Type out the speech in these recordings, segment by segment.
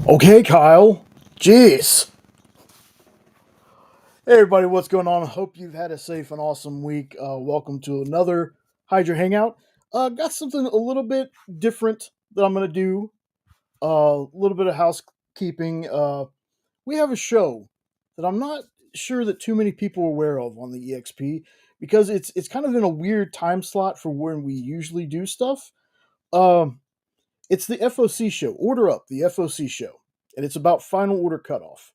Okay, Kyle. Jeez. Hey, everybody, what's going on? Hope you've had a safe and awesome week. Welcome to another Hydra Hangout. Got something a little bit different that I'm going to do. A little bit of housekeeping. We have a show that I'm not sure that too many people are aware of on the EXP because it's kind of in a weird time slot for when we usually do stuff. Um, it's the FOC show. Order Up, the FOC show, and it's about final order cutoff,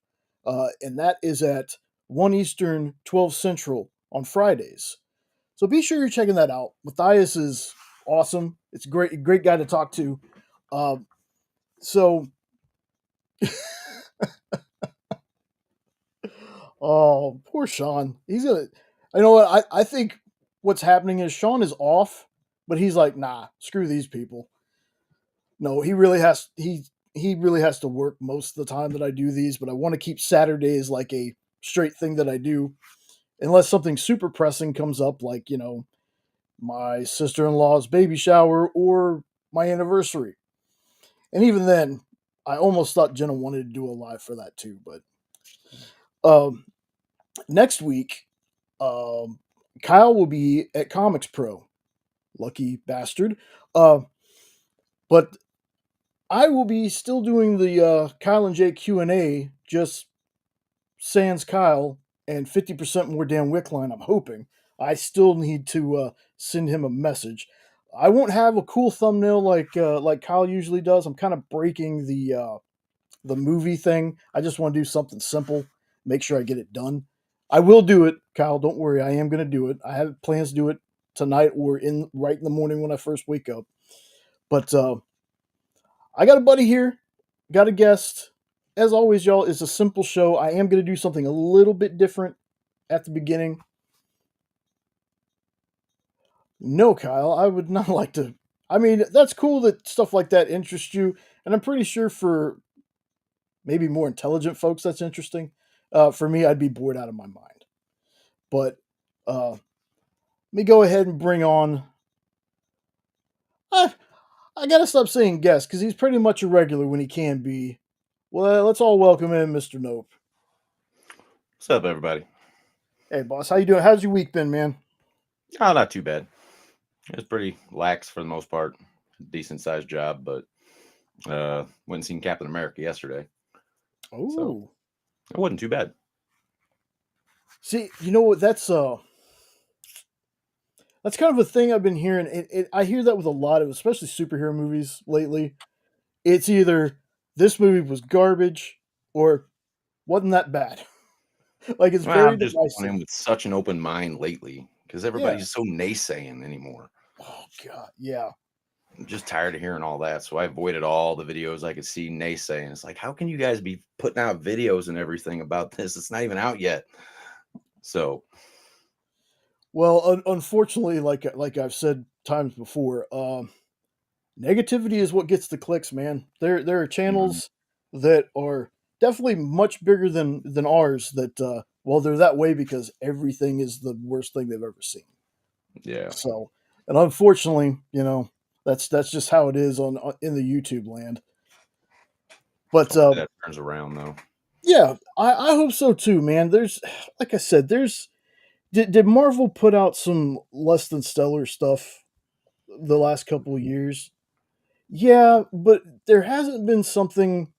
and that is at 1 Eastern, 12 Central on Fridays. So be sure you're checking that out. Matthias is awesome. It's a great guy to talk to. Um, so, oh, poor Sean. He's gonna. You know what? I think what's happening is Sean is off, but he's like, nah, screw these people. No, he really has to work most of the time that I do these, but I want to keep Saturdays like a straight thing that I do, unless something super pressing comes up, like my sister in law's baby shower or my anniversary. And even then, I almost thought Jenna wanted to do a live for that too. But um, next week, um, Kyle will be at Comics Pro. Lucky bastard. Uh, but I will be still doing the Kyle and Jake Q&A, just sans Kyle and 50% more Dan Wickline, I'm hoping. I still need to send him a message. I won't have a cool thumbnail like Kyle usually does. I'm kind of breaking the movie thing. I just want to do something simple, make sure I get it done. I will do it, Kyle. Don't worry. I am going to do it. I have plans to do it tonight or right in the morning when I first wake up. But I got a buddy here, got a guest. As always, y'all, it's a simple show. I am going to do something a little bit different at the beginning. No, Kyle, I would not like to. I mean, that's cool that stuff like that interests you, and I'm pretty sure for maybe more intelligent folks that's interesting. For me, I'd be bored out of my mind. But let me go ahead and bring on. I, I gotta stop saying guest because he's pretty much a regular when he can be. Well, let's all welcome in Mr. Nope. What's up, everybody? Hey, boss, how you doing? How's your week been, man? Oh, not too bad. It was pretty lax for the most part. Decent sized job, but went and seen Captain America yesterday, so Oh, it wasn't too bad. see, you know what? That's kind of a thing I've been hearing. I hear that with a lot of, especially superhero movies lately. It's either this movie was garbage or wasn't that bad. Like it's Well, very I've just gone divisive. in with such an open mind lately because Yeah. everybody's so naysaying anymore. Oh God. Yeah. I'm just tired of hearing all that, so I avoided all the videos I could see naysaying. It's like, how can you guys be putting out videos and everything about this? It's not even out yet. So, Well, unfortunately, like I've said times before, negativity is what gets the clicks, man. There are mhm, channels that are definitely much bigger than ours. That well, they're that way because everything is the worst thing they've ever seen. yeah, So, and unfortunately, that's just how it is in the YouTube land. But hopefully that turns around though. yeah, I hope so too, man. There's, like I said, did Marvel put out some less than stellar stuff the last couple of years? Yeah, but there hasn't been something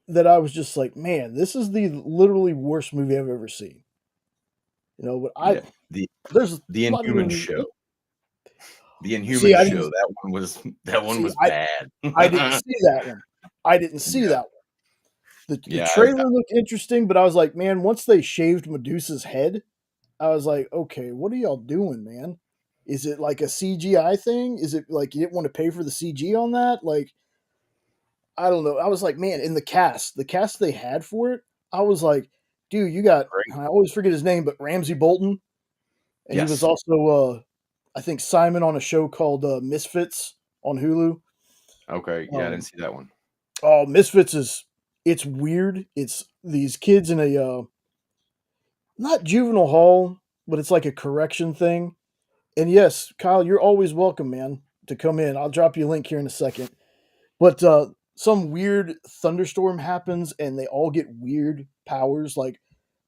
that I was just like, man, this is the literally worst movie I've ever seen. But Yeah, the there's a the lot of Inhuman movies. show. The See, Inhuman I didn't show. That one was I bad. I didn't see that one. I didn't see Yeah, that one. The yeah. I, trailer looked interesting, but I was like, man, once they shaved Medusa's head, I was like, okay, what are y'all doing, man? Is it like a CGI thing? Is it like you didn't want to pay for the CG on that? Like, I don't know. I was like, man, in the cast they had for it, I was like, dude, you got, great. I always forget his name, but Ramsey Bolton. And he was Yes. also, I think, Simon on a show called Misfits on Hulu. Okay. Yeah, I didn't Um, see that one. oh, Misfits it's weird. It's these kids in a, not juvenile hall, but it's like a correction thing. And yes, Kyle, you're always welcome, man, to come in. I'll drop you a link here in a second. But some weird thunderstorm happens and they all get weird powers. Like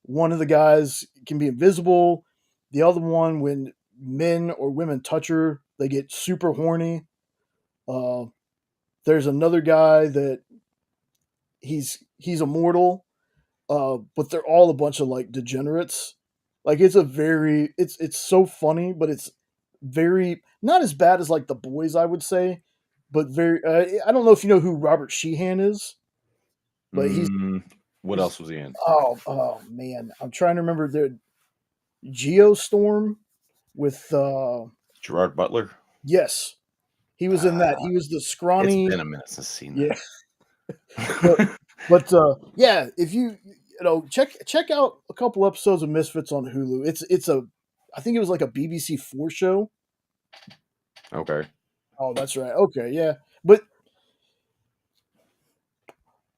one of the guys can be invisible. The other one, when men or women touch her, they get super horny. Uh, there's another guy that he's immortal, but they're all a bunch of like degenerates. Like it's so funny, but it's very not as bad as like The Boys, I would say, but very. I don't know if you know who Robert Sheehan is, but Mm, what he's else was he in? oh man, I'm trying to remember the Geostorm with Gerard Butler. yes, he was in that. Uh, He was the it's scrawny been a minute since I've seen yeah, that. but yeah, if you know check out a couple episodes of Misfits on Hulu. It's a I think it was like a BBC Four show. Okay. Oh, that's right. Okay, yeah, but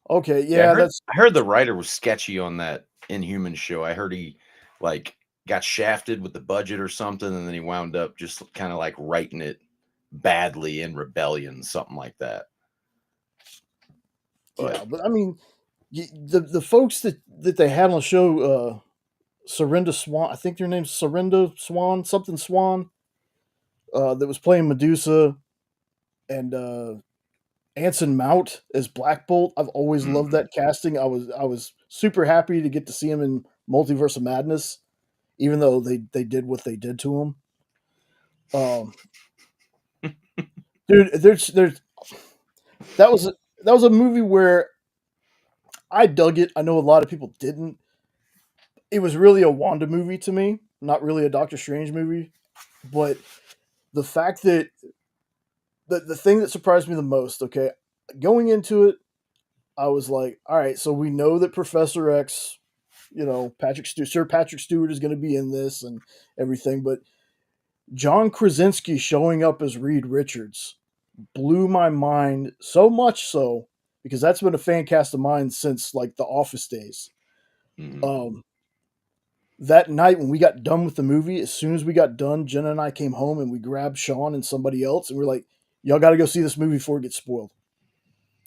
okay, Yeah, yeah, that's I heard the writer was sketchy on that Inhuman show. I heard he like got shafted with the budget or something, and then he wound up just kind of like writing it badly in rebellion, something like that. yeah. But But I mean, the folks that they had on the show, Serinda Swan. I think their name's Serinda Swan, something Swan. That was playing Medusa and Anson Mount as Black Bolt. I've always loved mm, that casting. I was super happy to get to see him in Multiverse of Madness, even though they did what they did to him. Um, dude, there's that was that was a movie where I dug it. I know a lot of people didn't. It was really a Wanda movie to me, not really a Doctor Strange movie. But the fact that the thing that surprised me the most, okay, going into it, I was like, all right, so we know that Professor X, you know, Sir Patrick Stewart is going to be in this and everything, but John Krasinski showing up as Reed Richards blew my mind so much so because that's been a fan cast of mine since like the Office days. mm. Um, that night when we got done with the movie, as soon as we got done, Jenna and I came home and we grabbed Sean and somebody else and we're like, y'all got to go see this movie before it gets spoiled.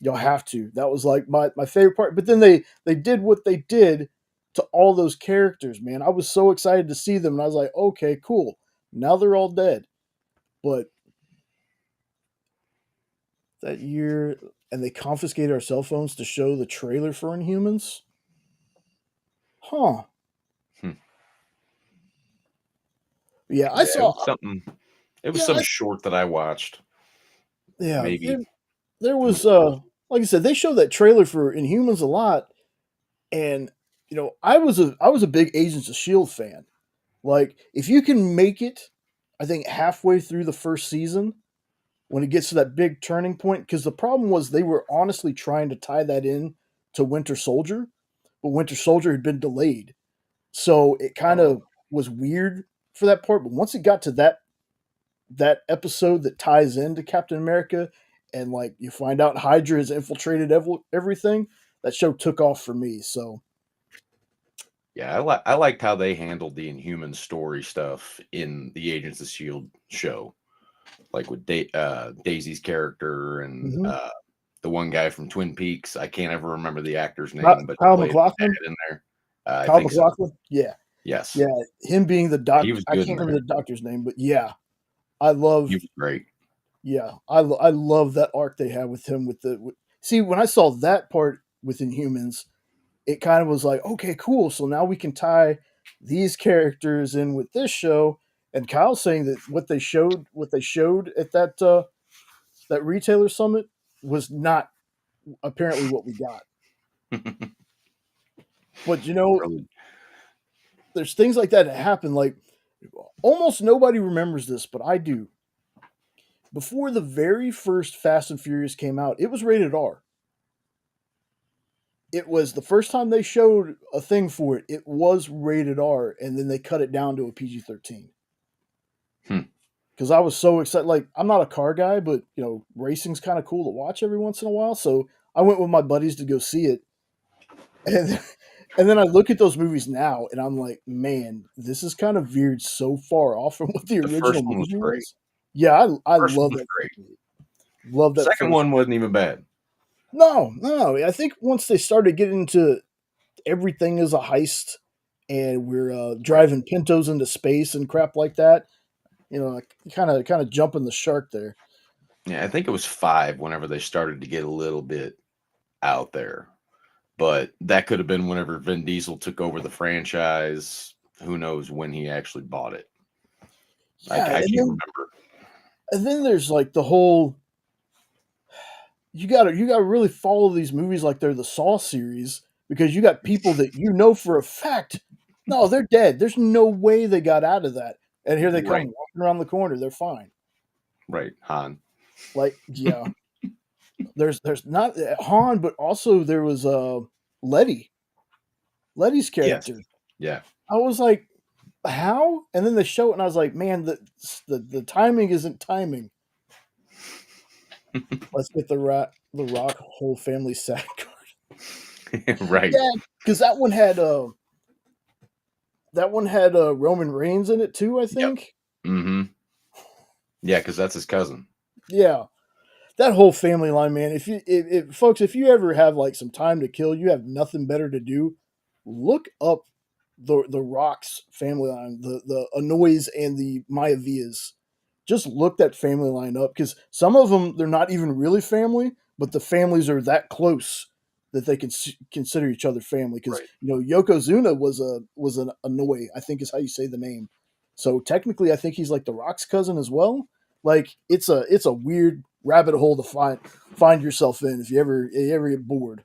Y'all have to. That was like my favorite part. But then they did what they did to all those characters, man. I was so excited to see them and I was like, okay, cool. Now they're all dead. But that year and they confiscated our cell phones to show the trailer for Inhumans. Huh. Hmm. Yeah, I Yeah, it saw was something. It was yeah, some short that I watched. yeah, Maybe there it was was like I said, they showed that trailer for Inhumans a lot and you know, I was a big Agents of Shield fan. Like, if you can make it, I think halfway through the first season, when it gets to that big turning point, because the problem was they were honestly trying to tie that in to Winter Soldier, but Winter Soldier had been delayed, so it kind oh of was weird for that part. But once it got to that episode that ties into Captain America, and like you find out Hydra has infiltrated everything, that show took off for me. So yeah, I liked how they handled the Inhuman story stuff in the Agents of Shield show, like with Daisy's character and mhm. the one guy from Twin Peaks. I can't ever remember the actor's name, but he Kyle played the McLaughlin, dad in there. I Kyle think so. McLaughlin, yeah. Yes, Yeah, him being the he doc was I good in can't remember there. the doctor's name, but yeah, I He love was great. yeah, I love that arc they had with him see, when I saw that part with Inhumans, it kind of was like, "Okay, cool, so now we can tie these characters in with this show." And Kyle's saying that what they showed at that retailer summit was not apparently what we got. But, you know, Really, there's things like that happen, like, almost nobody remembers this, but I do. Before the very first Fast and Furious came out, it was rated R. It was the first time they showed a thing for it. It was rated R, and then they cut it down to a PG-13. hmm. Because I was so excited. Like, I'm not a car guy, but you know, racing's kind of cool to watch every once in a while. So I went with my buddies to go see it, and and then I look at those movies now, and I'm like, man, this is kind of veered so far off from what the The original first one was movie great. was. Yeah, I First one love was that. great. Love that Second first. one wasn't even bad. No, no. I think once they started getting into everything is a heist, and we're Right. driving Pintos into space and crap like that, like, kind of jumping the shark there. Yeah, I think it was 5 whenever they started to get a little bit out there. But that could have been whenever Vin Diesel took over the franchise. Who knows when he actually bought it? I Yeah, can't remember. and then there's like the whole you gotta really follow these movies like they're the Saw series, because you got people that you know for a fact, no, they're dead. There's no way they got out of that, and here they come Right, walking around the corner. They're fine. right, Han. Like, yeah, there's not Han, but also there was Letty's Yes. character. Yeah. I was like, how? And then they show it, and I was like, man, the timing isn't timing. Let's get the Rock whole family sad card. Right. Yeah, because that one had Roman Reigns in it too, I Yep. think. Mhm. Yeah, because that's his cousin. Yeah, that whole family line, man. Folks, if you ever have like some time to kill, you have nothing better to do, look up the Rock's family line, the Anoys and the Mayavias. Just look that family line up, because some of them they're not even really family, but the families are that close that they can consider each other family. Because Right. Yokozuna was an Anoy, I think is how you say the name. So technically, I think he's like the Rock's cousin as well. Like, it's a weird rabbit hole to find yourself in if you ever get bored.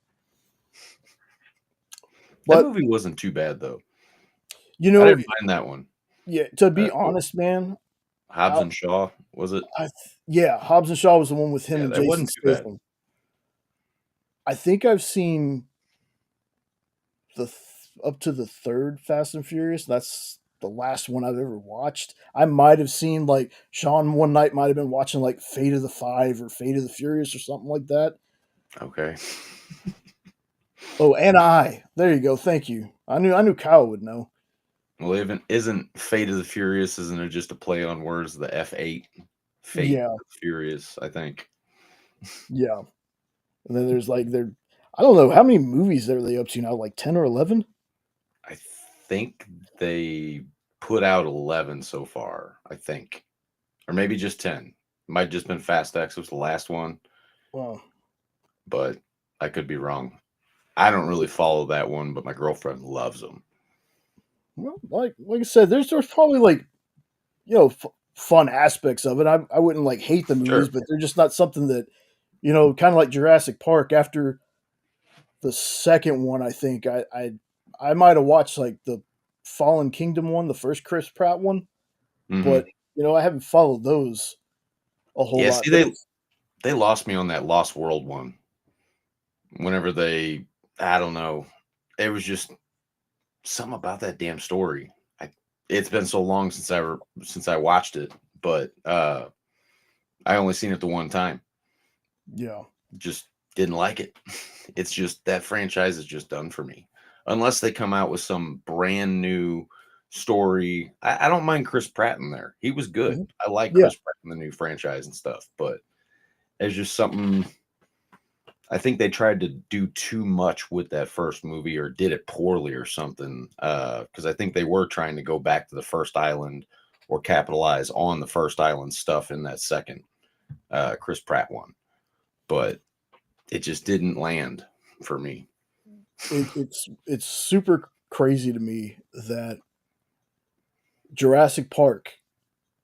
That But movie wasn't too bad though. you I know, didn't mind that one. yeah. To be What honest, man, Hobbs I, and Shaw, was it? yeah, Hobbs and Shaw was the one with him Yeah, and that Jason wasn't too bad. Statham. I think I've seen up to the third Fast and Furious. That's the last one I've ever watched. I might have seen, like, Sean one night might have been watching like Fate of the Five or Fate of the Furious or something like that. Okay. Oh, and there you go. Thank you. I knew Kyle would know. Well, even isn't Fate of the Furious, isn't it just a play on words, the F8? Fate Yeah, of the Furious, I think. yeah. And then there's like there. I don't know how many movies are they up to now, like 10 or 11. I think they put out 11 so far, I think. Or maybe just 10. Might just been Fast X was the last one, Wow. but I could be wrong. I don't really follow that one, but my girlfriend loves them. Well, like I said, there's probably like fun aspects of it. I wouldn't like hate the movies, Sure. but they're just not something that kind of like Jurassic Park. After the second one, I think I might have watched like the Fallen Kingdom one, the first Chris Pratt one, Hmm. but I haven't followed those a whole Yeah, lot. see, they lost me on that Lost World one. Whenever they, I don't know, it was just something about that damn story. I, it's been so long since I watched it, but I only seen it the one time. Yeah. Just didn't like it. It's just that franchise is just done for me. Unless they come out with some brand new story. I don't mind Chris Pratt in there. He was good. Mhm. I like Yeah. Chris Pratt in the new franchise and stuff, but it's just something I think they tried to do too much with that first movie or did it poorly or something. Because I think they were trying to go back to the first island or capitalize on the first island stuff in that second Chris Pratt one. But it just didn't land for me. It's super crazy to me that Jurassic Park,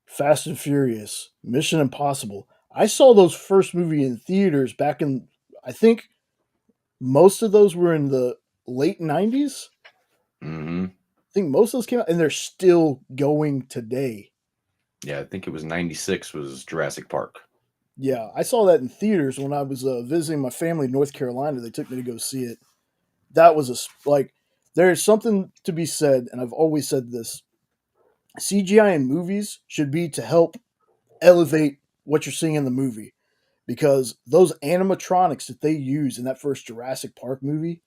Fast and Furious, Mission Impossible. I saw those first movie in theaters back in, I think most of those were in the late 90s. Hmm. I think most of those came out and they're still going today. Yeah, I think it was 96 was Jurassic Park. Yeah, I saw that in theaters when I was visiting my family in North Carolina. They took me to go see it. That was like, there's something to be said, and I've always said this: CGI in movies should be to help elevate what you're seeing in the movie, because those animatronics that they use in that first Jurassic Park movie,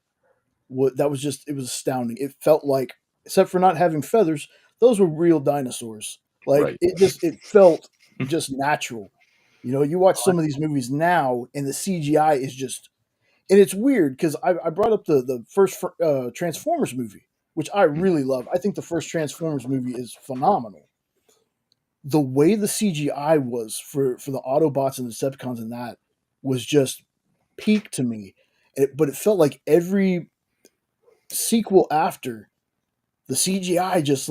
that was just, it was astounding. It felt like, except for not having feathers, those were real dinosaurs. Like, Right. it felt just natural. You watch I some of these movies now, and the CGI is just, And it's weird because I brought up the first Transformers movie, which I really love. I think the first Transformers movie is phenomenal. The way the CGI was for the Autobots and the Decepticons in that was just peak to me. But it felt like every sequel after, the CGI just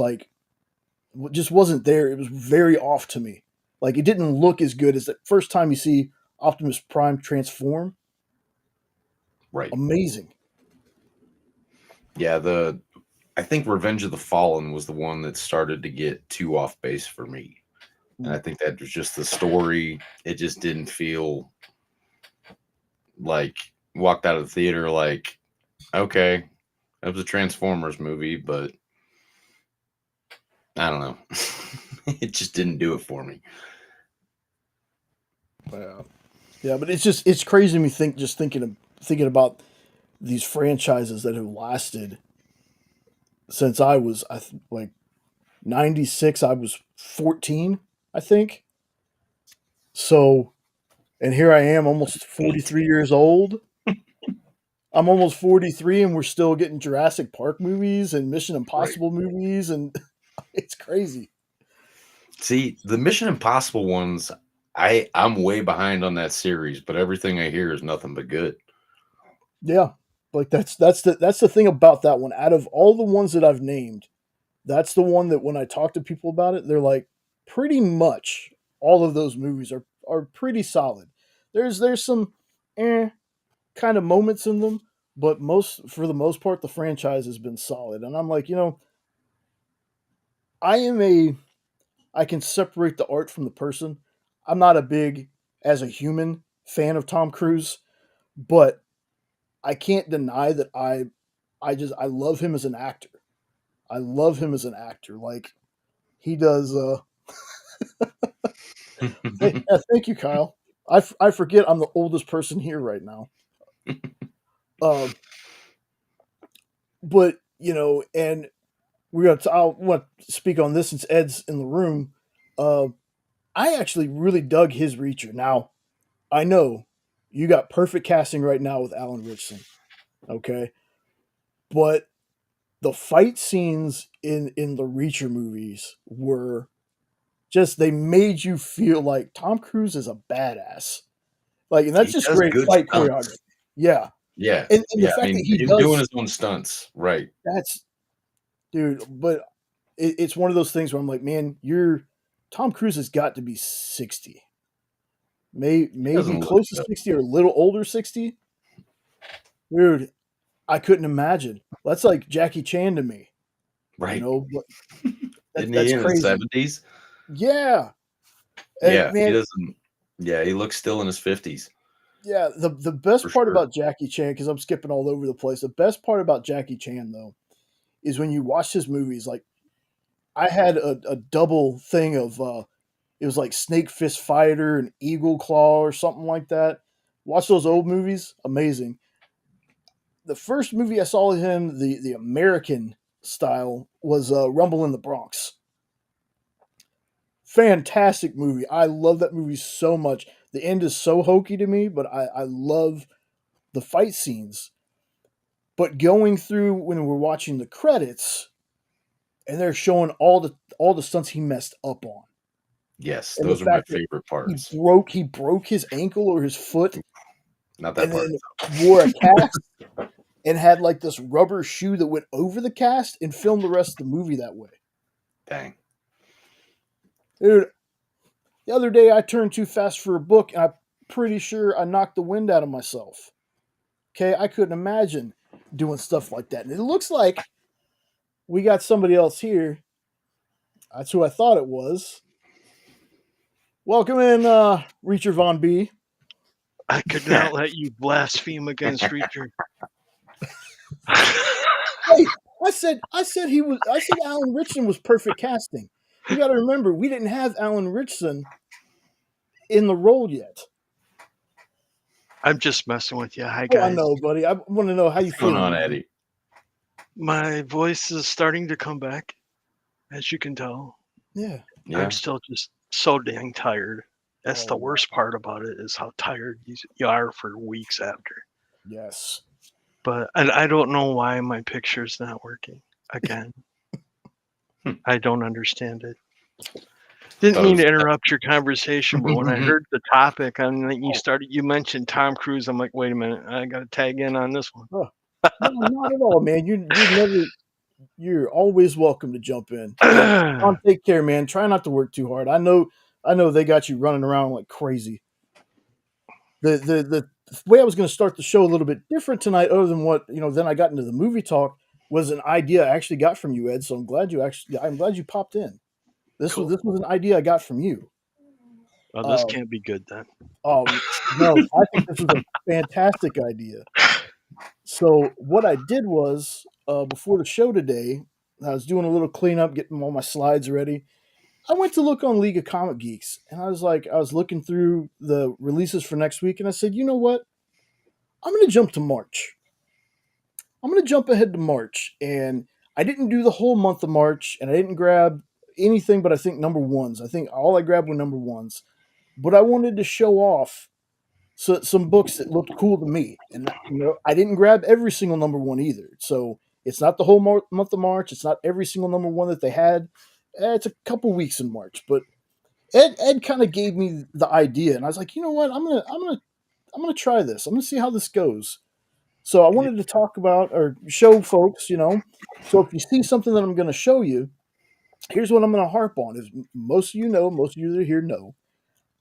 wasn't there. It was very off to me. Like it didn't look as good as the first time you see Optimus Prime transform. Right. Amazing. Yeah, I think Revenge of the Fallen was the one that started to get too off base for me. And I think that was just the story. It just didn't feel like walked out of the theater like, okay, that was a Transformers movie, but I don't know. It just didn't do it for me. Yeah, yeah, but it's crazy to me thinking about these franchises that have lasted since I was like 96. I was 14, I think. So, and here I am, almost 43 years old. I'm almost 43, and we're still getting Jurassic Park movies and Mission Right. Impossible movies, and it's crazy. See, the Mission Impossible ones, I'm way behind on that series, but everything I hear is nothing but good. Yeah, like that's the thing about that one. Out of all the ones that I've named, that's the one that when I talk to people about it, they're like, pretty much all of those movies are pretty solid. There's some kind of moments in them, but for the most part, the franchise has been solid. And I'm like, I am I can separate the art from the person. I'm not a big as a human fan of Tom Cruise, but I can't deny that I love him as an actor. I love him as an actor. Like he does. Thank you, Kyle. I forget I'm the oldest person here right now. Um, but and I want to speak on this since Ed's in the room. Uh, I actually really dug his Reacher. Now I know you got perfect casting right now with Alan Richson, okay, but the fight scenes in the Reacher movies were just they made you feel like Tom Cruise is a badass. Like, and that's He just does great good fight stunts. choreography. Yeah, Yeah. and the Yeah. I fact that mean, he he's doing does his own stunts. Right. that's dude. But it's one of those things where I'm like, man, Tom Cruise has got to be 60, He maybe doesn't look close to it. 60 or a little older 60. Dude, I couldn't imagine. That's like Jackie Chan to me. Right. But Isn't he that's in his crazy. 70s? Yeah, and Yeah. He man, doesn't. Yeah. He looks still in his 50s yeah. The best for part sure. about Jackie Chan, because I'm skipping all over the place. The best part about Jackie Chan though is when you watch his movies. Like I had a double thing of it was like Snake Fist Fighter and Eagle Claw or something like that. Watch those old movies, amazing. The first movie I saw him, the American style, was Rumble in the Bronx. Fantastic movie. I love that movie so much. The end is so hokey to me, but I love the fight scenes. But going through when we're watching the credits and they're showing all the stunts he messed up on. Yes. And the Those are my fact that favorite parts. he broke his ankle or his foot Not that and part. then wore a cast and had like this rubber shoe that went over the cast and filmed the rest of the movie that way. Dang. Dude, the other day I turned too fast for a book and I'm pretty sure I knocked the wind out of myself. Okay, I couldn't imagine doing stuff like that. And it looks like we got somebody else here. That's who I thought it was. Welcome in, Reacher Von B. I could not let you blaspheme against Reacher. Hey, I said Alan Richson was perfect casting. You got to remember, we didn't have Alan Richson in the role yet. I'm just messing with you. Hi, Oh, I guys. know, buddy. I want to know how you What's going feeling, on, man. Eddie? My voice is starting to come back, as you can tell. Yeah. Yeah. I'm still just so dang tired. That's the Oh, worst part about it is how tired you are for weeks after. Yes. But and I don't know why my picture's not working again. I don't understand it. Didn't Thought it mean to was interrupt your conversation, but when I heard the topic and then you mentioned Tom Cruise, I'm like, wait a minute, I got to tag in on this one. Oh, no, not at all, man. You're always welcome to jump in. Tom, take care, man. Try not to work too hard. I know they got you running around like crazy. The way I was going to start the show a little bit different tonight, other than what then I got into the movie talk, was an idea I actually got from you, Ed. So I'm glad you popped in. Cool. This was an idea I got from you. Oh, this can't be good then. No, I think this was a fantastic idea. So what I did was before the show today, I was doing a little cleanup, getting all my slides ready. I went to look on League of Comic Geeks, and I was looking through the releases for next week, and I said, you know what? I'm going to jump to March. I'm going to jump ahead to March, and I didn't do the whole month of March, and I didn't grab anything but I think number ones. I think all I grabbed were number ones, but I wanted to show off some books that looked cool to me, and I didn't grab every single number one either. So it's not the whole month of March. It's not every single number one that they had. It's a couple weeks in March, but Ed kind of gave me the idea, and I was like, you know what, I'm gonna try this. I'm gonna see how this goes. So I wanted to talk about or show folks, So if you see something that I'm going to show you, here's what I'm going to harp on. Is most of you know, most of you that are here know,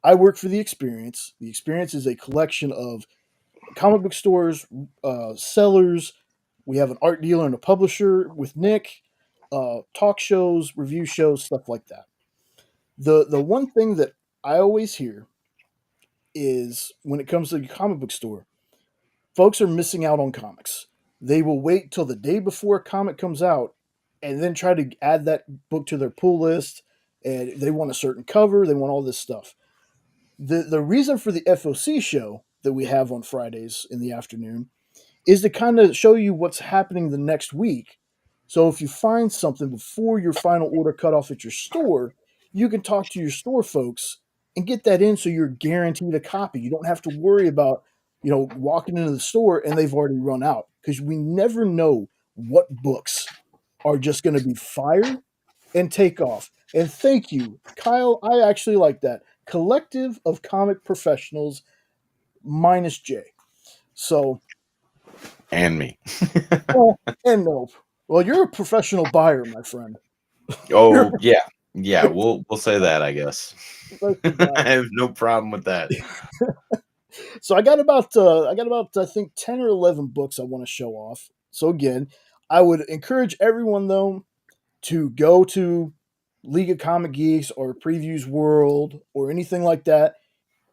I work for The Experience. The Experience is a collection of comic book stores, sellers. We have an art dealer and a publisher with Nick, talk shows, review shows, stuff like that. The one thing that I always hear is when it comes to the comic book store, folks are missing out on comics. They will wait till the day before a comic comes out and then try to add that book to their pull list. And they want a certain cover, they want all this stuff. The reason for the FOC show that we have on Fridays in the afternoon is to kind of show you what's happening the next week. So if you find something before your final order cutoff at your store, you can talk to your store folks and get that in so you're guaranteed a copy. You don't have to worry about, walking into the store and they've already run out, because we never know what books are just going to be fire and take off. And thank you, Kyle. I actually like that. Collective of comic professionals minus J. So And me. well, and no. Well, you're a professional buyer, my friend. Oh yeah. Yeah, we'll say that, I guess. Professional buyer. I have no problem with that. So I got about I think 10 or 11 books I want to show off. So again, I would encourage everyone though to go to League of Comic Geeks or Previews World or anything like that.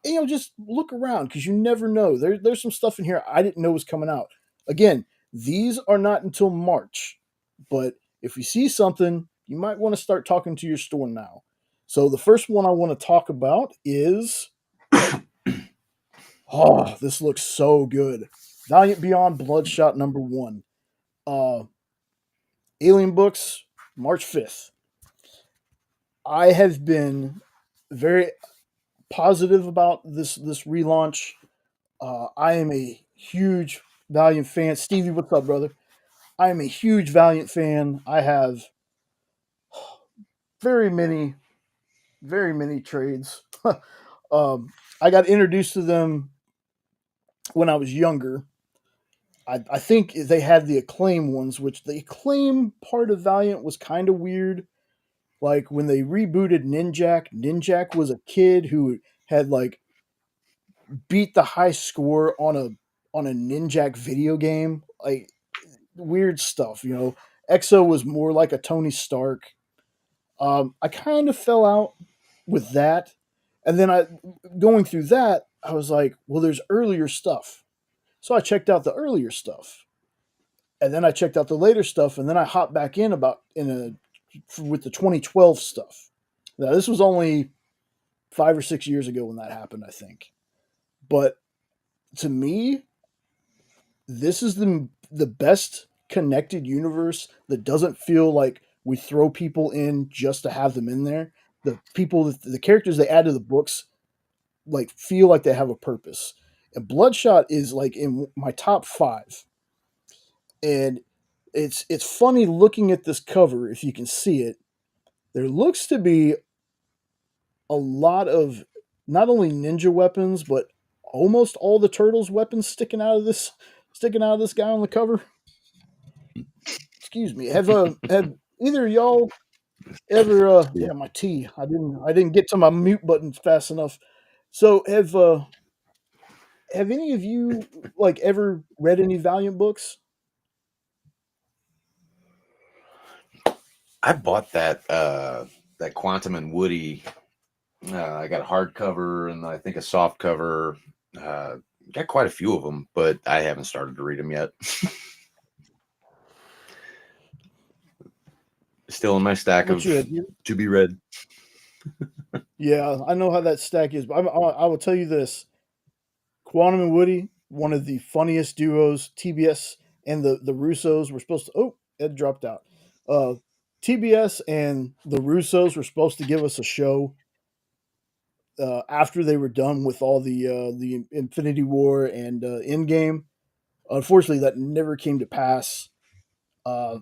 And, just look around, because you never know. There's some stuff in here I didn't know was coming out. Again, these are not until March, but if you see something, you might want to start talking to your store now. So the first one I want to talk about is oh, this looks so good. Valiant Beyond Bloodshot #1. Alien Books, March 5th. I have been very positive about this relaunch. I am a huge Valiant fan. Stevie, what's up, brother? I am a huge Valiant fan. I have very many, very many trades. I got introduced to them when I was younger. I think they had the Acclaim ones, which the Acclaim part of Valiant was kind of weird. Like when they rebooted Ninjak was a kid who had like beat the high score on a Ninjak video game. Like weird stuff, Exo was more like a Tony Stark. I kind of fell out with that, and then going through that, I was like, well, there's earlier stuff, so I checked out the earlier stuff, and then I checked out the later stuff, and then I hopped back with the 2012 stuff. Now this was only 5 or 6 years ago when that happened, I think, but to me, this is the best connected universe that doesn't feel like we throw people in just to have them in there. The characters they add to the books like feel like they have a purpose. And Bloodshot is like in my top 5. And it's funny looking at this cover if you can see it. There looks to be a lot of not only ninja weapons but almost all the turtles weapons sticking out of this guy on the cover. Excuse me. Have either of y'all ever yeah, my tea. I didn't get to my mute button fast enough. So have any of you like ever read any Valiant books? I bought that Quantum and Woody. I got a hardcover and I think a soft cover. Uh, got quite a few of them, but I haven't started to read them yet. Still in my stack What of you had? to be read. Yeah, I know how that stack is, but I will tell you this: Quantum and Woody, one of the funniest duos. TBS and the Russos were supposed to. Oh, Ed dropped out. Uh, TBS and the Russos were supposed to give us a show after they were done with all the Infinity War and Endgame. Unfortunately, that never came to pass. Uh,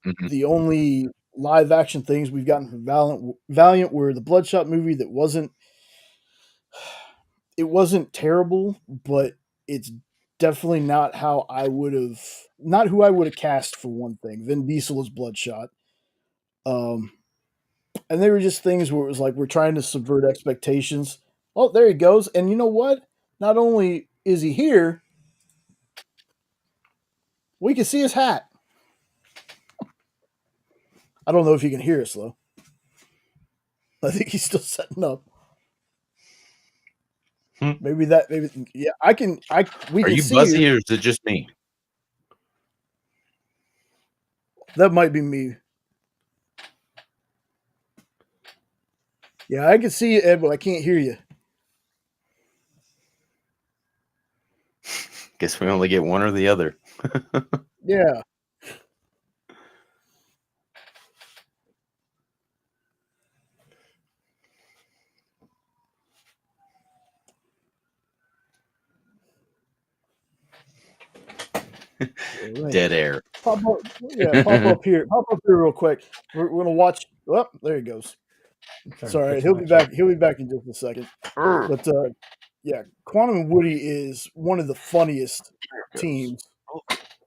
Mhm. the only live action things we've gotten from Valiant were the Bloodshot movie that wasn't terrible, but it's definitely not how I would have not who I would have cast for one thing. Vin Diesel is Bloodshot. Um, and they were just things where it was like we're trying to subvert expectations. Oh, there he goes. And you know what? Not only is he here, we can see his hat. I don't know if you can hear us though. I think he's still setting up. Maybe yeah, we Are can you see you. buzzy or is it just me? That might be me. Yeah, I can see you, Ed, but I can't hear you. Guess we only get one or the other. Yeah. Right. Dead air. Pop up, yeah, pop up here real quick. We're gonna watch. Oh, there he goes. Sorry, he'll be back. He'll be back in just a second. But yeah, Quantum and Woody is one of the funniest teams. Oh,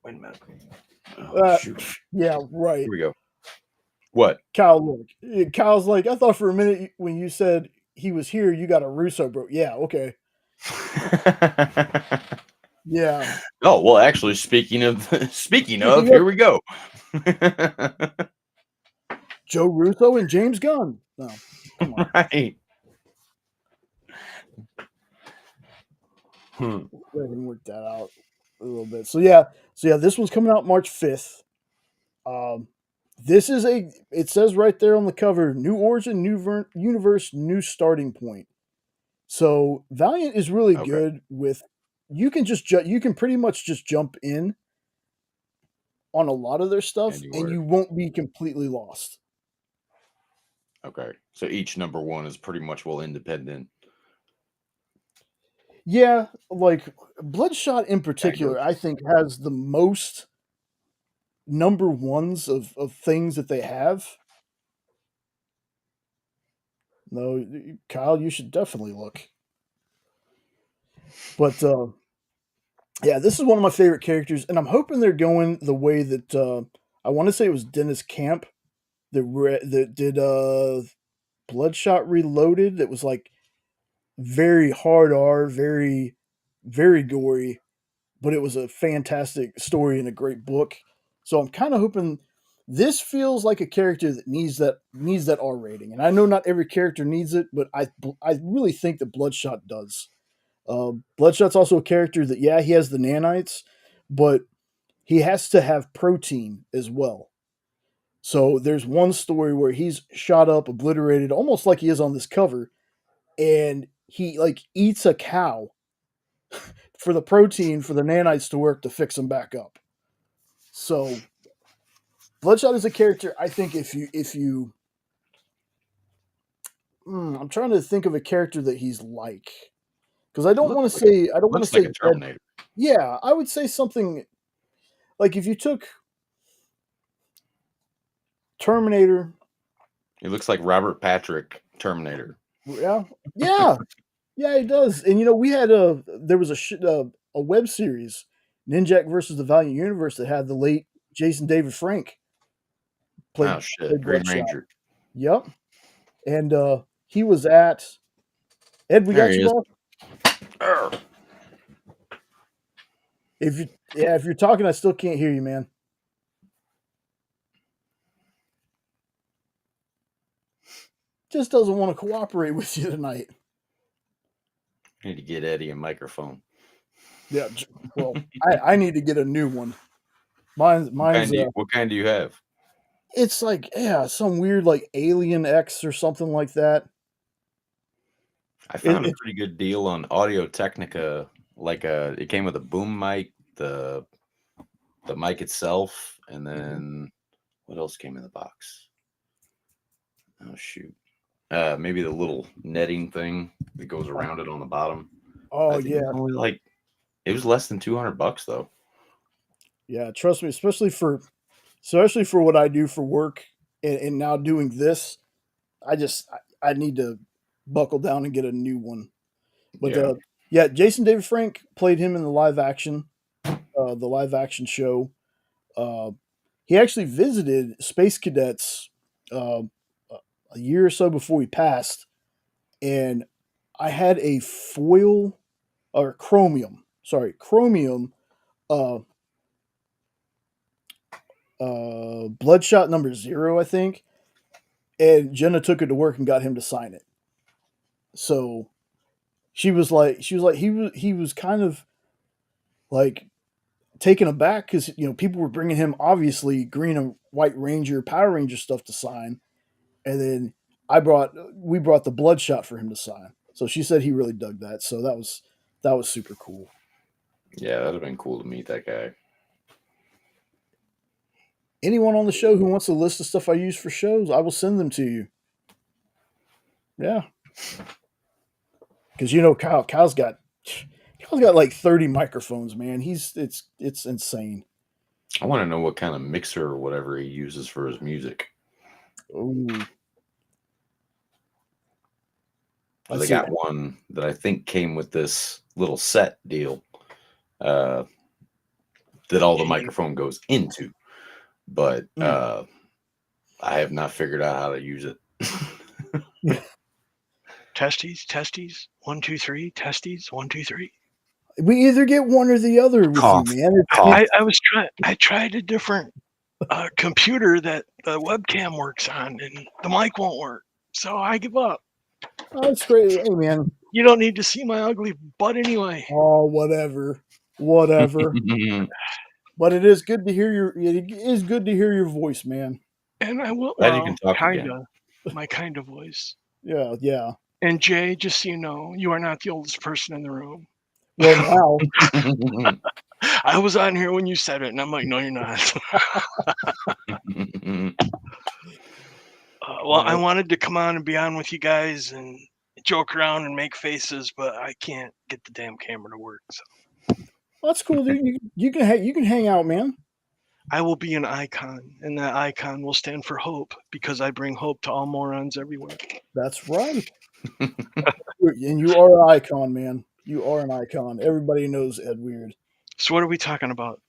wait a minute. Oh, shoot. Yeah, right. Here we go. What? Kyle, look. Kyle's like, I thought for a minute when you said he was here, you got a Russo bro. Yeah, okay. Yeah. Oh, well, actually, speaking of, here we go. Joe Russo and James Gunn. No, come on. Right. Go ahead and work that out a little bit. So yeah, this one's coming out March 5th. This is it says right there on the cover, new origin, new universe, new starting point. So Valiant is really Okay. good with, you can you can pretty much just jump in on a lot of their stuff and you won't be completely lost. Okay. So each number one is pretty much independent. Yeah, like Bloodshot in particular, I think has the most number ones of things that they have. No, Kyle, you should definitely look. But yeah, this is one of my favorite characters, and I'm hoping they're going the way that I want to say it was Dennis Camp that did Bloodshot Reloaded. That was like very hard R, very very gory, but it was a fantastic story and a great book. So I'm kind of hoping this feels like a character that needs that R rating. And I know not every character needs it, but I really think that Bloodshot does. Bloodshot's also a character that, yeah, he has the nanites, but he has to have protein as well. So there's one story where he's shot up, obliterated, almost like he is on this cover, and he like eats a cow for the protein for the nanites to work to fix him back up. So Bloodshot is a character I think I'm trying to think of a character that he's like. because I don't want to say I don't want to Looks like say a Terminator. yeah, I would say something like if you took Terminator, It looks like Robert Patrick Terminator. yeah, yeah, yeah, it does. And we had there was a web series, Ninjak versus the Valiant Universe, that had the late Jason David Frank Oh played shit, Green Bloodshot. Ranger. Yep, and he was at Ed. We There got he you, is. boss. Arr. If you're talking, I still can't hear you, man. Just doesn't want to cooperate with you tonight. Need to get Eddie a microphone. Yeah, well, I need to get a new one. Mine's What kind do you have? it's like some weird like Alien X or something like that. I found a pretty good deal on Audio Technica. Like it came with a boom mic, the mic itself, and then what else came in the box? Oh shoot. Maybe the little netting thing that goes around it on the bottom. Oh I think yeah, it was less than $200 though. yeah. Trust me, especially for what I do for work, and now doing this, I need to buckle down and get a new one. But Yeah. Jason David Frank played him in the live action show. He actually visited Space Cadets uh, a year or so before he passed, and I had a foil or chromium, uh, Bloodshot number 0, I think, and Jenna took it to work and got him to sign it. So she was like, he was kind of like taken aback because people were bringing him obviously Green and White Ranger, Power Ranger stuff to sign, and then we brought the Bloodshot for him to sign. So she said he really dug that. So that was super cool. Yeah, that'd have been cool to meet that guy. Anyone on the show who wants a list of stuff I use for shows, I will send them to you. Yeah, because Kyle's got like 30 microphones, man. It's insane. I want to know what kind of mixer or whatever he uses for his music. Ooh. They got one that I think came with this little set deal that all the microphone goes into, but I have not figured out how to use it. Testes, 1, 2, 3. Testes, 1, 2, 3. We either get one or the other with you, man. I tried a different computer that the webcam works on, and the mic won't work. So I give up. Oh, that's great. Hey, man. You don't need to see my ugly butt anyway. Oh, whatever. But it is good to hear your voice, man. And I will. Glad you can talk kinda. My kind of voice. Yeah. And Jay, just so you know, you are not the oldest person in the room. Well, now. I was on here when you said it, and I'm like, no, you're not. Well, I wanted to come on and be on with you guys and joke around and make faces, but I can't get the damn camera to work. So. Well, that's cool, dude. You can hang out, man. I will be an icon, and that icon will stand for hope because I bring hope to all morons everywhere. That's right. And you are an icon, man. You are an icon. Everybody knows Ed Weird. So what are we talking about?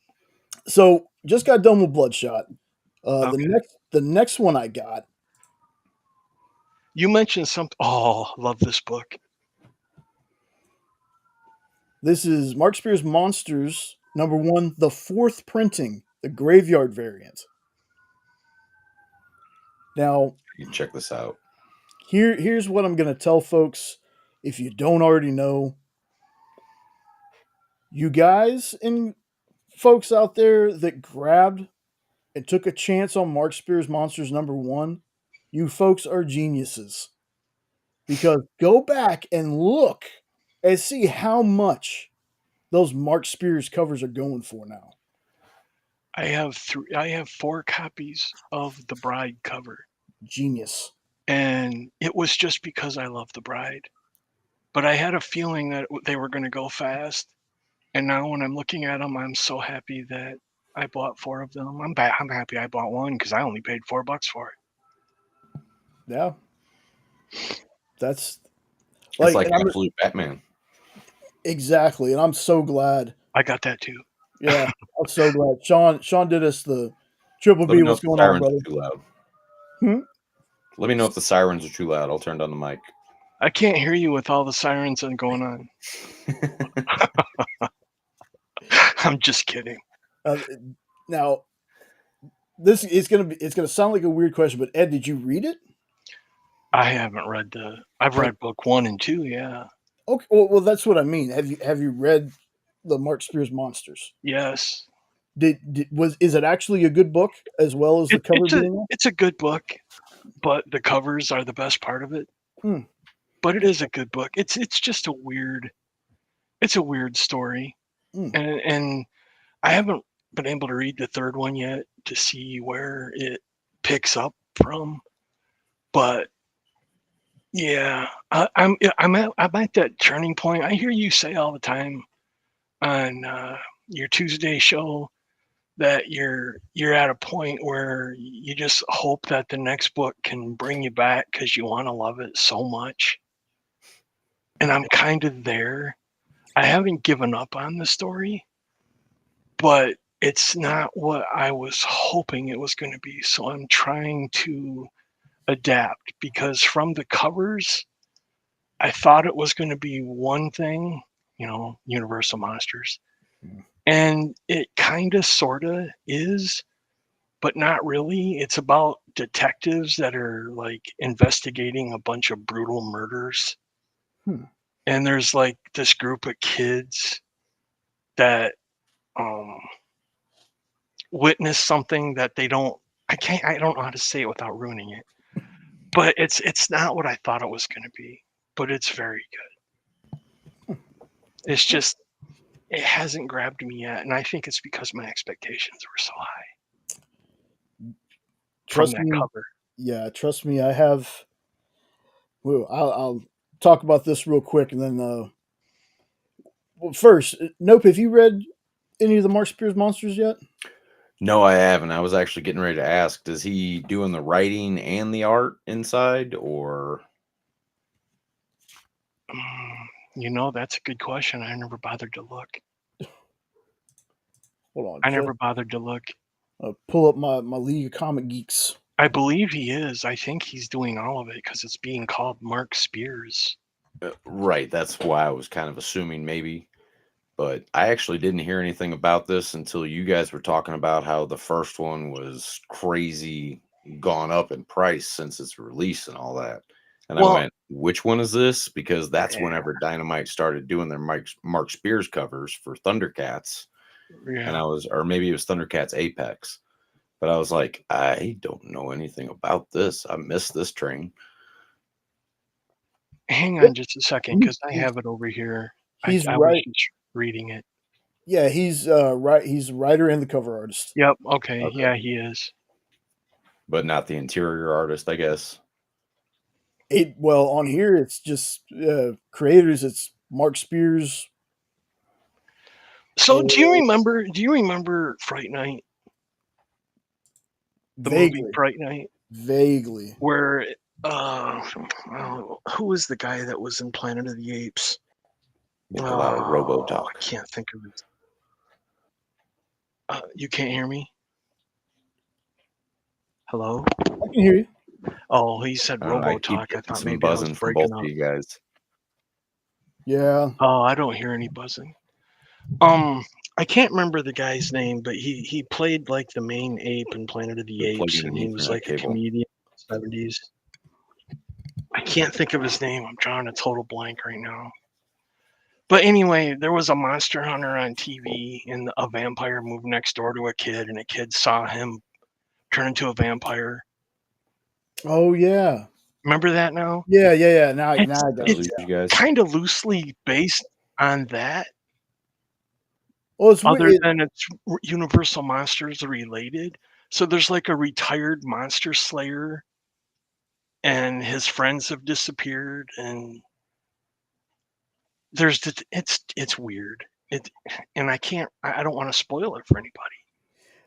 So just got done with Bloodshot. Okay. The next one I got. You mentioned something. Oh, love this book. This is Mark Spear's Monsters #1, the 4th printing, the Graveyard variant. Now, you can check this out. Here's what I'm going to tell folks if you don't already know. You guys and folks out there that grabbed and took a chance on Mark Spear's Monsters #1, you folks are geniuses. Because go back and look and see how much those Mark Spears covers are going for now. I have 4 copies of the Bride cover. Genius. And it was just because I love the Bride. but I had a feeling that they were going to go fast. And now when I'm looking at them, I'm so happy that I bought 4 of them. I'm happy I bought one because I only paid $4 for it. Yeah. That's It's like and I'm absolute Batman. exactly, and I'm so glad. I got that too. Yeah, I'm so glad. Sean did us the Triple Let me B. know What's if the going on, sirens brother? are too loud. Hmm? Let me know if the sirens are too loud. I'll turn down the mic. I can't hear you with all the sirens and going on. I'm just kidding. Now, this is gonna sound like a weird question, but Ed, did you read it? I haven't read I've read book 1 and 2, yeah. Okay, well, that's what I mean. Have you read the Mark Spears Monsters? Yes. Is it actually a good book as well as the cover being? It's a good book, but the covers are the best part of it. Hmm. But it is a good book. It's just a weird story. And I haven't been able to read the 3rd one yet to see where it picks up from. But yeah, I'm at that turning point. I hear you say all the time on your Tuesday show that you're at a point where you just hope that the next book can bring you back because you want to love it so much. And I'm kind of there. I haven't given up on the story, but it's not what I was hoping it was going to be. So I'm trying to adapt because from the covers, I thought it was going to be one thing, Universal Monsters. And it kind of, sort of is, but not really. It's about detectives that are like investigating a bunch of brutal murders. And there's like this group of kids that witness something that they don't. I don't know how to say it without ruining it. But it's not what I thought it was going to be. But it's very good. It's just it hasn't grabbed me yet, and I think it's because my expectations were so high. Trust From that me. cover. Yeah, trust me. I have. Well, I'll talk about this real quick, and then. Well, first, Nope. Have you read any of the Mark Spears Monsters yet? No, I haven't. I was actually getting ready to ask, does he doing the writing and the art inside, or? That's a good question. I never bothered to look. Hold on. I never bothered to look. Pull up my League of Comic Geeks. I believe he is. I think he's doing all of it because it's being called Mark Spears. Right. That's why I was kind of assuming maybe. But I actually didn't hear anything about this until you guys were talking about how the first one was crazy, gone up in price since its release and all that. And I went, which one is this? Because that's whenever Dynamite started doing their Mark Spears covers for Thundercats. Yeah. And or maybe it was Thundercats Apex. But I was like, I don't know anything about this. I missed this train. Hang on just a second, because I have it over here. I was just reading it. Yeah, he's right. He's the writer and the cover artist. Yep. Okay. Yeah, he is. But not the interior artist, I guess. Well, on here it's just creators. It's Mark Spears. So, do you remember Fright Night? The movie Fright Night? Vaguely. Where who was the guy that was in Planet of the Apes? Get a lot of robo talk. I can't think of it. You can't hear me? Hello? I can hear you. Oh, he said robo talk. I thought maybe I was breaking up. You guys. Yeah. Oh, I don't hear any buzzing. I can't remember the guy's name, but he played like the main ape in Planet of the Apes, and he was like a comedian in the 70s. I can't think of his name. I'm drawing a total blank right now. But anyway, there was a monster hunter on TV, and a vampire moved next door to a kid, and a kid saw him turn into a vampire. Oh yeah. Remember that now? Yeah. Now I got it's kind of loosely based on that. Well, it's other than it's Universal Monsters related. So there's like a retired monster slayer, and his friends have disappeared, and it's weird. And I don't want to spoil it for anybody.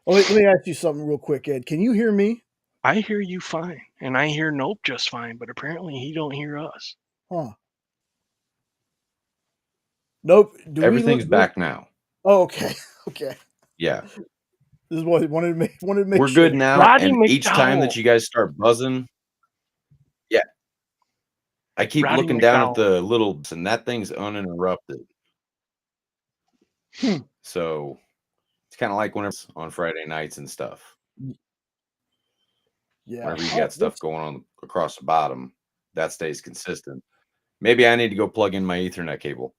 Let me ask you something real quick, Ed. Can you hear me? I hear you fine, and I hear Nope just fine, but apparently he don't hear us. Huh. Nope. Everything's back now. Oh, okay. Okay. Yeah. This is what I wanted to make We're sure. good now. Roddy And each time that McDowell. you guys start buzzing, yeah. I keep Roddy looking down at McDowell. the little, and that thing's uninterrupted. Hmm. So it's kind of like whenever on Friday nights and stuff. Yeah. Whenever you got stuff going on across the bottom, that stays consistent. Maybe I need to go plug in my Ethernet cable.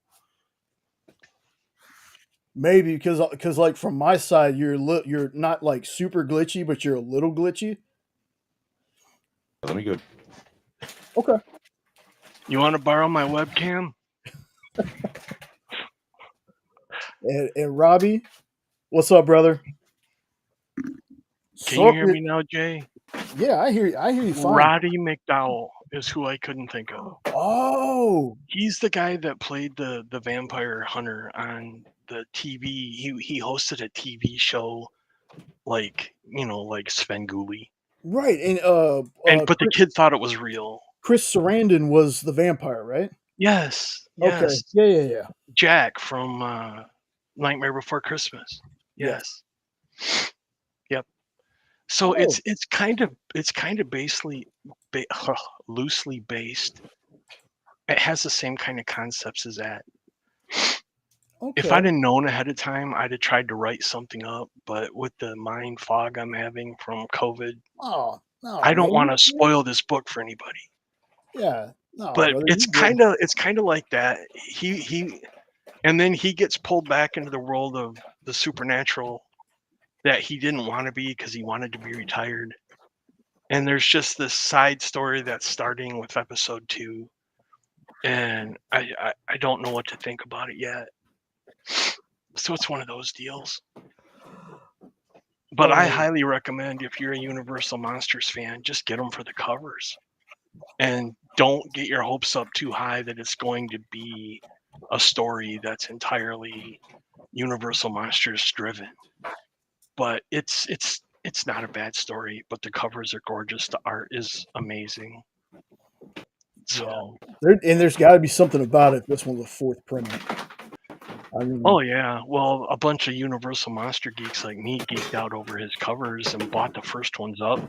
Maybe because like from my side, you're not like super glitchy, but you're a little glitchy. Let me go. Okay. You want to borrow my webcam? And Robbie, what's up, brother? Can you hear me now, Jay? Yeah, I hear you fine. Roddy McDowell is who I couldn't think of. Oh, He's the guy that played the vampire hunter on the TV. He hosted a TV show like Svengoolie. right. And But the kid thought it was real. Chris Sarandon was the vampire, right? Yes. Okay. Yeah. Jack from Nightmare Before Christmas. Yes. Yep. So it's kind of basically loosely based. It has the same kind of concepts as that. Okay. If I'd have known ahead of time, I'd have tried to write something up. But with the mind fog I'm having from COVID, I don't want to spoil this book for anybody. Yeah. No, but brother, it's kind of like that. And then he gets pulled back into the world of the supernatural that he didn't want to be because he wanted to be retired. And there's just this side story that's starting with episode 2. And I don't know what to think about it yet. So it's one of those deals. But I highly recommend, if you're a Universal Monsters fan, just get them for the covers. And don't get your hopes up too high that it's going to be a story that's entirely Universal Monsters driven. But it's not a bad story, but the covers are gorgeous. The art is amazing. So there's got to be something about it. This one's a 4th printing. I mean, oh yeah, well, a bunch of Universal Monster geeks like me geeked out over his covers and bought the first ones up.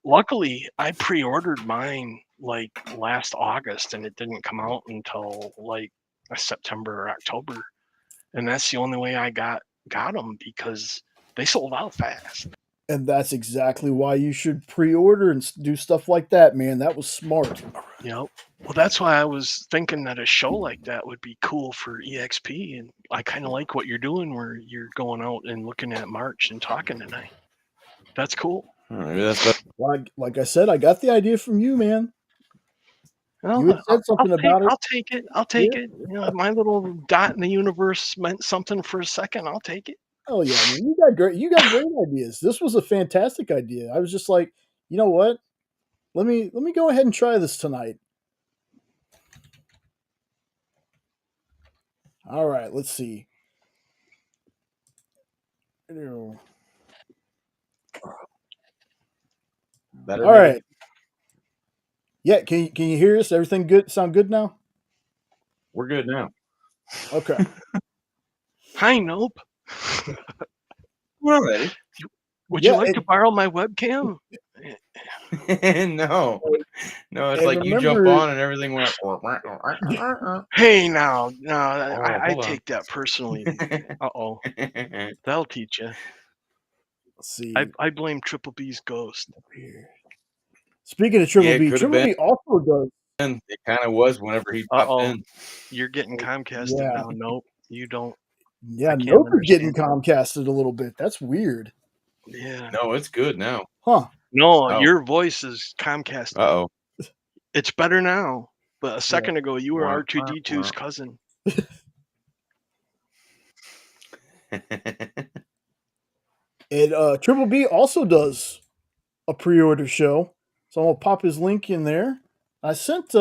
Luckily, I pre-ordered mine like last August, and it didn't come out until like September or October, and that's the only way I got them because they sold out fast. And that's exactly why you should pre-order and do stuff like that, man. That was smart. Yep. Well, that's why I was thinking that a show like that would be cool for EXP, and I kind of like what you're doing, where you're going out and looking at March and talking tonight. That's cool. Like I said, I got the idea from you, man. Well, you had said something about it. I'll take it. You know, my little dot in the universe meant something for a second. I'll take it. Oh yeah, man. You got great ideas. This was a fantastic idea. I was just like, you know what? Let me go ahead and try this tonight. All right, let's see. Better all right. Yeah, can you hear us? Everything good? Sound good now? We're good now. Okay. Hi, Nope. We're ready. Would you like to borrow my webcam? No, it's like you jump on and everything went. Hey, now, I take that personally. Uh-oh. That'll teach you. Let's see. I blame Triple B's ghost. Speaking of Triple B, Triple B also does. And it kind of was whenever he popped in. You're getting Comcasted now. Nope, you don't. Yeah, Nope is getting Comcasted a little bit. That's weird. Yeah. No, it's good now. Huh. No, your voice is Comcasted. Uh-oh. It's better now. But a second ago, you were R2-D2's cousin. And Triple B also does a pre-order show. So I'm going to pop his link in there. I sent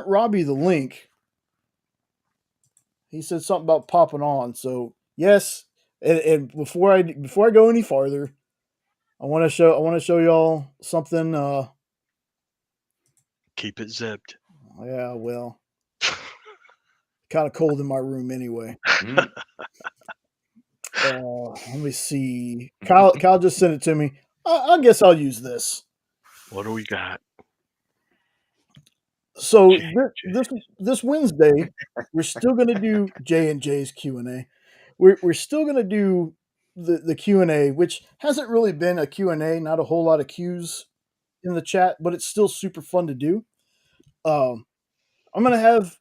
Robbie the link. He said something about popping on. So yes, and before I go any farther, I want to show y'all something. Keep it zipped. Yeah, well, kind of cold in my room anyway. Mm. Let me see. Kyle just sent it to me. I guess I'll use this. What do we got? So J- this Wednesday, we're still gonna do J&J's Q&A. We're still gonna do the Q&A, which hasn't really been a Q&A, not a whole lot of Q's in the chat, but it's still super fun to do. I'm gonna have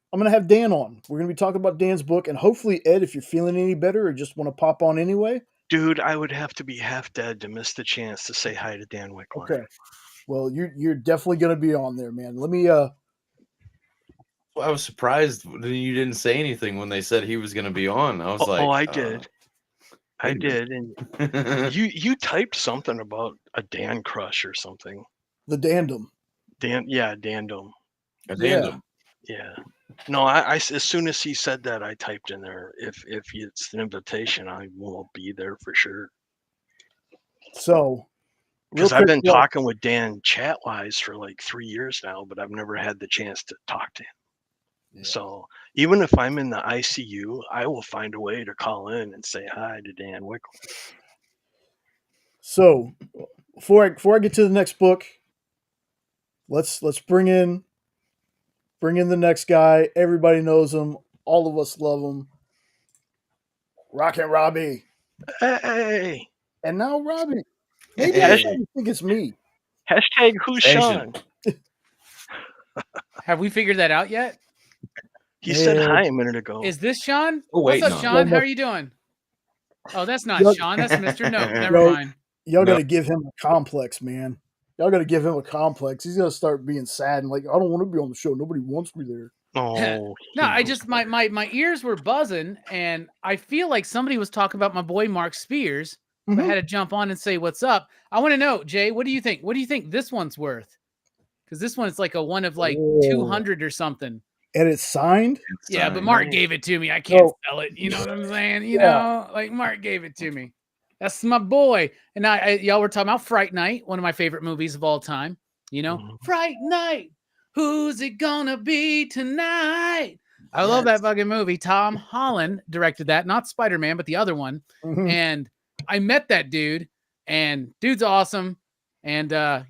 Dan on. We're gonna be talking about Dan's book, and hopefully Ed, if you're feeling any better or just want to pop on anyway. Dude, I would have to be half dead to miss the chance to say hi to Dan Wickline. Okay. Well, you're definitely gonna be on there, man. Let me Well, I was surprised that you didn't say anything when they said he was going to be on. I was like, I did. I wait a minute. did, and you typed something about a Dan crush or something. the Dandom. Dandom. Addendum. Yeah. No, I as soon as he said that, I typed in there, if it's an invitation, I will be there for sure. So Because I've been talking with Dan chat-wise for like 3 years now, but I've never had the chance to talk to him. Yeah. So even if I'm in the ICU, I will find a way to call in and say hi to Dan Wickle. So before I get to the next book, let's bring in the next guy. Everybody knows him. All of us love him. Rocket Robbie. Hey. And now Robbie. Maybe Hey. you think it's me. Hashtag who's Sean? Have we figured that out yet? He said hi a minute ago. Is this Sean? Oh, wait, What's up, no. Sean? How are you doing? Oh, that's not Sean. That's Mr. No. Never mind. Y'all got to give him a complex, man. Y'all got to give him a complex. He's gonna start being sad and like, I don't want to be on the show. Nobody wants me there. Oh no, I just my ears were buzzing, and I feel like somebody was talking about my boy Mark Spears. I had to jump on and say what's up. I want to know, Jay, what do you think? What do you think this one's worth? Because this one's like a one of like 200 or something. And it's signed? Yeah, but Mark gave it to me. I can't sell it. You know what I'm saying? You know, like Mark gave it to me. That's my boy. And y'all were talking about Fright Night, one of my favorite movies of all time. You know, Fright Night. Who's it gonna be tonight? I love that fucking movie. Tom Holland directed that, not Spider-Man, but the other one. And I met that dude, and dude's awesome. And I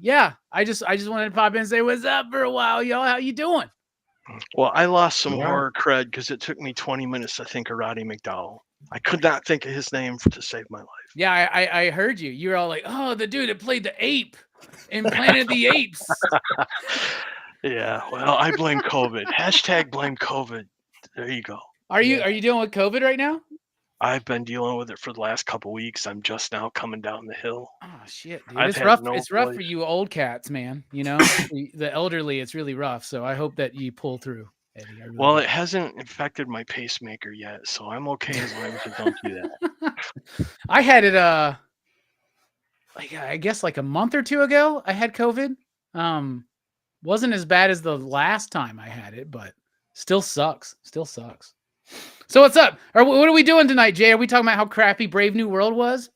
just wanted to pop in and say what's up for a while, y'all. How you doing? Well, I lost some horror cred because it took me 20 minutes to think of Roddy McDowell. I could not think of his name to save my life. Yeah, I heard you. You were all like, oh, the dude that played the ape in Planet of the Apes. Yeah, well, I blame COVID. Hashtag blame COVID. There you go. Are you dealing with COVID right now? I've been dealing with it for the last couple of weeks. I'm just now coming down the hill. Oh shit, dude. It's rough. It's rough for you old cats, man. You know, the elderly, it's really rough. So I hope that you pull through, Eddie. Well, it hasn't infected my pacemaker yet, so I'm okay as long as it don't do that. I had it like I guess like a month or two ago. I had COVID. Wasn't as bad as the last time I had it, but still sucks. Still sucks. So what's up? Or what are we doing tonight, Jay? Are we talking about how crappy Brave New World was?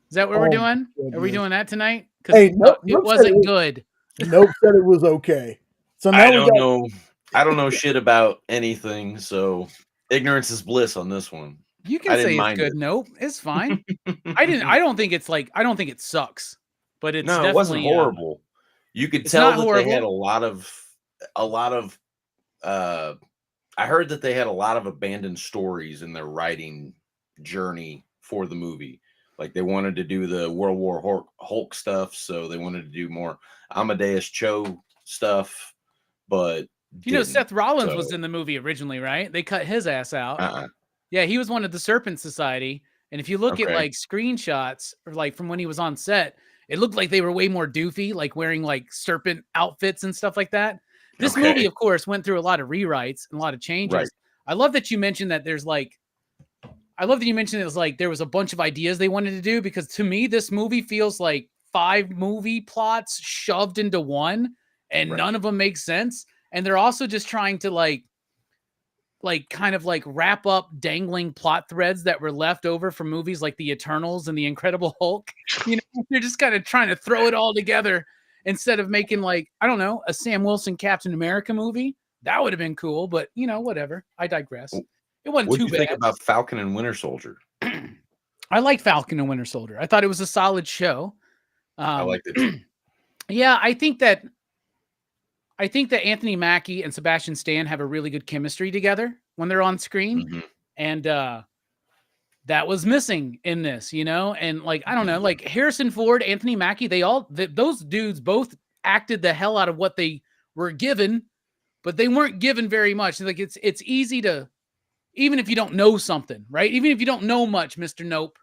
Is that what we're doing? Are we doing that tonight? Because it wasn't good. Nope said it was okay. So now I don't know. I don't know shit about anything. So ignorance is bliss on this one. You can say it's good. Nope, it's fine. I don't think it's like. I don't think it sucks. But it's it wasn't horrible. You could tell that they had a lot of. I heard that they had a lot of abandoned stories in their writing journey for the movie. Like they wanted to do the World War Hulk stuff, so they wanted to do more Amadeus Cho stuff, but you know Seth Rollins was in the movie originally, right? They cut his ass out. Yeah, he was one of the Serpent Society, and if you look at like screenshots or like from when he was on set, it looked like they were way more doofy, like wearing like serpent outfits and stuff like that. This movie, of course, went through a lot of rewrites and a lot of changes. Right. I love that you mentioned that there's like, I love that you mentioned it was like there was a bunch of ideas they wanted to do, because to me, this movie feels like 5 movie plots shoved into one, and none of them make sense. And they're also just trying to like, like kind of like wrap up dangling plot threads that were left over from movies like The Eternals and The Incredible Hulk. You know, they're just kind of trying to throw it all together instead of making like, I don't know, a Sam Wilson Captain America movie. That would have been cool, but you know, whatever. I digress. It wasn't too bad. What do you think about Falcon and Winter Soldier? I liked Falcon and Winter Soldier. I thought it was a solid show. I liked it too. Yeah, I think that Anthony Mackie and Sebastian Stan have a really good chemistry together when they're on screen. Mm-hmm. And that was missing in this, you know? And like, I don't know, like Harrison Ford, Anthony Mackie, those dudes both acted the hell out of what they were given, but they weren't given very much. Like it's easy to, even if you don't know something, right? Even if you don't know much, Mr. Nope,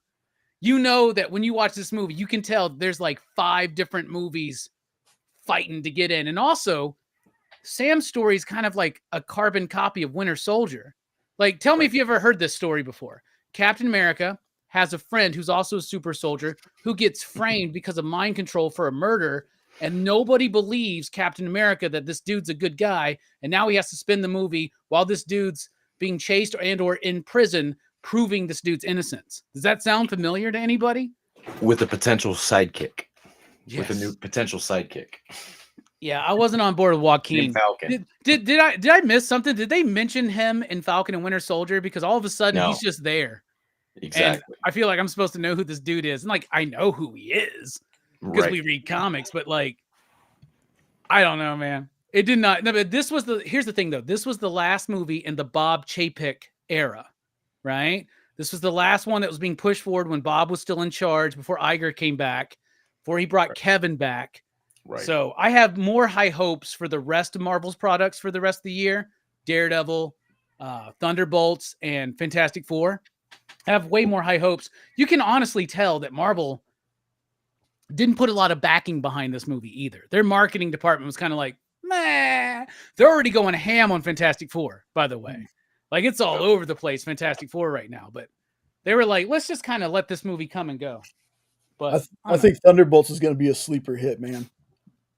you know that when you watch this movie, you can tell there's like 5 different movies fighting to get in. And also, Sam's story is kind of like a carbon copy of Winter Soldier. Like, tell me if you ever heard this story before. Captain America has a friend who's also a super soldier who gets framed because of mind control for a murder, and nobody believes Captain America that this dude's a good guy, and now he has to spend the movie while this dude's being chased or in prison, proving this dude's innocence. Does that sound familiar to anybody? With a potential sidekick. Yes. With a new potential sidekick. Yeah, I wasn't on board with Joaquin. Falcon. Did I miss something? Did they mention him in Falcon and Winter Soldier? Because all of a sudden he's just there. Exactly. And I feel like I'm supposed to know who this dude is. And like, I know who he is because we read comics, but like, I don't know, man. It did not. No, but here's the thing though. This was the last movie in the Bob Chapek era, right? This was the last one that was being pushed forward when Bob was still in charge, before Iger came back, before he brought Kevin back. Right. So I have more high hopes for the rest of Marvel's products for the rest of the year. Daredevil, Thunderbolts, and Fantastic Four. I have way more high hopes. You can honestly tell that Marvel didn't put a lot of backing behind this movie either. Their marketing department was kind of like, meh. They're already going ham on Fantastic Four, by the way. Like, it's all over the place, Fantastic Four right now. But they were like, let's just kind of let this movie come and go. But I think Thunderbolts is going to be a sleeper hit, man.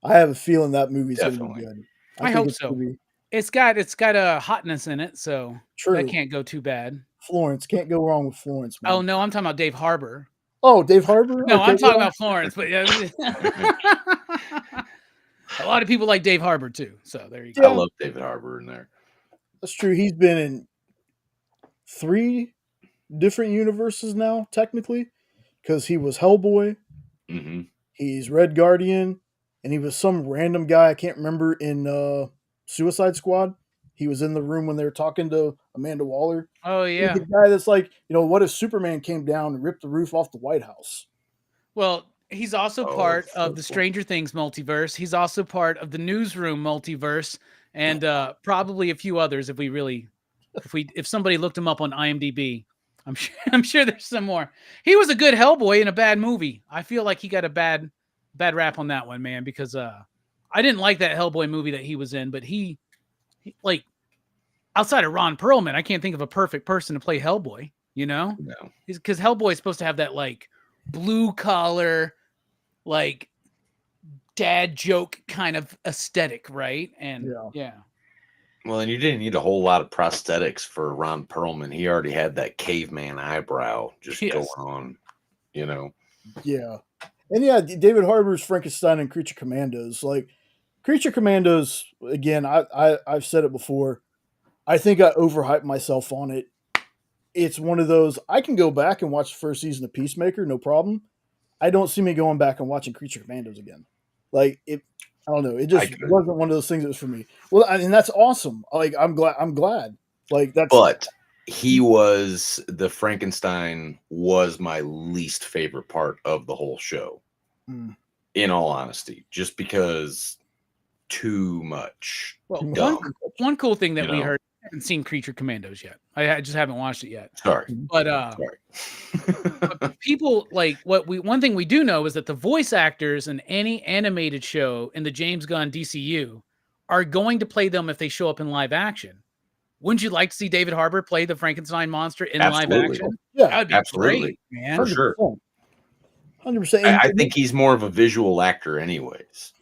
I have a feeling that movie's going to be good. I hope so. It's got a hotness in it, so that can't go too bad. Florence, can't go wrong with Florence, man. Oh no, I'm talking about Dave Harbour. Oh, Dave Harbour? No, okay, I'm talking about Florence, but yeah. A lot of people like Dave Harbour too, so there you go. I love David Harbour in there. That's true. He's been in 3 different universes now, technically, because he was Hellboy, he's Red Guardian, and he was some random guy I can't remember in Suicide Squad. He was in the room when they were talking to Amanda Waller. Oh yeah, he's the guy that's like, you know, what if Superman came down and ripped the roof off the White House? Well, he's also part of the Stranger Things multiverse. He's also part of the Newsroom multiverse, and probably a few others if somebody looked him up on IMDb. I'm sure there's some more. He was a good Hellboy in a bad movie. I feel like he got a bad rap on that one, man, because I didn't like that Hellboy movie that he was in, but he like, outside of Ron Perlman, I can't think of a perfect person to play Hellboy, you know? No. Because Hellboy is supposed to have that like blue collar, like dad joke kind of aesthetic, right? And yeah. Well, and you didn't need a whole lot of prosthetics for Ron Perlman. He already had that caveman eyebrow just going on, you know? Yeah. And yeah, David Harbour's Frankenstein and Creature Commandos. Like, Creature Commandos, again, I've said it before. I think I overhyped myself on it. It's one of those, I can go back and watch the first season of Peacemaker, no problem. I don't see me going back and watching Creature Commandos again. Like, I don't know. It just wasn't one of those things that was for me. Well, and that's awesome. Like, I'm glad. Like, that's. But the Frankenstein was my least favorite part of the whole show. In all honesty, just because too much. Well, one cool thing that we heard, I haven't seen Creature Commandos yet. I just haven't watched it yet. Sorry. But but people like one thing we do know is that the voice actors in any animated show in the James Gunn DCU are going to play them if they show up in live action. Wouldn't you like to see David Harbour play the Frankenstein monster in live action? Yeah, that would be great, man. For sure. 100%. I think he's more of a visual actor anyways.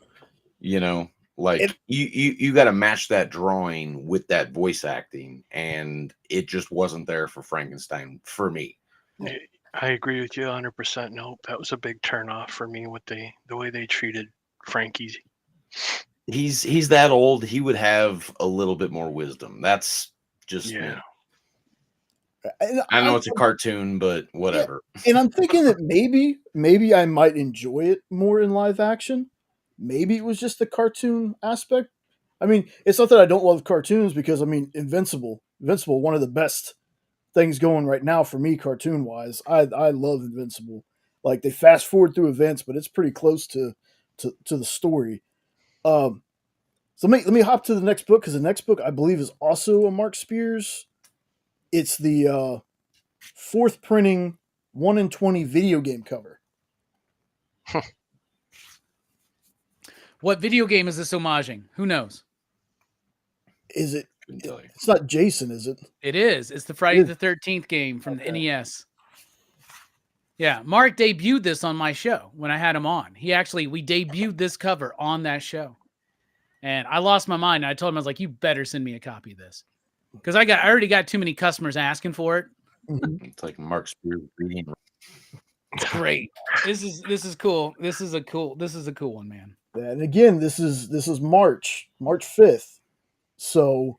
You know, Like you got to match that drawing with that voice acting, and it just wasn't there for Frankenstein for me. I agree with you 100%. Nope, that was a big turnoff for me with the way they treated Frankie. He's that old. He would have a little bit more wisdom. That's just me. I know it's a cartoon, but whatever. Yeah, and I'm thinking that maybe I might enjoy it more in live action. Maybe it was just the cartoon aspect. I mean, it's not that I don't love cartoons, because I mean, Invincible, one of the best things going right now for me, cartoon wise. I love Invincible. Like, they fast forward through events, but it's pretty close to the story. So let me hop to the next book, because the next book I believe is also a Mark Spears. It's the fourth printing 1 in 20 video game cover. What video game is this homaging? Who knows? Is it? It's not Jason, is it? It is. It's the Friday the 13th game from the NES. Yeah, Mark debuted this on my show when I had him on. We debuted this cover on that show. And I lost my mind. I told him, I was like, you better send me a copy of this. Because I already got too many customers asking for it. It's like Mark Spears reading. It's great. This is cool. This is a cool one, man. And again, this is March 5th. So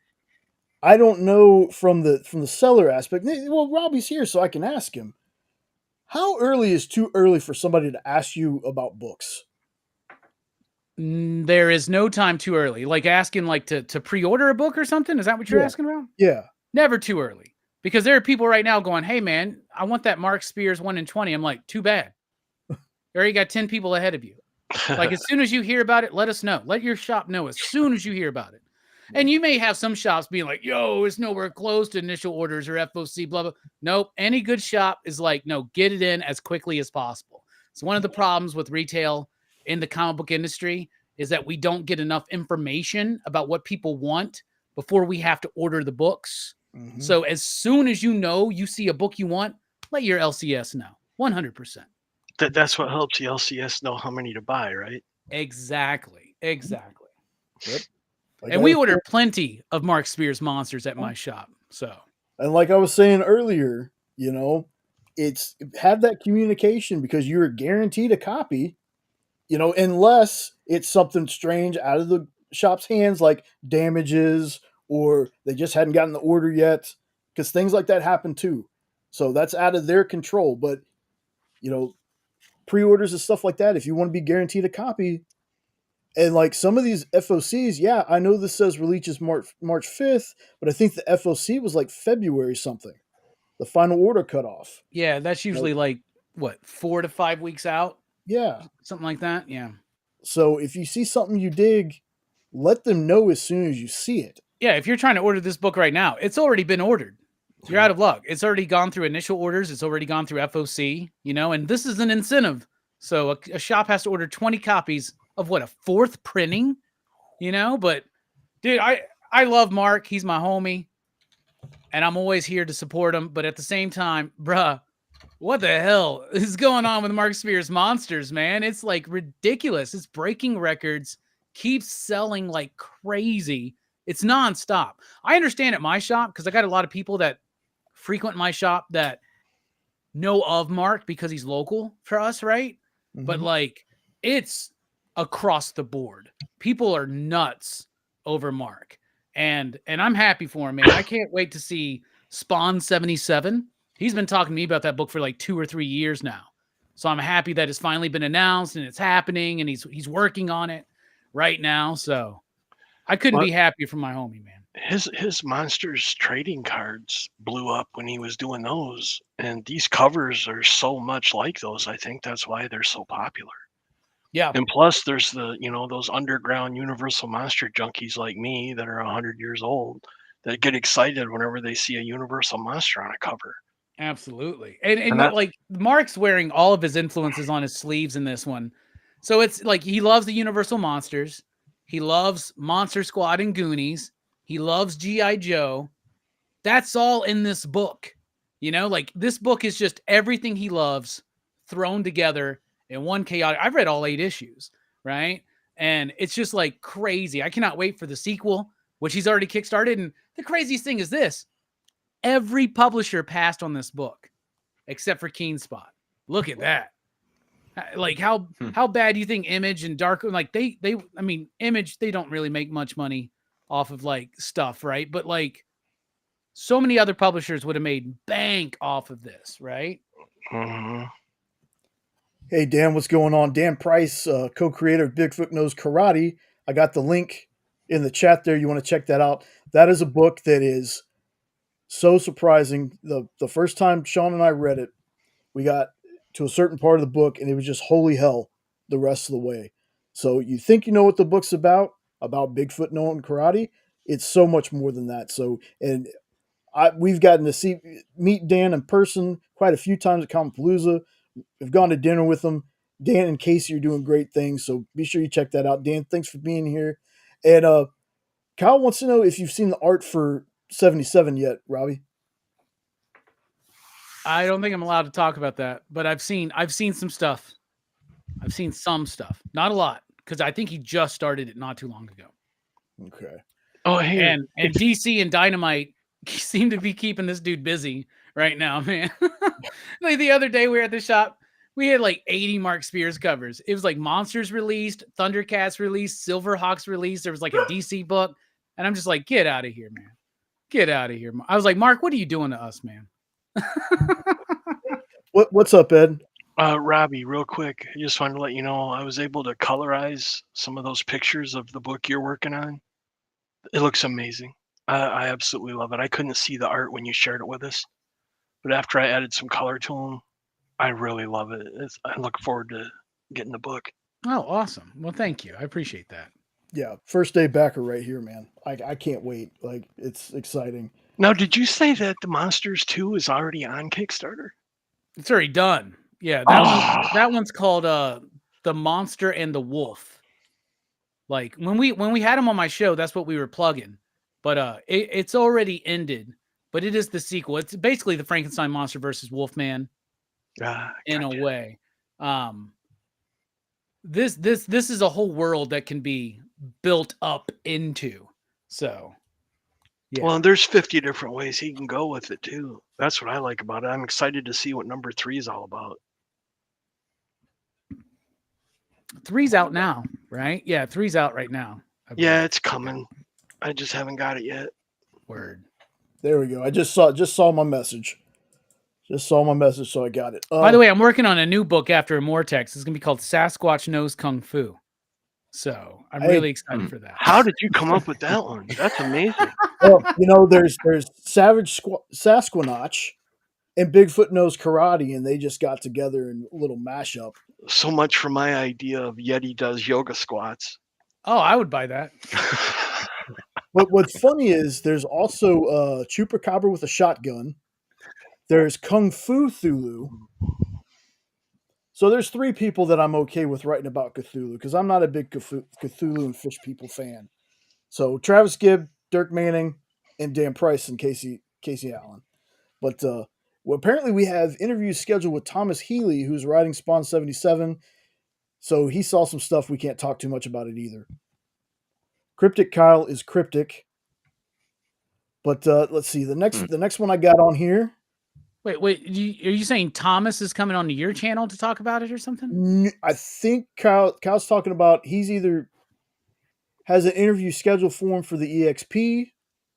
I don't know from the seller aspect. Well, Robbie's here, so I can ask him. How early is too early for somebody to ask you about books? There is no time too early. Like asking to pre-order a book or something? Is that what you're asking about? Yeah. Never too early. Because there are people right now going, hey, man, I want that Mark Spears 1 in 20. I'm like, too bad. You already got 10 people ahead of you. Like, as soon as you hear about it, let us know. Let your shop know as soon as you hear about it. And you may have some shops being like, yo, it's nowhere close to initial orders or FOC, blah, blah. Nope. Any good shop is like, no, get it in as quickly as possible. So one of the problems with retail in the comic book industry is that we don't get enough information about what people want before we have to order the books. Mm-hmm. So as soon as you see a book you want, let your LCS know. 100%. That's what helps the LCS know how many to buy, right? Exactly. Yep. Like, and we order plenty of Mark Spears monsters at my shop. So, and like I was saying earlier, it's have that communication, because you're guaranteed a copy, unless it's something strange out of the shop's hands, like damages, or they just hadn't gotten the order yet, because things like that happen too. So that's out of their control. But, pre-orders and stuff like that, if you want to be guaranteed a copy, and like some of these FOCs, yeah, I know this says releases March 5th, but I think the FOC was like February something, the final order cutoff. Yeah, that's usually like what, 4 to 5 weeks out? Yeah. Something like that. Yeah. So if you see something you dig, let them know as soon as you see it. Yeah, if you're trying to order this book right now, it's already been ordered. You're out of luck. It's already gone through initial orders. It's already gone through FOC, and this is an incentive. So a shop has to order 20 copies of what, a fourth printing, but dude, I love Mark. He's my homie and I'm always here to support him. But at the same time, bruh, what the hell is going on with Mark Spears monsters, man? It's like ridiculous. It's breaking records, keeps selling like crazy. It's nonstop. I understand at my shop, because I got a lot of people that frequent my shop that know of Mark because he's local for us, right? Mm-hmm. But like, it's across the board. People are nuts over Mark. And I'm happy for him, man. I can't wait to see Spawn 77. He's been talking to me about that book for like 2 or 3 years now. So I'm happy that it's finally been announced and it's happening, and he's working on it right now. So I couldn't be happier for my homie, man. His Monsters trading cards blew up when he was doing those, and these covers are so much like those. I think that's why they're so popular. Yeah. And plus there's the, those underground Universal Monster junkies like me that are 100 years old that get excited whenever they see a Universal Monster on a cover. Absolutely. And like Mark's wearing all of his influences on his sleeves in this one. So it's like he loves the Universal Monsters. He loves Monster Squad and Goonies. He loves G.I. Joe. That's all in this book. Like this book is just everything he loves thrown together in one chaotic. I've read all 8 issues, right? And it's just like crazy. I cannot wait for the sequel, which he's already kickstarted. And the craziest thing is this. Every publisher passed on this book except for Keenspot. Look at that. Like how bad do you think Image and Dark, like I mean, Image, they don't really make much money off of like stuff, right? But like so many other publishers would have made bank off of this, right? Mm-hmm. Hey, Dan, what's going on? Dan Price, co-creator of Bigfoot Knows Karate. I got the link in the chat there. You want to check that out. That is a book that is so surprising. The first time Sean and I read it, we got to a certain part of the book, and it was just holy hell the rest of the way. So you think you know what the book's about Bigfoot knowing karate. It's so much more than that. So, and we've gotten to meet Dan in person quite a few times at Palooza. We've gone to dinner with him. Dan and Casey are doing great things, so be sure you check that out. Dan, thanks for being here. And Kyle wants to know if you've seen the art for 77 yet, Robbie. I don't think I'm allowed to talk about that, but I've seen some stuff. I've seen some stuff, not a lot, because I think he just started it not too long ago. Okay. Oh, hey, and DC and Dynamite seem to be keeping this dude busy right now, man. Like the other day we were at the shop, we had like 80 Mark Spears covers. It was like Monsters released, Thundercats released, Silverhawks released. There was like a DC book, and I'm just like, get out of here, man. Get out of here. I was like, Mark, what are you doing to us, man? What's up, Ed? Robbie, real quick, I just wanted to let you know I was able to colorize some of those pictures of the book you're working on. It looks amazing. I absolutely love it. I couldn't see the art when you shared it with us, but after I added some color to them, I really love it. I look forward to getting the book. Oh, awesome. Well, thank you. I appreciate that. Yeah, first day backer right here, man. I can't wait. Like, it's exciting. Now, did you say that the Monsters 2 is already on Kickstarter? It's already done. Yeah, that one's called The Monster and the Wolf. Like when we had him on my show, that's what we were plugging. But it's already ended. But it is the sequel. It's basically the Frankenstein monster versus Wolfman in a way. This is a whole world that can be built up into. So yeah. Well, there's 50 different ways he can go with it too. That's what I like about it. I'm excited to see what number 3 is all about. 3's out now, right? Yeah, 3's out right now. Yeah, it's coming. I just haven't got it yet. Word. There we go. I just saw my message. Just saw my message, so I got it. By the way, I'm working on a new book after Immortex. It's going to be called Sasquatch Knows Kung Fu. So I'm really excited for that. How did you come up with that one? That's amazing. Well, there's Savage Sasquatch and Bigfoot Knows Karate, and they just got together in a little mashup. So much for my idea of Yeti does yoga squats. Oh, I would buy that. But what's funny is there's also Chupacabra with a shotgun. There's Kung Fu Thulu. So there's 3 people that I'm okay with writing about Cthulhu, because I'm not a big Cthulhu and Fish People fan. So Travis Gibb, Dirk Manning, and Dan Price and Casey Allen. But apparently we have interviews scheduled with Thomas Healy, who's writing Spawn 77. So he saw some stuff. We can't talk too much about it either. Cryptic Kyle is cryptic. But let's see. The next one I got on here. Wait. Are you saying Thomas is coming onto your channel to talk about it or something? I think Kyle's talking about he's either has an interview scheduled for him for the EXP,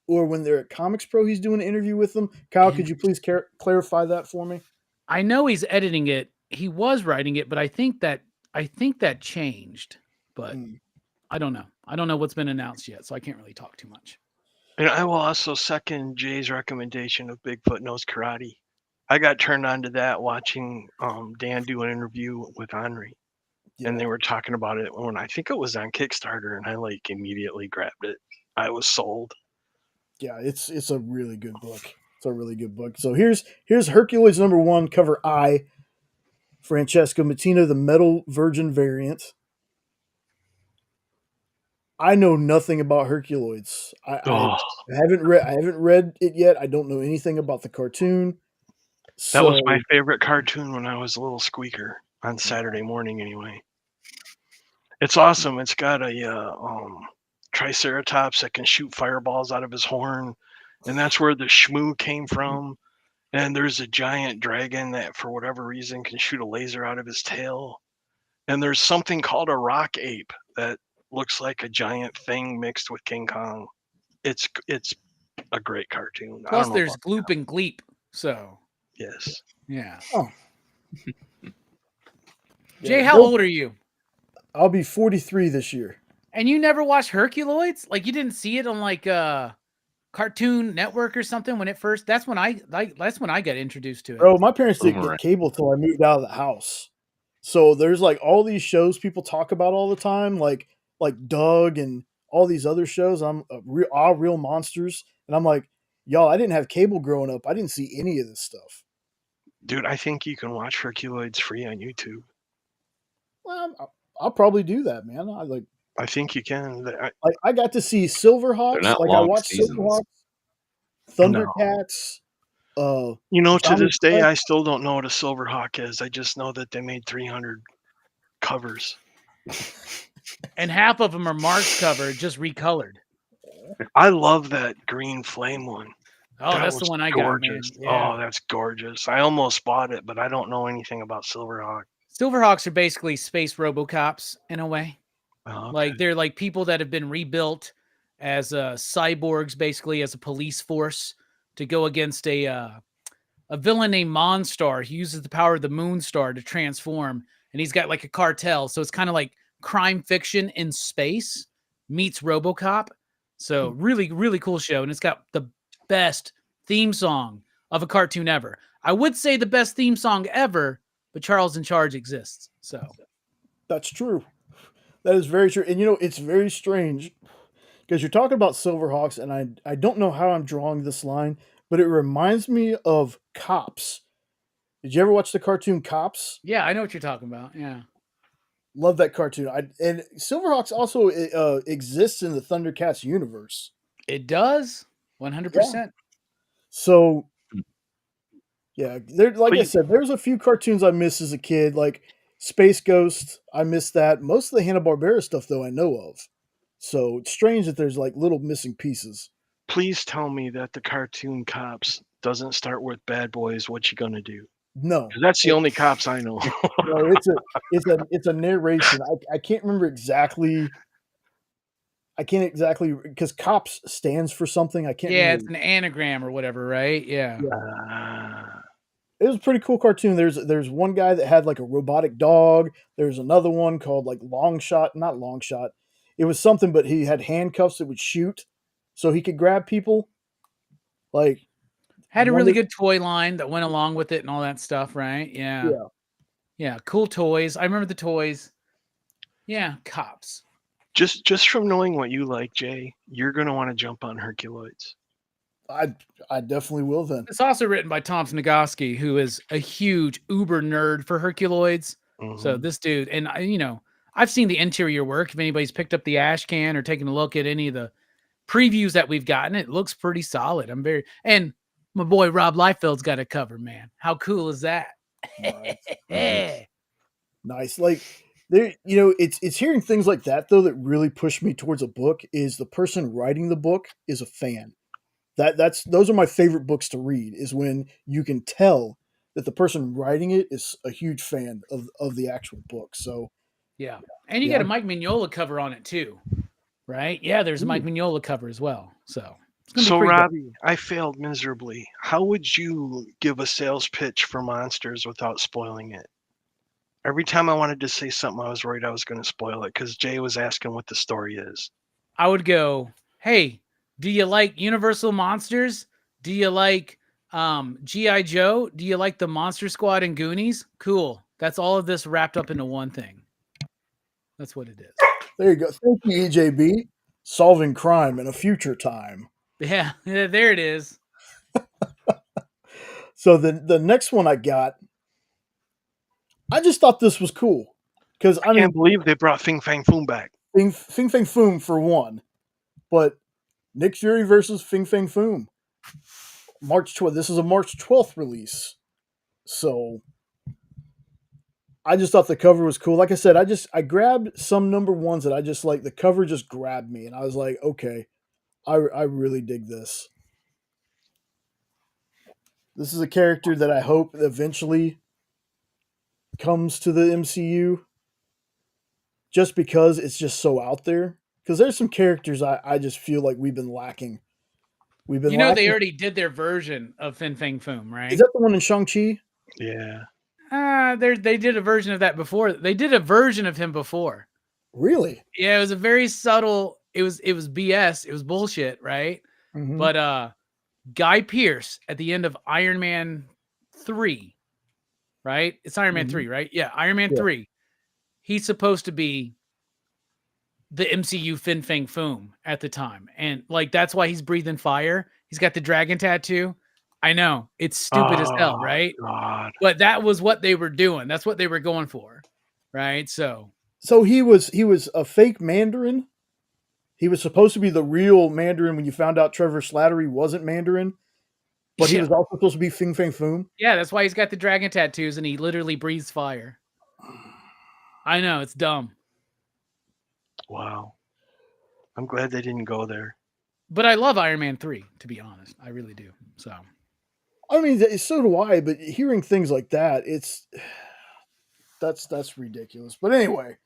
or when they're at Comics Pro, he's doing an interview with them. Kyle, could you please clarify that for me? I know he's editing it. He was writing it, but I think that changed. But I don't know. I don't know what's been announced yet, so I can't really talk too much. And I will also second Jay's recommendation of Bigfoot Knows Karate. I got turned on to that watching Dan do an interview with Henri. Yeah. And they were talking about it when I think it was on Kickstarter, and I immediately grabbed it. I was sold. Yeah, it's a really good book. It's a really good book. So here's Hercules #1, cover I, Francesco Mattina, the Metal Virgin variant. I know nothing about Herculoids. I haven't read it yet. I don't know anything about the cartoon. That was my favorite cartoon when I was a little squeaker on Saturday morning anyway. It's awesome. It's got a triceratops that can shoot fireballs out of his horn, and that's where the shmoo came from. And there's a giant dragon that, for whatever reason, can shoot a laser out of his tail. And there's something called a rock ape that looks like a giant thing mixed with King Kong. It's a great cartoon. Plus, there's Gloop and Gleep. So yes, yeah. Oh. Jay, how old are you? I'll be 43 this year. And you never watched Herculoids? Like you didn't see it on like Cartoon Network or something when it first? That's when I got introduced to it. Bro, my parents didn't get cable till I moved out of the house. So there's like all these shows people talk about all the time, like Doug and all these other shows. I'm real monsters, and I'm like, y'all, I didn't have cable growing up. I didn't see any of this stuff. Dude, I think you can watch Herculoids free on YouTube. Well, I'll probably do that, man. I think you can. I got to see Silverhawks. Like I watched Silverhawks, Thundercats. To this day, I still don't know what a Silverhawk is. I just know that they made 300 covers. And half of them are Mark's cover, just recolored. I love that green flame one. Oh, that's the one I got, man. Yeah. Oh, that's gorgeous. I almost bought it, but I don't know anything about Silverhawk. Silverhawks are basically space RoboCops in a way. Oh, okay. Like they're like people that have been rebuilt as cyborgs, basically as a police force to go against a villain named Monstar. He uses the power of the Moonstar to transform, and he's got like a cartel. So it's kind of like crime fiction in space meets RoboCop. So really, really cool show, and it's got the best theme song of a cartoon ever. I would say the best theme song ever, but Charles in Charge exists. So that's true. That is very true. And it's very strange because you're talking about Silverhawks, and I don't know how I'm drawing this line, but it reminds me of Cops. Did you ever watch the cartoon Cops? Yeah, I know what you're talking about. Yeah. Love that cartoon. And Silverhawks also exists in the Thundercats universe. It does. 100%. Yeah. So, yeah, I said, there's a few cartoons I missed as a kid, like Space Ghost. I missed that. Most of the Hanna-Barbera stuff, though, I know of. So it's strange that there's like little missing pieces. Please tell me that the cartoon Cops doesn't start with "Bad Boys, What You Gonna Do"? No, that's the only Cops I know. No, it's a narration. I can't remember exactly. I can't exactly because Cops stands for something. I can't. Yeah, remember. It's an anagram or whatever, right? Yeah. It was a pretty cool cartoon. There's one guy that had like a robotic dog. There's another one called like not Long Shot. It was something, but he had handcuffs that would shoot, so he could grab people. Like had a really good toy line that went along with it and all that stuff, right? Yeah. Yeah, cool toys. I remember the toys. Yeah, Cops. Just from knowing what you like, Jay, you're gonna want to jump on Herculoids. I definitely will then. It's also written by Tom Nagoski, who is a huge uber nerd for Herculoids. Mm-hmm. So this dude, and I've seen the interior work. If anybody's picked up the ash can or taken a look at any of the previews that we've gotten, it looks pretty solid. And my boy Rob Liefeld's got it covered, man. How cool is that? Nice. Like there, it's hearing things like that though that really push me towards a book. Is the person writing the book is a fan. Those are my favorite books to read. Is when you can tell that the person writing it is a huge fan of the actual book. So yeah, and you got a Mike Mignola cover on it too, right? Yeah, there's a Mike Mignola cover as well. So Robbie, I failed miserably. How would you give a sales pitch for Monsters without spoiling it? Every time I wanted to say something, I was worried I was going to spoil it because Jay was asking what the story is. I would go, hey, do you like Universal Monsters? Do you like G.I. Joe? Do you like the Monster Squad and Goonies? Cool. That's all of this wrapped up into one thing. That's what it is. There you go. Thank you, EJB. Solving crime in a future time. Yeah, there it is. So the next one I got, I just thought this was cool because I can't believe they brought Fing Fang Foom back. Fing Fang Foom for one, but Nick Fury versus Fing Fang Foom. March 12th. This is a March 12th release, so I just thought the cover was cool. Like I said, I grabbed some number ones that I just like. The cover just grabbed me, and I was like, okay, I really dig this. This is a character that I hope eventually comes to the MCU, just because it's just so out there. Because there's some characters I just feel like we've been lacking. They already did their version of Fin Fang Foom, right? Is that the one in Shang-Chi? Yeah. They did a version of that before. They did a version of him before. Really? Yeah, it was a very subtle. It was BS. It was bullshit, right? Mm-hmm. But Guy Pearce at the end of Iron Man 3, right? It's Iron Man 3, right? Yeah, Iron Man 3. He's supposed to be the MCU Fin Fang Foom at the time. And like that's why he's breathing fire. He's got the dragon tattoo. I know. It's stupid as hell, right? God. But that was what they were doing. That's what they were going for. Right? So he was a fake Mandarin. He was supposed to be the real Mandarin when you found out Trevor Slattery wasn't Mandarin. But he was also supposed to be Fin Fang Foom. Yeah, that's why he's got the dragon tattoos and he literally breathes fire. I know, it's dumb. Wow. I'm glad they didn't go there. But I love Iron Man 3, to be honest. I really do. So I mean, so do I, but hearing things like that, that's ridiculous. But anyway,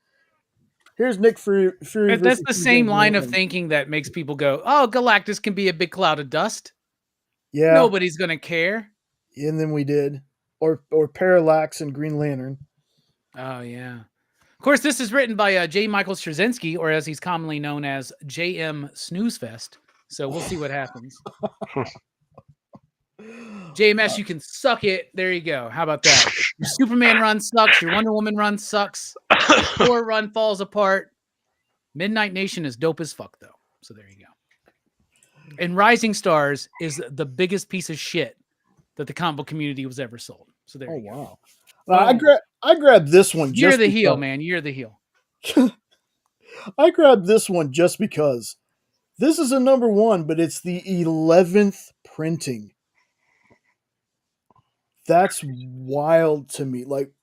here's Nick Fury. That's the same line of thinking that makes people go, "Oh, Galactus can be a big cloud of dust." Yeah. Nobody's going to care. And then we did. Or Parallax and Green Lantern. Oh, yeah. Of course, this is written by J. Michael Straczynski, or as he's commonly known as J.M. Snoozefest. So we'll see what happens. JMS, you can suck it. There you go. How about that? Your Superman run sucks. Your Wonder Woman run sucks. Thor run falls apart. Midnight Nation is dope as fuck, though. So there you go. And Rising Stars is the biggest piece of shit that the comic book community was ever sold. So there you go. Wow. I grabbed this one. You're the heel, man. You're the heel. I grabbed this one just because this is a number one, but it's the 11th printing. That's wild to me. Like,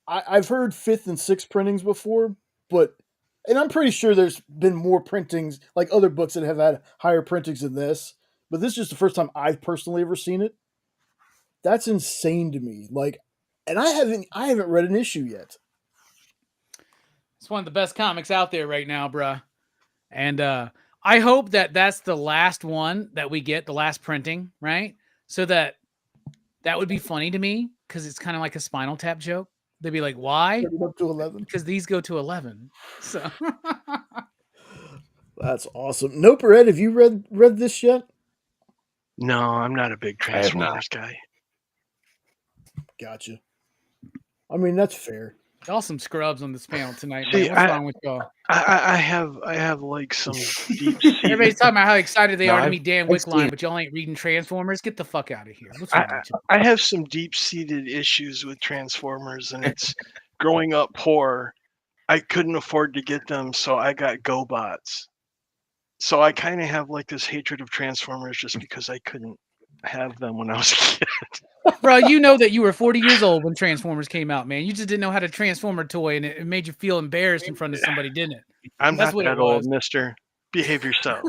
I've heard 5th and 6th printings before, and I'm pretty sure there's been more printings, like other books that have had higher printings than this, but this is just the first time I've personally ever seen it. That's insane to me. Like, and I haven't read an issue yet. It's one of the best comics out there right now, bruh. And I hope that that's the last one that we get, the last printing, right? So that would be funny to me because it's kind of like a Spinal Tap joke. They'd be like, why? Up to 11. Because these go to 11. So that's awesome. Nope, Red, have you read this yet? No, I'm not a big Transformers guy. Gotcha. I mean, that's fair. Y'all some scrubs on this panel tonight. See, What's wrong with y'all? I have like some deep. Everybody's talking about how excited they are to meet Dan Wickline, but y'all ain't reading Transformers. Get the fuck out of here. What's wrong with you? I have some deep-seated issues with Transformers, and it's growing up poor. I couldn't afford to get them, so I got GoBots. So I kind of have like this hatred of Transformers just because I couldn't have them when I was a kid. Bro, you know that you were 40 years old when Transformers came out, man. You just didn't know how to transform a toy, and it made you feel embarrassed in front of somebody, didn't it? I'm not that old, mister. Behave yourself.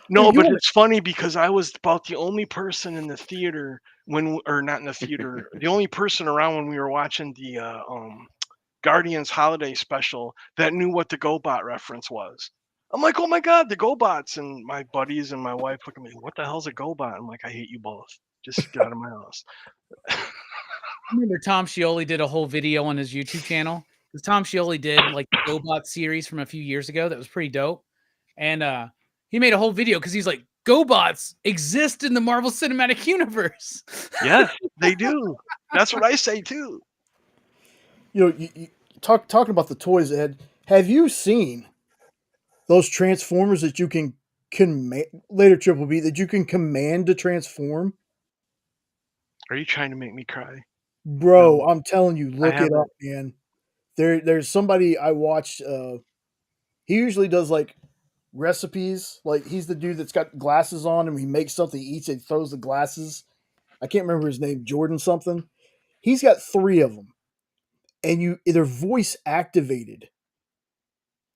No, but it's funny because I was about the only person in the theater the only person around when we were watching the Guardians holiday special that knew what the GoBot reference was. I'm like, oh my God, the GoBots. And my buddies and my wife look at me, what the hell's a GoBot? I'm like, I hate you both. Just get out of my house. I remember Tom Scioli did a whole video on his YouTube channel. Because Tom Scioli did like the GoBot series from a few years ago that was pretty dope. And he made a whole video because he's like, GoBots exist in the Marvel Cinematic Universe. Yes, they do. That's what I say too. You know, you talking about the toys, Ed. Have you seen those Transformers that you can later Triple B that you can command to transform? Are you trying to make me cry? Bro, I'm telling you, look it up, man. There's somebody I watched. He usually does like recipes. Like he's the dude that's got glasses on and he makes something, he eats it, throws the glasses. I can't remember his name, Jordan something. He's got 3 of them, and they're voice activated.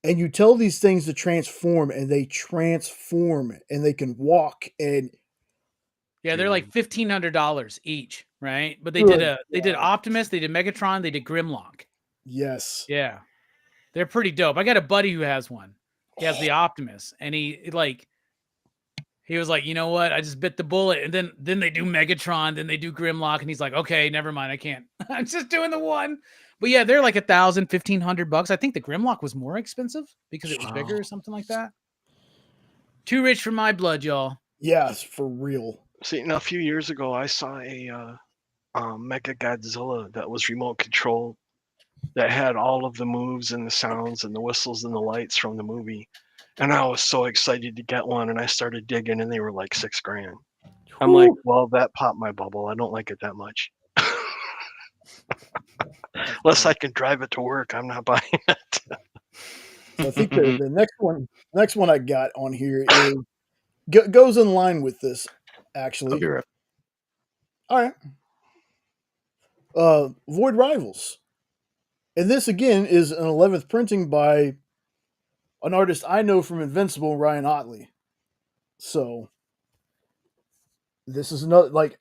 And you tell these things to transform, and they transform, and they can walk. And Yeah, they're like $1,500 each, right? But they Good did Optimus, they did Megatron, they did Grimlock. yes, Yeah, they're pretty dope. I got a buddy who has one. He has the Optimus, and he was like, you know what? I just bit the bullet, and then they do Megatron, then they do Grimlock, and he's like, okay, never mind, I can't. I'm just doing the one. But yeah, they're like $1,000, $1,500. I think the Grimlock was more expensive because it was bigger or something like that. Too rich for my blood, y'all. yes, for real. See, now a few years ago, I saw a Mega Godzilla that was remote controlled, that had all of the moves and the sounds and the whistles and the lights from the movie, and I was so excited to get one. And I started digging, and they were like $6,000. I'm like, well, that popped my bubble. I don't like it that much. Unless I can drive it to work, I'm not buying it. So I think the next one I got on here is goes in line with this, actually. I'll be right. All right. Void Rivals. And this again is an 11th printing by an artist I know from Invincible, Ryan Otley. So this is another, like,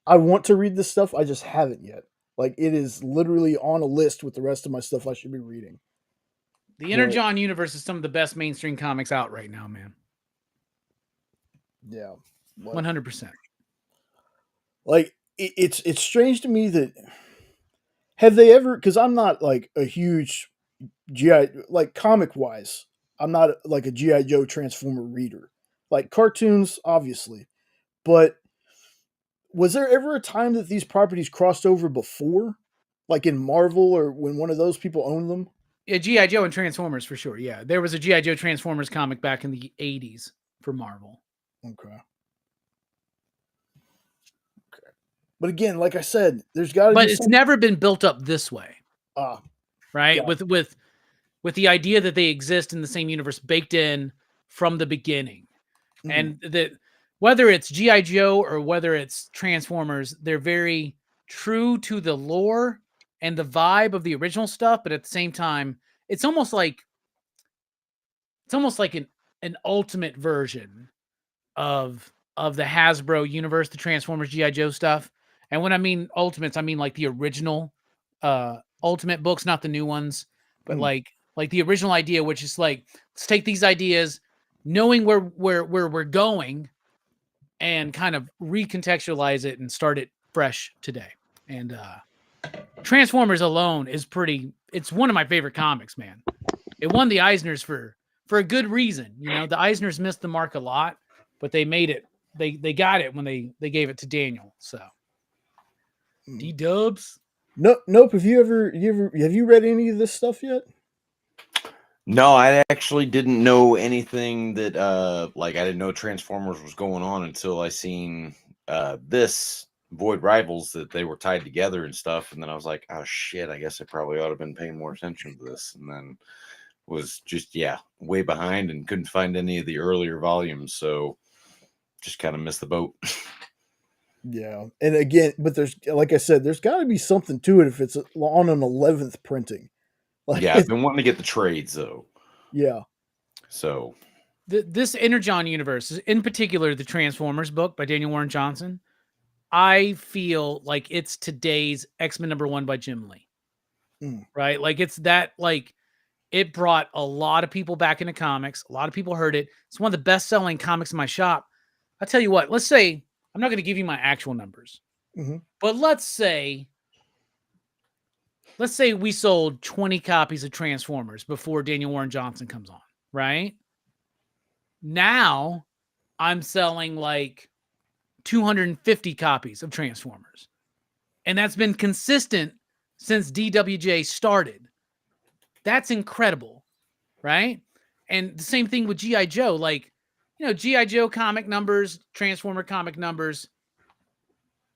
I want to read this stuff, I just haven't yet. Like, it is literally on a list with the rest of my stuff I should be reading. The Energon universe is some of the best mainstream comics out right now, man. Yeah. 100%. Like, it's strange to me that, have they ever, because I'm not like a huge G.I., like comic wise, I'm not like a G.I. Joe Transformer reader. Like cartoons, obviously. But was there ever a time that these properties crossed over before? Like in Marvel, or when one of those people owned them? Yeah, G.I. Joe and Transformers for sure. Yeah, there was a G.I. Joe Transformers comic back in the 80s for Marvel. Okay. But again, like I said, there's got to be. But it's never been built up this way. Right? Yeah. With the idea that they exist in the same universe baked in from the beginning. Mm-hmm. And that whether it's G.I. Joe or whether it's Transformers, they're very true to the lore and the vibe of the original stuff, but at the same time, it's almost like an ultimate version of the Hasbro universe, the Transformers G.I. Joe stuff. And when I mean ultimates, I mean like the original Ultimate books, not the new ones, but like the original idea, which is like, let's take these ideas, knowing where we're going, and kind of recontextualize it and start it fresh today. And Transformers alone is it's one of my favorite comics, man. It won the Eisners for a good reason. You know, the Eisners missed the mark a lot, but they made it. They got it when they gave it to Daniel. So D-dubs. Nope. Have you read any of this stuff yet? No, I actually didn't know anything that like I didn't know Transformers was going on until I seen this Void Rivals, that they were tied together and stuff, and then I was like, oh shit, I guess I probably ought to have been paying more attention to this, and then was just way behind and couldn't find any of the earlier volumes, so just kind of missed the boat. Yeah, and again, but there's, like I said, there's got to be something to it if it's on an 11th printing. Like, yeah, I've been wanting to get the trades though. Yeah. So this Energon universe, in particular, the Transformers book by Daniel Warren Johnson, I feel like it's today's X-Men #1 by Jim Lee. Right? Like it's that, like it brought a lot of people back into comics. A lot of people heard it. It's one of the best-selling comics in my shop. I tell you what, let's say, I'm not going to give you my actual numbers, but let's say we sold 20 copies of Transformers before Daniel Warren Johnson comes on, right? Now I'm selling like 250 copies of Transformers. And that's been consistent since DWJ started. That's incredible, right? And the same thing with G.I. Joe. Like, you know, G.I. Joe comic numbers, Transformer comic numbers,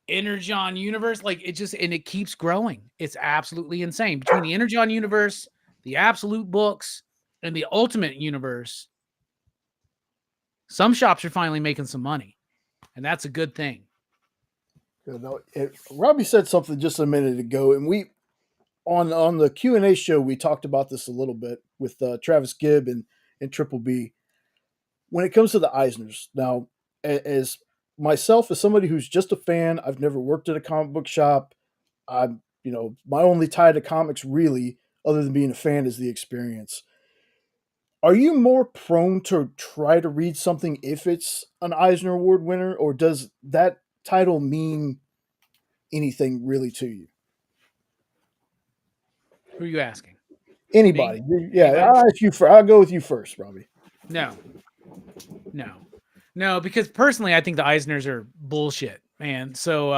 Energon universe, like it just, and it keeps growing. It's absolutely insane. Between the Energon universe, the Absolute books, and the Ultimate universe, some shops are finally making some money, and that's a good thing. Robbie said something just a minute ago, and we on the Q&A show we talked about this a little bit with Travis Gibb and Triple B. When it comes to the Eisners, now as myself as somebody who's just a fan, I've never worked at a comic book shop. I'm my only tie to comics really, other than being a fan, is the experience. Are you more prone to try to read something if it's an Eisner Award winner, or does that title mean anything really to you? Who are you asking? Anybody? Me? Yeah, Anybody? I'll ask you I'll go with you first, Robbie. No, because personally, I think the Eisners are bullshit, man. So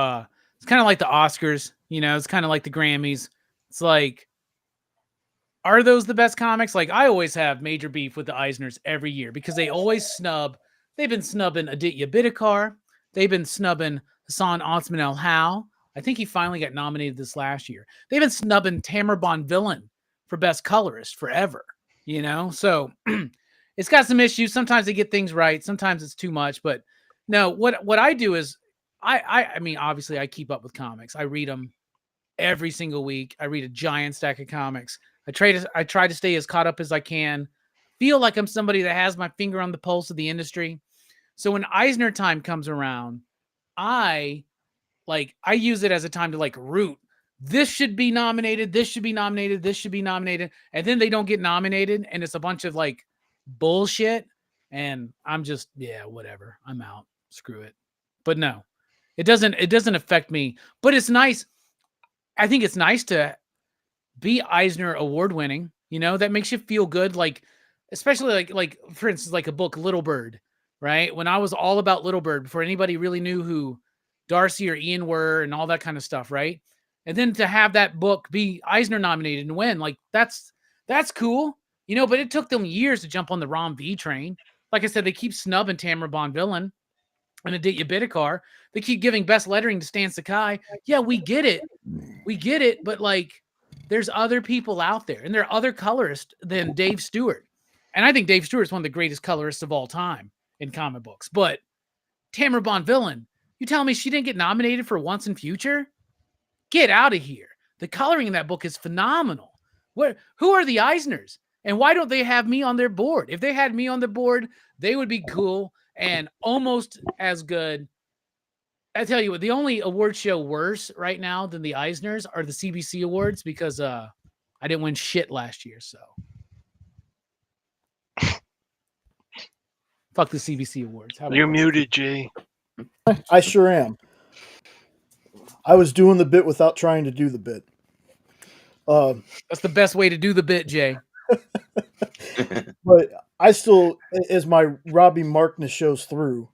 it's kind of like the Oscars, it's kind of like the Grammys. It's like, are those the best comics? Like, I always have major beef with the Eisners every year because they always snub. They've been snubbing Aditya Bidikar. They've been snubbing Hassan Otsman El Hal. I think he finally got nominated this last year. They've been snubbing Tamara Bonvillain for best colorist forever, So it's got some issues. Sometimes they get things right. Sometimes it's too much. But no, what I do is I mean, obviously I keep up with comics. I read them every single week. I read a giant stack of comics. I try to stay as caught up as I can. Feel like I'm somebody that has my finger on the pulse of the industry. So when Eisner time comes around, I use it as a time to root. This should be nominated. This should be nominated. This should be nominated. And then they don't get nominated. And it's a bunch of bullshit. And I'm just, whatever. I'm out. Screw it. But no, it doesn't affect me, but it's nice. I think it's nice to be Eisner award winning, that makes you feel good. Especially for instance, a book, Little Bird, right? When I was all about Little Bird before anybody really knew who Darcy or Ian were and all that kind of stuff. Right. And then to have that book be Eisner nominated and win, that's cool, but it took them years to jump on the Rom V train. Like I said, they keep snubbing Tamara Bonvillain and Aditya Bidikar. They keep giving best lettering to Stan Sakai. Yeah, we get it. But there's other people out there, and there are other colorists than Dave Stewart. And I think Dave Stewart is one of the greatest colorists of all time in comic books. But Tamara Bonvillain, you tell me she didn't get nominated for Once and Future? Get out of here. The coloring in that book is phenomenal. Who are the Eisners? And why don't they have me on their board? If they had me on the board, they would be cool and almost as good. I tell you what, the only award show worse right now than the Eisners are the CBC Awards because I didn't win shit last year. So fuck the CBC Awards. You're muted, Jay. I sure am. I was doing the bit without trying to do the bit. That's the best way to do the bit, Jay. But I still, as my Robbie Markness shows through,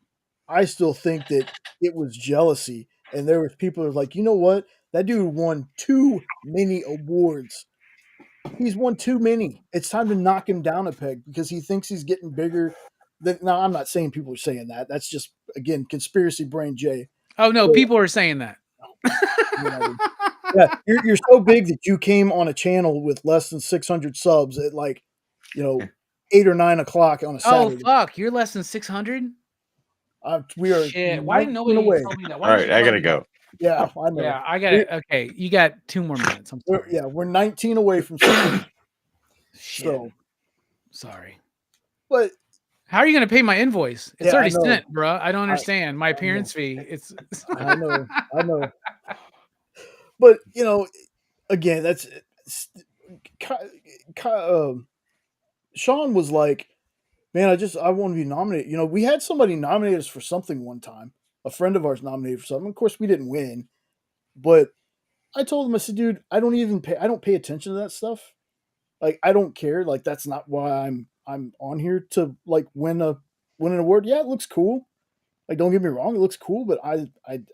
I still think that it was jealousy. And there was people who were like, you know what? That dude won too many awards. He's won too many. It's time to knock him down a peg because he thinks he's getting bigger. Now, I'm not saying people are saying that. That's just, again, conspiracy brain Jay. Oh, no, people are saying that. Yeah, you're so big that you came on a channel with less than 600 subs at 8 or 9 o'clock on a Saturday. Oh, fuck. You're less than 600? We are. Shit. Why didn't nobody tell me that? All right, I gotta go. Yeah, I know. Yeah, I got it. Okay, you got 2 more minutes. I'm sorry. We're 19 away from 600. Shit. So sorry. But how are you going to pay my invoice? It's already sent, bro. I don't understand my appearance fee. It's. I know. But again, that's Sean was like, man, I want to be nominated. We had somebody nominate us for something one time. A friend of ours nominated for something. Of course, we didn't win, but I told him, I said, dude, I don't pay attention to that stuff. I don't care. That's not why I'm on here to win an award. Yeah, it looks cool. Don't get me wrong, it looks cool, but I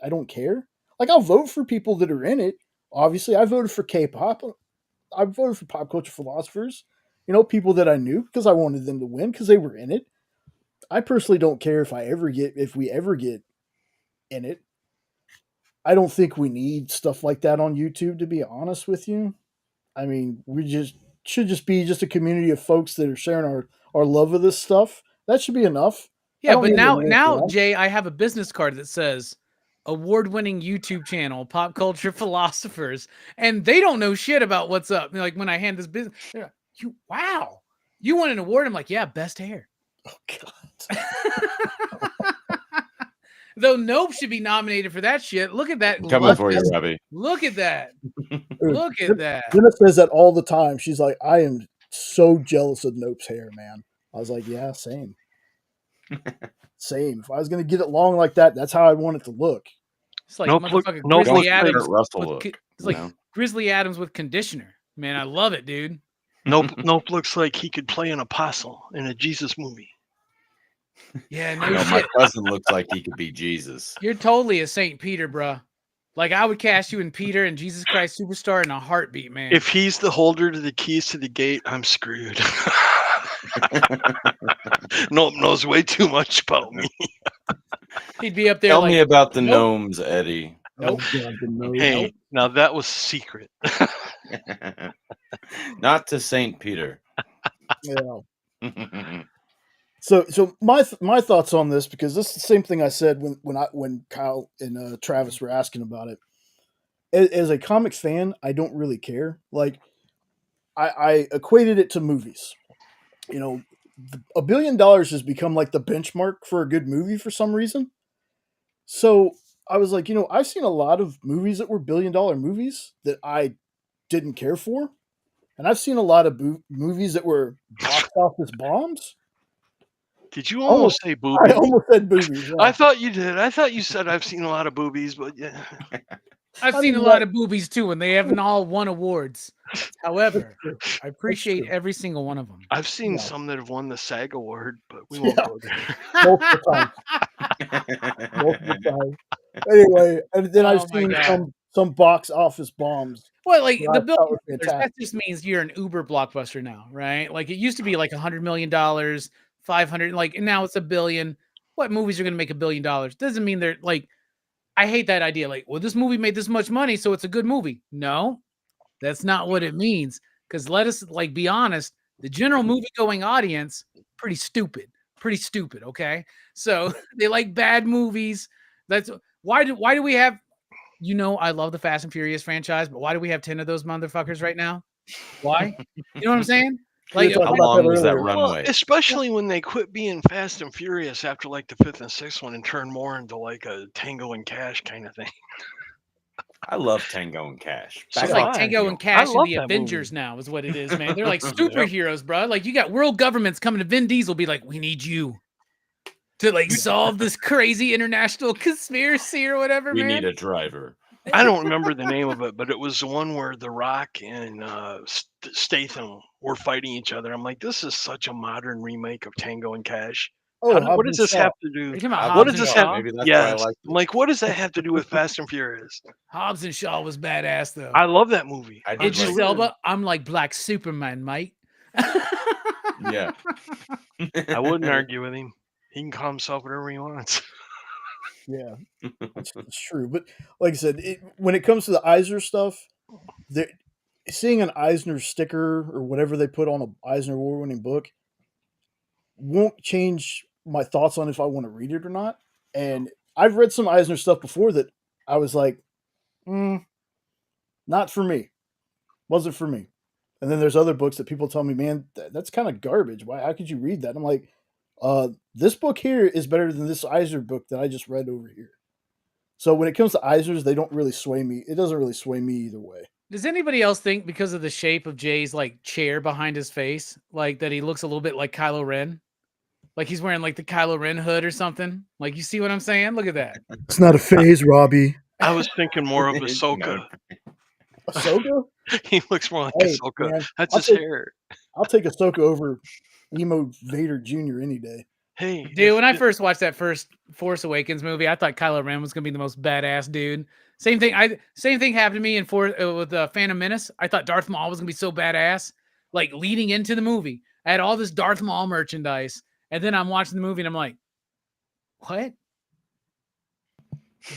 don't care. I'll vote for people that are in it. Obviously, I voted for Kpop. I voted for Pop Culture Philosophers. People that I knew because I wanted them to win because they were in it. I personally don't care if we ever get in it. I don't think we need stuff like that on YouTube, to be honest with you. I mean, we should be a community of folks that are sharing our love of this stuff. That should be enough. Yeah, but now, Jay, I have a business card that says award-winning YouTube channel, Pop Culture Philosophers, and they don't know shit about what's up. Like when I hand this business, they're like, wow, you won an award? I'm like, yeah, best hair. Oh God. Though Nope should be nominated for that shit. Look at that. I'm coming for you, Robbie. Look at that. Look at that. Jenna says that all the time. She's like, I am so jealous of Nope's hair, man. I was like, yeah, same. Same. If I was going to get it long like that, that's how I want it to look. It's like motherfucking Grizzly Adams. Russell It's like Grizzly Adams with conditioner. Man, I love it, dude. Nope looks like he could play an apostle in a Jesus movie. Yeah, no shit. My cousin looks like he could be Jesus. You're totally a Saint Peter, bruh. Like I would cast you in Peter and Jesus Christ Superstar in a heartbeat, man. If he's the holder to the keys to the gate, I'm screwed. Nope knows way too much about me. He'd be up there. Tell me about the gnomes, Eddie. Nope. Hey, now that was secret. Not to Saint Peter. Yeah. So my thoughts on this, because this is the same thing I said when Kyle and Travis were asking about it. As a comics fan, I don't really care. Like, I equated it to movies. You know, $1 billion has become like the benchmark for a good movie for some reason. So I was like, I've seen a lot of movies that were $1 billion movies that I didn't care for, and I've seen a lot of movies that were box office bombs. Did you almost say boobies? I almost said boobies. Yeah. I thought you did. I thought you said I've seen a lot of boobies, but yeah. I've seen a lot of boobies too, and they haven't all won awards. However, I appreciate every single one of them. I've seen some that have won the SAG award, but we won't go there. Multiple times. Anyway, and then I've seen some box office bombs. Well, like the billion, that just means you're an Uber blockbuster now, right? Like it used to be like $100 million, 500, like, and now it's $1 billion. What movies are going to make $1 billion? Doesn't mean they're like. I hate that idea. Like, well, this movie made this much money, so it's a good movie. No, that's not what it means. Because let us be honest. The general movie-going audience, pretty stupid. Okay, so they like bad movies. That's why do we have? I love the Fast and Furious franchise, but why do we have 10 of those motherfuckers right now? Why? You know what I'm saying? Like, how long was that runway? Well, especially when they quit being Fast and Furious after like the 5th and 6th one and turned more into like a Tango and Cash kind of thing. I love Tango and Cash. It's like Tango and Cash and the Avengers now is what it is, man. They're like superheroes, bro. Like you got world governments coming to Vin Diesel, be like, we need you to like solve this crazy international conspiracy or whatever. We need a driver. I don't remember the name of it, but it was the one where The Rock and Statham were fighting each other. I'm like, this is such a modern remake of Tango and Cash. What does this have to do? What does this have? Yes. I'm like, what does that have to do with Fast and Furious? Hobbs and Shaw was badass, though. I love that movie. Idris Elba, I'm like Black Superman, mate. Yeah. I wouldn't argue with him. He can call himself whatever he wants. Yeah, that's true. But like I said, when it comes to the Eisner stuff, seeing an Eisner sticker or whatever they put on an Eisner award-winning book won't change my thoughts on if I want to read it or not. And I've read some Eisner stuff before that I was like, not for me. Wasn't for me. And then there's other books that people tell me, man, that's kind of garbage. Why? How could you read that? I'm like, this book here is better than this Eisner book that I just read over here. So when it comes to Eisners, they don't really sway me. It doesn't really sway me either way. Does anybody else think because of the shape of Jay's like chair behind his face, like that he looks a little bit like Kylo Ren? Like he's wearing like the Kylo Ren hood or something? Like you see what I'm saying? Look at that. It's not a phase, Robbie. I was thinking more of Ahsoka. Ahsoka? He looks more like Ahsoka. Man, that's his hair. I'll take Ahsoka over Emo Vader Jr. any day. Hey, dude, when I first watched that first Force Awakens movie, I thought Kylo Ren was gonna be the most badass dude. Same thing happened to me with Phantom Menace. I thought Darth Maul was gonna be so badass. Like leading into the movie, I had all this Darth Maul merchandise, and then I'm watching the movie and I'm like, what?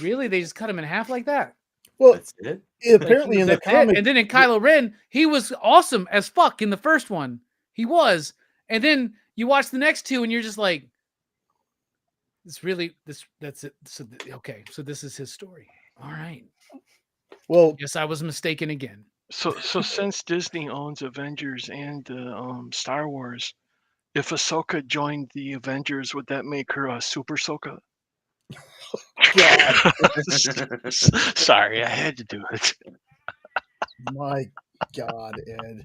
Really? They just cut him in half like that? Well, that's it. Apparently in the comic, and then in Kylo Ren, he was awesome as fuck in the first one. He was, and then you watch the next two, and you're just like, It's really this. That's it. So okay. So this is his story. All right. Well, Yes, I was mistaken again. So since Disney owns Avengers and Star Wars, if Ahsoka joined the Avengers, would that make her a Super Ahsoka? God, Sorry, I had to do it. my God, Ed.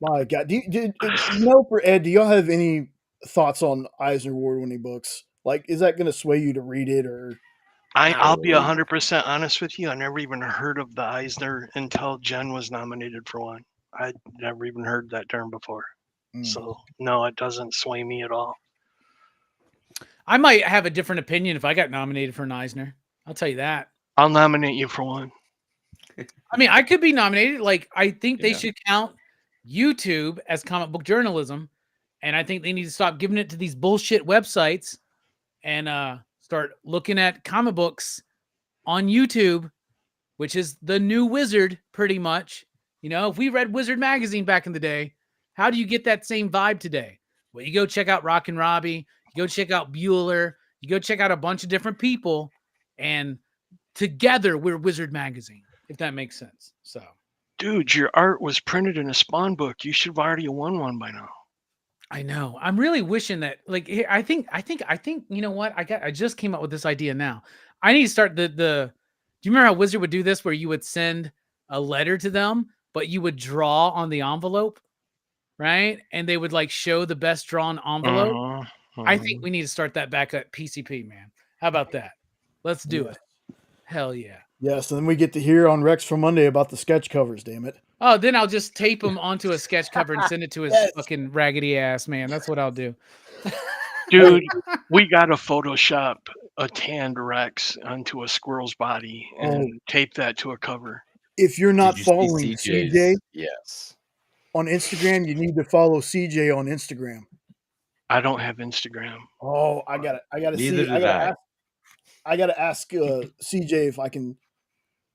My God. For Ed, do y'all have any thoughts on Eisner Award-winning books? Like, is that going to sway you to read it, or? I'll be really. 100% honest with you. I never even heard of the Eisner until Jen was nominated for one. I'd never even heard that term before. So no, it doesn't sway me at all. I might have a different opinion if I got nominated for an Eisner. I'll tell you that. I'll nominate you for one. I mean, I could be nominated. Like, I think they should count YouTube as comic book journalism, and I think they need to stop giving it to these bullshit websites and start looking at comic books on YouTube, which is the new Wizard, pretty much. You know, if we read Wizard magazine back in the day, how do you get that same vibe today? Well, you go check out Rock and Robbie, you go check out Bueller, you go check out a bunch of different people, and together we're Wizard magazine, if that makes sense. So, dude, your art was printed in a Spawn book. You should have already won one by now. I know. I'm really wishing that, like, I think, you know what? I just came up with this idea now. I need to start do you remember how Wizard would do this where you would send a letter to them, but you would draw on the envelope, right? And they would like show the best drawn envelope. I think we need to start that back at PCP, man. How about that? Let's do it. Hell yeah. Yes, and then we get to hear on Rex for Monday about the sketch covers, damn it. Oh, then I'll just tape him onto a sketch cover and send it to his fucking raggedy ass, man. That's what I'll do. Dude, we got to Photoshop a tanned Rex onto a squirrel's body and tape that to a cover. If you're not following CJ yes, on Instagram, you need to follow CJ on Instagram. I don't have Instagram. Oh, I gotta see. I gotta ask CJ if I can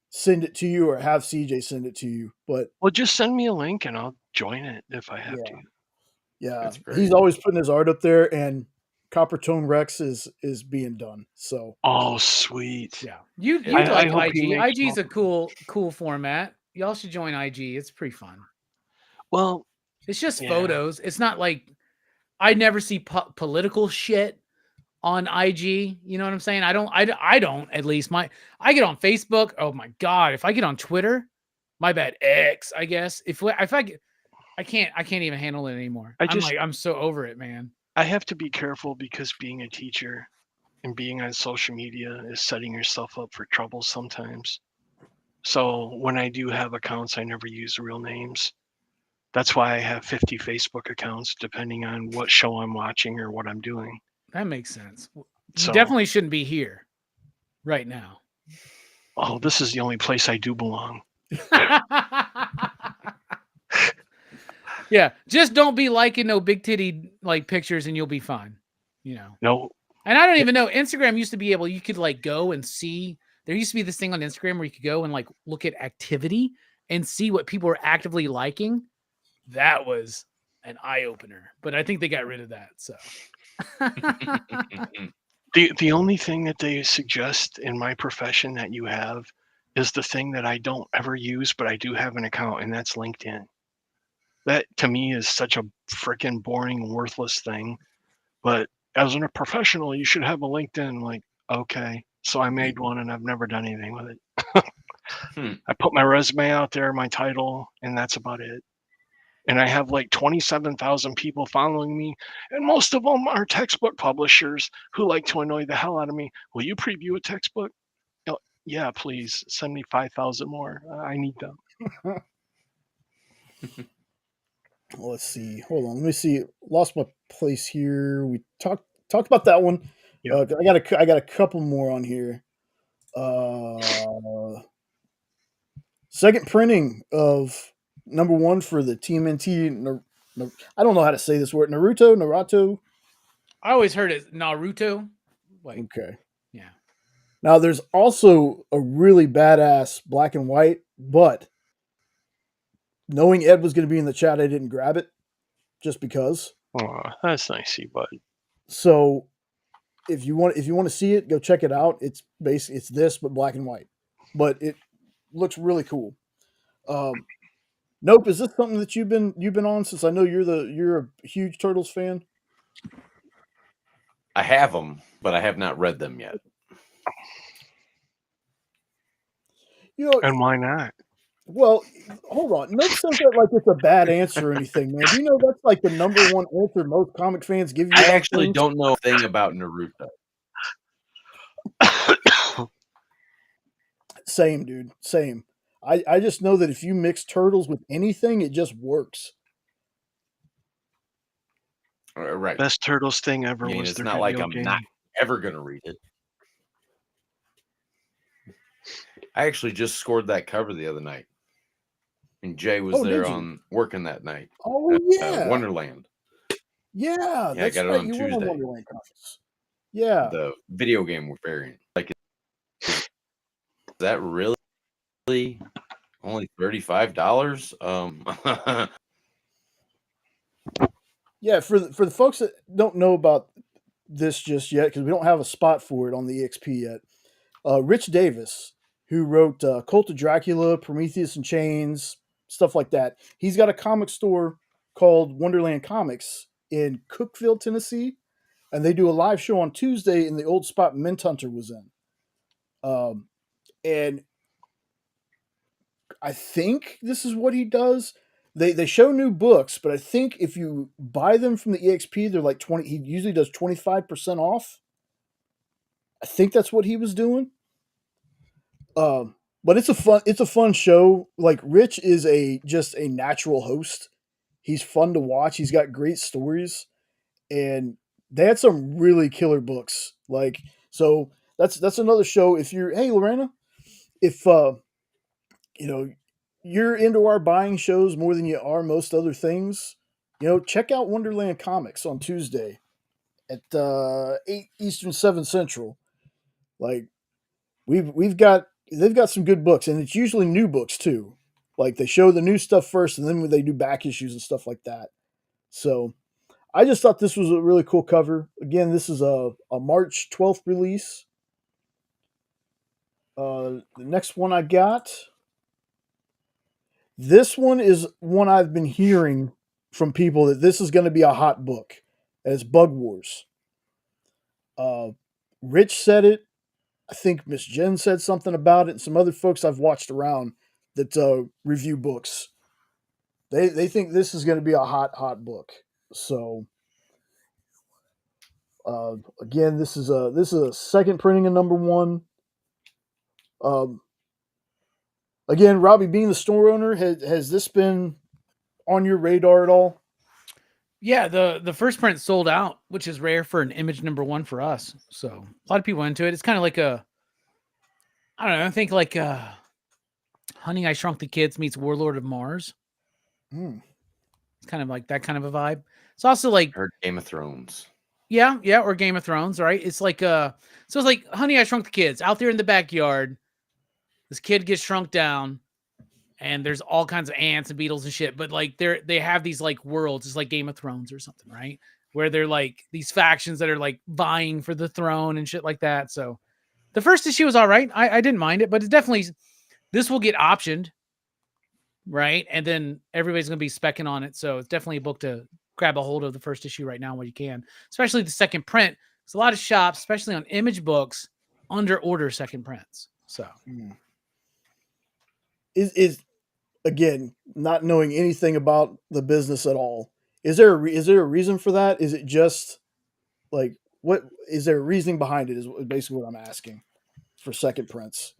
send it to you or have CJ send it to you. But well, just send me a link and I'll join it if I have to. Yeah, he's always putting his art up there, and Copper Tone Rex is being done. So sweet. Yeah, you like IG. IG is a cool format. Y'all should join IG. It's pretty fun. Well, it's just photos. It's not like I never see political shit on IG. You know what I'm saying? I don't at least. I get on Facebook. Oh my God. If I get on Twitter, my bad. X, I guess. If I get, I can't even handle it anymore. I'm so over it, man. I have to be careful because being a teacher and being on social media is setting yourself up for trouble sometimes. So when I do have accounts, I never use real names. That's why I have 50 Facebook accounts, depending on what show I'm watching or what I'm doing. That makes sense. You definitely shouldn't be here right now. Oh, this is the only place I do belong. Yeah, just don't be liking no big titty like pictures and you'll be fine. You know. No. And I don't even know. Instagram used to be able, you could like go and see. There used to be this thing on Instagram where you could go and like look at activity and see what people were actively liking. That was an eye opener, but I think they got rid of that. So the only thing that they suggest in my profession that you have is the thing that I don't ever use, but I do have an account, and that's LinkedIn. That to me is such a freaking boring, worthless thing. But as a professional, you should have a LinkedIn. Like, okay. So I made one and I've never done anything with it. I put my resume out there, my title, and that's about it. And I have like 27,000 people following me. And most of them are textbook publishers who like to annoy the hell out of me. Will you preview a textbook? Oh, yeah, please send me 5,000 more. I need them. Let's see. Hold on. Let me see. Lost my place here. We talked about that one. Yep. I got a couple more on here. Second printing of #1 for the TMNT. I don't know how to say this word. Naruto. I always heard it Naruto. Like, okay. Yeah. Now there's also a really badass black and white, but knowing Ed was going to be in the chat, I didn't grab it just because. Oh, that's nice, bud. So if you want to see it, go check it out. It's this, but black and white, but it looks really cool. Nope. Is this something that you've been on since I know you're a huge Turtles fan? I have them, but I have not read them yet. You know, And why not? well, hold on. Nope says that like it's a bad answer or anything, man. Do you know that's like the number one answer most comic fans give you? I actually don't know a thing about Naruto. Same, dude. Same. I just know that if you mix Turtles with anything, it just works. Right. Best Turtles thing ever was it's their not like video I'm game. not ever going to read it. I actually just scored that cover the other night. And Jay was there on working that night. Oh, yeah. Wonderland. Yeah, I got it on Tuesday. Wonderland comics. Yeah. The video game variant. Like, is that really only $35? Yeah, for the folks that don't know about this just yet, because we don't have a spot for it on the EXP yet, Rich Davis, who wrote Cult of Dracula, Prometheus and Chains, stuff like that, he's got a comic store called Wonderland Comics in Cookeville, Tennessee, and they do a live show on Tuesday in the old spot Mint Hunter was in. And I think this is what he does. They show new books, but I think if you buy them from the EXP, they're like 20. He usually does 25% off. I think that's what he was doing. But it's a fun show. Like, Rich is just a natural host. He's fun to watch. He's got great stories, and they had some really killer books. Like, so that's another show. If you're, hey Lorena, if you're into our buying shows more than you are most other things, check out Wonderland Comics on Tuesday at 8 Eastern, 7 Central. Like, they've got some good books, and it's usually new books too. Like, they show the new stuff first, and then they do back issues and stuff like that. So I just thought this was a really cool cover. Again, this is a March 12th release. The next one I got. This one is one I've been hearing from people that this is going to be a hot book. And it's Bug Wars. Rich said it. I think Miss Jen said something about it, and some other folks I've watched around that review books. They think this is going to be a hot book. So again, this is a second printing of number one. Again, Robbie, being the store owner, has this been on your radar at all? Yeah, the first print sold out, which is rare for an image number one for us. So a lot of people into it. It's kind of like I think like Honey, I Shrunk the Kids meets Warlord of Mars. It's kind of like that kind of a vibe. It's also like heard Game of Thrones. Yeah, or Game of Thrones, right? It's like so it's like Honey, I Shrunk the Kids. Out there in the backyard, this kid gets shrunk down, and there's all kinds of ants and beetles and shit. But like they have these like worlds. It's like Game of Thrones or something, right? Where they're like these factions that are like vying for the throne and shit like that. So the first issue was all right. I didn't mind it, but it's definitely, this will get optioned, right? And then everybody's going to be specking on it. So it's definitely a book to grab a hold of the first issue right now while you can, especially the second print. There's a lot of shops, especially on image books, under order second prints. So is again, not knowing anything about the business at all. Is there a reason for that? Is it just like, what is there a reasoning behind it? Is basically what I'm asking for second prints.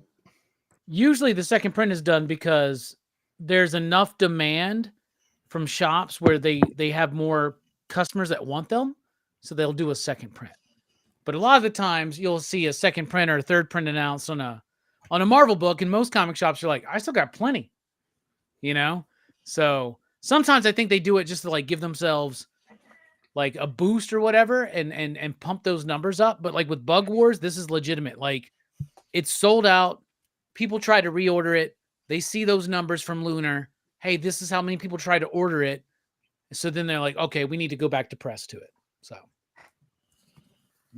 Usually the second print is done because there's enough demand from shops where they have more customers that want them, so they'll do a second print. But a lot of the times you'll see a second print or a third print announced on a Marvel book, and most comic shops are like, I still got plenty, So sometimes I think they do it just to like give themselves like a boost or whatever and pump those numbers up. But like with Bug Wars, this is legitimate. Like, it's sold out. People try to reorder it. They see those numbers from Lunar. Hey, this is how many people try to order it. So then they're like, okay, we need to go back to press to it. So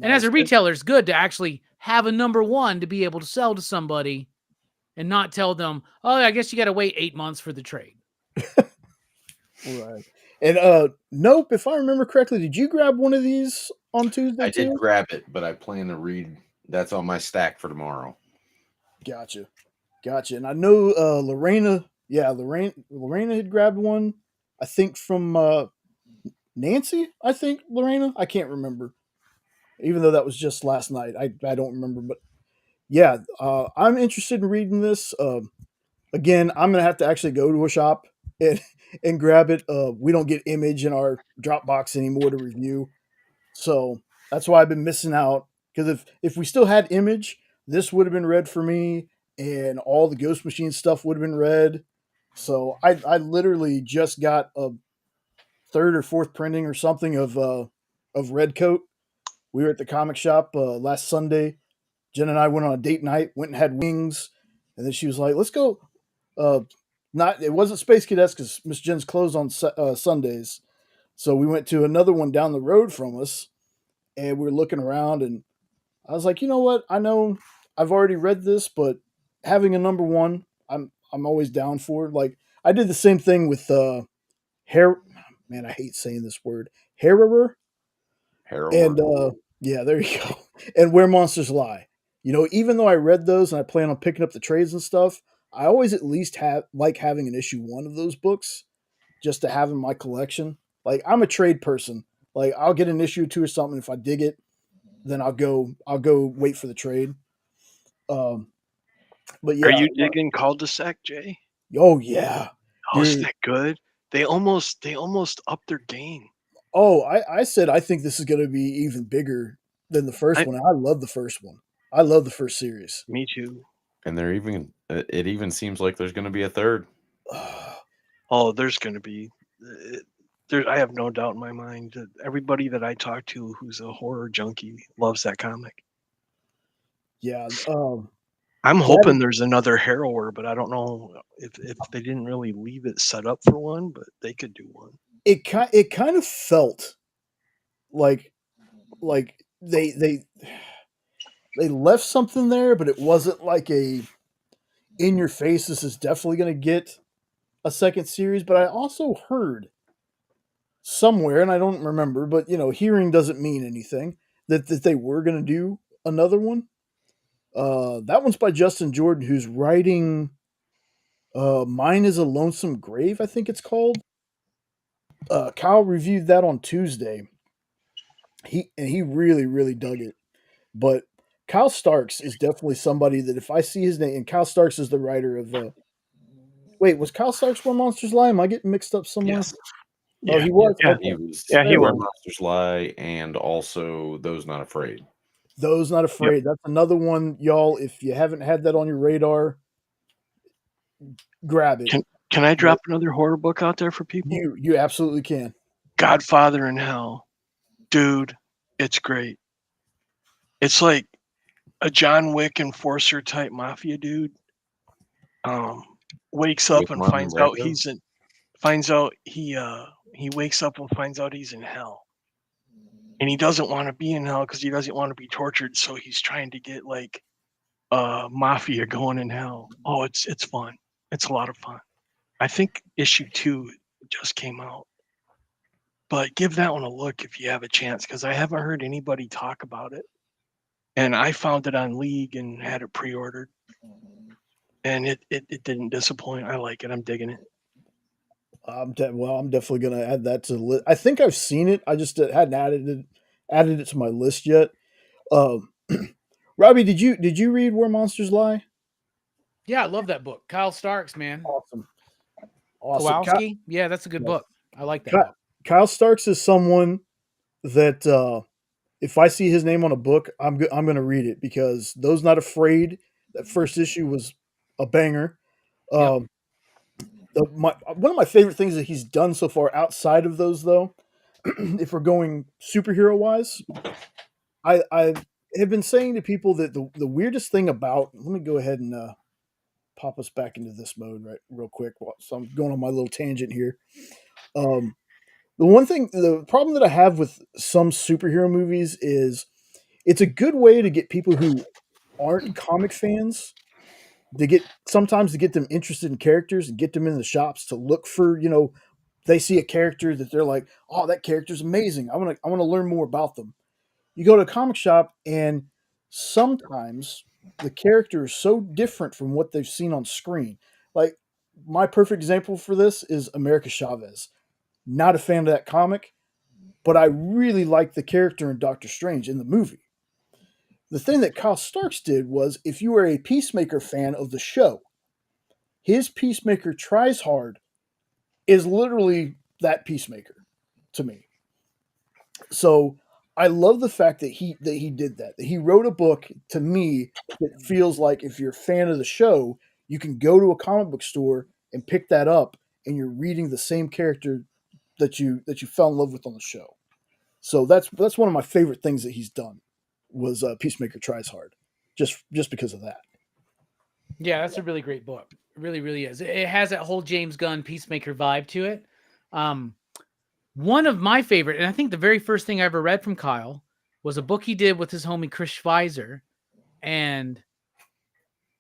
And as a Nice. retailer, it's good to actually have a number one to be able to sell to somebody and not tell them, oh, I guess you got to wait 8 months for the trade. Right. And nope, if I remember correctly, did you grab one of these on Tuesday I did too? grab it, but I plan to read. That's on my stack for tomorrow. Gotcha. And I know Lorena had grabbed one, I think from Nancy, I think Lorena. I can't remember. Even though that was just last night. I don't remember, but yeah, I'm interested in reading this. Again, I'm gonna have to actually go to a shop and and grab it. We don't get Image in our Dropbox anymore to review, so that's why I've been missing out. Because if we still had Image, this would have been read for me, and all the Ghost Machine stuff would have been read. So I literally just got a third or fourth printing or something of Redcoat. We were at the comic shop last Sunday. Jen and I went on a date night, went and had wings, and then she was like, "Let's go." Not it wasn't Space Cadets because Miss Jen's closed on Sundays, so we went to another one down the road from us, and we were looking around, and I was like, you know what? I know I've already read this, but having a number one, I'm always down for. Like I did the same thing with hair. Man, I hate saying this word, Harrower. And Harrower. yeah, there you go. And Where Monsters Lie. You know, even though I read those and I plan on picking up the trades and stuff, I always at least like having an issue one of those books just to have in my collection. Like I'm a trade person. Like I'll get an issue or two or something. If I dig it, then I'll go wait for the trade. Um, but Are yeah. you digging Cul-de-sac, Jay? Oh yeah. Oh, isn't Dude. that good? They almost upped their game. Oh, I said I think this is going to be even bigger than the first one. I love the first one. I love the first series. Me too. And they're even. It even seems like there's going to be a third. Oh, there's going to be. There, I have no doubt in my mind that everybody that I talk to who's a horror junkie loves that comic. Yeah. I'm hoping there's another Harrower, but I don't know if they didn't really leave it set up for one, but they could do one. It kind of felt like they left something there, but it wasn't like a in your face. This is definitely going to get a second series. But I also heard somewhere, and I don't remember, but you know, hearing doesn't mean anything. That they were going to do another one. That one's by Justin Jordan, who's writing. Mine is a Lonesome Grave, I think it's called. Kyle reviewed that on Tuesday. He really dug it. But Kyle Starks is definitely somebody that if I see his name, and Kyle Starks is the writer of. Wait, was Kyle Starks Where Monsters Lie? Am I getting mixed up somewhere? Yes. Oh, he was. Yeah. Okay. He was. Yeah, he Where was. Monsters Lie, and also Those Not Afraid. Those Not Afraid. That's another one, y'all. If you haven't had that on your radar, grab it. Can I drop another horror book out there for people? You absolutely can. Godfather in Hell. Dude, it's great. It's like a John Wick enforcer type mafia dude. Wakes up and finds out he wakes up and finds out he's in hell. And he doesn't want to be in hell because he doesn't want to be tortured, so he's trying to get like mafia going in hell. Oh, it's fun. It's a lot of fun. I think issue 2 just came out. But give that one a look if you have a chance, because I haven't heard anybody talk about it. And I found it on League and had it pre-ordered. And it didn't disappoint. I like it. I'm digging it. I'm definitely going to add that to the list. I think I've seen it. I just hadn't added it to my list yet. Robbie, did you read Where Monsters Lie? Yeah, I love that book. Kyle Starks, man. Awesome. Kowalski? Yeah, that's a good book. I like that book. Kyle Starks is someone that if I see his name on a book, I'm going to read it because Those Not Afraid, that first issue was a banger. One of my favorite things that he's done so far outside of those, though, if we're going superhero wise, I have been saying to people that the weirdest thing about, let me go ahead and pop us back into this mode real quick. So I'm going on my little tangent here. The problem that I have with some superhero movies is it's a good way to get people who aren't comic fans sometimes to get them interested in characters and get them in the shops to look for, they see a character that they're like, oh, that character's amazing. I want to learn more about them. You go to a comic shop and sometimes the character is so different from what they've seen on screen. Like my perfect example for this is America Chavez. Not a fan of that comic, but I really like the character in Doctor Strange in the movie. The thing that Kyle Starks did was, if you were a Peacemaker fan of the show, his Peacemaker Tries Hard is literally that Peacemaker to me. So I love the fact that he did that. That he wrote a book to me that feels like if you're a fan of the show, you can go to a comic book store and pick that up, and you're reading the same character that you fell in love with on the show. So that's one of my favorite things that he's done was Peacemaker Tries Hard, just because of that. Yeah, that's a really great book. It really, really is. It has that whole James Gunn Peacemaker vibe to it. One of my favorite, and I think the very first thing I ever read from Kyle was a book he did with his homie Chris Schweizer, and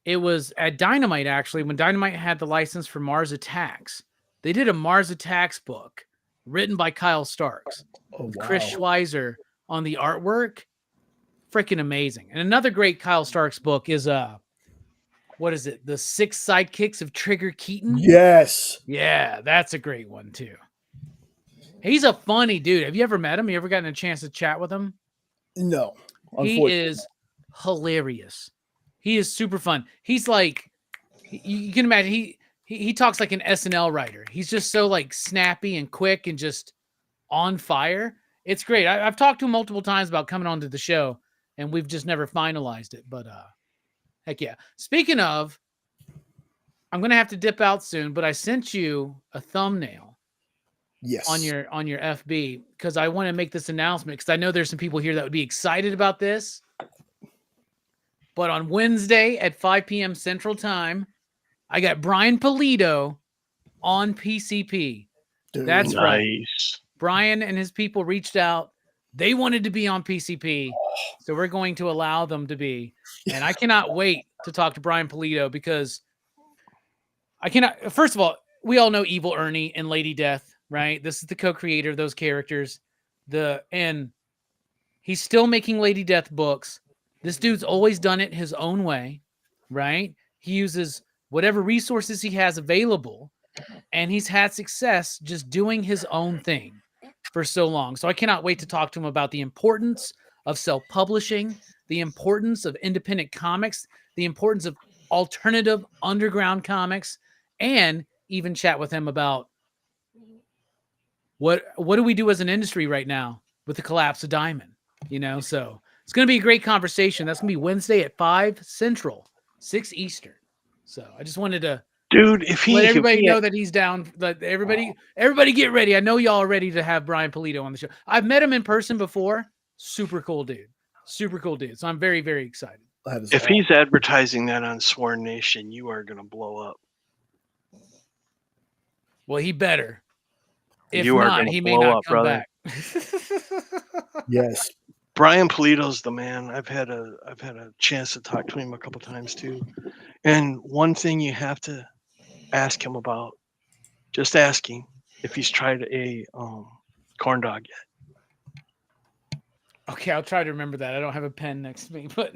it was at Dynamite, actually, when Dynamite had the license for Mars Attacks. They did a Mars Attacks book written by Kyle Starks with Chris Schweizer on the artwork. Freaking amazing. And another great Kyle Starks book is what is it? The 6 Sidekicks of Trigger Keaton? Yes. Yeah, that's a great one too. He's a funny dude. Have you ever met him? You ever gotten a chance to chat with him? No. He is hilarious. He is super fun. He's like, you can imagine, he talks like an SNL writer. He's just so like snappy and quick and just on fire. It's great. I've talked to him multiple times about coming onto the show, and we've just never finalized it. But heck yeah. Speaking of, I'm gonna have to dip out soon, but I sent you a thumbnail. Yes. On your FB, because I want to make this announcement, because I know there's some people here that would be excited about this. But on Wednesday at 5 p.m. Central Time, I got Brian Pulido on PCP. Dude, that's nice. Right. Brian and his people reached out. They wanted to be on PCP, so we're going to allow them to be. And I cannot wait to talk to Brian Pulido, because I cannot. First of all, we all know Evil Ernie and Lady Death. Right, this is the co-creator of those characters. And he's still making Lady Death books. This dude's always done it his own way, right? He uses whatever resources he has available, and he's had success just doing his own thing for so long. So I cannot wait to talk to him about the importance of self-publishing, the importance of independent comics, the importance of alternative underground comics, and even chat with him about what do we do as an industry right now with the collapse of Diamond? So it's going to be a great conversation. That's going to be Wednesday at 5 Central, 6 Eastern. So I just wanted to, let everybody know that he's down. Let everybody get ready. I know y'all are ready to have Brian Pulido on the show. I've met him in person before. Super cool dude. So I'm very, very excited. If he's advertising that on Sworn Nation, you are going to blow up. Well, he better. If not, he may not come back. Yes. Brian Pulido's the man. I've had a chance to talk to him a couple times too. And one thing you have to ask him about, just asking if he's tried a corn dog yet. Okay, I'll try to remember that. I don't have a pen next to me, but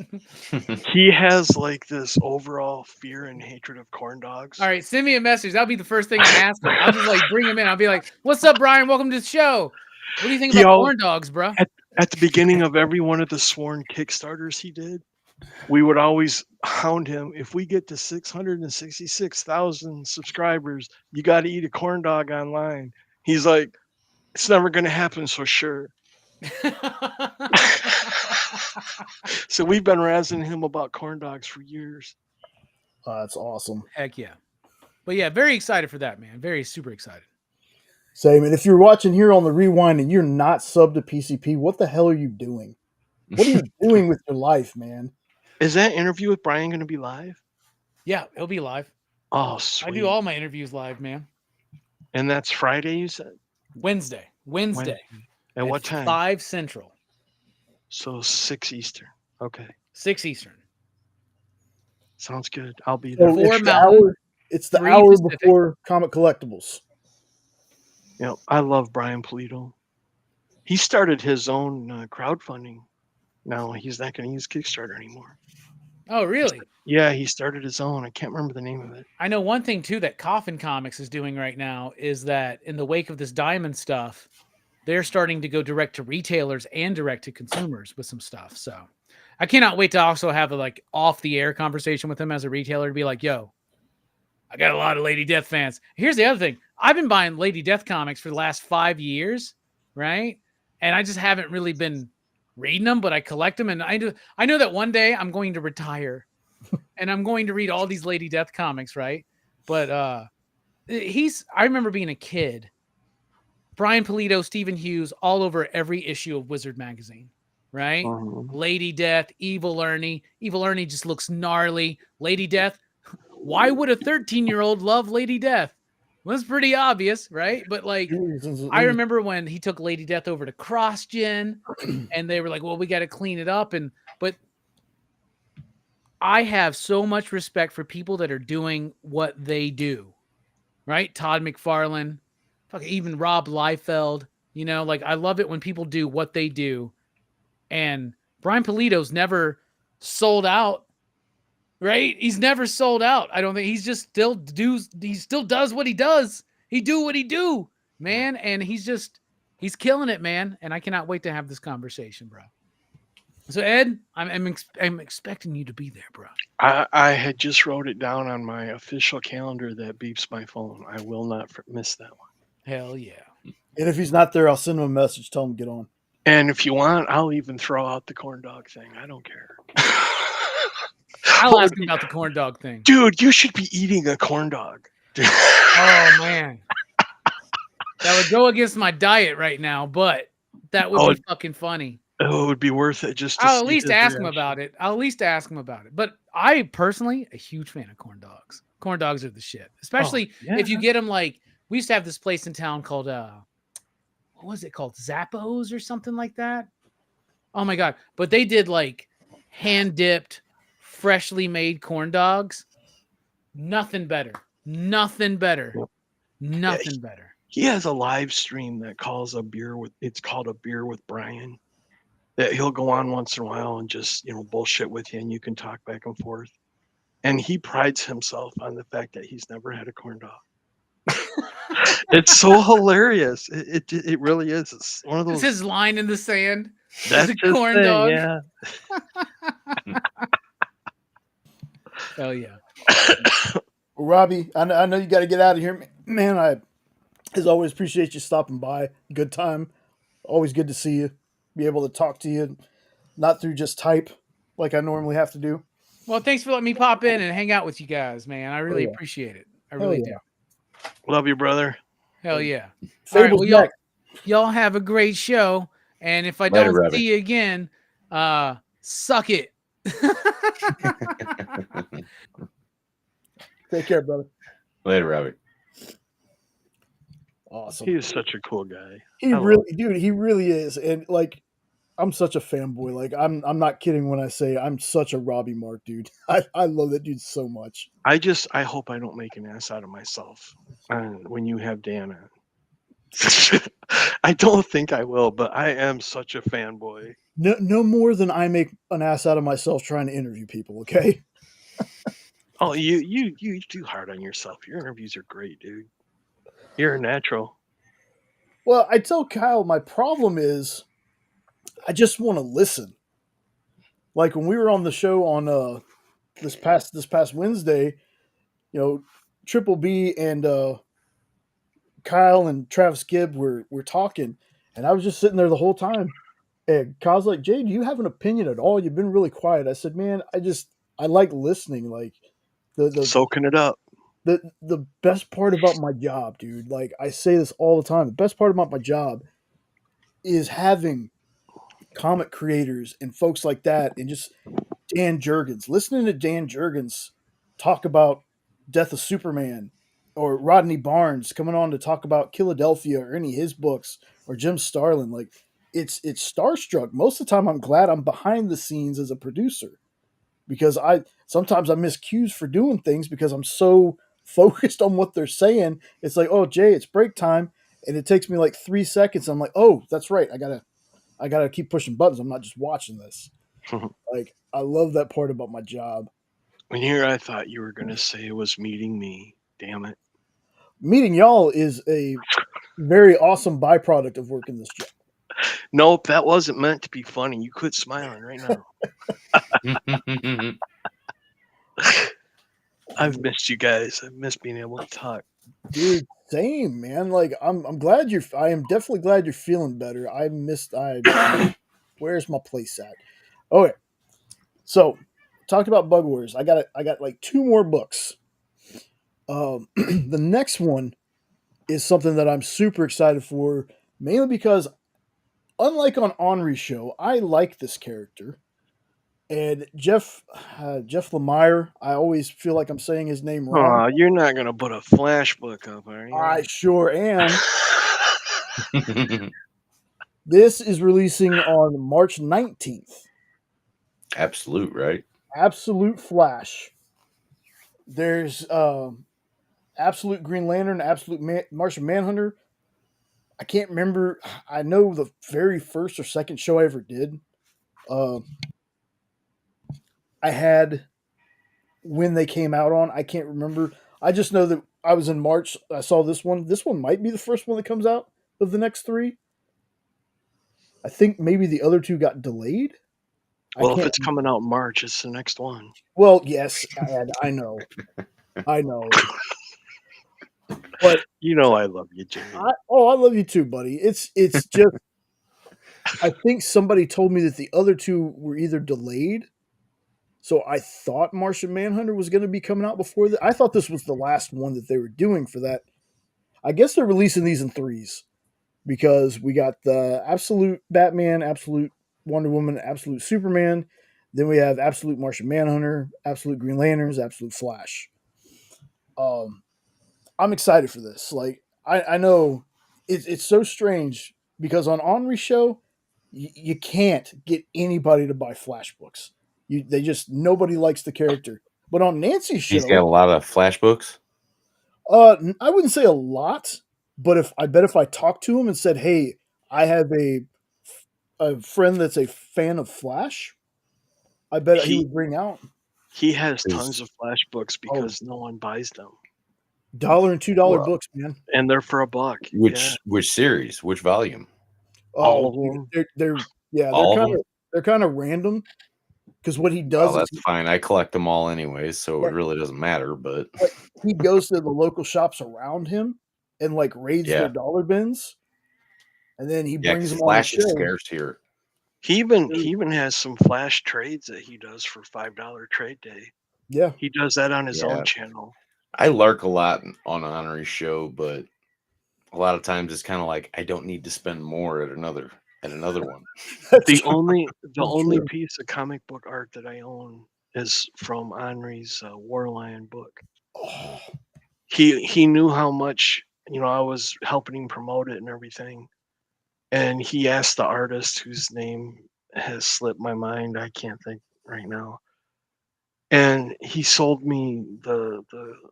he has like this overall fear and hatred of corn dogs. All right, send me a message. That'll be the first thing I ask him. I'll just like bring him in. I'll be like, "What's up, Brian? Welcome to the show. What do you think about corn dogs, bro?" At the beginning of every one of the Sworn Kickstarters he did, we would always hound him. If we get to 666,000 subscribers, you got to eat a corn dog online. He's like, "It's never going to happen, so sure." So we've been razzing him about corn dogs for years. That's awesome. Heck yeah. But yeah, very excited for that, man. Very super excited. Same. And if you're watching here on the Rewind and you're not subbed to PCP, what the hell are you doing? What are you doing with your life, man? Is that interview with Brian going to be live? Yeah, it'll be live. Oh, sweet. I do all my interviews live, man. And that's Friday, you said? Wednesday. At what time? 5 Central. So 6 Eastern. Okay. 6 Eastern. Sounds good. I'll be there. So Four it's Mountain, it's the 3 hour Pacific. before Comic Collectibles. I love Brian Polito. He started his own crowdfunding. Now he's not going to use Kickstarter anymore. Oh, really? Yeah, he started his own. I can't remember the name of it. I know one thing too that Coffin Comics is doing right now is that in the wake of this Diamond stuff, they're starting to go direct to retailers and direct to consumers with some stuff. So I cannot wait to also have a like off the air conversation with him as a retailer to be like, yo, I got a lot of Lady Death fans. Here's the other thing. I've been buying Lady Death comics for the last 5 years, right? And I just haven't really been reading them, but I collect them. And I know that one day I'm going to retire and I'm going to read all these Lady Death comics, right? But I remember being a kid, Brian Polito, Stephen Hughes, all over every issue of Wizard magazine, right? Lady Death, Evil Ernie. Evil Ernie just looks gnarly. Lady Death. Why would a 13-year-old love Lady Death? Well, it's pretty obvious, right? But like, I remember when he took Lady Death over to CrossGen, and they were like, "Well, we got to clean it up." But I have so much respect for people that are doing what they do, right? Todd McFarlane, even Rob Liefeld. Like I love it when people do what they do, and Brian Polito's never sold out. Right? He's never sold out. I don't think he still does what he does. He do what he do, man. And he's killing it, man. And I cannot wait to have this conversation, bro. So Ed, I'm expecting you to be there, bro. I had just wrote it down on my official calendar that beeps my phone. I will not miss that one. Hell yeah. And if he's not there, I'll send him a message. Tell him to get on. And if you want, I'll even throw out the corn dog thing. I don't care. I'll ask him about the corn dog thing. Dude, you should be eating a corn dog. Oh, man. That would go against my diet right now, but that would be fucking funny. Oh, it would be worth it just to I'll at least ask him about it. But I personally, a huge fan of corn dogs. Corn dogs are the shit. Especially if you get them like, we used to have this place in town called, what was it called? Zappos or something like that? Oh my God. But they did like hand-dipped, freshly made corn dogs. Nothing better. Better. He has a live stream that calls it's called A Beer with Brian. That he'll go on once in a while and just, bullshit with you and you can talk back and forth. And he prides himself on the fact that he's never had a corn dog. It's so hilarious. It really is. It's one of those. It's his line in the sand. That's a corn dog. Yeah. Hell yeah. Well, Robbie, I know you got to get out of here, man. I, as always, appreciate you stopping by. Good time. Always good to see you. Be able to talk to you, not through just type like I normally have to do. Well, thanks for letting me pop in and hang out with you guys, man. I really appreciate it. I really do. Love you, brother. Hell yeah. All right, well, y'all have a great show. And if I don't see you again, suck it. Take care, brother. Later, Robbie. Awesome. He is such a cool guy. He really is. And like, I'm such a fanboy. Like, I'm not kidding when I say I'm such a Robbie Mark dude. I love that dude so much. I hope I don't make an ass out of myself when you have Dan on. I don't think I will, but I am such a fanboy. No more than I make an ass out of myself trying to interview people, okay? Oh, you too hard on yourself. Your interviews are great, dude. You're a natural. Well, I tell Kyle my problem is I just want to listen. Like when we were on the show on this past Wednesday, Triple B and Kyle and Travis Gibb were talking, and I was just sitting there the whole time. And Kyle's like, "Jay, do you have an opinion at all? You've been really quiet." I said, "Man, I like listening. Like the soaking it up. The best part about my job, dude, like I say this all the time, the best part about my job is having comic creators and folks like that, and just Dan Jurgens, listening to Dan Jurgens talk about Death of Superman, or Rodney Barnes coming on to talk about Philadelphia or any of his books, or Jim Starlin. Like, it's starstruck. Most of the time, I'm glad I'm behind the scenes as a producer because sometimes I miss cues for doing things because I'm so focused on what they're saying. It's like, oh, Jay, it's break time, and it takes me like 3 seconds. I'm like, oh, that's right. I gotta keep pushing buttons. I'm not just watching this. Like, I love that part about my job. When here, I thought you were gonna say it was meeting me. Damn it! Meeting y'all is a very awesome byproduct of working this job. Nope, that wasn't meant to be funny. You quit smiling right now. I've missed you guys. I've missed being able to talk. Dude, same, man. Like, I'm glad I am definitely glad you're feeling better. Where's my place at? Okay. So, talked about Bug Wars. I got like 2 more books. The next one is something that I'm super excited for, mainly because unlike on Henri's show, I like this character. And Jeff Lemire, I always feel like I'm saying his name wrong. Oh, you're not gonna put a flash book up, are you? I sure am. This is releasing on March 19th. Absolute, right? Absolute Flash. There's Absolute Green Lantern, Absolute Martian Manhunter. I can't remember. I know the very first or second show I ever did. I had when they came out on. I can't remember. I just know that I was in March. I saw this one. This one might be the first one that comes out of the next 3. I think maybe the other 2 got delayed. Well, if it's coming out in March, it's the next one. Well, yes, I know. I know. But you know I love you, Jimmy. I love you too, buddy. It's just I think somebody told me that the other 2 were either delayed. So I thought Martian Manhunter was going to be coming out before that. I thought this was the last one that they were doing for that. I guess they're releasing these in 3s because we got the Absolute Batman, Absolute Wonder Woman, Absolute Superman. Then we have Absolute Martian Manhunter, Absolute Green Lanterns, Absolute Flash. I'm excited for this. Like, I know it's so strange because on Henri's show, you can't get anybody to buy Flash books. Nobody likes the character. But on Nancy's show, He's got a lot of Flash books. I wouldn't say a lot, but if I talked to him and said, "Hey, I have a friend that's a fan of Flash," I bet he would bring out. He has tons of Flash books because no one buys them. $1 and $2 books, man, and they're for $1. Which series? Which volume? All of them. They're kind of random because what he does. Oh, that's fine. I collect them all anyways, so it really doesn't matter. But he goes to the local shops around him and like raids their dollar bins, and then he brings them on the show. Flash is scarce here. He even has some Flash trades that he does for $5 trade day. Yeah, he does that on his own channel. I lurk a lot on Henri's show, but a lot of times it's kind of like I don't need to spend more at another one. The only piece of comic book art that I own is from Henri's War Lion book. Oh. He knew how much I was helping him promote it and everything, and he asked the artist whose name has slipped my mind. I can't think right now. And he sold me the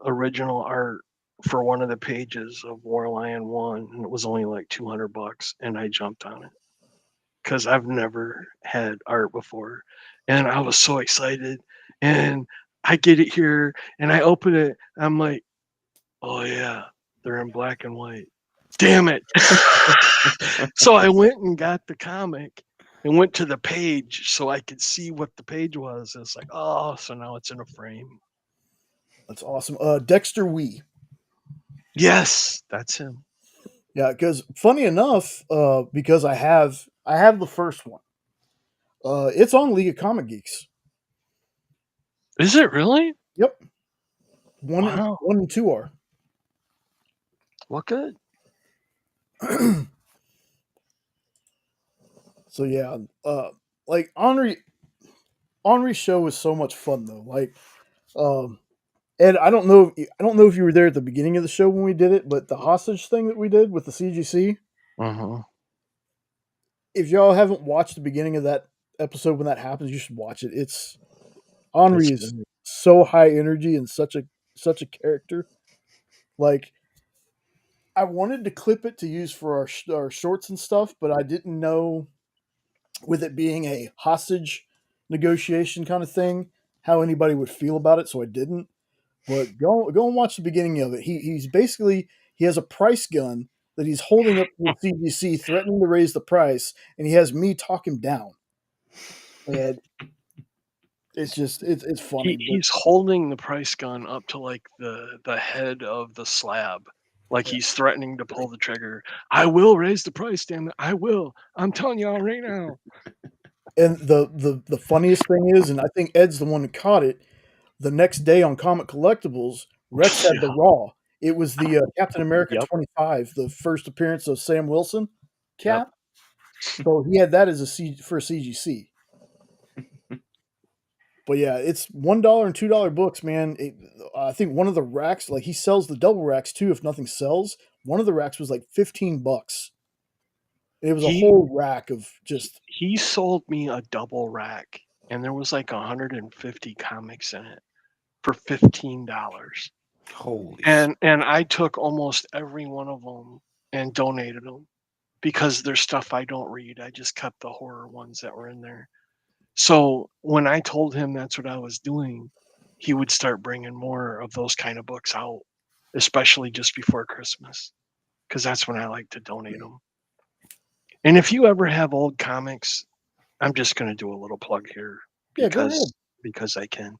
original art for one of the pages of War Lion 1, and it was only like $200, and I jumped on it because I've never had art before, and I was so excited. And I get it here, and I open it. I'm like, oh yeah, they're in black and white. Damn it! So I went and got the comic. And went to the page so I could see what the page was. It's like, oh, so now it's in a frame. That's awesome. Dexter Wee. Yes, that's him. Yeah, because funny enough, because I have the first one. It's on League of Comic Geeks. Is it really? Yep. One and 2 are. Well, good. So yeah, like Henri's show was so much fun though. Like, Ed, I don't know if you were there at the beginning of the show when we did it, but the hostage thing that we did with the CGC, if y'all haven't watched the beginning of that episode when that happens, you should watch it. It's Henri is so high energy and such a character. Like, I wanted to clip it to use for our shorts and stuff, but I didn't know, with it being a hostage negotiation kind of thing, how anybody would feel about it, so I didn't. But go and watch the beginning of it. He's basically, he has a price gun that he's holding up to the CGC, threatening to raise the price, and he has me talk him down. And it's just it's funny. He's holding the price gun up to like the head of the slab, like he's threatening to pull the trigger. I will raise the price, damn it! I will. I'm telling y'all right now. And the funniest thing is, and I think Ed's the one who caught it. The next day on Comic Collectibles, Rex had the Raw. It was the Captain America 25, the first appearance of Sam Wilson cap. So he had that as for a CGC. But yeah, it's $1 and $2 books, man. I think one of the racks, like he sells the double racks too. If nothing sells, one of the racks was like $15. It was a whole rack of just. He sold me a double rack, and there was like 150 comics in it for $15. Holy! And I took almost every one of them and donated them because there's stuff I don't read. I just kept the horror ones that were in there. So when I told him that's what I was doing, he would start bringing more of those kind of books out, especially just before Christmas, because that's when I like to donate them. And if you ever have old comics, I'm just going to do a little plug here because I can.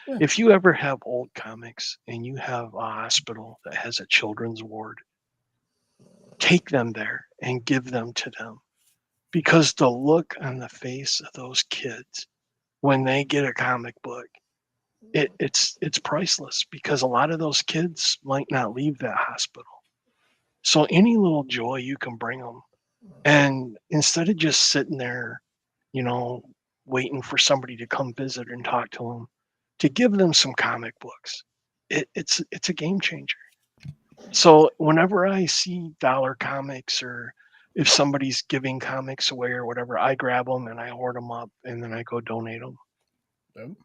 Yeah. If you ever have old comics and you have a hospital that has a children's ward, take them there and give them to them. Because the look on the face of those kids when they get a comic book, it's priceless, because a lot of those kids might not leave that hospital. So any little joy you can bring them, and instead of just sitting there, waiting for somebody to come visit and talk to them, to give them some comic books, it's a game changer. So whenever I see dollar comics, or if somebody's giving comics away or whatever, I grab them and I hoard them up, and then I go donate them.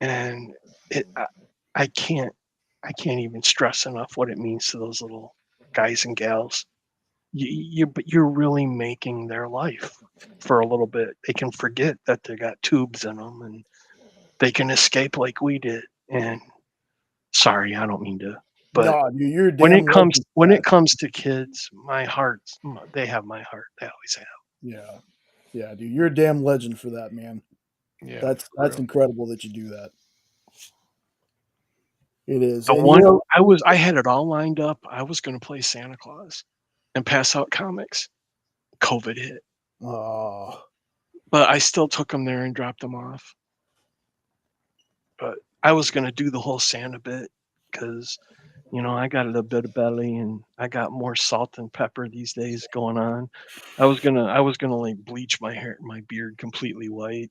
And I can't even stress enough what it means to those little guys and gals. But you're really making their life for a little bit. They can forget that they got tubes in them, and they can escape like we did. And sorry, I don't mean to. But no, you're when it comes to kids, they have my heart. They always have. Yeah, dude, you're a damn legend for that, man. Yeah, that's incredible that you do that. It is. I had it all lined up. I was going to play Santa Claus and pass out comics. COVID hit. Oh. But I still took them there and dropped them off. But I was going to do the whole Santa bit because, I got a bit of belly and I got more salt and pepper these days going on. I was gonna like bleach my hair, my beard completely white,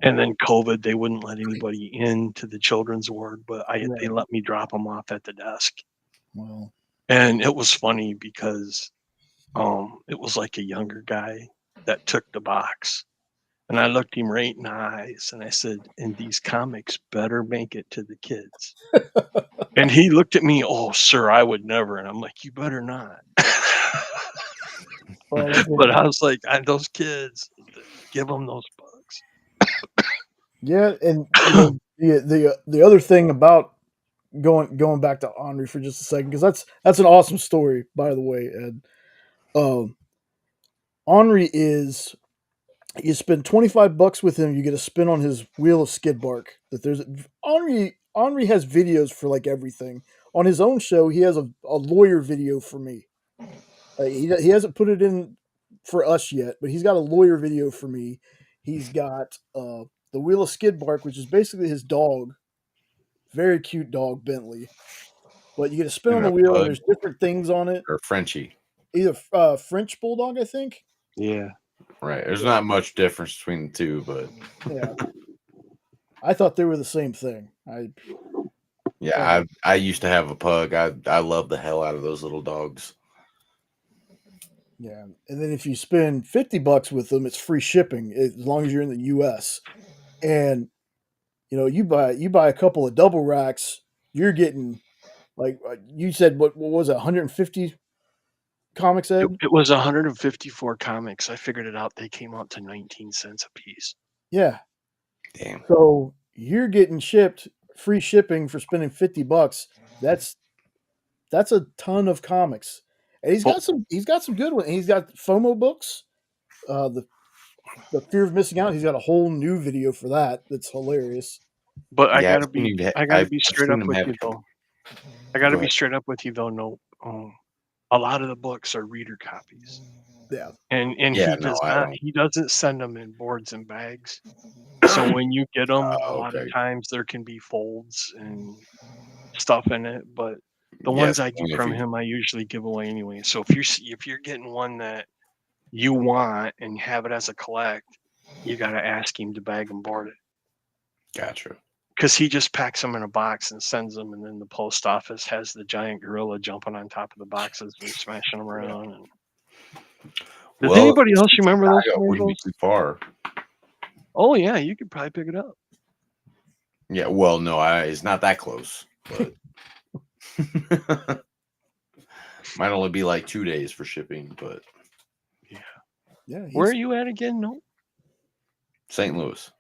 and then COVID, they wouldn't let anybody into the children's ward, but they let me drop them off at the desk. Wow. And it was funny because it was like a younger guy that took the box. And I looked him right in the eyes and I said, and these comics better make it to the kids. And he looked at me, oh, sir, I would never. And I'm like, you better not. But I was like, those kids, give them those books. Yeah, and the other thing about going back to Henri for just a second, because that's an awesome story, by the way, Ed. Henri is, you spend $25 with him, you get a spin on his wheel of skid bark. Henri has videos for like everything. On his own show, he has a lawyer video for me. He hasn't put it in for us yet, but he's got a lawyer video for me. He's got the wheel of skid bark, which is basically his dog. Very cute dog, Bentley. But you get a spin on the wheel, and there's different things on it. Or Frenchie. Either French Bulldog, I think. Yeah. Right. There's not much difference between the two, but yeah. I thought they were the same thing. I used to have a pug. I love the hell out of those little dogs. Yeah, and then if you spend $50 with them, it's free shipping as long as you're in the U.S. And you buy a couple of double racks, you're getting like you said, what was it, 150 comics, It, Ed? it was 154 comics. I figured it out. They came out to 19 cents a piece. Yeah. Damn. So you're getting shipped free shipping for spending $50. That's a ton of comics, and he's got some good ones. He's got FOMO books, the fear of missing out. He's got a whole new video for that. That's hilarious. But I Yeah, gotta be straight up seen him with have. you though. I gotta Go be ahead. straight up with you though. No, a lot of the books are reader copies, Yeah, and Yeah, no, I don't. he doesn't send them in boards and bags. So when you get them, a Oh, lot of okay. times there can be folds and stuff in it. But the Yes, ones I get only if from you. him, I usually give away anyway. So if you're getting one that you want and have it as a collect, you gotta ask him to bag and board it. Gotcha. Because he just packs them in a box and sends them, and then the post office has the giant gorilla jumping on top of the boxes and smashing them around. And does Well, anybody else remember those Chicago wouldn't be commercials? too far. Oh yeah, you could probably pick it up. Yeah, well, no, it's not that close, but might only be like 2 days for shipping. But yeah. Where are you at again? No, St. Louis.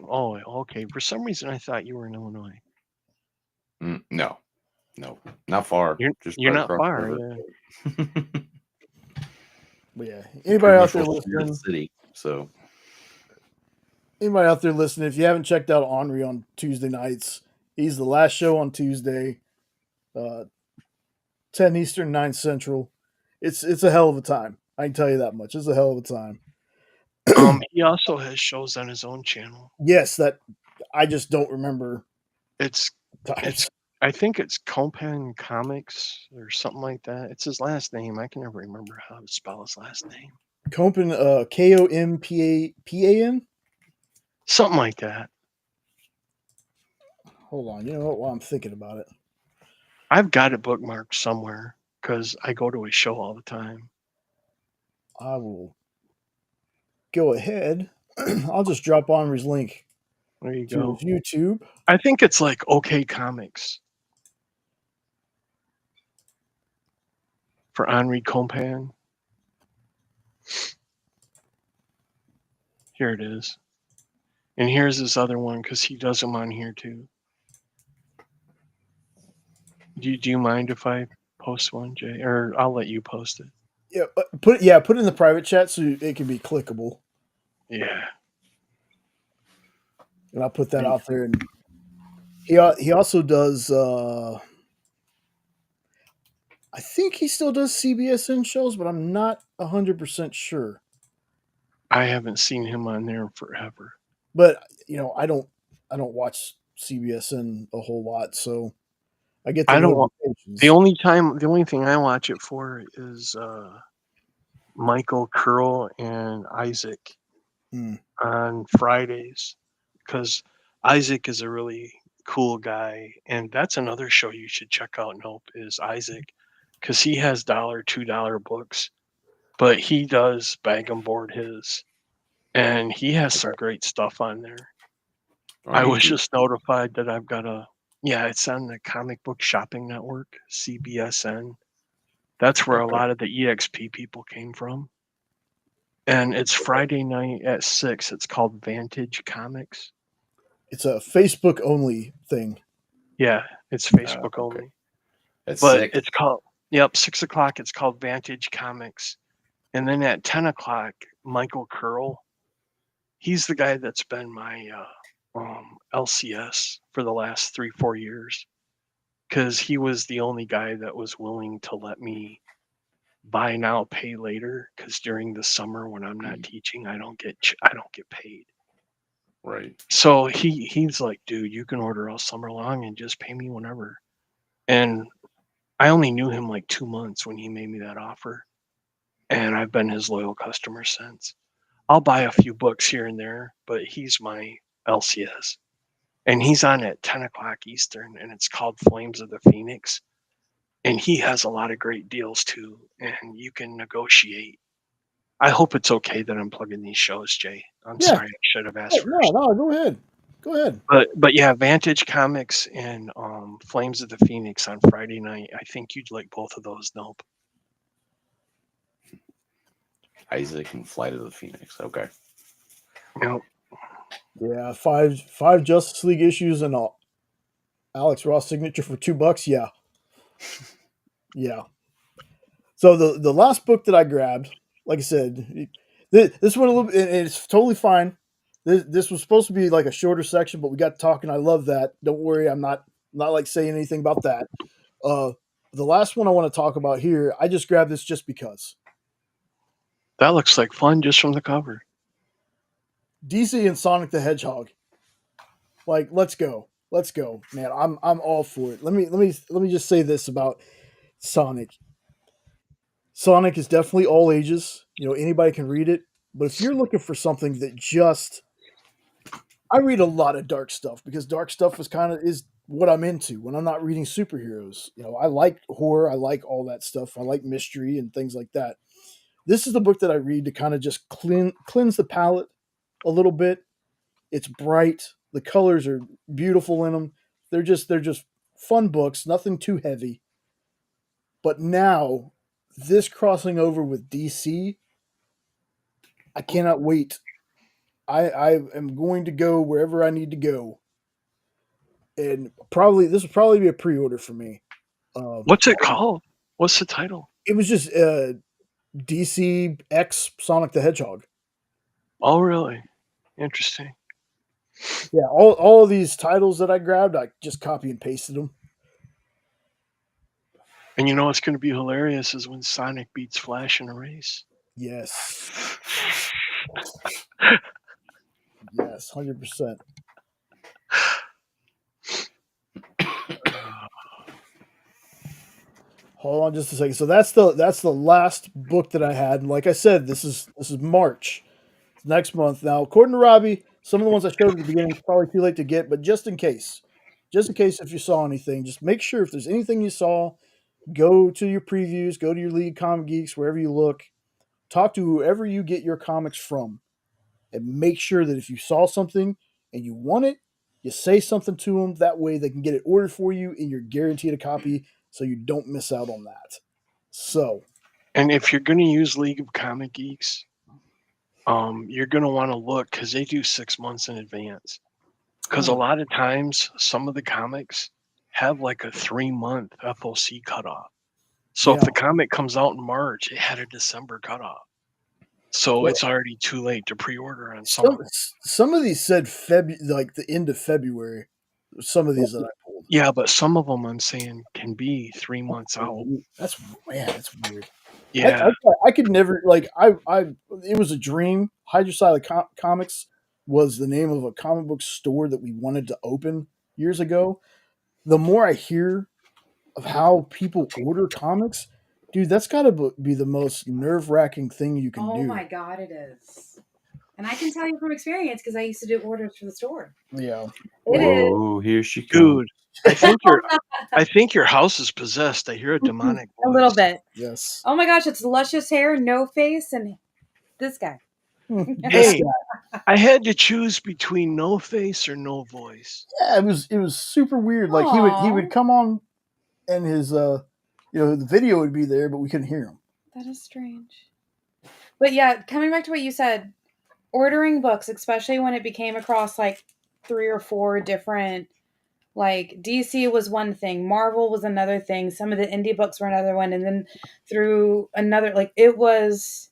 Oh, okay. For some reason, I thought you were in Illinois. No, not far. Just You're right not across the far. river. Yeah. But yeah, Pretty anybody out much there will steer the listening? city. So Anybody out there listening? If you haven't checked out Henri on Tuesday nights, he's the last show on Tuesday, 10 Eastern, 9 Central. It's a hell of a time. I can tell you that much. It's a hell of a time. He also has shows on his own channel. Yes, that I just don't remember. It's I think it's Compan Comics or something like that. It's his last name. I can never remember how to spell his last name. Compan, Kompan. Something like that. Hold on. You know what? While I'm thinking about it, I've got it bookmarked somewhere because I go to his show all the time. I will go ahead. I'll just drop Henri's link There you to go. his YouTube. I think it's like OK Comics for Henri Compan. Here it is. And here's this other one because he does them on here too. Do you mind if I post one, Jay? Or I'll let you post it. Yeah, put it in the private chat so it can be clickable. Yeah. And I'll put that out there. And he also does. I think he still does CBSN shows, but I'm not 100% sure. I haven't seen him on there forever. But I don't watch CBSN a whole lot, so I get the notifications. The only thing I watch it for is Michael Curl and Isaac on Fridays, because Isaac is a really cool guy, and that's another show you should check out. Nope, is Isaac, because he has $2 books, but he does bag and board his, and he has some great stuff on there. I was just notified that I've got it's on the Comic Book Shopping Network, CBSN. That's where a lot of the EXP people came from. And it's Friday night at 6. It's called Vantage Comics. It's a Facebook only thing. Yeah, it's Facebook only. It's but it's called 6 o'clock. It's called Vantage Comics. And then at 10 o'clock, Michael Curl, he's the guy that's been my LCS for the last 3-4 years, because he was the only guy that was willing to let me buy now, pay later, because during the summer when I'm not teaching, I don't get paid. Right. So he's like, dude, you can order all summer long and just pay me whenever. And I only knew him like 2 months when he made me that offer, and I've been his loyal customer since. I'll buy a few books here and there, but he's my LCS. And he's on at 10 o'clock Eastern, and it's called Flames of the Phoenix. And he has a lot of great deals too, and you can negotiate. I hope it's okay that I'm plugging these shows, Jay. I'm sorry, I should have asked first. No, go ahead. Go ahead. But yeah, Vantage Comics and Flames of the Phoenix on Friday night. I think you'd like both of those. Nope. Isaac and Flight of the Phoenix. Okay. Nope. Yeah, five Justice League issues and Alex Ross signature for $2. Yeah. Yeah. So the last book that I grabbed, like I said, this one a little bit, and it's totally fine. This was supposed to be like a shorter section, but we got talking. I love that. Don't worry, I'm not like saying anything about that. The last one I want to talk about here, I just grabbed this just because. That looks like fun just from the cover. DC and Sonic the Hedgehog. Like, let's go, man. I'm all for it. Let me just say this about Sonic. Sonic is definitely all ages. You know, anybody can read it. But if you're looking for something that just, I read a lot of dark stuff because dark stuff is what I'm into when I'm not reading superheroes. You know, I like horror, I like all that stuff. I like mystery and things like that. This is the book that I read to kind of just cleanse the palette a little bit. It's bright. The colors are beautiful in them. They're just fun books, nothing too heavy. But now, this crossing over with DC, I cannot wait. I am going to go wherever I need to go, and this will probably be a pre-order for me. What's it called? What's the title? It was just DC X Sonic the Hedgehog. Oh, really? Interesting. Yeah, all of these titles that I grabbed, I just copy and pasted them. And you know what's going to be hilarious is when Sonic beats Flash in a race. Yes. Yes, 100%. Hold on just a second. So that's the last book that I had. And like I said, this is March. It's next month. Now, according to Robbie, some of the ones I showed at the beginning is probably too late to get, but just in case if you saw anything, just make sure if there's anything you saw, go to your previews, go to your League Comic Geeks, wherever you look, talk to whoever you get your comics from, and make sure that if you saw something and you want it, you say something to them. That way they can get it ordered for you and you're guaranteed a copy so you don't miss out on that. So. And if you're going to use League of Comic Geeks, you're going to want to look because they do 6 months in advance. Because a lot of times, some of the comics have like a 3-month FOC cutoff. So if the comic comes out in March, it had a December cutoff. So it's already too late to pre-order on some. Some of these said like the end of February. Some of these that I pulled. Yeah, but some of them I'm saying can be 3 months out. That's weird. Yeah, I could never like it was a dream. Hydrasylum Comics was the name of a comic book store that we wanted to open years ago. The more I hear of how people order comics, dude, that's got to be the most nerve-wracking thing you can do. Oh my god, it is. And I can tell you from experience because I used to do orders for the store. Yeah. Whoa, here she comes. dude. I think your house is possessed. I hear a demonic voice. A little bit. Yes. Oh my gosh, it's luscious hair, no face, and this guy. Hey, I had to choose between no face or no voice. Yeah, it was super weird. Like he would come on, and his the video would be there, but we couldn't hear him. That is strange. But yeah, coming back to what you said, ordering books, especially when it became across like 3 or 4 different, like DC was one thing, Marvel was another thing, some of the indie books were another one, and then through another, like it was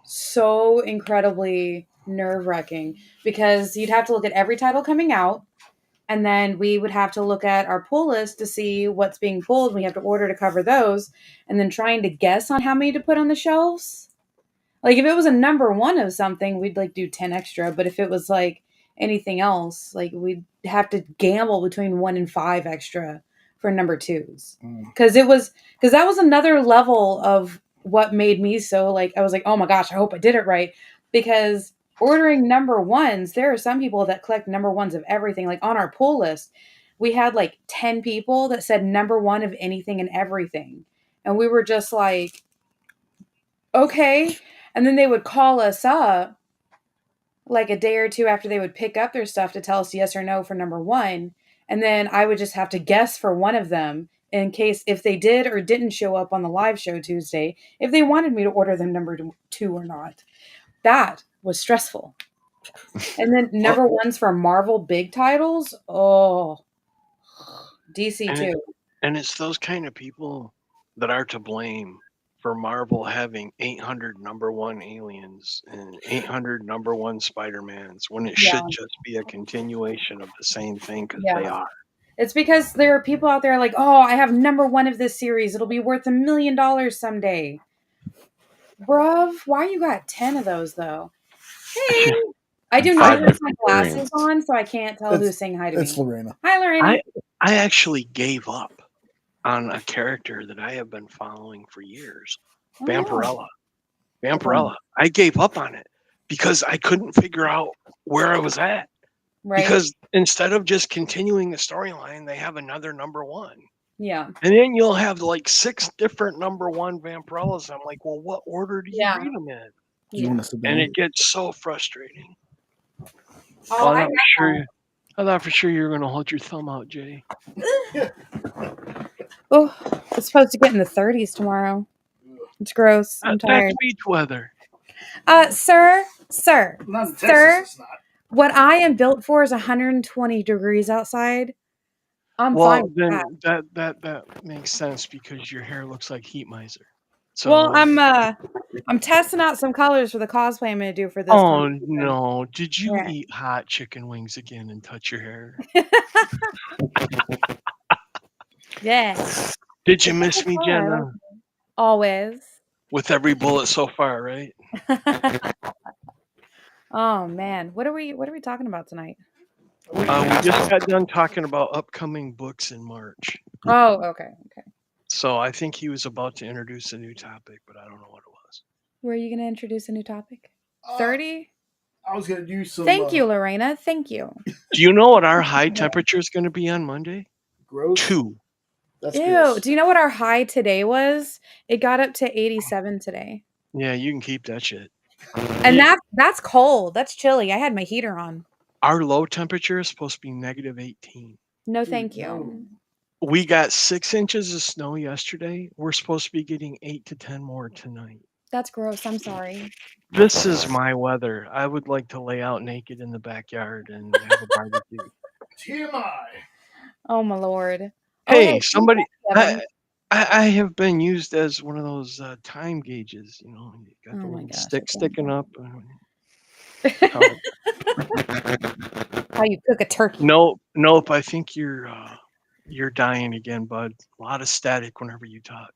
so incredibly nerve-wracking because you'd have to look at every title coming out, and then we would have to look at our pull list to see what's being pulled. We have to order to cover those, and then trying to guess on how many to put on the shelves. Like if it was a number 1 of something, we'd like do 10 extra. But if it was like anything else, like we'd have to gamble between 1 and 5 extra for number 2s. Because that was another level of what made me so like, I was like, oh my gosh, I hope I did it right. Because ordering number 1s, there are some people that collect number 1s of everything. Like on our pull list, we had like 10 people that said number one of anything and everything. And we were just like, okay. And then they would call us up like a day or two after they would pick up their stuff to tell us yes or no for number one. And then I would just have to guess for one of them in case if they did or didn't show up on the live show Tuesday, if they wanted me to order them number two or not. That was stressful. And then number ones for Marvel big titles. Oh, DC too. And it's those kind of people that are to blame for Marvel having 800 number one aliens and 800 number one Spider-Mans when it should just be a continuation of the same thing because they are. It's because there are people out there like, oh, I have number one of this series. It'll be worth $1 million someday. Bruv, why you got 10 of those though? Hey, I do not have my glasses on, so I can't tell who's saying hi to me. It's Lorena. Hi, Lorena. I actually gave up on a character that I have been following for years, Vampirella. Vampirella. I gave up on it because I couldn't figure out where I was at. Right. Because instead of just continuing the storyline, they have another number one. Yeah. And then you'll have like 6 different number one Vampirellas. I'm like, well, what order do you read them in? And it gets so frustrating. Oh, I thought for sure you were going to hold your thumb out, Jay. Oh, it's supposed to get in the 30s tomorrow. It's gross. I'm tired. That's beach weather. Sir, Not in Texas, it's not. What I am built for is 120 degrees outside. I'm fine with that. That makes sense because your hair looks like Heat Miser. So, well, I'm testing out some colors for the cosplay I'm going to do for this. Oh no! Did you eat hot chicken wings again and touch your hair? Yeah. Did you miss me, Jenna? Always. With every bullet so far, right? Oh man, what are we talking about tonight? We just got done talking about upcoming books in March. Oh, okay. So I think he was about to introduce a new topic, but I don't know what it was. Were you going to introduce a new topic? 30? I was going to do some... Thank you, Lorena. Thank you. Do you know what our high temperature is going to be on Monday? Gross. 2. That's Ew. gross. Do you know what our high today was? It got up to 87 today. Yeah, you can keep that shit. And that's cold. That's chilly. I had my heater on. Our low temperature is supposed to be -18. No, thank you. We got 6 inches of snow yesterday. We're supposed to be getting 8 to 10 more tonight. That's gross. I'm sorry. This is my weather. I would like to lay out naked in the backyard and have a barbecue. TMI. Oh my Lord. Hey, somebody! I have been used as one of those time gauges. You know, you got the little stick sticking up. How you cook a turkey? Nope. I think you're dying again, bud. A lot of static whenever you talk.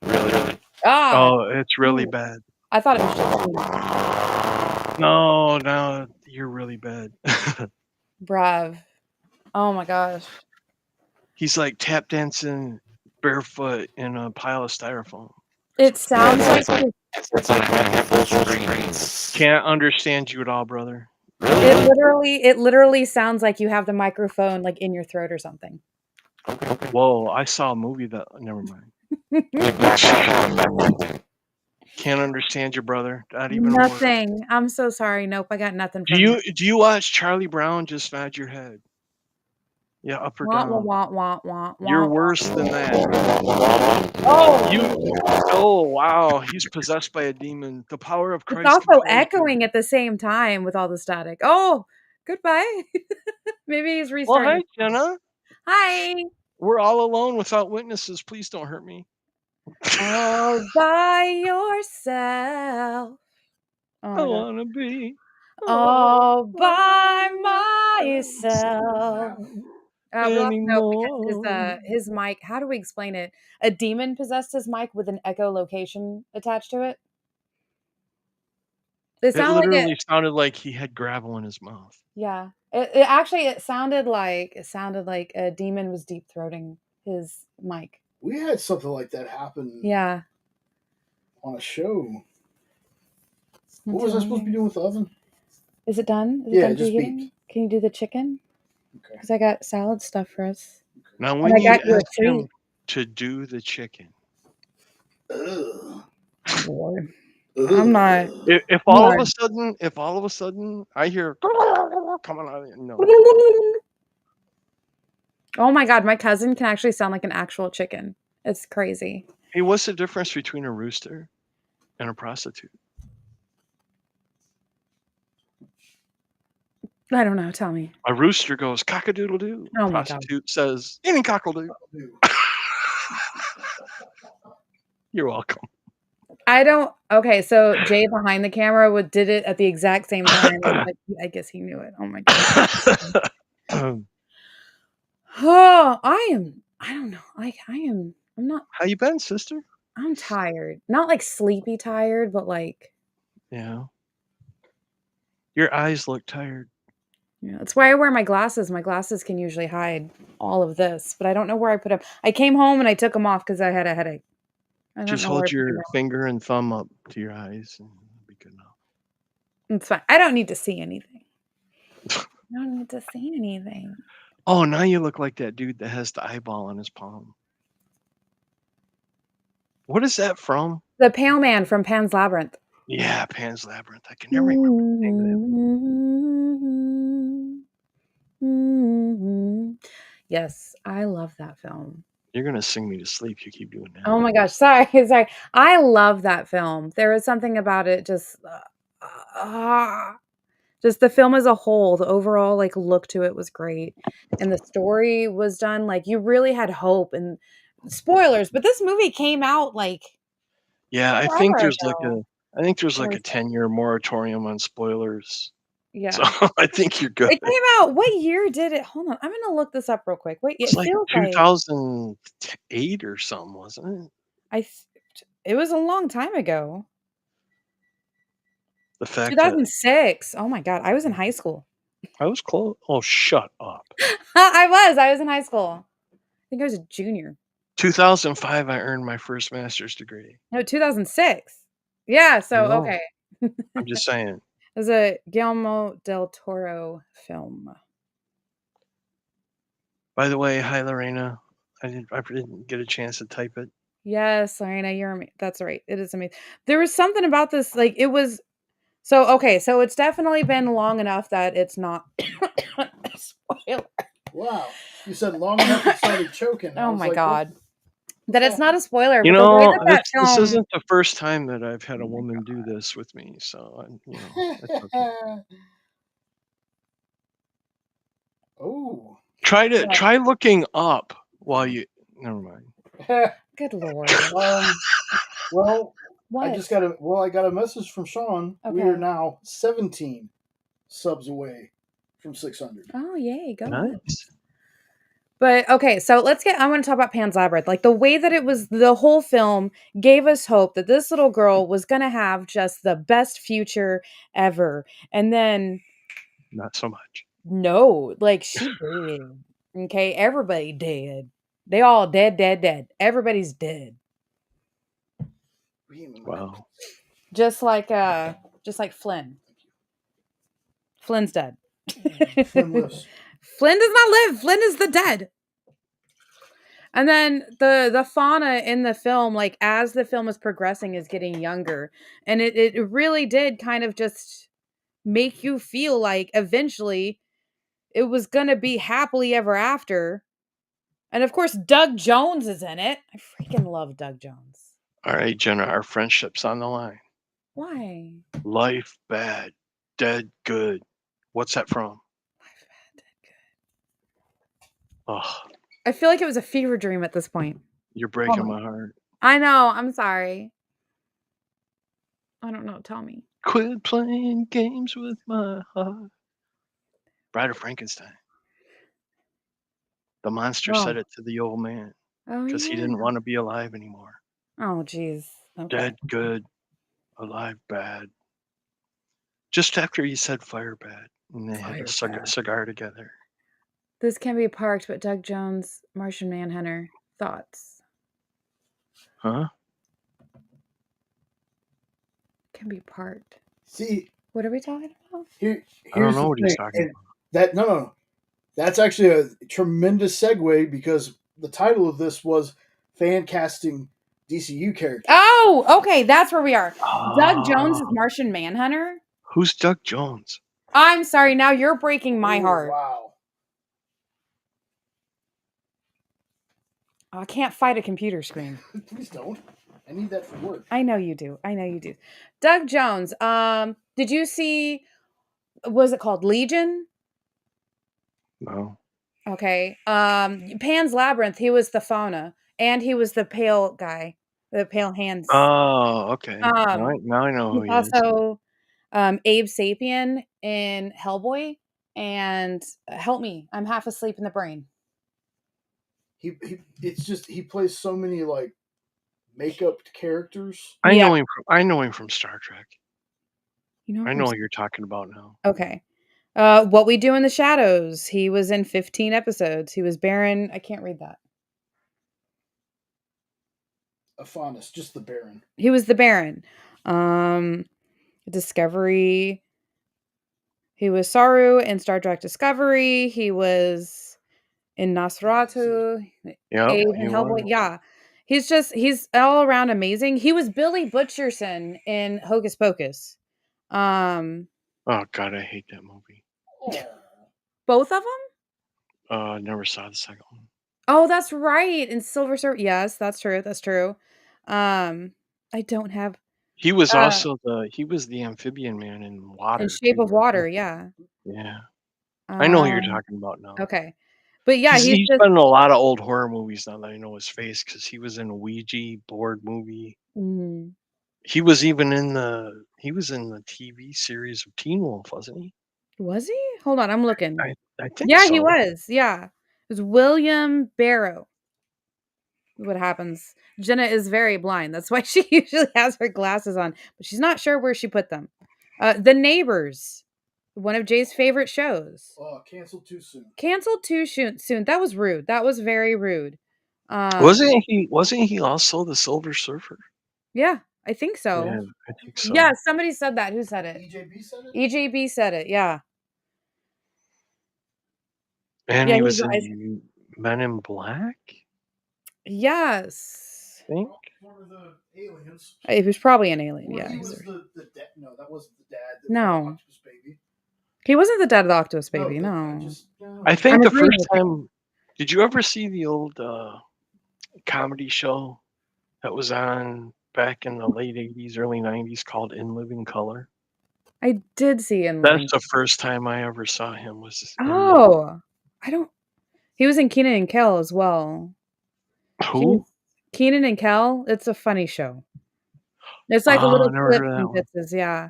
Really? Oh, it's really bad. I thought it was just No, you're really bad. Brav. Oh my gosh. He's like tap dancing barefoot in a pile of styrofoam. It sounds it's like full screens. Can't understand you at all, brother. It literally sounds like you have the microphone like in your throat or something. Okay. Whoa, I saw a movie that never mind. Can't understand your brother. Not even nothing. I'm so sorry. Nope, I got nothing. Do you watch Charlie Brown? Just nod your head. Yeah, up or down. You're worse than that. Oh wow, he's possessed by a demon. The power of Christ. It's also echoing at the same time with all the static. Oh, goodbye. Maybe he's restarting. Well, hi, Jenna. Hi. We're all alone without witnesses. Please don't hurt me. All by yourself. I want to be all by myself. Because his mic, how do we explain it? A demon possessed his mic with an echolocation attached to it. It literally sounded like he had gravel in his mouth. Yeah. It sounded like a demon was deep throating his mic. We had something like that happen. Yeah. On a show. What was I supposed to be doing with the oven? Is it done? It just beeped. Can you do the chicken? Because I got salad stuff for us. Now, when I you got you a ask him treat. to do the chicken, Lord. I'm not. if all of a sudden I hear coming out of it, no. Oh my God, my cousin can actually sound like an actual chicken. It's crazy. Hey, what's the difference between a rooster and a prostitute? I don't know. Tell me. A rooster goes cock-a-doodle-doo. Oh my God. Prostitute says any cockle-doo. You're welcome. I don't. Okay, so Jay behind the camera did it at the exact same time. Like, I guess he knew it. Oh my God. Oh, I don't know. Like I'm not. How you been, sister? I'm tired. Not like sleepy tired, but like. Yeah. Your eyes look tired. Yeah, that's why I wear my glasses. My glasses can usually hide all of this, but I don't know where I put them. I came home and I took them off because I had a headache. I don't Just know where hold I put your them. finger and thumb up to your eyes and it'll be good enough. It's fine. I don't need to see anything. I don't need to see anything. Oh, now you look like that dude that has the eyeball on his palm. What is that from? The Pale Man from Pan's Labyrinth. Yeah, Pan's Labyrinth. I can never remember the name of that. Yes, I love that film. You're gonna sing me to sleep. You keep doing that. Oh my gosh, sorry. I love that film. There is something about it. Just the film as a whole, the overall like look to it was great, and the story was done like you really had hope. And spoilers, but this movie came out like Yeah, I think forever there's like ago. a 10-year moratorium on spoilers. Yeah. So I think you're good. It came out. What year did it? Hold on, I'm gonna look this up real quick. Wait, it It's like feels like 2008 or something, wasn't it? it was a long time ago. The fact 2006. Oh my God, I was in high school. I was close. Oh, shut up. I was in high school. I think I was a junior. 2005, I earned my first master's degree. No, 2006. Yeah, so No. okay. I'm just saying. It was a Guillermo del Toro film. By the way, hi Lorena. I didn't get a chance to type it. Yes, Lorena, that's right. It is amazing. There was something about this, like it was. So okay, so it's definitely been long enough that it's not a spoiler. Wow, you said long enough it started choking. Oh my like, God. That it's not a spoiler. You but the way know, that this film, isn't the first time that I've had a woman do this with me, so it's okay. Oh. Try looking up while you. Never mind. Good Lord. Well, What? I got a message from Sean. We Okay. are now 17 subs away from 600. Oh, yay, go. Nice. But okay, so I want to talk about Pan's Labyrinth. Like the way that it was, the whole film gave us hope that this little girl was going to have just the best future ever. And then Not so much. no, like she did. Okay, everybody dead. They all dead. Everybody's dead. Wow. Just like Flynn. Flynn's dead. Flynn lives. Flynn does not live. Flynn is the dead. And then the fauna in the film, like as the film is progressing, is getting younger. And it really did kind of just make you feel like eventually it was going to be happily ever after. And of course, Doug Jones is in it. I freaking love Doug Jones. All right, Jenna, our friendship's on the line. Why? Life bad, dead good. What's that from? Life bad, dead good. Oh, I feel like it was a fever dream at this point. you're breaking my heart. I know. I'm sorry. I don't know. Tell me. Quit playing games with my heart. Bride of Frankenstein. The monster said it to the old man because he didn't want to be alive anymore. Oh, geez. Okay. Dead good, alive bad. Just after he said fire bad, and they had a cigar together. This can be parked, but Doug Jones, Martian Manhunter, thoughts? Huh? Can be parked. See, what are we talking about? I don't know what he's talking about. No. That's actually a tremendous segue because the title of this was fan casting DCU characters. Oh, okay, that's where we are. Doug Jones is Ah, Martian Manhunter. who's Doug Jones? I'm sorry, now you're breaking my heart. Wow. I can't fight a computer screen. Please don't. I need that for work. I know you do. Doug Jones. Did you see? Was it called Legion? No. Okay. Pan's Labyrinth. He was the fauna, and he was the pale guy, the pale hands. Oh, okay. Now Um, I know who he's he is. also Abe Sapien in Hellboy, and help me, I'm half asleep in the brain. It's just he plays so many like makeup characters. I Yeah. know him from Star Trek. You know, I know what you're talking about now. Okay. What We Do in the Shadows. He was in 15 episodes. He was Baron. I can't read that. Afanis, just the Baron. He was the Baron. Discovery. He was Saru in Star Trek Discovery. He was in Nosferatu. Yeah, Abe he in Hellboy. was. Yeah. He's all around amazing. He was Billy Butcherson in Hocus Pocus. Oh God, I hate that movie. Both of them? Never saw the second one. Oh, that's right. In Silver Surfer. Yes, that's true. That's true. I don't have He was also the amphibian man in Water. in Shape too, of wasn't Water. he? Yeah. Yeah, I know who you're talking about now. Okay. But yeah, he's He's just been in a lot of old horror movies now that I know his face because he was in a Ouija board movie. Mhm. He was even in the TV series of Teen Wolf, wasn't he? Was he? Hold on, I'm looking. I think Yeah, so. he was. Yeah. It was William Barrow. What happens? Jenna is very blind. That's why she usually has her glasses on, but she's not sure where she put them. The Neighbors, one of Jay's favorite shows. Canceled too soon. Canceled too soon. That was rude. That was very rude. Wasn't he also the Silver Surfer? Yeah, I think so. Yeah, I think so. Yeah, somebody said that. Who said it? EJB said it? EJB said it, yeah. And Yeah, he he's was in Men in Black, Yes. I think. One of the aliens. He was probably an alien, Or yeah. he was the dad. No, that wasn't the dad. No. Octopus Baby. He wasn't the dad of the Octopus Baby, no. I think I'm the agreeing first with you. time. Did you ever see the old comedy show that was on back in the late '80s, early '90s called In Living Color? I did see him. That's the first time I ever saw him. Was in Oh, I don't. He was in Kenan and Kel as well. who? Kenan and Kel. It's a funny show. It's like a little I never clip heard of that and one. bits, yeah.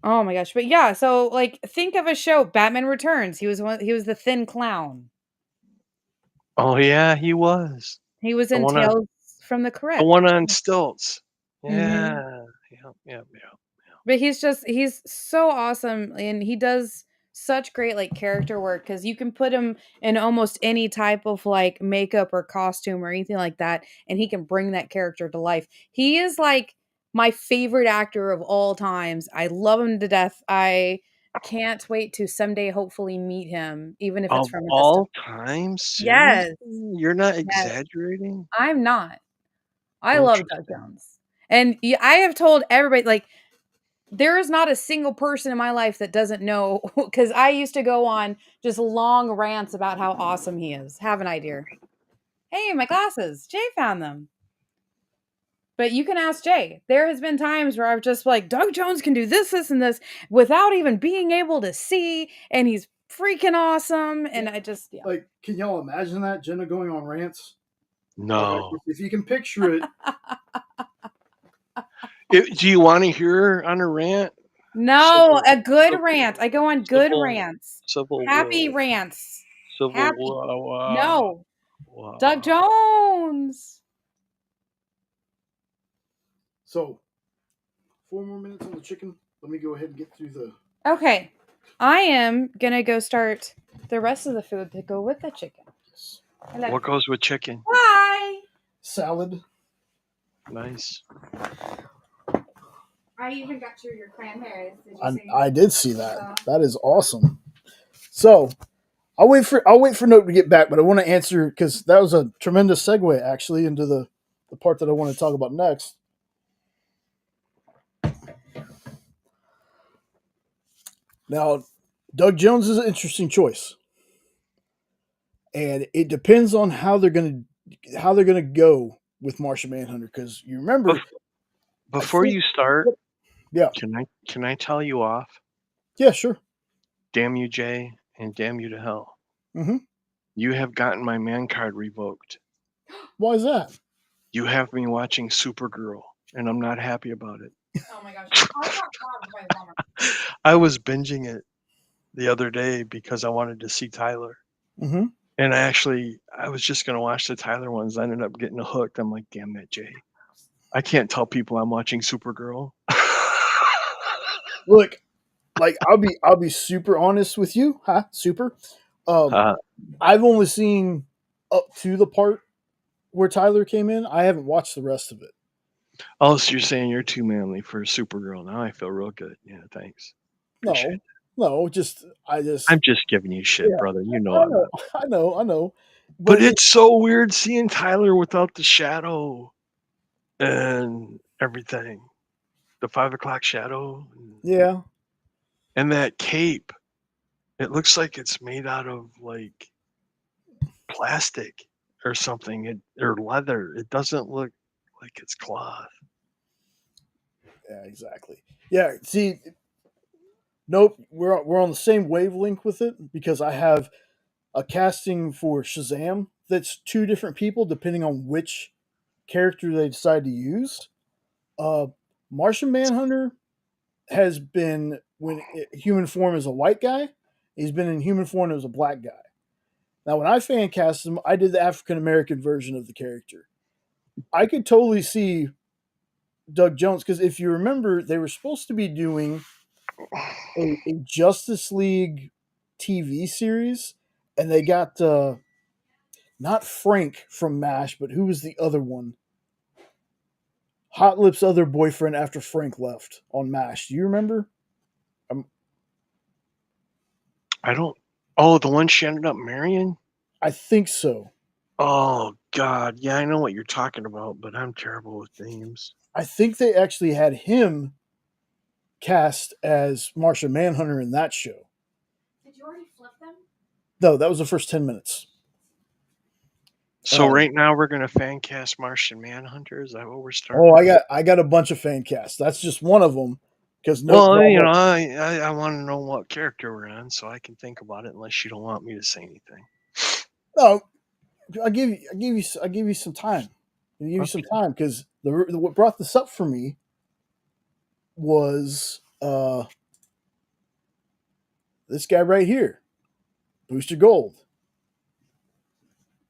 Oh my gosh, but yeah. So like, think of a show. Batman Returns. He was the thin clown. Oh yeah, he was. He was The in one Tales from the Crypt. The one on stilts. Mhm. Yeah. Yep. But he's so awesome, and he does such great like character work because you can put him in almost any type of like makeup or costume or anything like that, and he can bring that character to life. He is like my favorite actor of all times. I love him to death. I can't wait to someday hopefully meet him, even if it's Of from a all distance. time, Yes. seriously? You're not Yes. exaggerating? I'm not. I love Doug Jones. And I have told everybody, like, there is not a single person in my life that doesn't know, because I used to go on just long rants about how awesome he is. Have an idea. Hey, my glasses. Jay found them. But you can ask Jay. There has been times where I've just like, Doug Jones can do this, this, and this without even being able to see, and he's freaking awesome. And I just, yeah. Like, can y'all imagine that? Jenna going on rants? No. Like, if you can picture it. Do you want to hear her on a rant? No, a good rant. I go on good rants. Civil Happy War. rants. Civil Happy. War. No. Wow. Doug Jones. So, 4 more minutes on the chicken. Let me go ahead and get through the... Okay. I am going to go start the rest of the food to go with the chicken. Yes. What goes with chicken? Bye. Salad. Nice. I even got you your cranberries. Did you see? I did see that. That is awesome. So, I'll wait for Note to get back, but I want to answer because that was a tremendous segue actually into the part that I want to talk about next. Now, Doug Jones is an interesting choice, and it depends on how they're gonna go with Martian Manhunter. Because you remember, Before you start, yeah, can I tell you off? yeah, sure. Damn you, Jay, and damn you to hell. Mm-hmm. You have gotten my man card revoked. Why is that? You have me watching Supergirl, and I'm not happy about it. Oh my gosh. I was binging it the other day because I wanted to see Tyler. Mm-hmm. And I was just going to watch the Tyler ones. I ended up getting hooked. I'm like, damn that, Jay. I can't tell people I'm watching Supergirl. Look, like I'll be super honest with you, huh? Super. I've only seen up to the part where Tyler came in. I haven't watched the rest of it. Oh, so you're saying you're too manly for Supergirl. Now I feel real good. Yeah, thanks. Appreciate it. No, I'm just giving you shit, brother. You know I know. But it's so weird seeing Tyler without the shadow and everything. The 5 o'clock shadow. Yeah. And that cape. It looks like it's made out of like plastic or something, or leather. It doesn't look like it's cloth. Yeah, exactly. Yeah, see, nope, we're on the same wavelength with it because I have a casting for Shazam that's two different people depending on which character they decide to use. Martian Manhunter has been when human form as a white guy. He's been in human form as a black guy. Now, when I fan cast him, I did the African American version of the character. I could totally see Doug Jones because if you remember, they were supposed to be doing a Justice League TV series, and they got not Frank from MASH, but who was the other one? Hot Lip's other boyfriend after Frank left on MASH. Do you remember? I don't. Oh, the one she ended up marrying? I think so. Oh, God. Yeah, I know what you're talking about, but I'm terrible with names. I think they actually had him cast as Martian Manhunter in that show. Did you already flip them? No, that was the first 10 minutes. So right now we're gonna fan cast Martian Manhunter. Is that what we're starting? Oh, I got a bunch of fan casts. That's just one of them. Because I want to know what character we're on so I can think about it. Unless you don't want me to say anything. No, I'll give you some time. I'll give you some time because what brought this up for me was this guy right here, Booster Gold.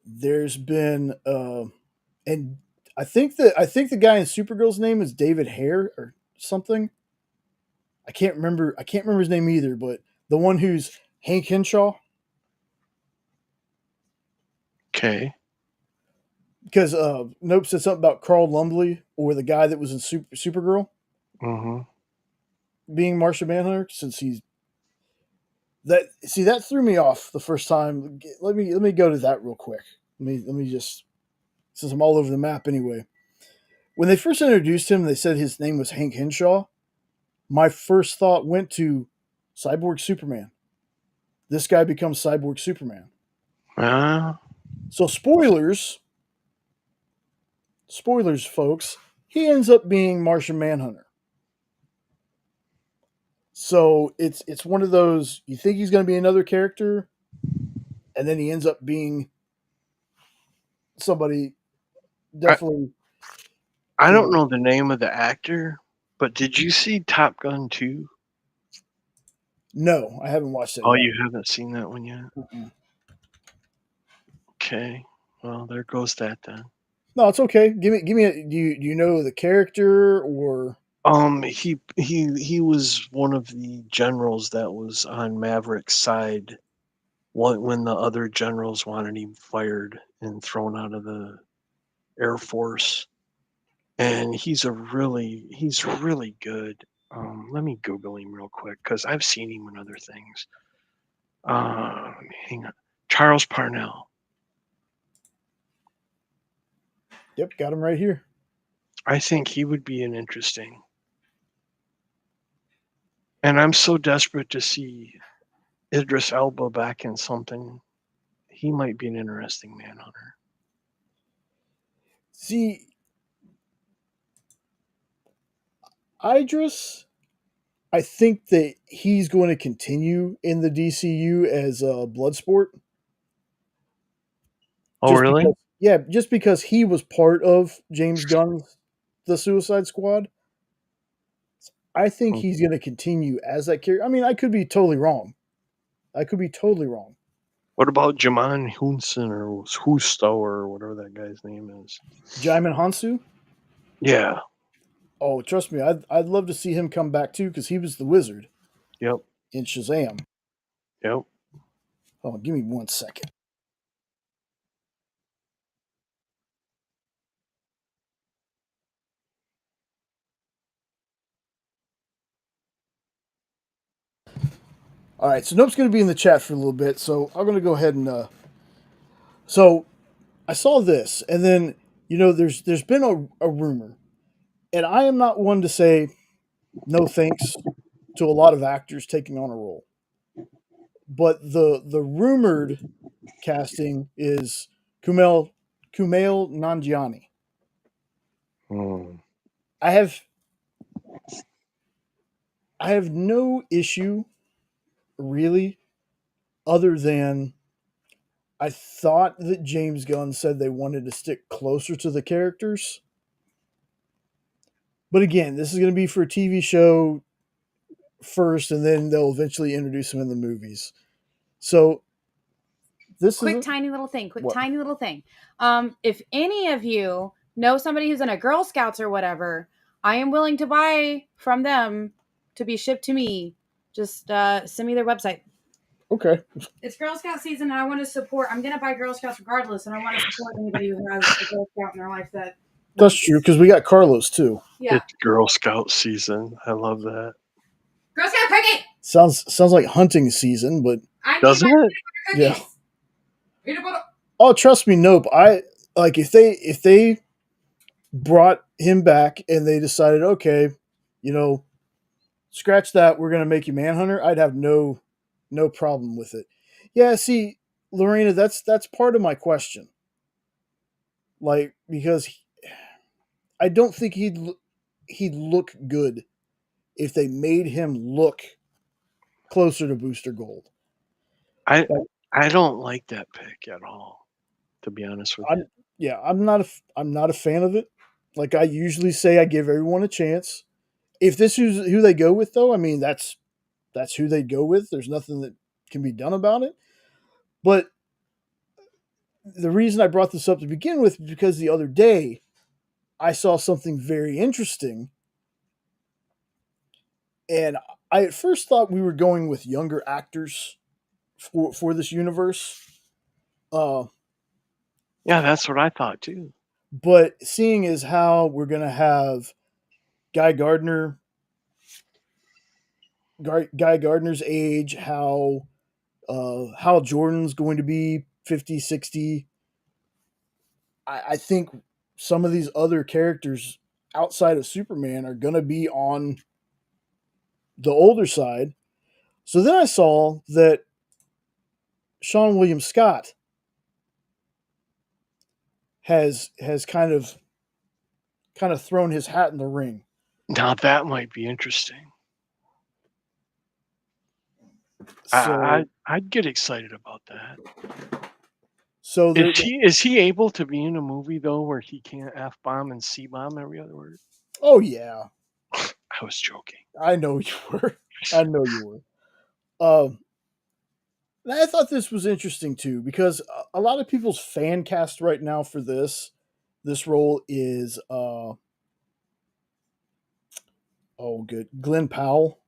There's been and I think the guy in Supergirl's name is David Hare or something. I can't remember his name either, but the one who's Hank Henshaw. Okay. Because Nope said something about Carl Lumbly or the guy that was in Supergirl being Martian Manhunter, since he's that threw me off the first time. Let me go to that real quick. Let me just, since I'm all over the map anyway. When they first introduced him, they said his name was Hank Henshaw. My first thought went to Cyborg Superman. This guy becomes Cyborg Superman. So spoilers, folks. He ends up being Martian Manhunter. So it's one of those, you think he's going to be another character, and then he ends up being somebody definitely. I don't know the name of the actor, but did you see Top Gun 2? No, I haven't watched it. Oh, you haven't seen that one yet? Mm-mm. Okay. Well, there goes that then. No, it's okay. Give me a, do you know the character or? He was one of the generals that was on Maverick's side when the other generals wanted him fired and thrown out of the Air Force. And he's really good. Let me Google him real quick because I've seen him in other things. hang on. Charles Parnell. Yep, got him right here. I think he would be an interesting. And I'm so desperate to see Idris Elba back in something. He might be an interesting Manhunter. See, Idris, I think that he's going to continue in the DCU as a Bloodsport. Oh, really? Just because he was part of James Gunn's The Suicide Squad. I think he's going to continue as that character. I mean, I could be totally wrong. What about Jaman Hunsen or Husto or whatever that guy's name is? Jaimin Hansu? Yeah. Oh, trust me, I'd love to see him come back too because he was the wizard. Yep. In Shazam. Yep. Oh, give me 1 second. All right, so Nope's going to be in the chat for a little bit, so I'm going to go ahead and. So, I saw this, and then there's been a rumor, and I am not one to say no thanks to a lot of actors taking on a role, but the rumored casting is Kumail Nanjiani. I have no issue really, other than I thought that James Gunn said they wanted to stick closer to the characters. But again, this is going to be for a TV show first, and then they'll eventually introduce him in the movies. So this tiny little thing. If any of you know somebody who's in a Girl Scouts or whatever, I am willing to buy from them to be shipped to me. Just send me their website. Okay. It's Girl Scout season, and I want to support. I'm going to buy Girl Scouts regardless, and I want to support anybody who has a Girl Scout in their life. That's true, because we got Carlos too. Yeah. It's Girl Scout season. I love that. Girl Scout cookie. Sounds like hunting season, but doesn't it? Yeah. Oh, trust me, Nope. I like if they brought him back and they decided, okay, scratch that, we're gonna make you Manhunter, I'd have no problem with it. Yeah, see, Lorena, that's part of my question. Like, because I don't think he'd look good if they made him look closer to Booster Gold. I don't like that pick at all, to be honest with you. Yeah, I'm not a fan of it. Like I usually say, I give everyone a chance. If this is who they go with, though, I mean that's who they go with. There's nothing that can be done about it. But the reason I brought this up to begin with is because the other day I saw something very interesting, and I at first thought we were going with younger actors for this universe. Yeah, that's what I thought too. But seeing as how we're going to have Guy Gardner's age, how Jordan's going to be 50, 60, I think some of these other characters outside of Superman are going to be on the older side. So then I saw that Sean William Scott has kind of thrown his hat in the ring. Now that might be interesting. So, I'd get excited about that. So is he able to be in a movie though where he can't F-bomb and C-bomb every other word? Oh yeah. I was joking. I know you were. I thought this was interesting too, because a lot of people's fan cast right now for this role is Glenn Powell,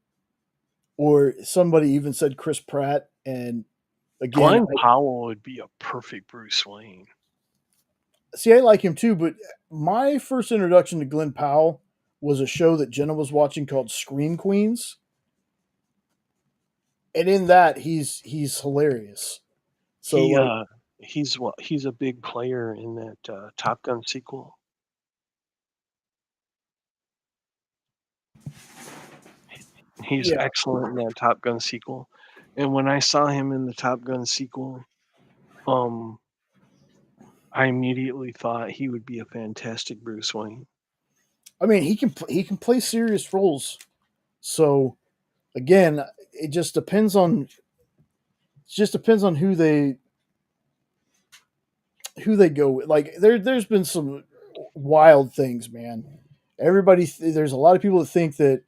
or somebody even said Chris Pratt. And again, Glenn Powell would be a perfect Bruce Wayne. See, I like him too, but my first introduction to Glenn Powell was a show that Jenna was watching called Scream Queens. And in that, he's hilarious. So he's a big player in that Top Gun sequel. He's excellent in that Top Gun sequel. And when I saw him in the Top Gun sequel, I immediately thought he would be a fantastic Bruce Wayne. I mean, he can play serious roles. So again, it just depends on who they go with. Like there's been some wild things, man. There's a lot of people that think that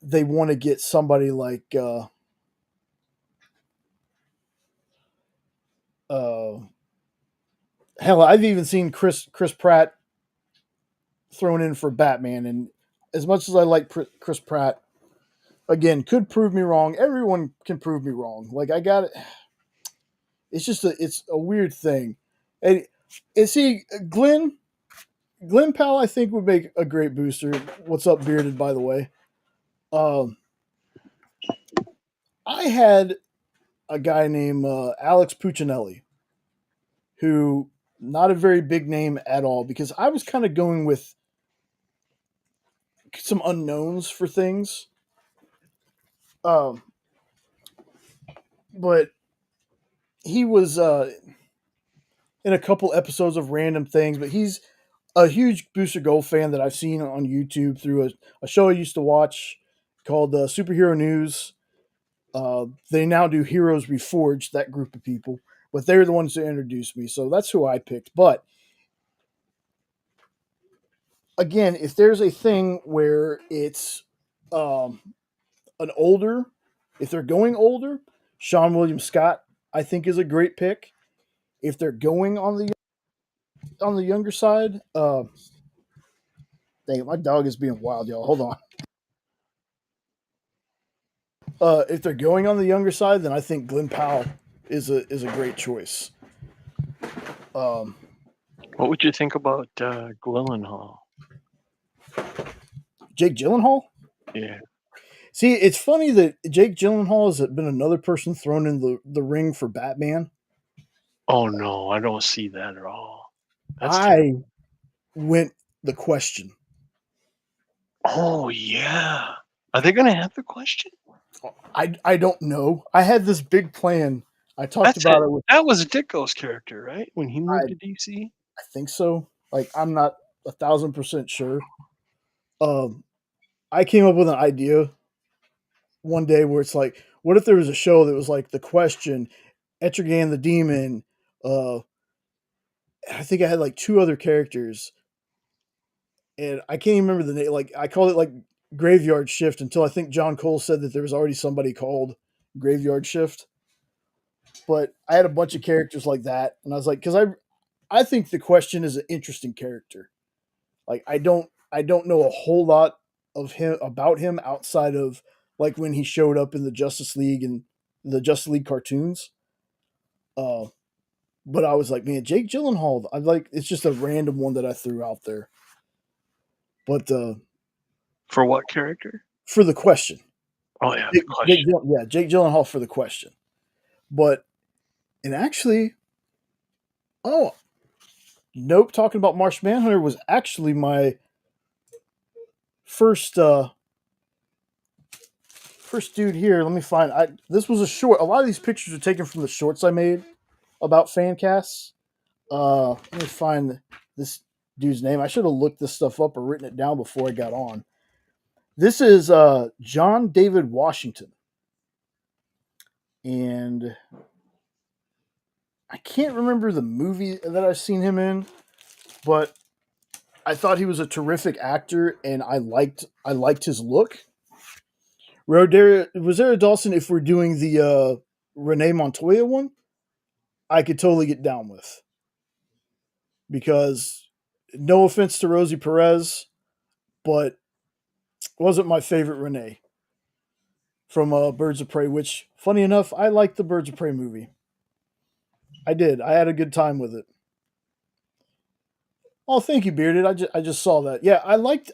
they want to get somebody like hell, I've even seen Chris Pratt thrown in for Batman, and as much as I like Chris Pratt, again, could prove me wrong. Everyone can prove me wrong. Like I got it. It's a weird thing. And see, Glenn Powell, I think would make a great booster. What's up, Bearded? By the way, I had a guy named Alex Puccinelli, who not a very big name at all, because I was kind of going with some unknowns for things. But he was in a couple episodes of random things, but he's a huge Booster Gold fan that I've seen on YouTube through a show I used to watch called Superhero News. They now do Heroes Reforged, that group of people, but they're the ones that introduced me, so that's who I picked. But again, if there's a thing where it's an older, if they're going older, Sean William Scott, I think, is a great pick. If they're going on the younger side, dang it, my dog is being wild, y'all. Hold on. If they're going on the younger side, then I think Glenn Powell is a great choice. What would you think about Gyllenhaal? Jake Gyllenhaal? Yeah. See, it's funny that Jake Gyllenhaal has been another person thrown in the ring for Batman. Oh no, I don't see that at all. I went The Question. Oh yeah. Are they going to have The Question? I don't know. I had this big plan. I talked about it. That was Ditko's character, right? When he moved to DC? I think so. Like, I'm not 1,000% sure. I came up with an idea one day where it's like, what if there was a show that was like The Question, Etrigan the Demon, I think I had like 2 other characters, and I can't even remember the name. Like, I called it like Graveyard Shift until I think John Cole said that there was already somebody called Graveyard Shift. But I had a bunch of characters like that, and I was like, because I think The Question is an interesting character. Like, I don't know a whole lot about him outside of like when he showed up in the Justice League and the Justice League cartoons. But I was like, man, Jake Gyllenhaal. I like, it's just a random one that I threw out there. But for what character? For The Question. Oh yeah, The Question. Jake Gyllenhaal for The Question. But and actually, nope. Talking about Martian Manhunter was actually my first dude here. Let me find. This was a short. A lot of these pictures are taken from the shorts I made about fan casts. Let me find this dude's name. I should have looked this stuff up or written it down before I got on. This is John David Washington, and I can't remember the movie that I've seen him in, but I thought he was a terrific actor, and I liked his look. Rosario Dawson, if we're doing the Renee Montoya one, I could totally get down with. Because, no offense to Rosie Perez, but wasn't my favorite Renee from Birds of Prey, which, funny enough, I liked the Birds of Prey movie. I did. I had a good time with it. Oh, thank you, Bearded. I just saw that. Yeah, I like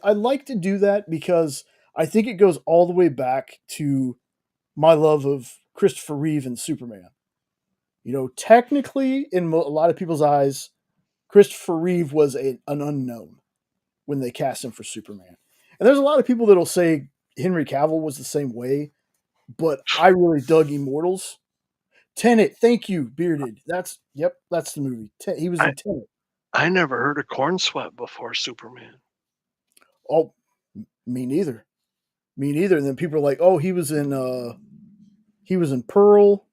to do that because I think it goes all the way back to my love of Christopher Reeve and Superman. Technically, in a lot of people's eyes, Christopher Reeve was an unknown when they cast him for Superman. And there's a lot of people that'll say Henry Cavill was the same way, but I really dug Immortals. Tenet, thank you, Bearded. That's the movie. He was in Tenet. I never heard of Corn Sweat before Superman. Oh, me neither. Me neither. And then people are like, "Oh, he was in Pearl."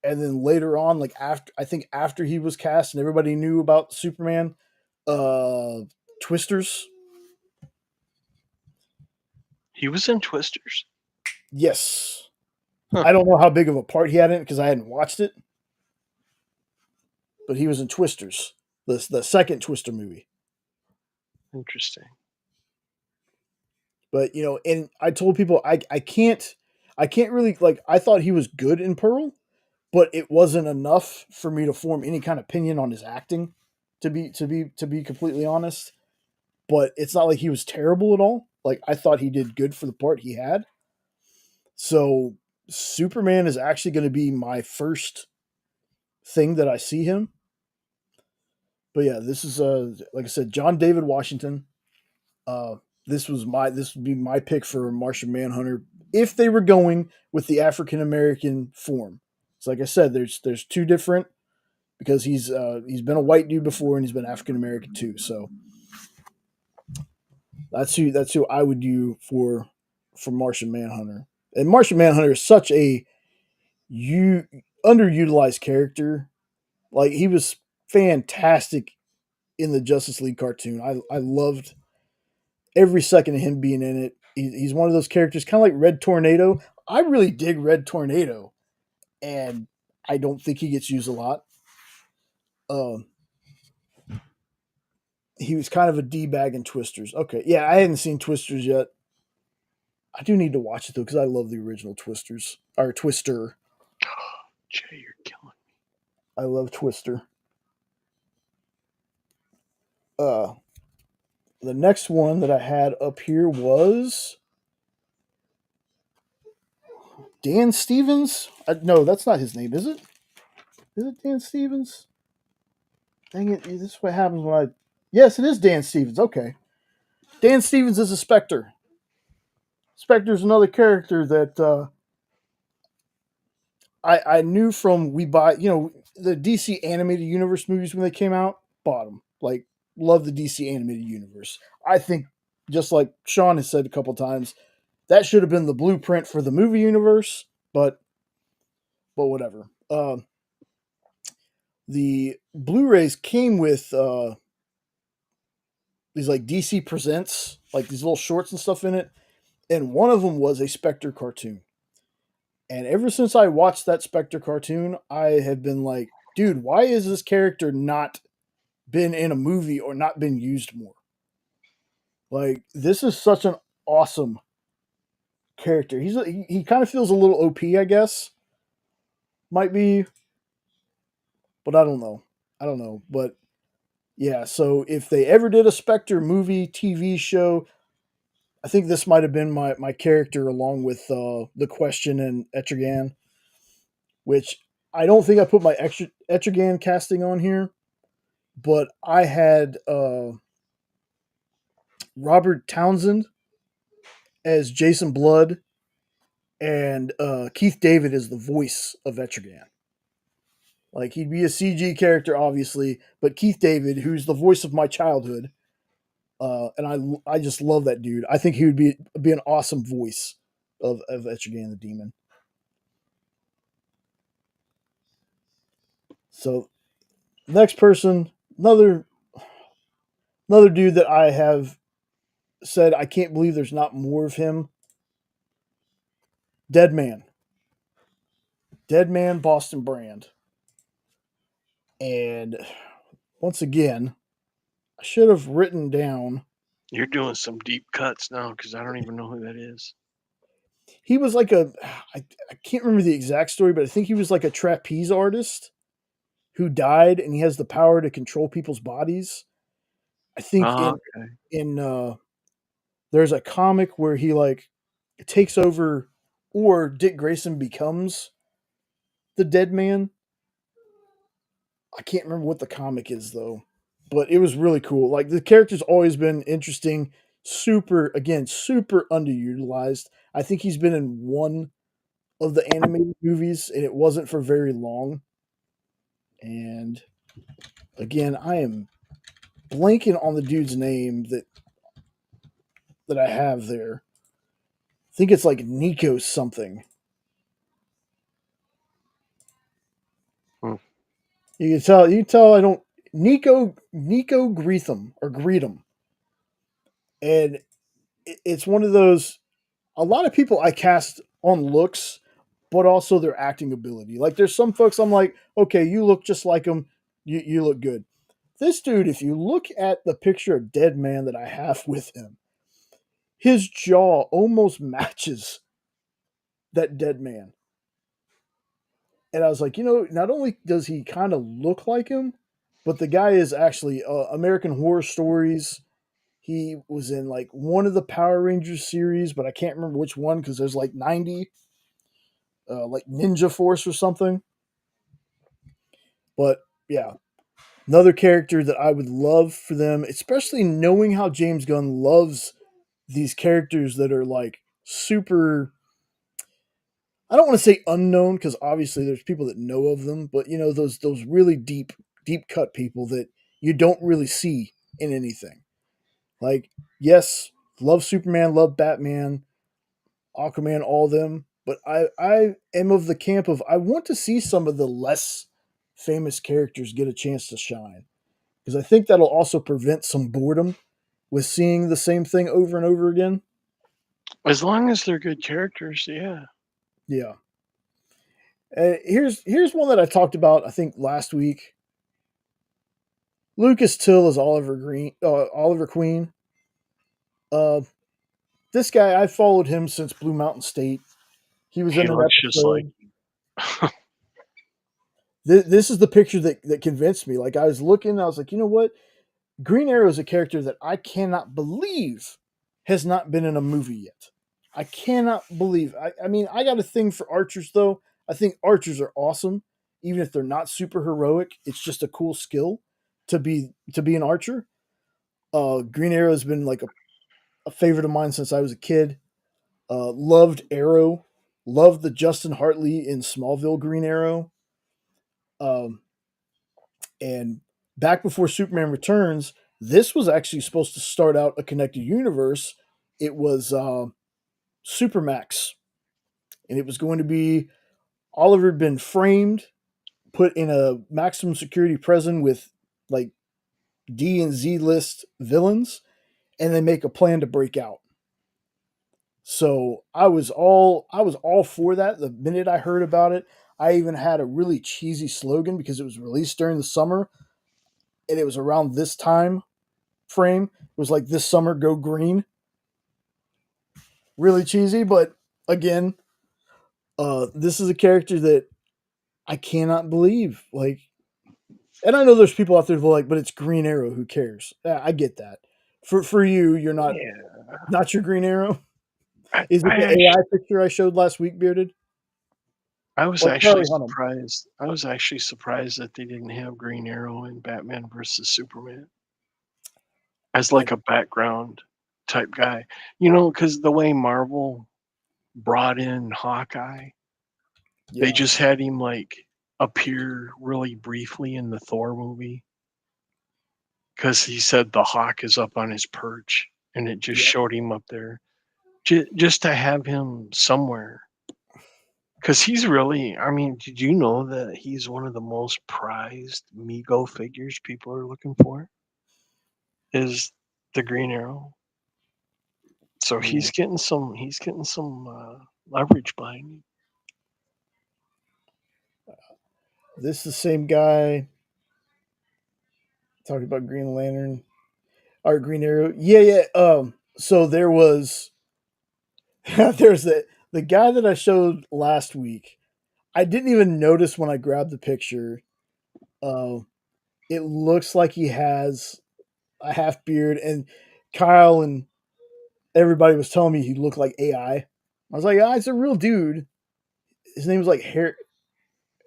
And then later on, like after he was cast and everybody knew about Superman, Twisters. He was in Twisters. Yes. Huh. I don't know how big of a part he had in it because I hadn't watched it. But he was in Twisters, the second Twister movie. Interesting. But and I told people I can't really, like, I thought he was good in Pearl, but it wasn't enough for me to form any kind of opinion on his acting, to be completely honest. But it's not like he was terrible at all. Like, I thought he did good for the part he had. So Superman is actually going to be my first thing that I see him. But yeah, this is like I said, John David Washington. This would be my pick for Martian Manhunter if they were going with the African American form. So like I said, there's two different, because he's been a white dude before and he's been African American too. So that's who I would do for Martian Manhunter. And Martian Manhunter is such a underutilized character. Like, he was fantastic in the Justice League cartoon. I loved every second of him being in it. He's one of those characters, kind of like Red Tornado. I really dig Red Tornado, and I don't think he gets used a lot. He was kind of a D-bag in Twisters. Okay, yeah, I hadn't seen Twisters yet. I do need to watch it, though, because I love the original Twisters. Or Twister. Jay, you're killing me. I love Twister. The next one that I had up here was Dan Stevens. No, that's not his name, is it? Is it Dan Stevens? Dang it, this is what happens when I... Yes, it is Dan Stevens. Okay. Dan Stevens is a Spectre. Spectre's another character that I knew from the DC animated universe movies when they came out. Bought them. Like, love the DC animated universe. I think, just like Sean has said a couple times, that should have been the blueprint for the movie universe, but whatever. The Blu-rays came with these, like, DC Presents, like these little shorts and stuff in it, and one of them was a Spectre cartoon. And ever since I watched that Spectre cartoon, I have been like, dude, why is this character not been in a movie or not been used more? Like, this is such an awesome character. He kind of feels a little OP, I guess. Might be, but I don't know. But yeah, so if they ever did a Spectre movie, TV show, I think this might have been my character, along with The Question and Etrigan, which I don't think I put my Etrigan casting on here, but I had Robert Townsend as Jason Blood, and Keith David is the voice of Etrigan. Like, he'd be a CG character, obviously, but Keith David, who's the voice of my childhood, and I just love that dude. I think he would be an awesome voice of Etrigan the Demon. So, next person, another dude that I have said I can't believe there's not more of him. Deadman Boston Brand. And once again, I should have written down. You're doing some deep cuts now, because I don't even know who that is. He was like I can't remember the exact story, but I think he was like a trapeze artist who died, and he has the power to control people's bodies. I think in there's a comic where he, like, takes over, or Dick Grayson becomes the dead man. I can't remember what the comic is though, but it was really cool. Like the character's always been interesting, super underutilized. I think he's been in one of the animated movies, and it wasn't for very long. And again, I am blanking on the dude's name that I have there. I think it's like Nico something. Hmm. You can tell I don't Nico Greetham. And it's one of those, a lot of people I cast on looks, but also their acting ability. Like there's some folks I'm like, okay, you look just like him, you look good. This dude, if you look at the picture of Dead Man that I have with him, his jaw almost matches that Dead Man. And I was like, not only does he kind of look like him, but the guy is actually American Horror Stories. He was in like one of the Power Rangers series, but I can't remember which one because there's like 90, like Ninja Force or something. But yeah, another character that I would love for them, especially knowing how James Gunn loves these characters that are like super. I don't want to say unknown because obviously there's people that know of them, but those really deep cut people that you don't really see in anything. Like, yes, love Superman, love Batman, Aquaman, all them, but I am of the camp of I want to see some of the less famous characters get a chance to shine because I think that'll also prevent some boredom with seeing the same thing over and over again. As long as they're good characters, yeah. Yeah. Here's one that I talked about I think last week. Lucas Till is Oliver Queen. This guy I followed him since Blue Mountain State. He was in He an looks just like. episode. This is the picture that convinced me. Like I was looking, I was like, you know what? Green Arrow is a character that I cannot believe has not been in a movie yet. I cannot believe. I mean, I got a thing for archers though. I think archers are awesome, even if they're not super heroic. It's just a cool skill to be an archer. Green Arrow has been like a favorite of mine since I was a kid. Loved Arrow, loved the Justin Hartley in Smallville Green Arrow. And back before Superman Returns, this was actually supposed to start out a connected universe. It was Supermax, and it was going to be Oliver had been framed, put in a maximum security prison with like D and Z list villains, and they make a plan to break out. So I was all for that the minute I heard about it. I even had a really cheesy slogan because it was released during the summer, and it was around this time frame. It was like this summer, go green. Really cheesy, but again, this is a character that I cannot believe. Like, and I know there's people out there who are like, but it's Green Arrow. Who cares? Yeah, I get that. For you, you're not your Green Arrow. Is it the AI picture I showed last week, Bearded? I was Or actually Charlie Hunnam? surprised. I was actually surprised that they didn't have Green Arrow in Batman versus Superman as like a background type guy. Because the way Marvel brought in Hawkeye, Yeah. they just had him like appear really briefly in the Thor movie because he said the hawk is up on his perch, and it just showed him up there, just to have him somewhere. Because he's really, I mean, did you know that he's one of the most prized Mego figures people are looking for? Is the Green Arrow. So he's getting some leverage behind him. This is the same guy talking about Green Lantern or Green Arrow. Yeah. So there was there's the guy that I showed last week. I didn't even notice when I grabbed the picture. It looks like he has a half beard, and Kyle and everybody was telling me he looked like AI. I was like, it's a real dude. His name was like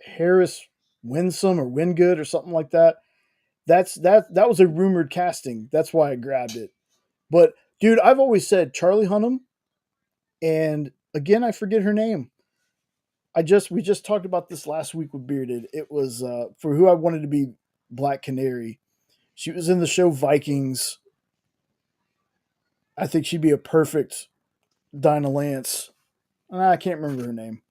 Harris Winsome or Wingood or something like that. That was a rumored casting. That's why I grabbed it. But dude, I've always said Charlie Hunnam, and again I forget her name. We just talked about this last week with Bearded. It was for who I wanted to be Black Canary. She was in the show Vikings. I think she'd be a perfect Dinah Lance. I can't remember her name.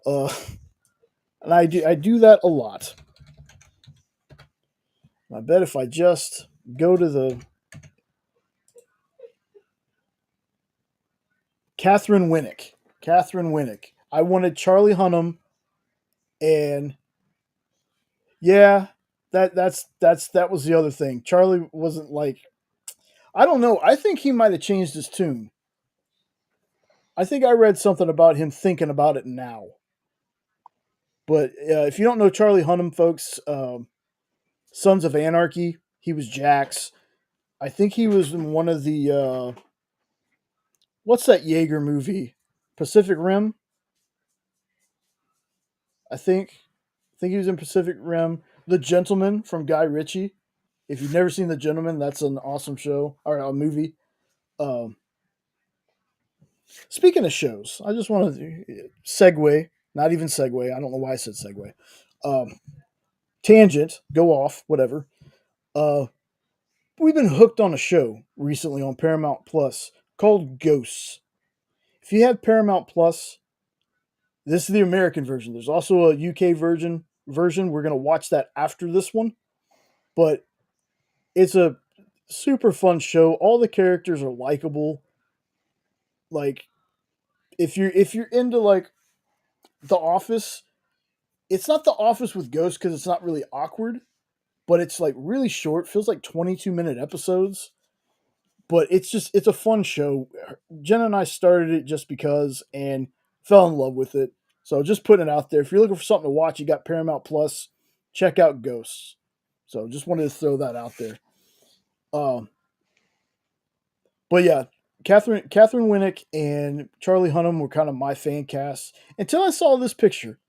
And I do that a lot. I bet if I just go to the Catherine Winnick. I wanted Charlie Hunnam, and yeah, that was the other thing. Charlie wasn't like, I don't know. I think he might have changed his tune. I think I read something about him thinking about it now. But if you don't know Charlie Hunnam, folks, Sons of Anarchy, he was Jax. I think he was in one of the what's that Jaeger movie? Pacific Rim. I think he was in Pacific Rim. The Gentleman from Guy Ritchie. If you've never seen The Gentleman, that's an awesome show or a movie. Speaking of shows, I just want to segue. Not even segue. I don't know why I said segue. Tangent. Go off. Whatever. We've been hooked on a show recently on Paramount Plus called Ghosts. If you have Paramount Plus, this is the American version. There's also a UK version. We're going to watch that after this one. But it's a super fun show. All the characters are likable. Like if you're into like The Office, it's not The Office with ghosts because it's not really awkward, but it's like really short. Feels like 22-minute episodes. But it's a fun show. Jen and I started it just because and fell in love with it. So just putting it out there. If you're looking for something to watch, you got Paramount Plus. Check out Ghosts. So just wanted to throw that out there. But yeah, Catherine Winnick and Charlie Hunnam were kind of my fan casts until I saw this picture.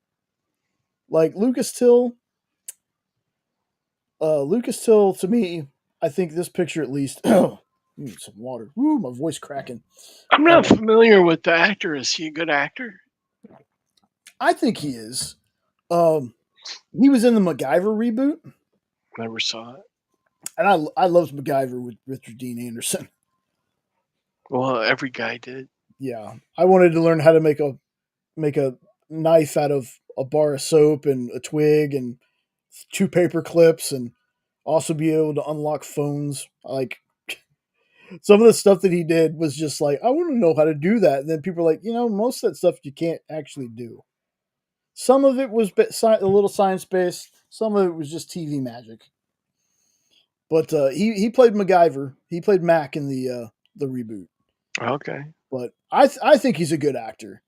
Like Lucas Till to me, I think this picture at least. Need some water. Woo, my voice cracking. I'm not familiar with the actor. Is he a good actor? I think he is. He was in the MacGyver reboot. Never saw it. And I loved MacGyver with Richard Dean Anderson. Well, every guy did. Yeah, I wanted to learn how to make a knife out of a bar of soap and a twig and 2 paper clips, and also be able to unlock phones. Like some of the stuff that he did was just like, I want to know how to do that. And then people are like, most of that stuff you can't actually do. Some of it was a little science based. Some of it was just TV magic. But he played MacGyver. He played Mac in the reboot. Okay. But I think he's a good actor.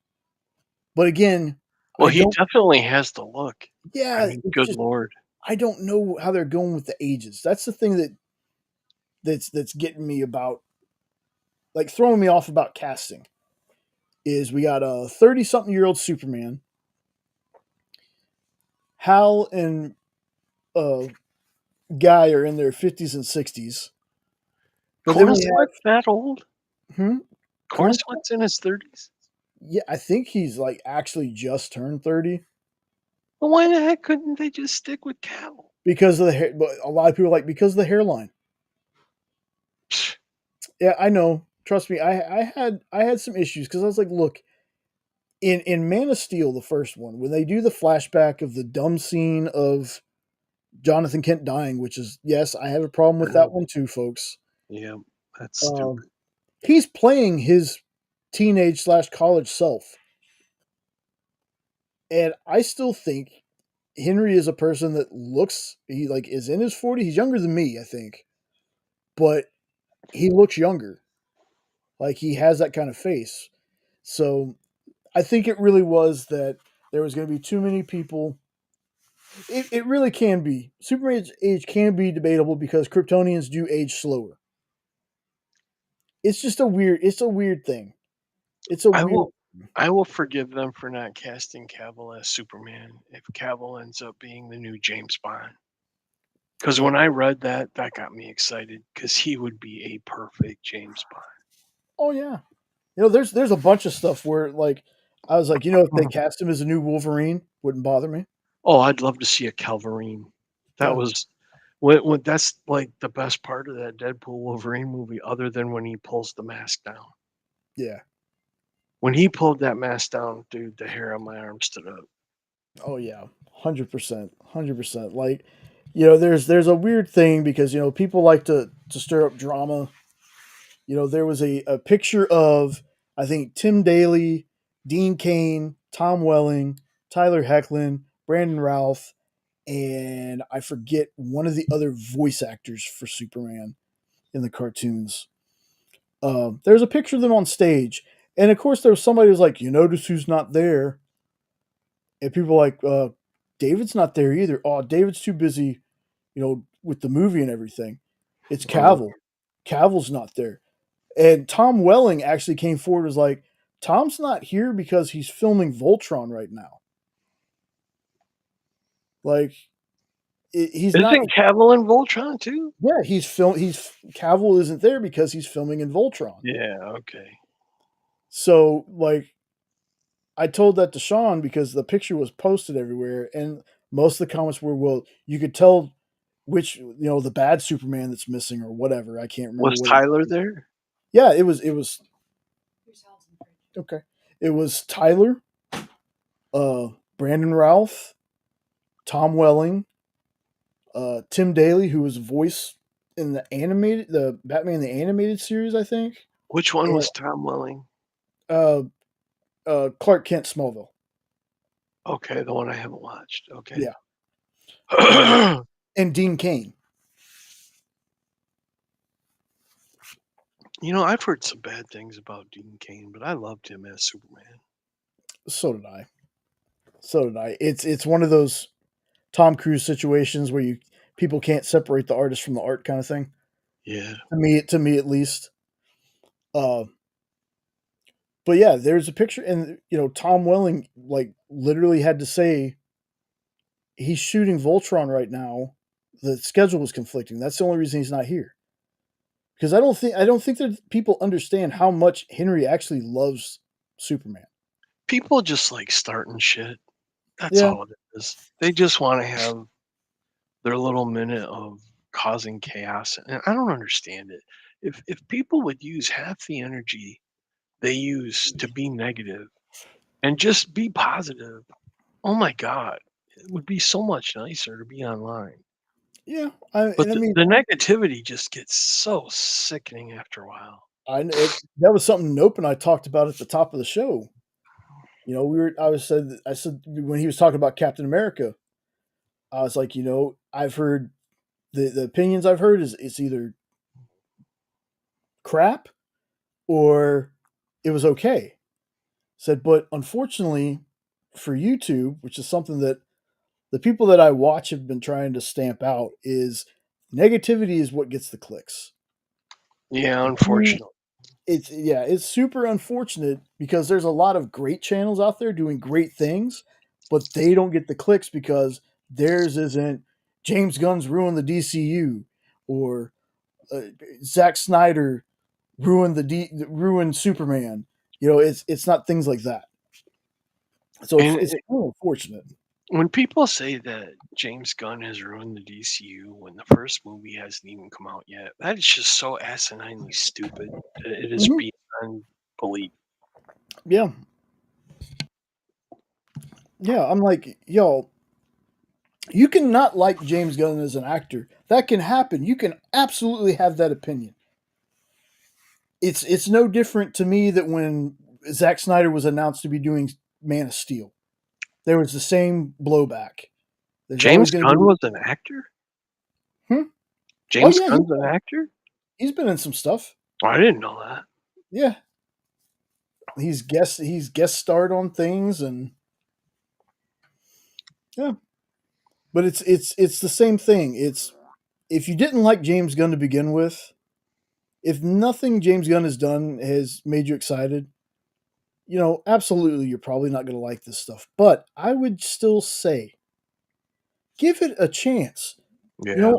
But again, well, he definitely has the look. Yeah, I mean, good Lord. I don't know how they're going with the ages. That's the thing that's getting me about, like, throwing me off about casting. Is we got a 30-something-year-old Superman. Hal and Guy are in their 50s and 60s. But Cornslet's that old? Cornslet's in his 30s? Yeah, I think he's like actually just turned 30. Well, why the heck couldn't they just stick with Cal? Because of the hair. But a lot of people are like, because of the hairline. Yeah, I know. Trust me, I had some issues because I was like, look, in Man of Steel, the first one, when they do the flashback of the dumb scene of Jonathan Kent dying, which is, yes, I have a problem with that one too, folks. Yeah, that's stupid. He's playing his teenage/college self. And I still think Henry is a person that is in his 40s. He's younger than me, I think. But he looks younger. Like, he has that kind of face. So I think it really was that there was going to be too many people. It really can be. Superman's age can be debatable because Kryptonians do age slower. It's just a weird thing. I will forgive them for not casting Cavill as Superman if Cavill ends up being the new James Bond. Because when I read that got me excited because he would be a perfect James Bond. Oh yeah, there's a bunch of stuff where like I was like, if they cast him as a new Wolverine, wouldn't bother me. Oh, I'd love to see a Calverine. That Yeah. was when that's like the best part of that Deadpool Wolverine movie, other than when he pulls the mask down. Yeah. When he pulled that mask down, dude, the hair on my arm stood up. Oh yeah, 100%, 100%. Like, there's a weird thing because people like to stir up drama. There was a picture of I think Tim Daly, Dean Cain, Tom Welling, Tyler Hoechlin, Brandon Routh, and I forget one of the other voice actors for Superman in the cartoons. There's a picture of them on stage, and of course there was somebody who's like, notice who's not there, and people are like, David's not there either. Oh, David's too busy, with the movie and everything. It's Cavill. Cavill's not there. And Tom Welling actually came forward and was like, Tom's not here because he's filming Voltron right now. Like, he's not. Isn't Cavill in Voltron too? Yeah, Cavill isn't there because he's filming in Voltron. Yeah, okay. So, like, I told that to Sean because the picture was posted everywhere, and most of the comments were, well, you could tell which, the bad Superman that's missing or whatever. I can't remember. Was Tyler there? Yeah, it was. Okay. It was Tyler, Brandon Routh, Tom Welling, Tim Daly, who was voice in the Batman the Animated Series, I think. Which one was Tom Welling? Clark Kent Smallville. Okay, the one I haven't watched. Okay. Yeah. And Dean Cain. I've heard some bad things about Dean Cain, but I loved him as Superman. So did I. It's one of those Tom Cruise situations where people can't separate the artist from the art kind of thing. Yeah. To me at least. But yeah, there's a picture, and Tom Welling like literally had to say he's shooting Voltron right now. The schedule was conflicting. That's the only reason he's not here. Because I don't think that people understand how much Henry actually loves Superman. People just like starting shit. That's all it is. They just want to have their little minute of causing chaos, and I don't understand it. If people would use half the energy they use to be negative and just be positive, oh my God, it would be so much nicer to be online. Yeah, but the negativity just gets so sickening after a while. That was something Nope and I talked about at the top of the show. I said when he was talking about Captain America, I was like, I've heard the opinions I've heard is it's either crap or it was okay. Said, but unfortunately for YouTube, which is something that the people that I watch have been trying to stamp out, is negativity is what gets the clicks. Yeah, unfortunately. It's super unfortunate because there's a lot of great channels out there doing great things, but they don't get the clicks because theirs isn't James Gunn's ruined the DCU or Zack Snyder ruined Superman. It's not things like that. So it's unfortunate. When people say that James Gunn has ruined the DCU when the first movie hasn't even come out yet, that is just so asininely stupid. It is beyond belief. Yeah. Yeah, I'm like, yo, you can not like James Gunn as an actor. That can happen. You can absolutely have that opinion. It's no different to me that when Zack Snyder was announced to be doing Man of Steel, there was the same blowback. James Gunn was an actor? James Gunn's an actor? He's been in some stuff. Oh, I didn't know that. Yeah. He's guest starred on things and yeah. But it's the same thing. It's if you didn't like James Gunn to begin with, if nothing James Gunn has done has made you excited, absolutely, you're probably not going to like this stuff, but I would still say give it a chance. Yeah.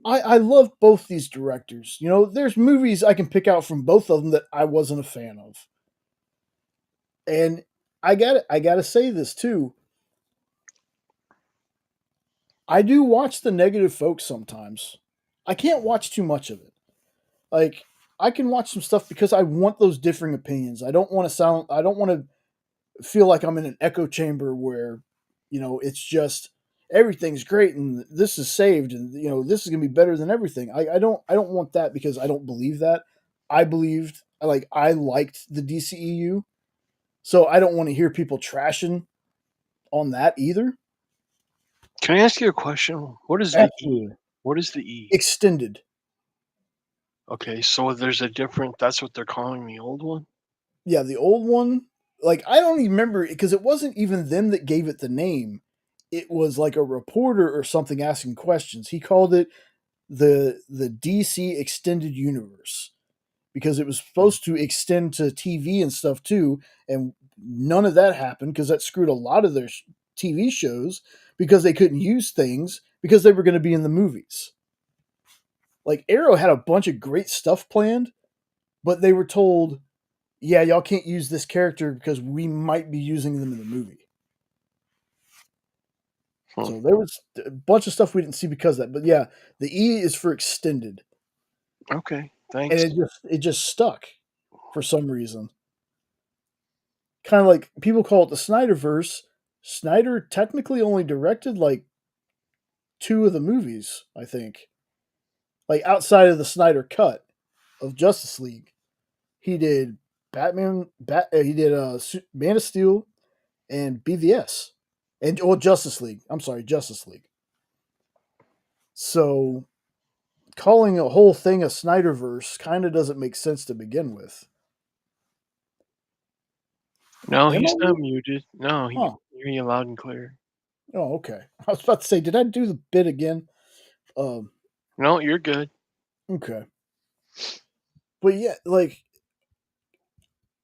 I love both these directors. There's movies I can pick out from both of them that I wasn't a fan of. And I gotta say this too. I do watch the negative folks sometimes. I can't watch too much of it. Like, I can watch some stuff because I want those differing opinions. I don't want to feel like I'm in an echo chamber where, it's just everything's great and this is saved and this is gonna be better than everything. I don't want that because I don't believe that. I liked the DCEU, so I don't want to hear people trashing on that either. Can I ask you a question? What is the E? Absolutely. What is the E? Extended. Okay, so there's a different. That's what they're calling the old one. Yeah, the old one. Like, I don't even remember because it wasn't even them that gave it the name. It was like a reporter or something asking questions. He called it the DC Extended Universe because it was supposed to extend to TV and stuff too, and none of that happened because that screwed a lot of their TV shows because they couldn't use things because they were going to be in the movies. Like, Arrow had a bunch of great stuff planned, but they were told, yeah, y'all can't use this character because we might be using them in the movie. So there was a bunch of stuff we didn't see because of that. But yeah, the E is for extended. Okay, thanks. And it just stuck for some reason. Kind of like people call it the Snyderverse. Snyder technically only directed like 2 of the movies, I think. Like, outside of the Snyder cut of Justice League. He did he did Man of Steel and BVS. And Justice League. I'm sorry, Justice League. So calling a whole thing a Snyderverse kind of doesn't make sense to begin with. No, Am he's I not muted? muted. No, Huh. hear you loud and clear. Oh, okay. I was about to say, did I do the bit again? No, you're good. Okay. But yeah, like,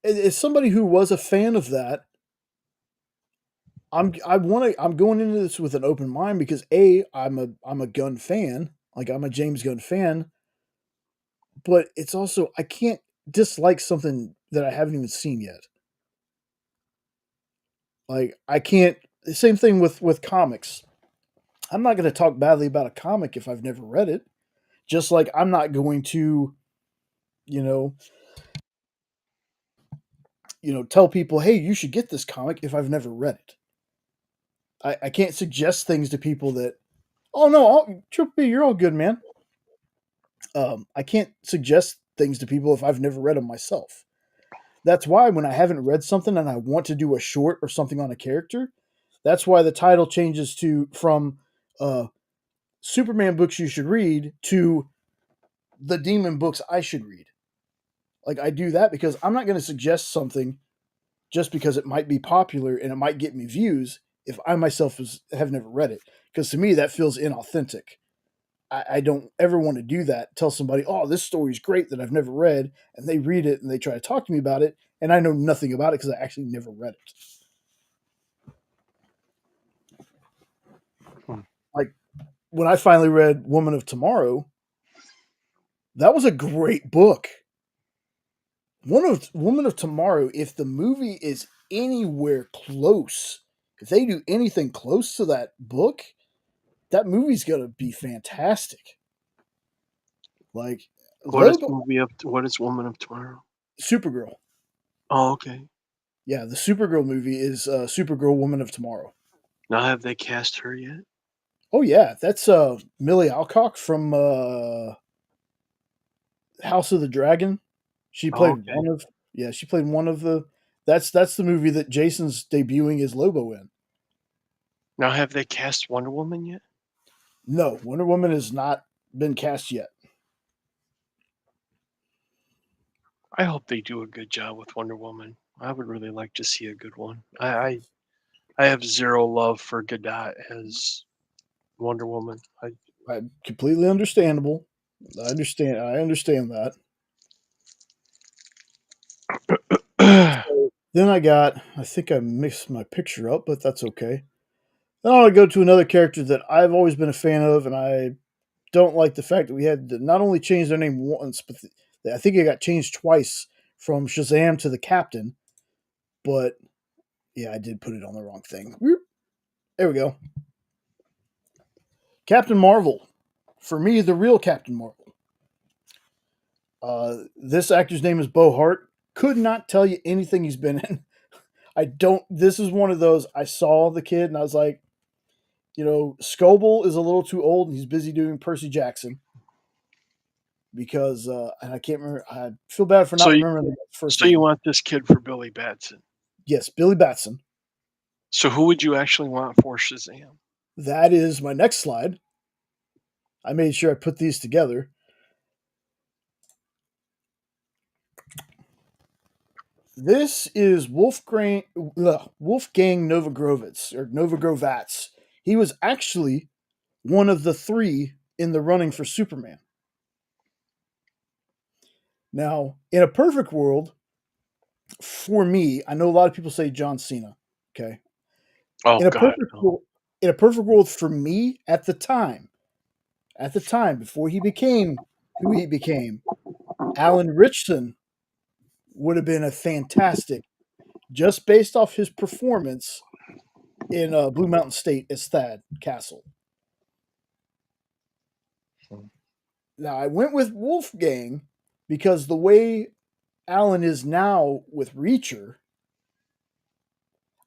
as somebody who was a fan of that, I'm going into this with an open mind because I'm a Gunn fan, like I'm a James Gunn fan, but it's also I can't dislike something that I haven't even seen yet. Like, I can't. The same thing with comics. I'm not going to talk badly about a comic if I've never read it. Just like I'm not going to, you know, tell people, hey, you should get this comic if I've never read it. I can't suggest things to people that, oh no, Triple B, you're all good, man. I can't suggest things to people if I've never read them myself. That's why when I haven't read something and I want to do a short or something on a character, that's why the title changes from Superman books you should read to the Demon books I should read. Like, I do that because I'm not going to suggest something just because it might be popular and it might get me views if I myself have never read it. Because to me, that feels inauthentic. I don't ever want to do that. Tell somebody, oh, this story's great that I've never read, and they read it and they try to talk to me about it, and I know nothing about it because I actually never read it. Like, when I finally read Woman of Tomorrow, that was a great book. Woman of Tomorrow, if the movie is anywhere close, if they do anything close to that book, that movie's gonna be fantastic. Like, What is Woman of Tomorrow? Supergirl. Oh, okay. Yeah, the Supergirl movie is Supergirl Woman of Tomorrow. Now, have they cast her yet? Oh yeah, that's Millie Alcock from House of the Dragon. She played she played one of the that's the movie that Jason's debuting as Lobo in. Now, have they cast Wonder Woman yet? No, Wonder Woman has not been cast yet. I hope they do a good job with Wonder Woman. I would really like to see a good one. I have zero love for Gadot as Wonder Woman. I completely understandable. I understand that. So Then I think I mixed my picture up, but that's okay. Then I want to go to another character that I've always been a fan of, and I don't like the fact that we had to not only change their name once, but I think it got changed twice from Shazam to the Captain. But yeah, I did put it on the wrong thing. Whoop. There we go. Captain Marvel. For me, the real Captain Marvel. This actor's name is Bo Hart. Could not tell you anything he's been in. This is one of those, I saw the kid and I was like, Scoble is a little too old and he's busy doing Percy Jackson. Because, and I can't remember, I feel bad for not remembering the first name. So you want this kid for Billy Batson? Yes, Billy Batson. So who would you actually want for Shazam? That is my next slide. I made sure I put these together. This is Wolfgang Novogrovats. He was actually one of the 3 in the running for Superman. Now, in a perfect world, for me, I know a lot of people say John Cena. Okay. Oh, in a God. perfect world for me at the time, before he became who he became, Alan Ritchson would have been a fantastic, just based off his performance in Blue Mountain State as Thad Castle. Now, I went with Wolfgang because the way Alan is now with Reacher,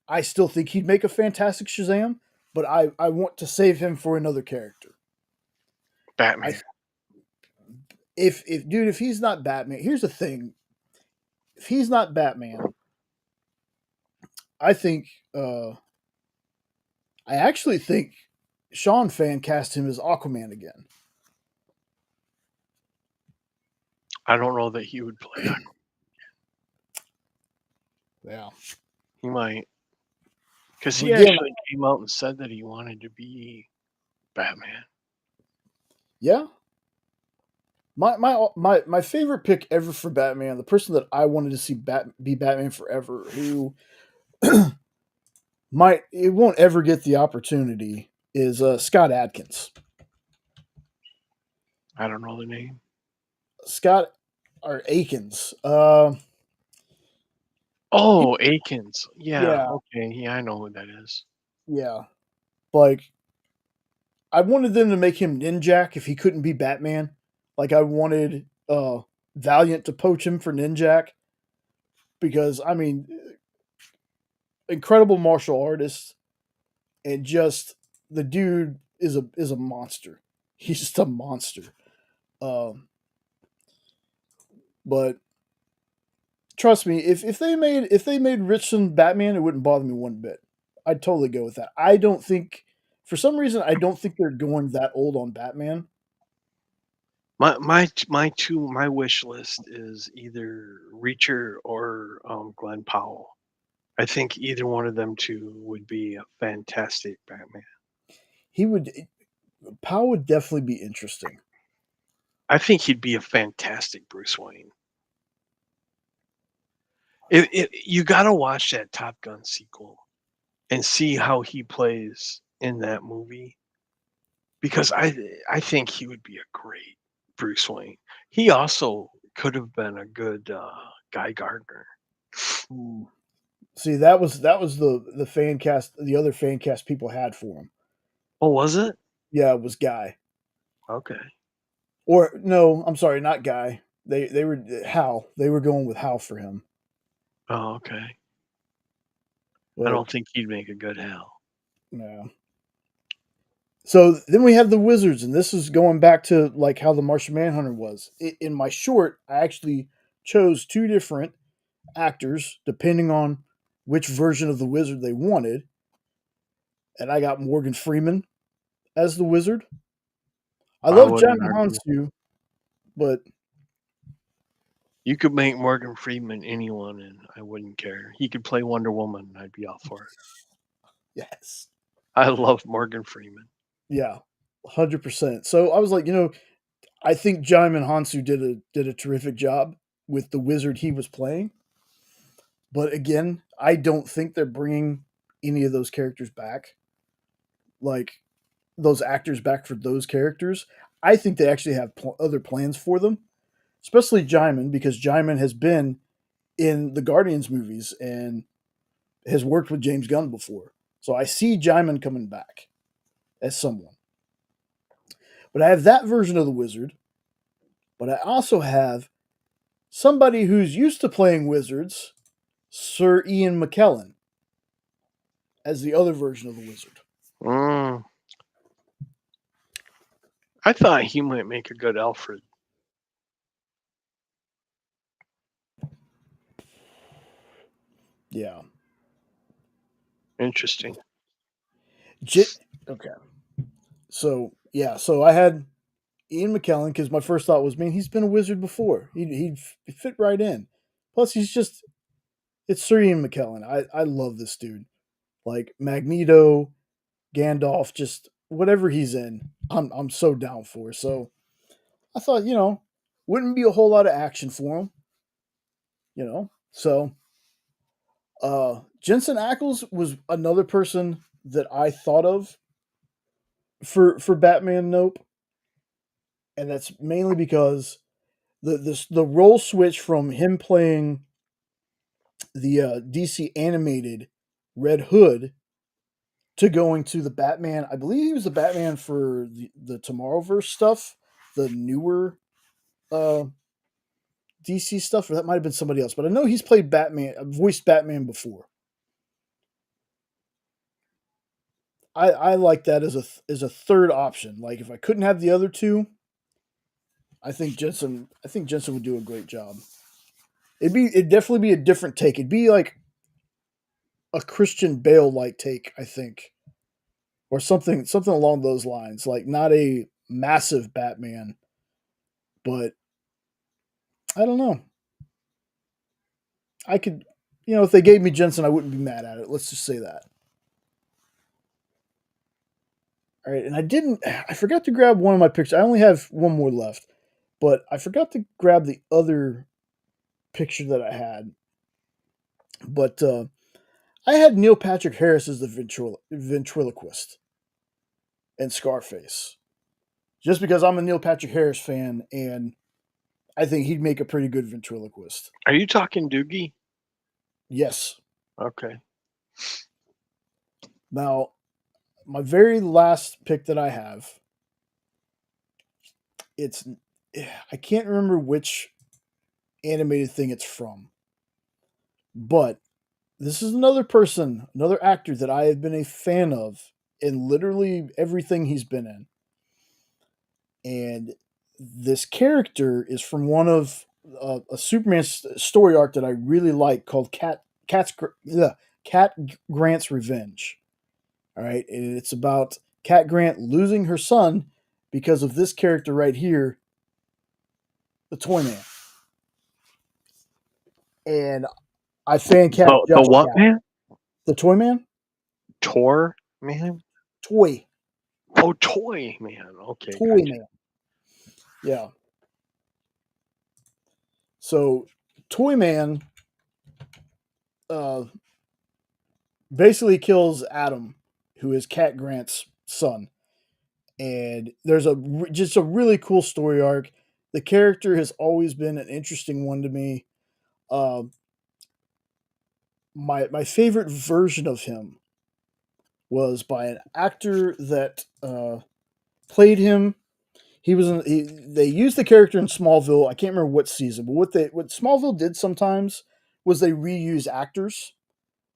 I still think he'd make a fantastic Shazam, but I want to save him for another character. Batman. If he's not Batman, here's the thing. If he's not Batman, I actually think Sean fan cast him as Aquaman again. I don't know that he would play Aquaman. Yeah. He might. Because he actually came out and said that he wanted to be Batman. Yeah. My favorite pick ever for Batman, the person that I wanted to see be Batman forever, who won't ever get the opportunity, is Scott Adkins. I don't know the name. Scott or Akins. Akins. Yeah. Okay. Yeah, I know who that is. Yeah. Like, I wanted them to make him Ninjak if he couldn't be Batman. Like, I wanted Valiant to poach him for Ninjak. Because, I mean, incredible martial artist. And just, the dude is a monster. He's just a monster. But trust me, if they made Richardson Batman, it wouldn't bother me one bit. I'd totally go with that. I don't think, for some reason, they're going that old on Batman. My wish list is either Reacher or Glenn Powell. I think either one of them two would be a fantastic Batman. Powell would definitely be interesting. I think he'd be a fantastic Bruce Wayne. You got to watch that Top Gun sequel and see how he plays in that movie, because I think he would be a great Bruce Wayne. He also could have been a good Guy Gardner. See, that was the fan cast, the other fan cast people had for him. Oh, was it? Yeah, it was Guy. Okay. Or no, I'm sorry, not Guy. They were Hal. They were going with Hal for him. Oh, okay. But I don't think he'd make a good Hal. No. So then we have the Wizards, and this is going back to like how the Martian Manhunter was. In my short, I actually chose 2 different actors depending on which version of the Wizard they wanted. And I got Morgan Freeman as the Wizard. I love John Hansu, but you could make Morgan Freeman anyone, and I wouldn't care. He could play Wonder Woman, and I'd be all for it. Yes. I love Morgan Freeman. Yeah, 100%. So I was like, I think Jaimin Hansu did a terrific job with the Wizard he was playing. But again, I don't think they're bringing any of those characters back. Like those actors back for those characters. I think they actually have other plans for them, especially Jaimin, because Jaimin has been in the Guardians movies and has worked with James Gunn before. So I see Jaimin coming back as someone. But I have that version of the wizard. But I also have somebody who's used to playing wizards, Sir Ian McKellen, as the other version of the wizard. I thought he might make a good Alfred. Yeah. Interesting. Okay. So, yeah. So I had Ian McKellen because my first thought was, man, he's been a wizard before. He'd fit right in. Plus, it's Sir Ian McKellen. I love this dude. Like Magneto, Gandalf, just whatever he's in, I'm so down for. So I thought, wouldn't be a whole lot of action for him, So Jensen Ackles was another person that I thought of for Batman Nope. And that's mainly because the role switch from him playing the DC animated Red Hood to going to the Batman. I believe he was the Batman for the Tomorrowverse stuff, the newer DC stuff, or that might have been somebody else. But I know he's played Batman, voiced Batman before. I like that as a third option. Like if I couldn't have the other two, I think Jensen would do a great job. It'd definitely be a different take. It'd be like a Christian Bale like take, I think. Or something along those lines. Like not a massive Batman, but I don't know. I could, if they gave me Jensen, I wouldn't be mad at it. Let's just say that. All right, and I forgot to grab one of my pictures. I only have one more left, but I forgot to grab the other picture that I had. But I had Neil Patrick Harris as the ventriloquist in Scarface. Just because I'm a Neil Patrick Harris fan, and I think he'd make a pretty good ventriloquist. Are you talking Doogie? Yes. Okay. Now, my very last pick that I have, I can't remember which animated thing it's from, but this is another actor that I have been a fan of in literally everything he's been in. And this character is from one of a Superman story arc that I really like called Cat Grant's Revenge. All right, and it's about Cat Grant losing her son because of this character right here, the Toy Man. And I fan Cat. The what man? The Toy Man. Tor Man. Toy. Oh, Toy Man. Okay. Toy Man. Yeah. So, Toy Man basically kills Adam, who is Cat Grant's son. And there's just a really cool story arc. The character has always been an interesting one to me. My favorite version of him was by an actor that played him. They used the character in Smallville. I can't remember what season, but what Smallville did sometimes was they reuse actors.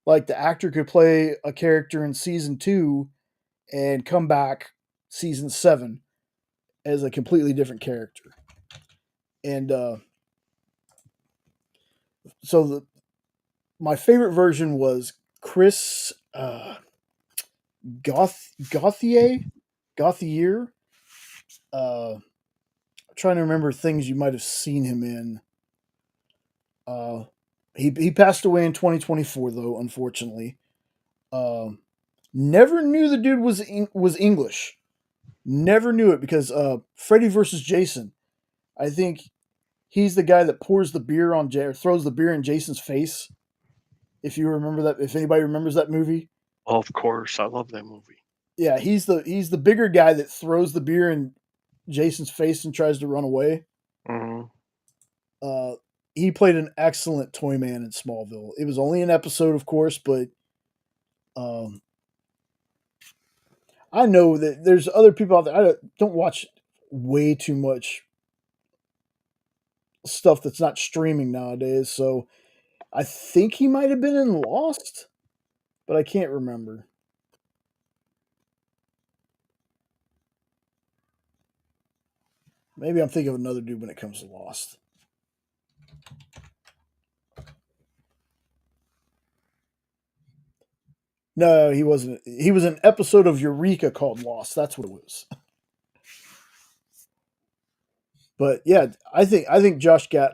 Like the actor could play a character in season 2 and come back season 7 as a completely different character. And so my favorite version was Chris Gauthier. I'm trying to remember things you might have seen him in. He passed away in 2024, though, unfortunately. Never knew the dude was English. Never knew it because Freddy vs. Jason. I think he's the guy that pours the beer on or throws the beer in Jason's face. If you remember that, if anybody remembers that movie, Of course, I love that movie. yeah, he's the bigger guy that throws the beer in Jason's face and tries to run away. Mhm. He played an excellent Toy Man in Smallville. It was only an episode, of course, but I know that there's other people out there. I don't watch way too much stuff that's not streaming nowadays, so I think he might have been in Lost, but I can't remember. Maybe I'm thinking of another dude when it comes to Lost. No, he wasn't. He was an episode of Eureka called Lost. That's what it was. But yeah, I think Josh Gad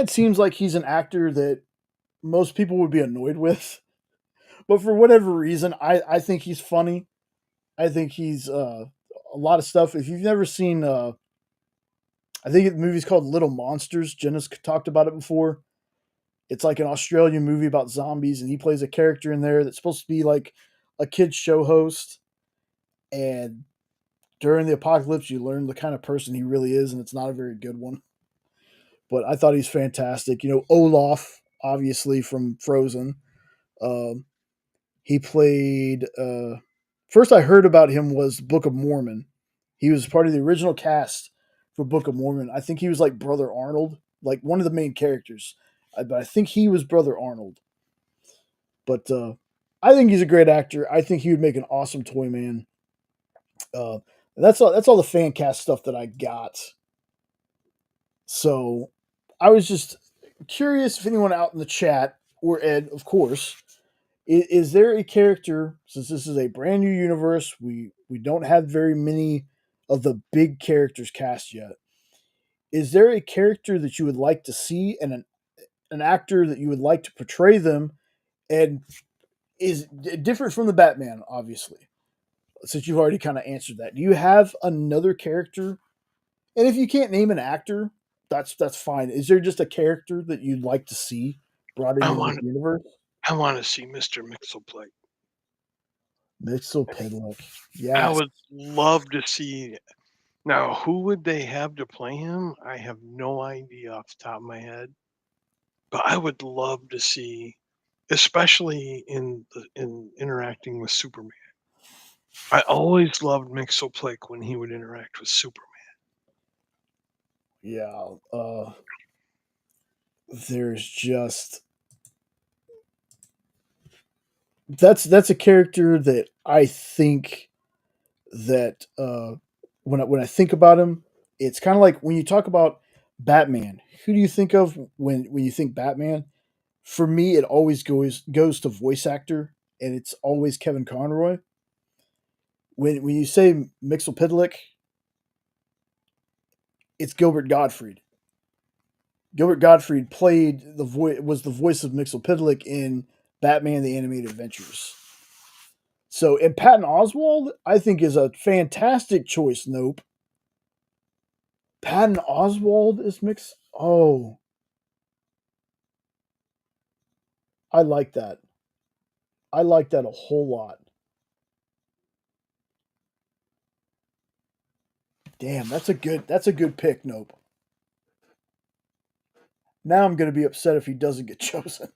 seems like he's an actor that most people would be annoyed with. But for whatever reason, I think he's funny. I think he's a lot of stuff. If you've never seen I think the movie's called Little Monsters. Jenna's talked about it before. It's like an Australian movie about zombies, and he plays a character in there that's supposed to be like a kid's show host. And during the apocalypse, you learn the kind of person he really is, and it's not a very good one. But I thought he's fantastic. You know, Olaf, obviously from Frozen. He played. First, I heard about him was Book of Mormon. He was part of the original cast for Book of Mormon. I think he was like Brother Arnold, like one of the main characters. But I think he was Brother Arnold. But I think he's a great actor. I think he would make an awesome Toy Man. That's all the fan cast stuff that I got. So I was just curious if anyone out in the chat, or Ed, of course, is there a character, since this is a brand new universe, we don't have very many of the big characters cast yet. Is there a character that you would like to see and an actor that you would like to portray them, and is different from the Batman, obviously, since you've already kind of answered that? Do you have another character? And if you can't name an actor, that's fine. Is there just a character that you'd like to see brought I into want the universe? I want to see Mr. Mixelplate. Mixelpidlick. I Yes. would love to see. Now, who would they have to play him? I have no idea off the top of my head. But I would love to see, especially in interacting with Superman. I always loved Mixelplate when he would interact with Superman. Yeah. There's just that's a character that I think that when I think about him, it's kind of like when you talk about Batman. Who do you think of when you think Batman? For me, it always goes to voice actor, and it's always Kevin Conroy. When you say Mixelpidlick, it's Gilbert Gottfried. Gilbert Gottfried was the voice of Mixelpidlick in Batman: The Animated Adventures. So, and Patton Oswalt, I think, is a fantastic choice. Nope. Patton Oswalt is mixed. Oh, I like that. I like that a whole lot. Damn, that's a good pick. Nope. Now I'm going to be upset if he doesn't get chosen.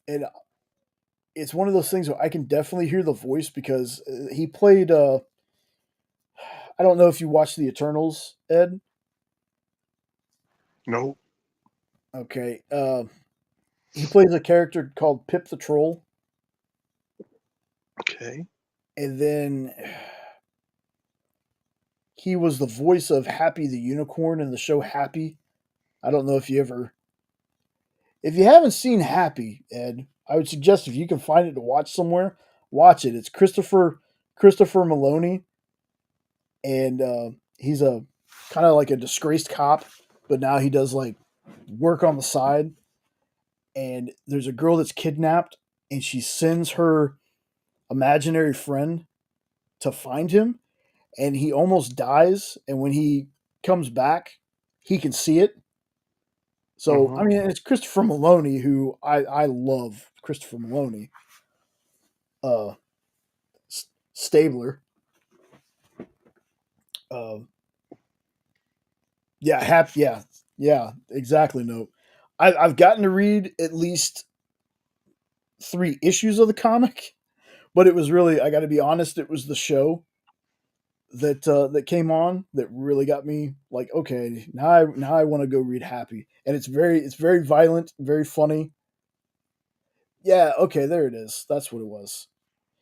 And it's one of those things where I can definitely hear the voice because he played. I don't know if you watched the Eternals, Ed. No. Okay. He plays a character called Pip the Troll. Okay. And then he was the voice of Happy the Unicorn in the show Happy. I don't know if you haven't seen Happy, Ed, I would suggest if you can find it to watch somewhere, watch it. It's Christopher Maloney, and he's a kind of like a disgraced cop, but now he does like work on the side. And there's a girl that's kidnapped, and she sends her imaginary friend to find him, and he almost dies. And when he comes back, he can see it. So I mean, it's Christopher Maloney, who I love. Christopher Maloney, Stabler. Yeah, exactly. No, I've gotten to read at least 3 issues of the comic, but it was really, I got to be honest, it was the show that came on that really got me like, okay, now I want to go read Happy, and it's very violent, very funny. Yeah, okay, there it is. That's what it was.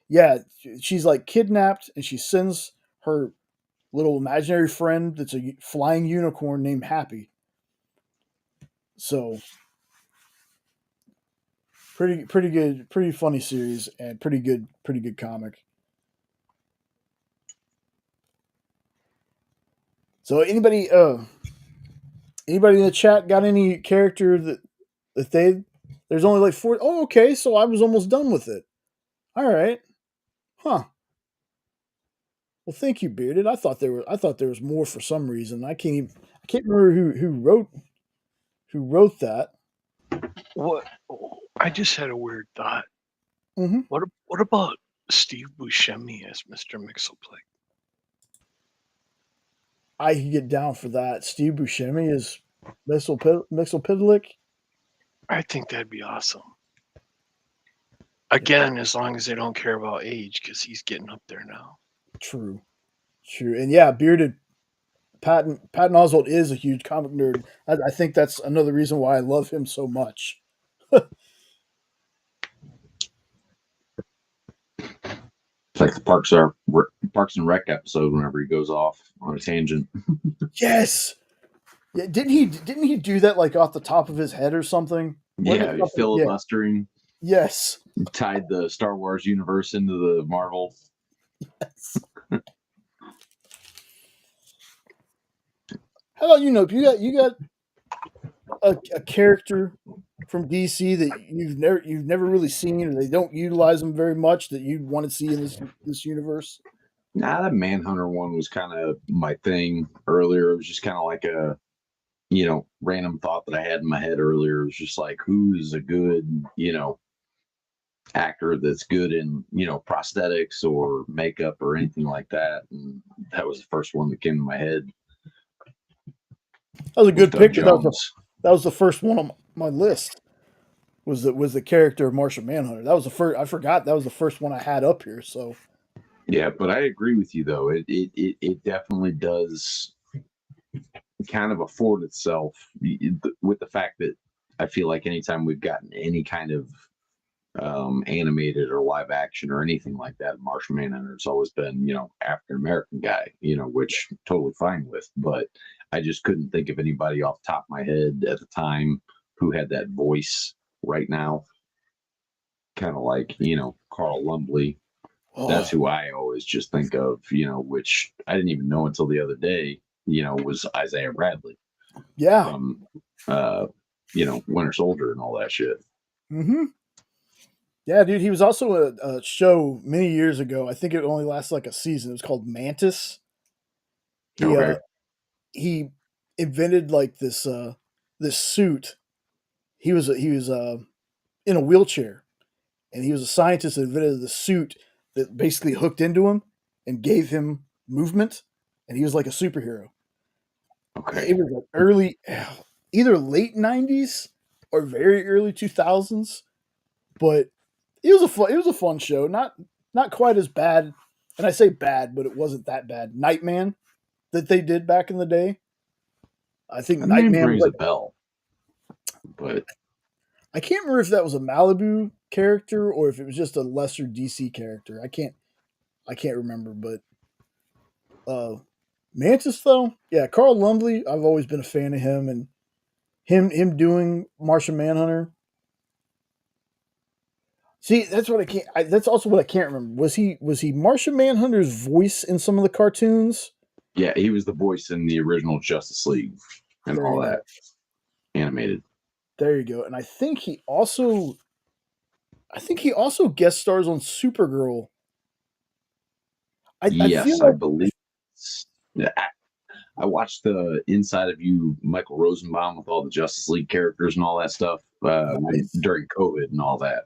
Yeah, she's like kidnapped, and she sends her little imaginary friend that's a flying unicorn named Happy. So pretty good, pretty funny series, and pretty good comic. So anybody in the chat got any character that there's only like 4? Oh, okay, so I was almost done with it. All right. Huh. Well, thank you, Bearded. I thought there was more for some reason. I can't remember who wrote that. What? I just had a weird thought. Mm-hmm. What about Steve Buscemi as Mr. Mixelplick? I can get down for that. Steve Buscemi is Mixelpidlick. I think that'd be awesome. Again, as long as they don't care about age, because he's getting up there now. True. And yeah, Bearded Patton Oswalt is a huge comic nerd. I think that's another reason why I love him so much. It's like the Parks and Rec episode whenever he goes off on a tangent. Yes. Yeah, didn't he do that like off the top of his head or something? Yeah, filibustering. Yeah. Yes. Tied the Star Wars universe into the Marvel. Yes. How about you, Nope? You got a character from DC that you've never really seen, and they don't utilize them very much, that you want to see in this universe? Nah, that Manhunter one was kind of my thing earlier. It was just kind of like a, random thought that I had in my head earlier. It was just like, who's a good, actor that's good in, prosthetics or makeup or anything like that. And that was the first one that came to my head. That was a good pick. That was the first one on my list. Was the character of Martian Manhunter? That was the first. I forgot that was the first one I had up here. So yeah, but I agree with you though. It definitely does kind of afford itself with the fact that I feel like anytime we've gotten any kind of animated or live action or anything like that, Martian Manhunter's always been, African American guy, which I'm totally fine with. But I just couldn't think of anybody off the top of my head at the time who had that voice right now. Kind of like, Carl Lumbly. That's who I always just think of, which I didn't even know until the other day, was Isaiah Bradley. Yeah. From, Winter Soldier and all that shit. Mm-hmm. Yeah, dude, he was also a show many years ago. I think it only lasted like a season. It was called Mantis. He invented like this suit. He was in a wheelchair, and he was a scientist that invented the suit that basically hooked into him and gave him movement, and he was like a superhero. Okay. It was like either late 90s or very early 2000s, but it was a fun show. Not quite as bad, and I say bad, but it wasn't that bad. Nightman that they did back in the day. I think that name Nightman rings a bell, but I can't remember if that was a Malibu character or if it was just a lesser DC character. I can't remember, but Mantis though, yeah, Carl Lumbly, I've always been a fan of him, and him doing Martian Manhunter. See, that's what I can't. That's also what I can't remember. Was he Martian Manhunter's voice in some of the cartoons? Yeah, he was the voice in the original Justice League and all that animated. There you go. And I think he also guest stars on Supergirl. I Yes, feel I like believe. Yeah, I watched the Inside of You, Michael Rosenbaum with all the Justice League characters and all that stuff nice. during COVID and all that.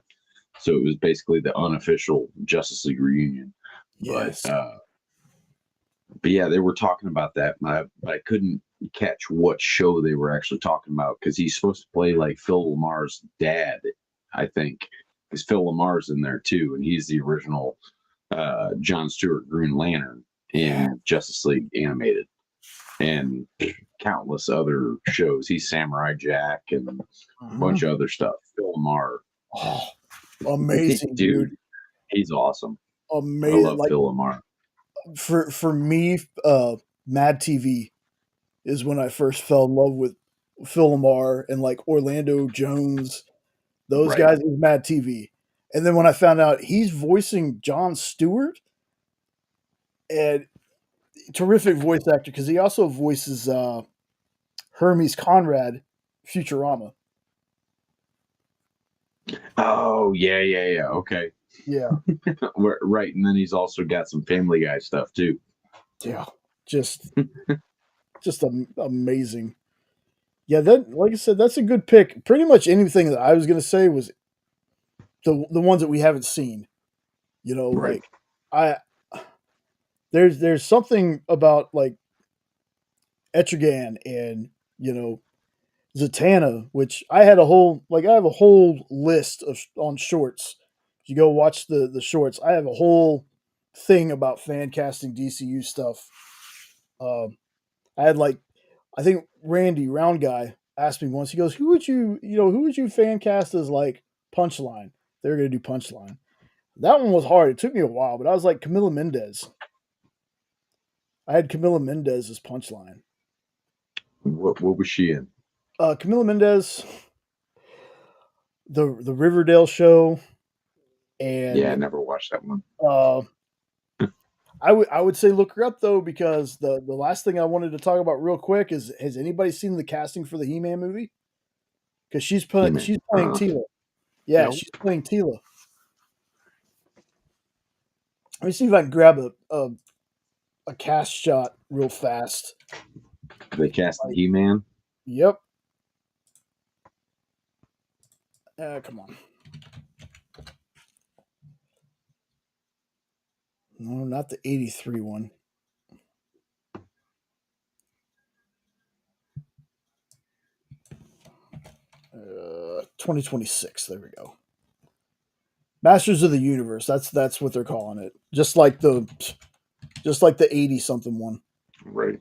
So it was basically the unofficial Justice League reunion. Yes. But yeah, they were talking about that. I couldn't catch what show they were actually talking about because he's supposed to play like Phil Lamar's dad, I think. Because Phil Lamar's in there too, and he's the original John Stewart Green Lantern in Justice League Animated and countless other shows. He's Samurai Jack and a bunch of other stuff. Phil Lamar. Oh, amazing, dude. He's awesome. Amazing. I love like, Phil Lamar. For me, Mad TV is when I first fell in love with Phil Lamar and like Orlando Jones. Those Right. guys is Mad TV. And then when I found out he's voicing John Stewart, and terrific voice actor because he also voices Hermes Conrad, Futurama. Oh yeah. Okay. Yeah. Right, and then he's also got some Family Guy stuff too. Yeah. Just amazing. Yeah, that, like I said, that's a good pick. Pretty much anything that I was gonna say was the ones that we haven't seen. You know, Right. like there's something about like Etrigan and Zatanna, which I have a whole list of on shorts. If you go watch the shorts, I have a whole thing about fan casting DCU stuff. I had I think Randy Round Guy asked me once. He goes, "Who would you fan cast as like Punchline?" They were gonna do Punchline. That one was hard. It took me a while, but I was like Camila Mendez. I had Camila Mendez as Punchline. What was she in? Camila Mendez, the Riverdale show, and Yeah, I never watched that one. I would say look her up though, because the last thing I wanted to talk about real quick is, has anybody seen the casting for the He-Man movie? Because she's playing Teela. Yeah, Nope. she's playing Teela. Let me see if I can grab a cast shot real fast. They cast He-Man. Yep. Come on. No, not the 83 one. Uh, 2026. There we go. Masters of the Universe. That's what they're calling it. Just like the 80 something one, Right.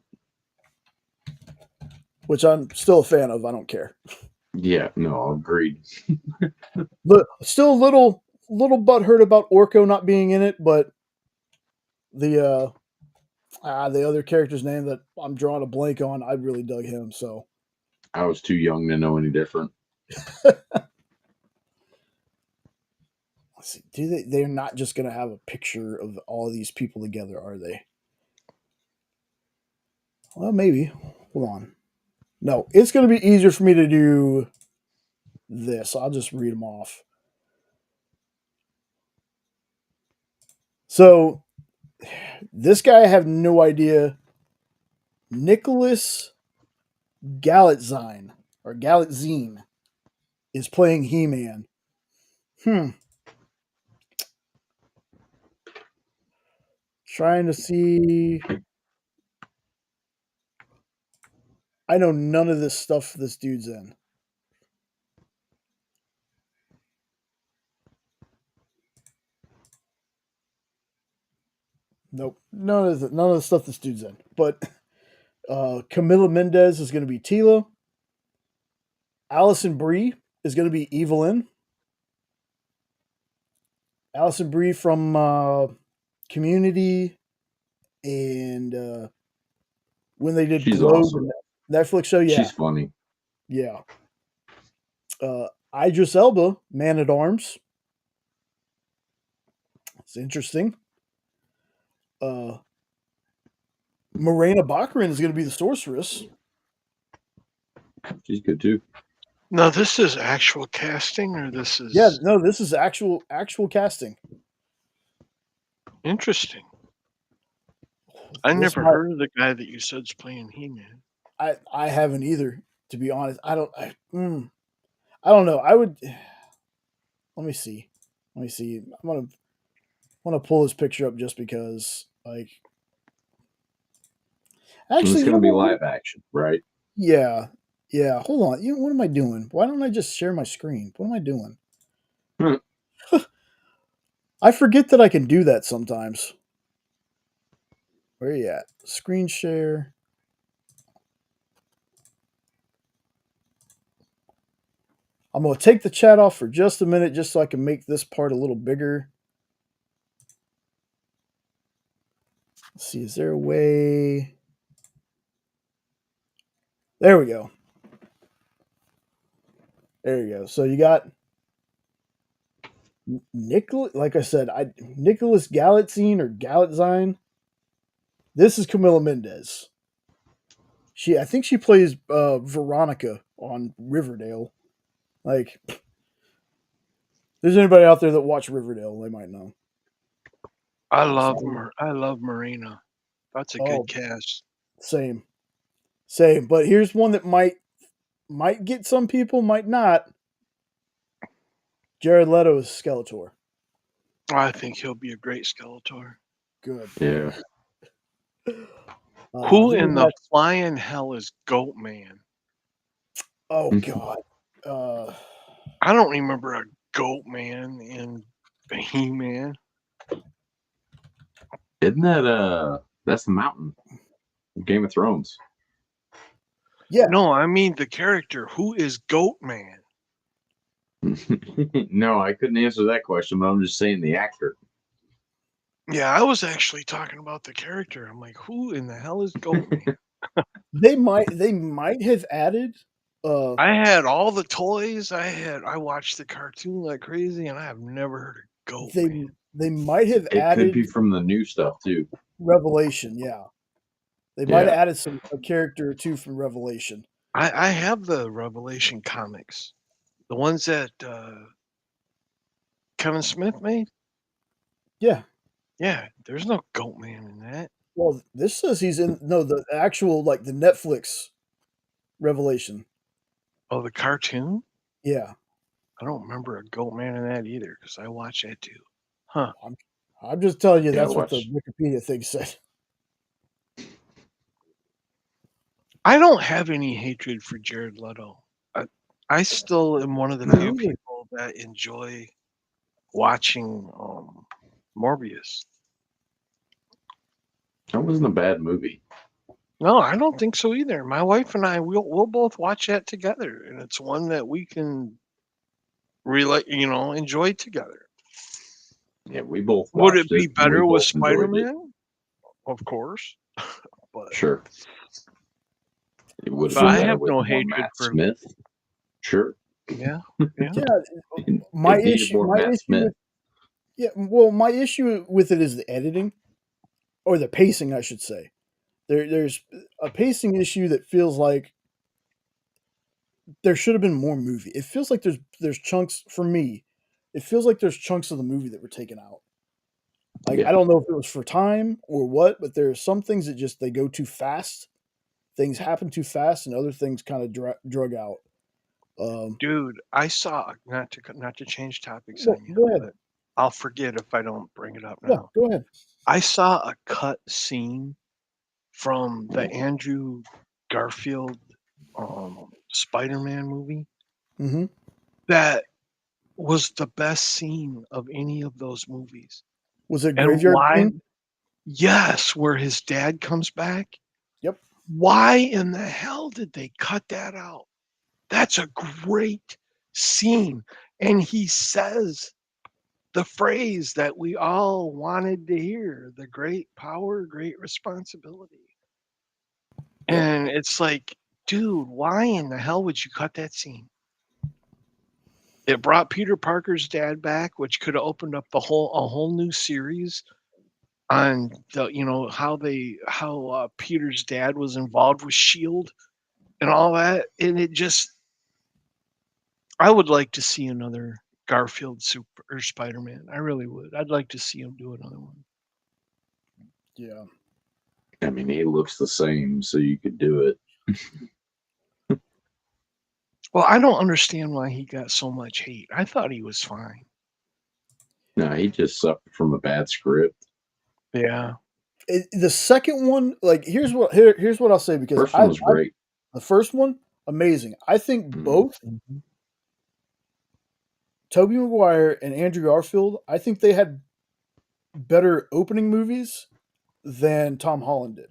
which I'm still a fan of. I don't care. Yeah. No, agreed. Look, still a little butthurt about Orko not being in it, but the other character's name that I'm drawing a blank on, I really dug him. So I was too young to know any different. let's see. They're not just going to have a picture of all of these people together, are they? Well, maybe. Hold on. No, it's going to be easier for me to do this. I'll just read them off. So this guy, I have no idea. Nicholas Galitzine is playing He-Man. Trying to see. I know none of this stuff this dude's in. Nope. None of the stuff this dude's in. But Camila Mendez is going to be Teela. Allison Brie is going to be Evelyn. Allison Brie from Community and when they did She's Globe awesome. Netflix show. Yeah. She's funny. Yeah. Idris Elba, Man at Arms. It's interesting. Morena Baccarin is going to be the Sorceress. She's good too. Now, this is actual casting, or this is this is actual casting. interesting. I this never might, heard of the guy that you said's playing He-Man. I haven't either, to be honest. I don't know. I would. Let me see. I'm gonna pull this picture up just because, like, And actually, it's you going know to be what? live action, right? Yeah, yeah. Hold on. You know, what am I doing? Why don't I just share my screen? What am I doing? Hmm. I forget that I can do that sometimes. Where are you at? Screen share. I'm gonna take the chat off for just a minute, just so I can make this part a little bigger. Let's see. Is there a way? There we go. There you go. So you got Nicholas. Like I said, Nicholas Galitzine or Galitzine. This is Camilla Mendez. I think she plays Veronica on Riverdale. Like, if there's anybody out there that watch Riverdale, they might know. I love Marina. That's a Oh, good cast. same. But here's one that might get some people, might not. Jared Leto is Skeletor. I think he'll be a great Skeletor. Good. Yeah. Who Then in we the got- flying hell is Goat Man? Oh God. I don't remember a Goat Man in He-Man. Isn't that that's the mountain? Game of Thrones. Yeah. No, I mean the character. Who is Goat Man? No, I couldn't answer that question, but I'm just saying the actor. Yeah, I was actually talking about the character. I'm like, who in the hell is Goat Man? They might have added. I had all the toys. I watched the cartoon like crazy, and I have never heard of Goat Man. They might have It could be added from the new stuff too. Revelation. Yeah. They might have Yeah. added a character or two from Revelation. I have the Revelation comics, the ones that Kevin Smith made. Yeah. Yeah, there's no Goat Man in that. Well, this says he's in the actual, like, the Netflix Revelation. Oh, the cartoon? Yeah. I don't remember a Goat Man in that either because I watched that too. Huh. I'm just telling you, Yeah, that's what the watch. Wikipedia thing said. I don't have any hatred for Jared Leto. I still am one of the Me few either. people that enjoy watching Morbius. That wasn't a bad movie. No, I don't think so either. My wife and I we'll both watch that together, and it's one that we can enjoy together. Yeah, we both Would watched it be and better we with both enjoyed it. Spider-Man? Of course. But Sure. It would But I be better have with no more hatred Matt for- Smith. Sure. yeah. Yeah. My It needed issue more Matt Smith. my issue with it is the editing, or the pacing, I should say. There's a pacing issue that feels like there should have been more movie. It feels like there's chunks, for me. It feels like there's chunks of the movie that were taken out. Like, Yeah. I don't know if it was for time or what, but there are some things that just, they go too fast. Things happen too fast, and other things kind of drug out. Dude, I saw not to change topics Well, on you, go ahead. but I'll forget if I don't bring it up Yeah, now. go ahead. I saw a cut scene from the Andrew Garfield Spider-Man movie Mm-hmm. that was the best scene of any of those movies. Was it And Graveyard why? Scene? Yes, where his dad comes back. Yep. Why in the hell did they cut that out? That's a great scene. And he says the phrase that we all wanted to hear, the great power, great responsibility. Yep. And it's like, dude, why in the hell would you cut that scene? It brought Peter Parker's dad back, which could have opened up a whole new series on how Peter's dad was involved with Shield and all that. And it just, I would like to see another Garfield Spider-Man. I really would. I'd like to see him do another one. Yeah. I mean, he looks the same, so you could do it. Well, I don't understand why he got so much hate. I thought he was fine. No, he just suffered from a bad script. Yeah. The second one, like here's what I'll say, because First one was great. the first one, amazing. I think both Tobey Maguire and Andrew Garfield, I think they had better opening movies than Tom Holland did.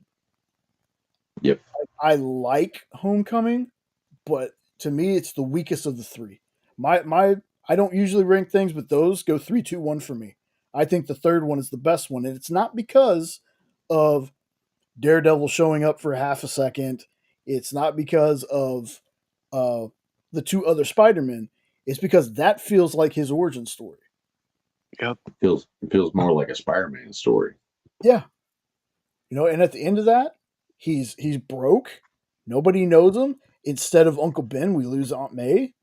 Yep. I like Homecoming, but to me, it's the weakest of the three. I don't usually rank things, but those go 3, 2, 1 for me. I think the third one is the best one, and it's not because of Daredevil showing up for half a second. It's not because of the two other Spider-Men. It's because that feels like his origin story. Yep. Feels more like a Spider-Man story. Yeah. And at the end of that, he's broke. Nobody knows him. Instead of Uncle Ben, we lose Aunt May,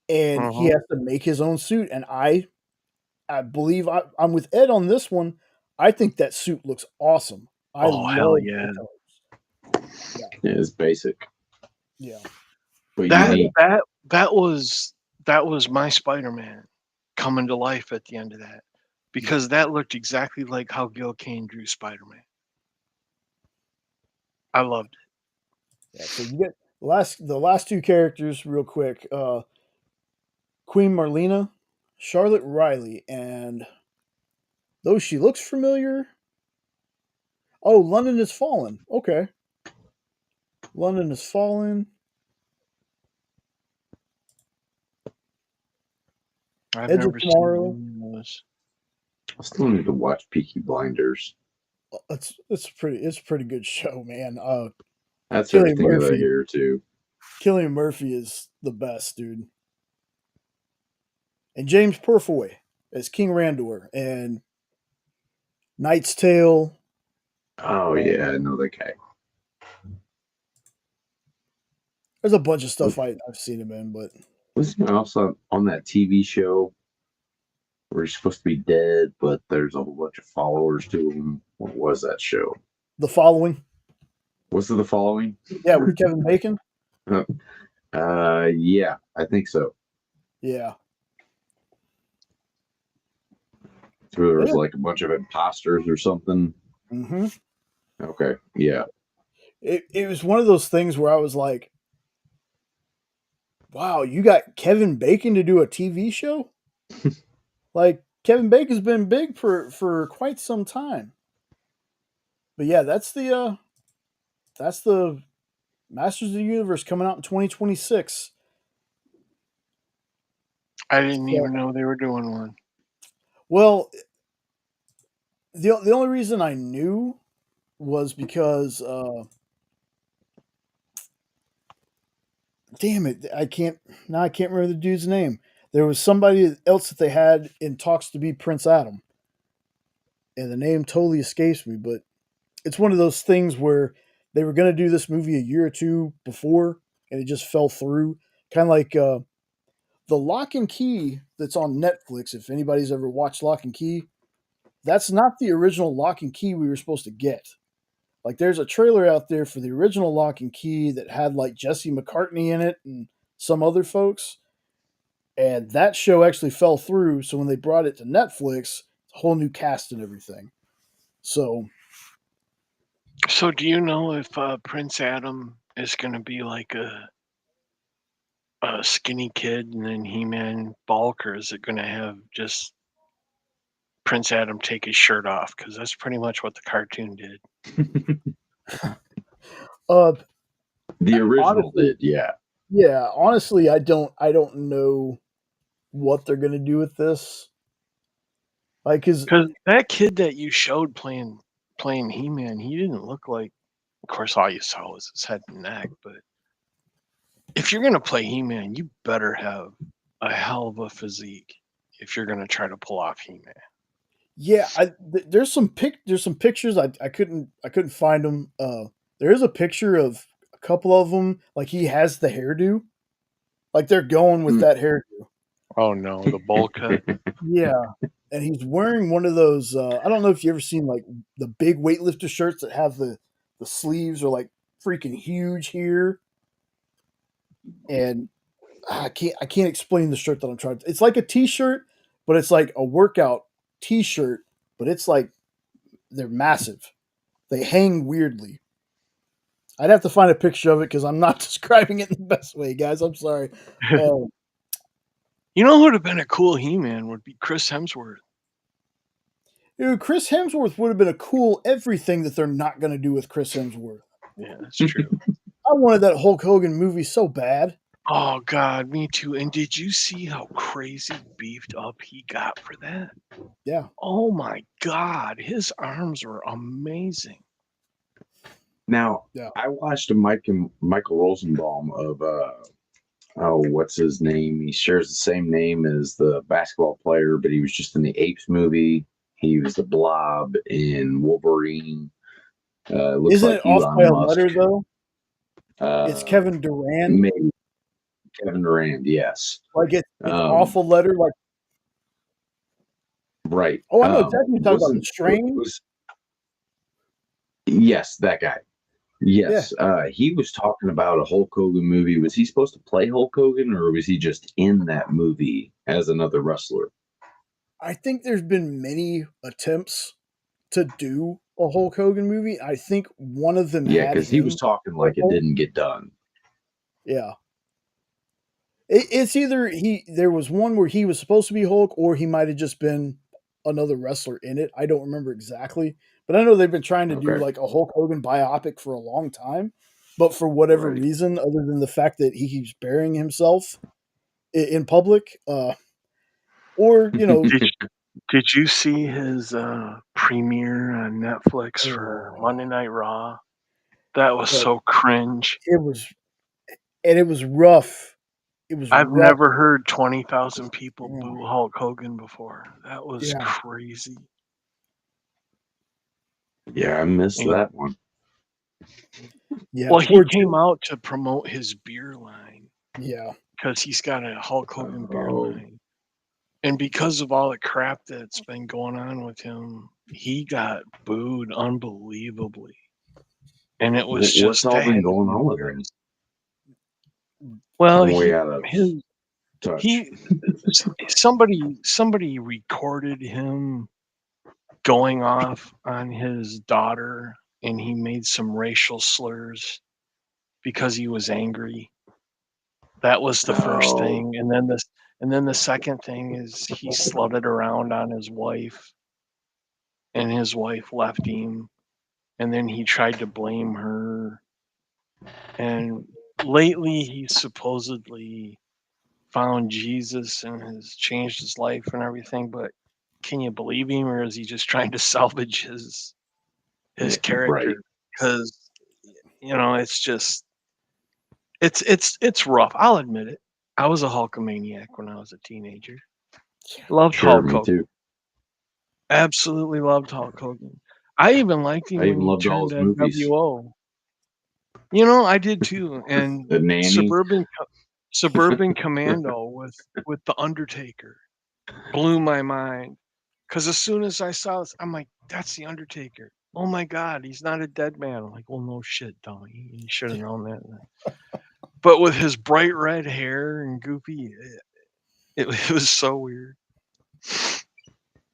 and he has to make his own suit. And I believe I'm with Ed on this one. I think that suit looks awesome. Hell yeah. Yeah, it's basic. Yeah. But that was my Spider-Man coming to life at the end of that, because that looked exactly like how Gil Kane drew Spider-Man. I loved it. Yeah, so you get the last two characters real quick. Queen Marlena, Charlotte Riley, and though she looks familiar. Oh, London Has Fallen. Okay. London Has Fallen. I've Edge of never Tomorrow. seen those. I still need to watch Peaky Blinders. It's a pretty good show, man. That's Cillian everything that I Murphy. hear too. Cillian Murphy is the best, dude. And James Purfoy as King Randor, and Knight's Tale. Oh yeah, I know that guy. There's a bunch of stuff I've seen him in, but wasn't he also on that TV show where he's supposed to be dead, but there's a whole bunch of followers to him? What was that show? The Following. Was it The Following? Yeah, with Kevin Bacon. Yeah, I think so. Yeah. So there was like a bunch of imposters or something. Mm-hmm. Okay, yeah. It was one of those things where I was like, wow, you got Kevin Bacon to do a TV show? Like, Kevin Bacon's been big for quite some time. But yeah, that's the Masters of the Universe coming out in 2026. I didn't even know they were doing one. Well, the only reason I knew was because damn it, I can't remember the dude's name. There was somebody else that they had in talks to be Prince Adam, and the name totally escapes me. But it's one of those things where they were going to do this movie a year or two before, and it just fell through. Kind of like the Lock and Key that's on Netflix. If anybody's ever watched Lock and Key, that's not the original Lock and Key we were supposed to get. Like, there's a trailer out there for the original Lock and Key that had like Jesse McCartney in it and some other folks. And that show actually fell through. So when they brought it to Netflix, it's a whole new cast and everything. So do you know if Prince Adam is going to be like a skinny kid and then He-Man bulk, or is it going to have just Prince Adam take his shirt off? Because that's pretty much what the cartoon did. The original did, yeah. Yeah, honestly, I don't know what they're gonna do with this. Like, because that kid that you showed playing He-Man, he didn't look like. Of course, all you saw was his head and neck. But if you're gonna play He-Man, you better have a hell of a physique if you're gonna try to pull off He-Man. yeah, there's some pictures I couldn't find them. There is a picture of a couple of them. Like, he has the hairdo. Like, they're going with that hairdo. Oh no, the bowl cut. Yeah, and he's wearing one of those. I don't know if you ever seen like the big weightlifter shirts that have the The sleeves are like freaking huge here, and I can't explain the shirt that I'm trying to. It's like a t-shirt, but it's like a workout t-shirt, but it's like they're massive. They hang weirdly. I'd have to find a picture of it because I'm not describing it in the best way, guys. I'm sorry. You know who would have been a cool He-Man would be Chris Hemsworth. Dude, Chris Hemsworth would have been a cool everything that they're not going to do with Chris Hemsworth. Yeah, that's true. I wanted that Hulk Hogan movie so bad. Oh God, me too. And did you see how crazy beefed up he got for that? Yeah. Oh my God, his arms were amazing. Now, Yeah. I watched a Michael Rosenbaum of what's his name? He shares the same name as the basketball player, but he was just in the Apes movie. He was the Blob in Wolverine. Looks Isn't like it off Elon by a Musk. letter though? It's Kevin Durant. Maybe Kevin Durant, yes. Like it's off a letter, like right. Oh, I know exactly what you're talking about. The Strain. Yes, that guy. Yes. Yeah. He was talking about a Hulk Hogan movie. Was he supposed to play Hulk Hogan, or was he just in that movie as another wrestler? I think there's been many attempts to do a Hulk Hogan movie. I think one of them Yeah, because he was talking like it didn't get done. Yeah. It's either there was one where he was supposed to be Hulk, or he might have just been another wrestler in it. I don't remember exactly. But I know they've been trying to do like a Hulk Hogan biopic for a long time. But for whatever reason, other than the fact that he keeps burying himself in public, or, you know. Did you see his premiere on Netflix for Monday Night Raw? That was so cringe. It was rough. I've never heard 20,000 people boo Hulk Hogan before. That was crazy. Yeah, I missed that one. Yeah. Well, he came out to promote his beer line. Yeah. Because he's got a Hulk Hogan beer line. And because of all the crap that's been going on with him, he got booed unbelievably. And it was what's all been going on with him? Well, somebody recorded him going off on his daughter, and he made some racial slurs because he was angry. That was the first thing, and then the second thing is he slutted around on his wife, and his wife left him, and then he tried to blame her. And lately, he supposedly found Jesus and has changed his life and everything. But can you believe him, or is he just trying to salvage his character? Because it's just it's rough. I'll admit it. I was a Hulkamaniac when I was a teenager. Loved Hulk Hogan. Too. Absolutely loved Hulk Hogan. I even liked him when he turned NWO. I did too. And Suburban Commando with the Undertaker blew my mind. Because as soon as I saw this, I'm like, that's the Undertaker. Oh my God, he's not a dead man. I'm like, well, no shit, dummy. You should have known that. But with his bright red hair and goofy, it was so weird.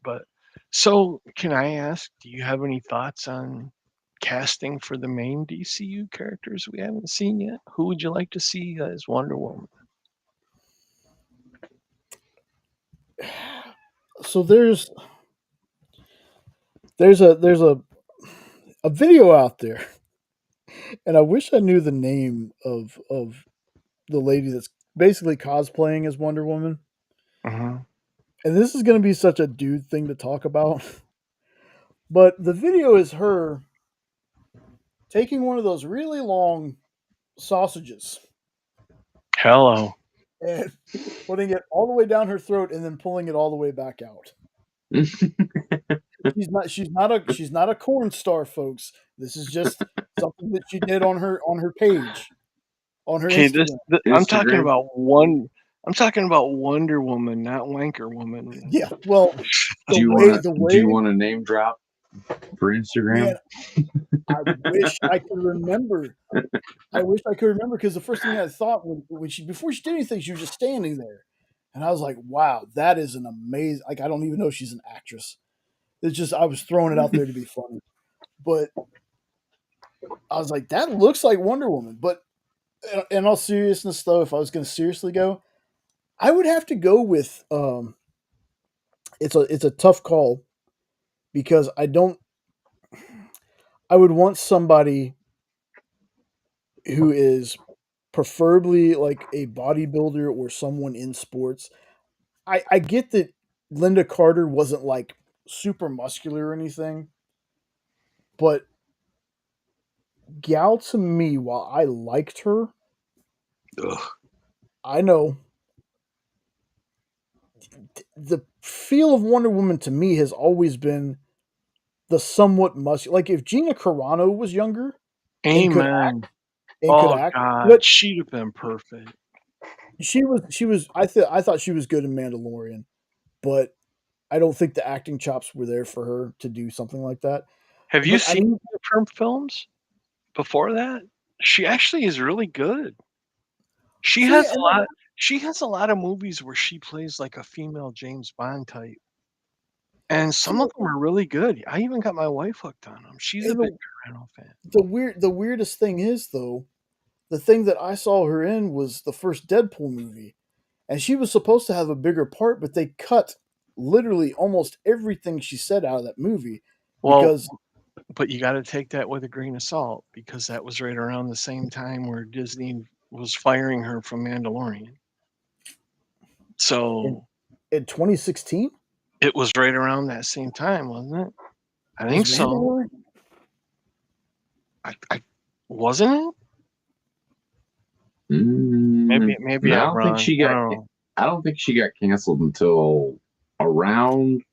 But so, can I ask, do you have any thoughts on casting for the main DCU characters we haven't seen yet? Who would you like to see as Wonder Woman? So there's a video out there, and I wish I knew the name of the lady that's basically cosplaying as Wonder Woman. Uh-huh. And this is going to be such a dude thing to talk about. But the video is her taking one of those really long sausages. Hello. And putting it all the way down her throat and then pulling it all the way back out. She's not a corn star, folks. This is just something that she did on her page. On her Instagram. I'm talking about Wonder Woman, not Wanker Woman. Yeah, well, do you want to name drop? for Instagram. Man, I wish I could remember. I wish I could remember because the first thing I thought when she before she did anything, she was just standing there, and I was like, "Wow, that is an amazing." Like I don't even know if she's an actress. It's just I was throwing it out there to be funny, but I was like, "That looks like Wonder Woman." But in all seriousness, though, if I was going to seriously go, I would have to go with. It's a tough call because I don't. I would want somebody who is preferably like a bodybuilder or someone in sports. I get that Linda Carter wasn't like super muscular or anything, but Gal to me, while I liked her, Ugh. I know the feel of Wonder Woman to me has always been the somewhat muscular. Like if Gina Carano was younger and could act Amen. and could Oh act, God, but she'd have been perfect. she was. I thought she was good in Mandalorian, but I don't think the acting chops were there for her to do something like that. Have you But I seen mean, her films before that? She actually is really good. She see, has a lot. She has a lot of movies where she plays like a female James Bond type, and some of them are really good. I even got my wife hooked on them. She's a and big Carano fan. the weirdest thing is though, the thing that I saw her in was the first Deadpool movie, and she was supposed to have a bigger part, but they cut literally almost everything she said out of that movie Well, because but you got to take that with a grain of salt because that was right around the same time where Disney was firing her from Mandalorian. So in 2016 it was right around that same time, wasn't it? I think was so. Mandalorian. I wasn't it? Maybe I I'm don't wrong. think she got. I don't think she got canceled until around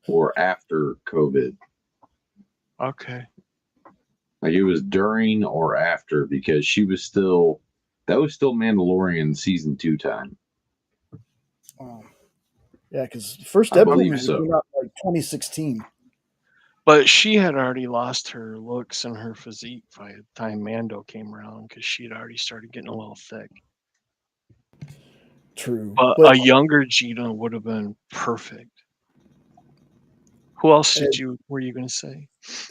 or after COVID. Okay. Like it was during or after because she was still. That was still Mandalorian season 2 time. Yeah, because the first I Deadpool believe movie so. came out like 2016. But she had already lost her looks and her physique by the time Mando came around because she had already started getting a little thick. True, But but a younger Gina would have been perfect. Who else were you going to say?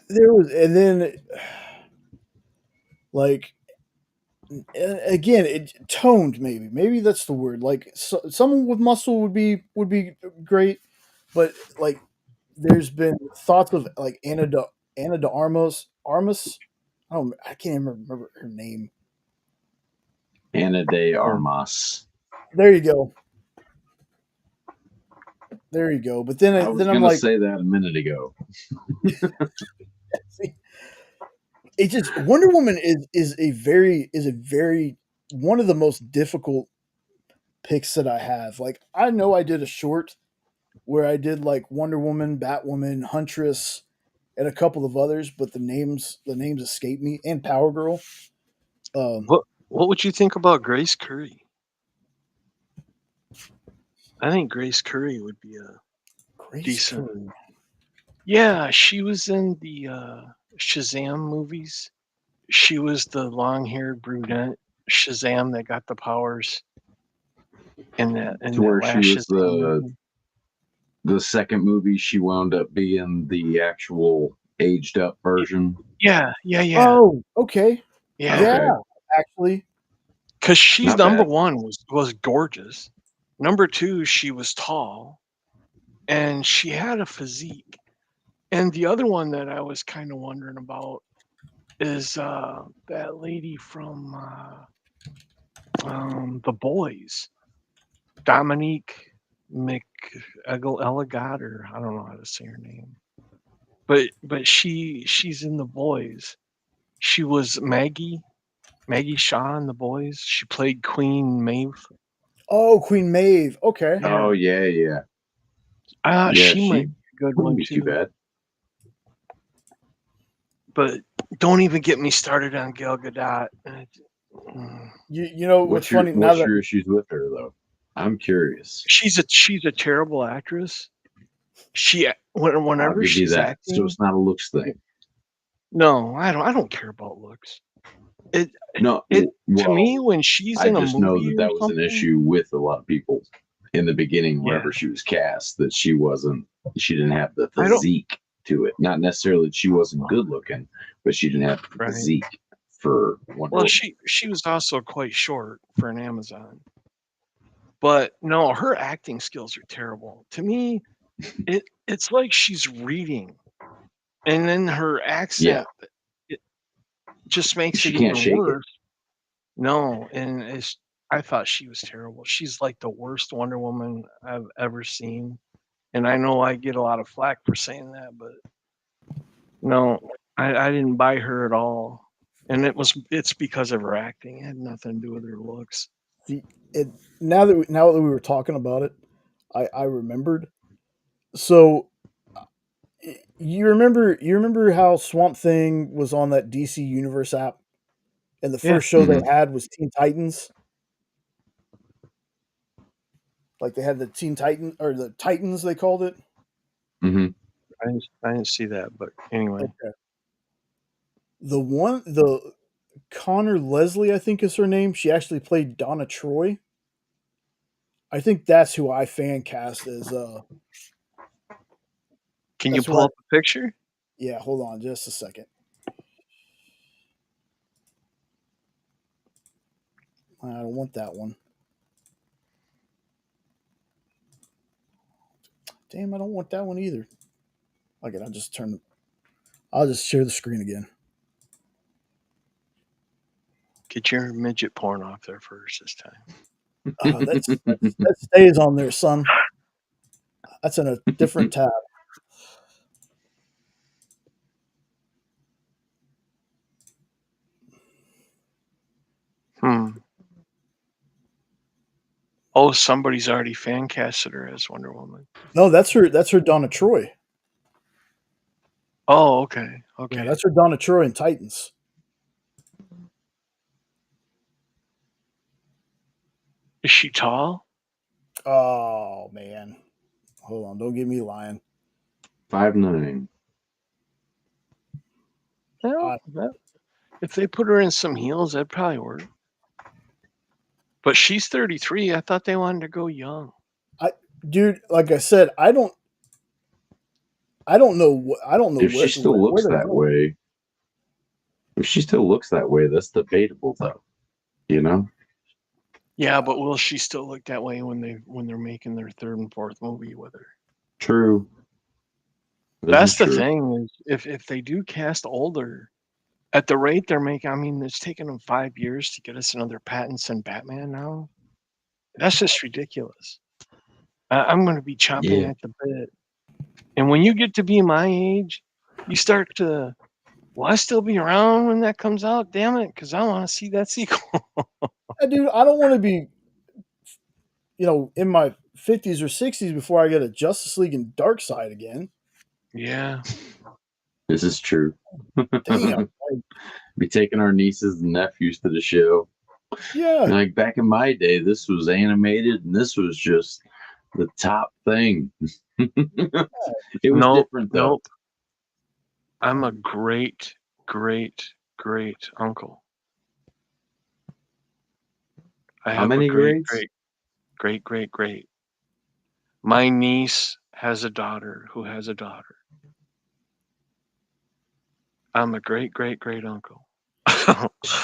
there was, and then like again, it toned maybe that's the word. Like someone with muscle would be great, but like there's been thoughts of like Anna de Armas. I can't even remember her name. Ana de Armas. There you go. There you go. But then I was I'm going like, to say that a minute ago. it just Wonder Woman is a very one of the most difficult picks that I have. Like I know I did a short where I did like Wonder Woman, Batwoman, Huntress, and a couple of others, but the names escape me, and Power Girl. What would you think about Grace Curry? I think Grace Curry would be a decent. Curry. Yeah, she was in the Shazam movies. She was the long-haired brunette Shazam that got the powers in that where last she was Shazam movie. The second movie she wound up being the actual aged up version. Yeah. Oh, okay. Yeah. Yeah, actually. Because she's Not number bad. one was gorgeous. Number two, she was tall, and she had a physique. And the other one that I was kind of wondering about is that lady from The Boys, Dominique McElligott, or I don't know how to say her name, but she's in The Boys. She was Maggie Shaw in The Boys. She played Queen Maeve. Oh, Queen Maeve. Okay. Yeah. Oh yeah. Yeah, she might be a good one Wouldn't be too bad. But don't even get me started on Gal Gadot. You know what's funny? What's your issues with her though? I'm curious. She's a terrible actress, I'll whenever give you she's that. So acting, it's not a looks thing. no, I don't care about looks. No, To well, me, when she's I in a just know movie that or that was an something, issue with a lot of people in the beginning. yeah, Whenever she was cast, that she didn't have the I don't. physique to it. Not necessarily that she wasn't good looking, but she didn't have the Right. physique for Wonder Well, Woman. she was also quite short for an Amazon. But no, her acting skills are terrible. To me, it's like she's reading, and then her Yeah, accent it just makes she it can't even shake it. worse. No, and I thought she was terrible. She's like the worst Wonder Woman I've ever seen. And I know I get a lot of flack for saying that, but no, I didn't buy her at all. And it's because of her acting. It had nothing to do with her looks. See, now that we were talking about it, I remembered. So you remember how Swamp Thing was on that DC Universe app, and the Yeah. first show they Mhm. had was Teen Titans. Like they had the Teen Titan or the Titans, they called it. hmm I didn't see that, but anyway. Okay. The Connor Leslie, I think is her name. She actually played Donna Troy. I think that's who I fan cast as. Can you That's pull what. up a picture? Yeah, hold on, just a second. I don't want that one. Damn, I don't want that one either. Okay, I'll just share the screen again. Get your midget porn off there first this time. That stays on there, son. That's in a different tab. Oh, somebody's already fan casted her as Wonder Woman. No, that's her. That's her Donna Troy. Oh, okay. Okay. Yeah, that's her Donna Troy in Titans. Is she tall? Oh man, hold on, don't get me lying. 5'9". Well, if they put her in some heels, that'd probably work. But she's 33. I thought they wanted to go young. Dude, like I said, I don't know. I don't know If she still looks they're that going. way, if she still looks that way, that's debatable, though. You know? Yeah, but will she still look that way when they're making their third and fourth movie with her? True. That's the thing is if they do cast older, at the rate they're making, I mean, it's taken them 5 years to get us another Pattinson Batman now. That's just ridiculous. I'm going to be chomping at the bit. And when you get to be my age, you start to, will I still be around when that comes out? Damn it, because I want to see that sequel. Dude, I don't want to be, in my 50s or 60s before I get a Justice League and Dark Side again. Yeah. This is true. Damn. Be taking our nieces and nephews to the show. Yeah. Like back in my day, this was animated and this was just the top thing. It was different though. Nope. I'm a great, great, great uncle. I How have many a great, grades? great. My niece has a daughter who has a daughter. I'm a great, great, great uncle.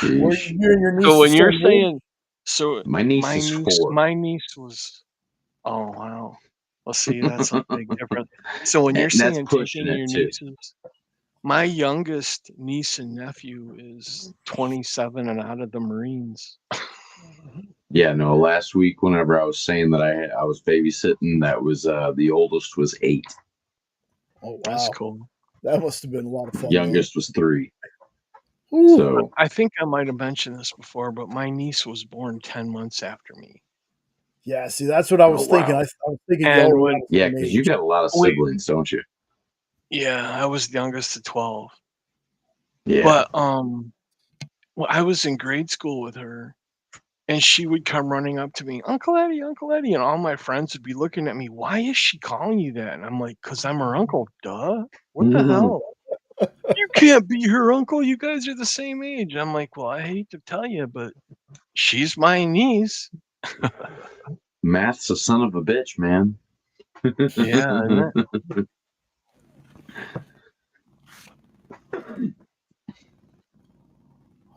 You and your niece So when you're saying, saying, so my niece is 4. my niece was, oh wow. Well, see, that's a big difference. So when you're And that's saying pushing taking it your too. nieces, my youngest niece and nephew is 27 and out of the Marines. Yeah, no. Last week, whenever I was saying that I was babysitting, that was the oldest was 8. oh wow, That's cool. That must have been a lot of fun. Youngest was 3. Ooh. So I think I might have mentioned this before, but my niece was born 10 months after me. Yeah, see, that's what I was thinking. wow. I was thinking And y'all were when- about the Yeah, same because age. you got a lot of siblings, don't you? Yeah, I was the youngest of 12. Yeah. But well, I was in grade school with her, And she would come running up to me, Uncle Eddie, and all my friends would be looking at me. Why is she calling you that? And I'm like, because I'm her uncle. Duh. What the hell? You can't be her uncle. You guys are the same age. I'm like, well, I hate to tell you, but she's my niece. Math's a son of a bitch, man. Yeah, isn't it?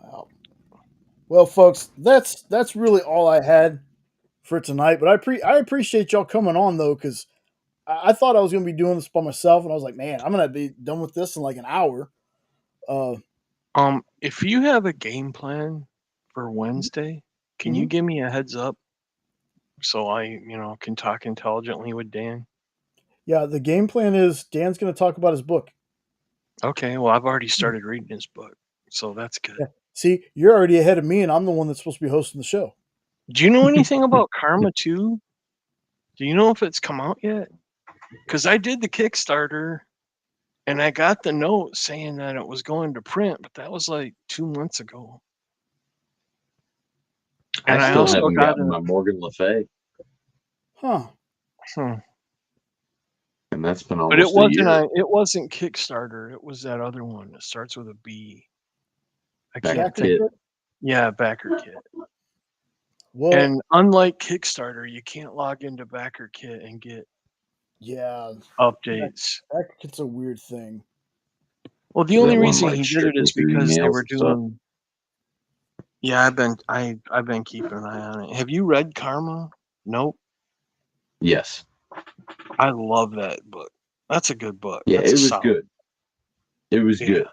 Wow. Well, folks, that's really all I had for tonight. But I appreciate y'all coming on though, because I thought I was going to be doing this by myself, and I was like, man, I'm going to be done with this in like an hour. If you have a game plan for Wednesday, can you give me a heads up so I, can talk intelligently with Dan? Yeah, the game plan is Dan's going to talk about his book. Okay, well, I've already started reading his book, so that's good. Yeah. See, you're already ahead of me, and I'm the one that's supposed to be hosting the show. Do you know anything about Karma 2? Do you know if it's come out yet? Because I did the Kickstarter, and I got the note saying that it was going to print, but that was like 2 months ago. And I still haven't gotten my Morgan Le Fay. Huh. And that's been almost but it wasn't a year. it wasn't Kickstarter. It was that other one. It starts with a B. I Backer can't think. Kit. Yeah, Backer Kit. Well, And unlike Kickstarter, you can't log into Backer Kit and get updates. Backer Kit's a weird thing. Well, the Is only that one, reason like, he did strict it is with your because they emails were and stuff? doing. Yeah, I've been keeping an eye on it. Have you read Karma? Nope. Yes. I love that book. That's a good book. Yeah, That's it a was solid- good. It was good.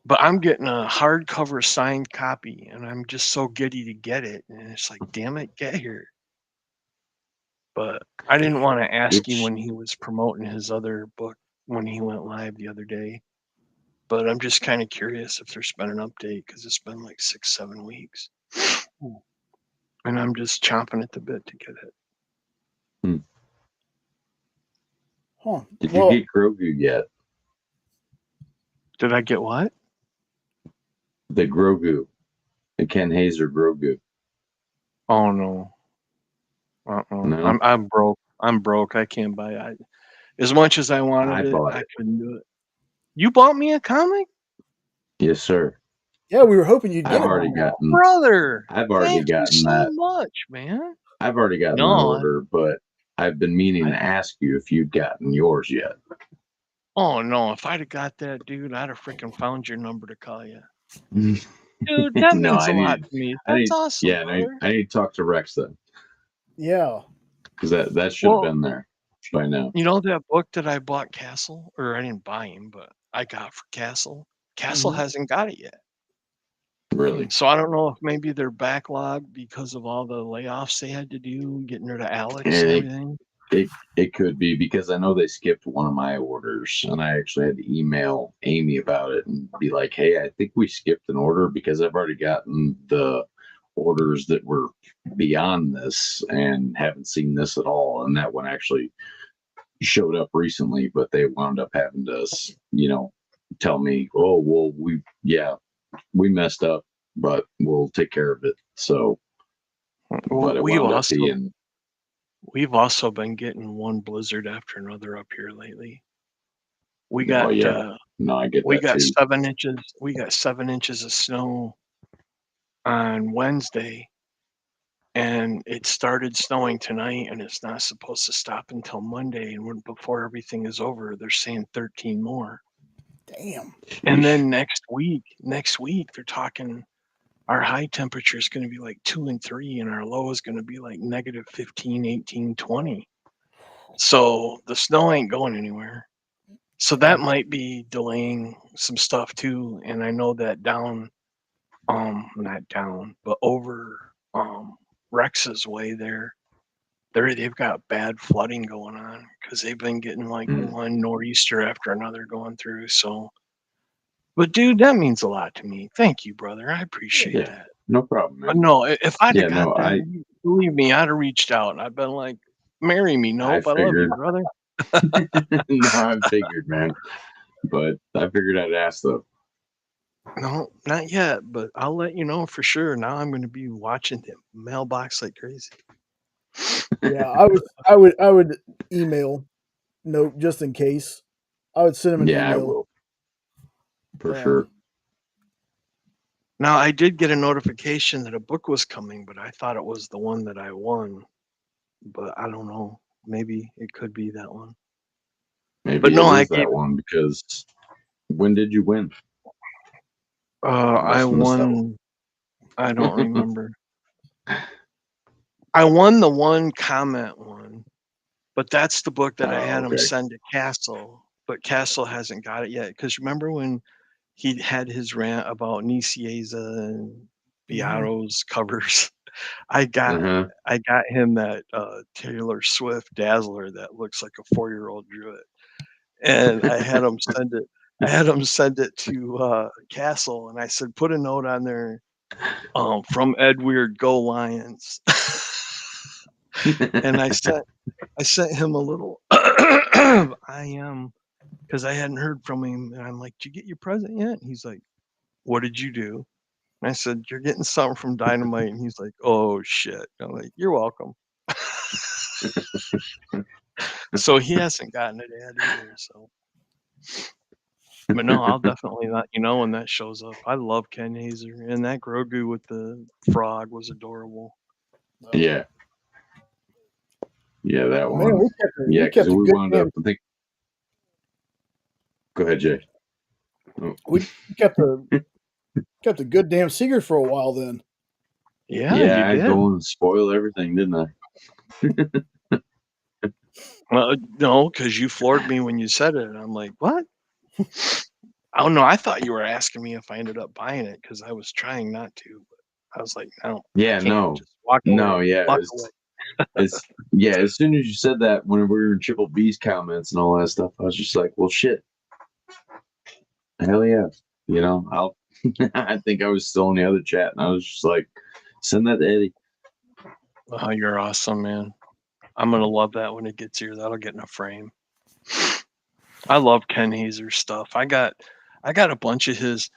But I'm getting a hardcover signed copy, and I'm just so giddy to get it. And it's like, damn it, get here. But I didn't want to ask him when he was promoting his other book when he went live the other day. But I'm just kind of curious if there's been an update because it's been like 6-7 weeks. And I'm just chomping at the bit to get it. Huh. Did you get Grogu yet? Did I get what? The Grogu. The Ken Hazer Grogu. Oh, no. No? I'm broke. I'm broke. I can't buy it. As much as I wanted bought I couldn't do it. You bought me a comic? Yes, sir. Yeah, we were hoping you'd get I've it. already gotten. Brother. I've already Thank gotten you so that. much, man. I've already gotten an order, but I've been meaning to ask you if you'd gotten yours yet. Oh, no. If I'd have got that, dude, I'd have freaking found your number to call you. Dude, that means a lot to me. That's awesome, Yeah, brother. I need to talk to Rex then. Yeah. Because that should have been there by now. You know that book that I bought Castle? Or I didn't buy him, but I got for Castle? Castle hasn't got it yet. Really? So I don't know if maybe they're backlogged because of all the layoffs they had to do, getting rid of Alex and everything. It could be because I know they skipped one of my orders, and I actually had to email Amy about it and be like, hey, I think we skipped an order because I've already gotten the orders that were beyond this and haven't seen this at all. And that one actually showed up recently, but they wound up having to, tell me, oh, well, we messed up, but we'll take care of it. So, but it wound up being. We've also been getting one blizzard after another up here lately. We got I get we that got too. 7 inches. We got 7 inches of snow on Wednesday, and it started snowing tonight, and it's not supposed to stop until Monday. And before everything is over, they're saying 13 more. Damn. And then next week, they're talking. Our high temperature is going to be like 2 and 3, and our low is going to be like negative 15, 18, 20. So the snow ain't going anywhere. So that might be delaying some stuff too. And I know that not down, but over Rex's way they've got bad flooding going on because they've been getting like one nor'easter after another going through. So, but dude, that means a lot to me. Thank you, brother. I appreciate that. No problem, man. But no, if I'd have got that, believe me, I'd have reached out and I've been like, marry me. Nope, I love you, brother. No, I figured, man. But I figured I'd ask though. No, not yet, but I'll let you know for sure. Now I'm going to be watching the mailbox like crazy. Yeah, I would email note just in case. I would send him an Yeah, I email. will. For sure. Now I did get a notification that a book was coming, but I thought it was the one that I won. But I don't know. Maybe it could be that one. Maybe But no, it I is that one because when did you win? I Must've missed that one. won. I don't remember. I won the one comment one, but that's the book that I had him Okay. send to Castle. But Castle hasn't got it yet. Because remember when he had his rant about Nicieza and Beato's covers? I got him that Taylor Swift Dazzler that looks like a 4-year-old drew it, and I had him send it. I had him send it to Castle, and I said, put a note on there from Ed Weird, go Lions. And I sent him a little I am, because I hadn't heard from him, and I'm like, did you get your present yet? And he's like, what did you do? And I said, you're getting something from Dynamite. And he's like, oh shit. I'm like, you're welcome. So he hasn't gotten it yet either. So, but no, I'll definitely let you know when that shows up. I love Ken Hazer, and that Grogu with the frog was adorable. Yeah. Yeah, that Man, one. Yeah, because we wound up. I think. Go ahead, Jay. Oh. We kept a good damn secret for a while then. Yeah, yeah, you did. I go and spoil everything, didn't I? Well, no, because you floored me when you said it. And I'm like, what? Oh no, I thought you were asking me if I ended up buying it because I was trying not to. But I was like, no. Yeah, no. Just walk away. No, yeah. Walk away. Yeah, as soon as you said that, when we were in Triple B's comments and all that stuff, I was just like, well, shit. Hell yeah. You know, I think I was still in the other chat, and I was just like, send that to Eddie. Oh, you're awesome, man. I'm going to love that when it gets here. That'll get in a frame. I love Ken Hazer's stuff. I got a bunch of his.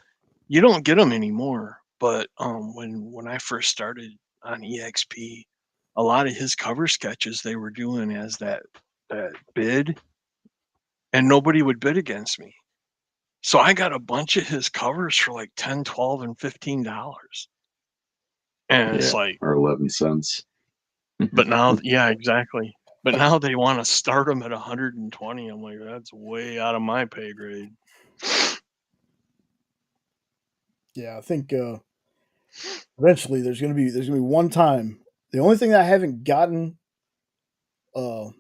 You don't get them anymore, but when I first started on EXP, a lot of his cover sketches they were doing as that bid, and nobody would bid against me. So I got a bunch of his covers for like $10, $12, and $15. And it's like, or 11 cents. But now, yeah, exactly. But now they want to start them at 120. I'm like, that's way out of my pay grade. Yeah, I think eventually there's gonna be one time. The only thing that I haven't gotten from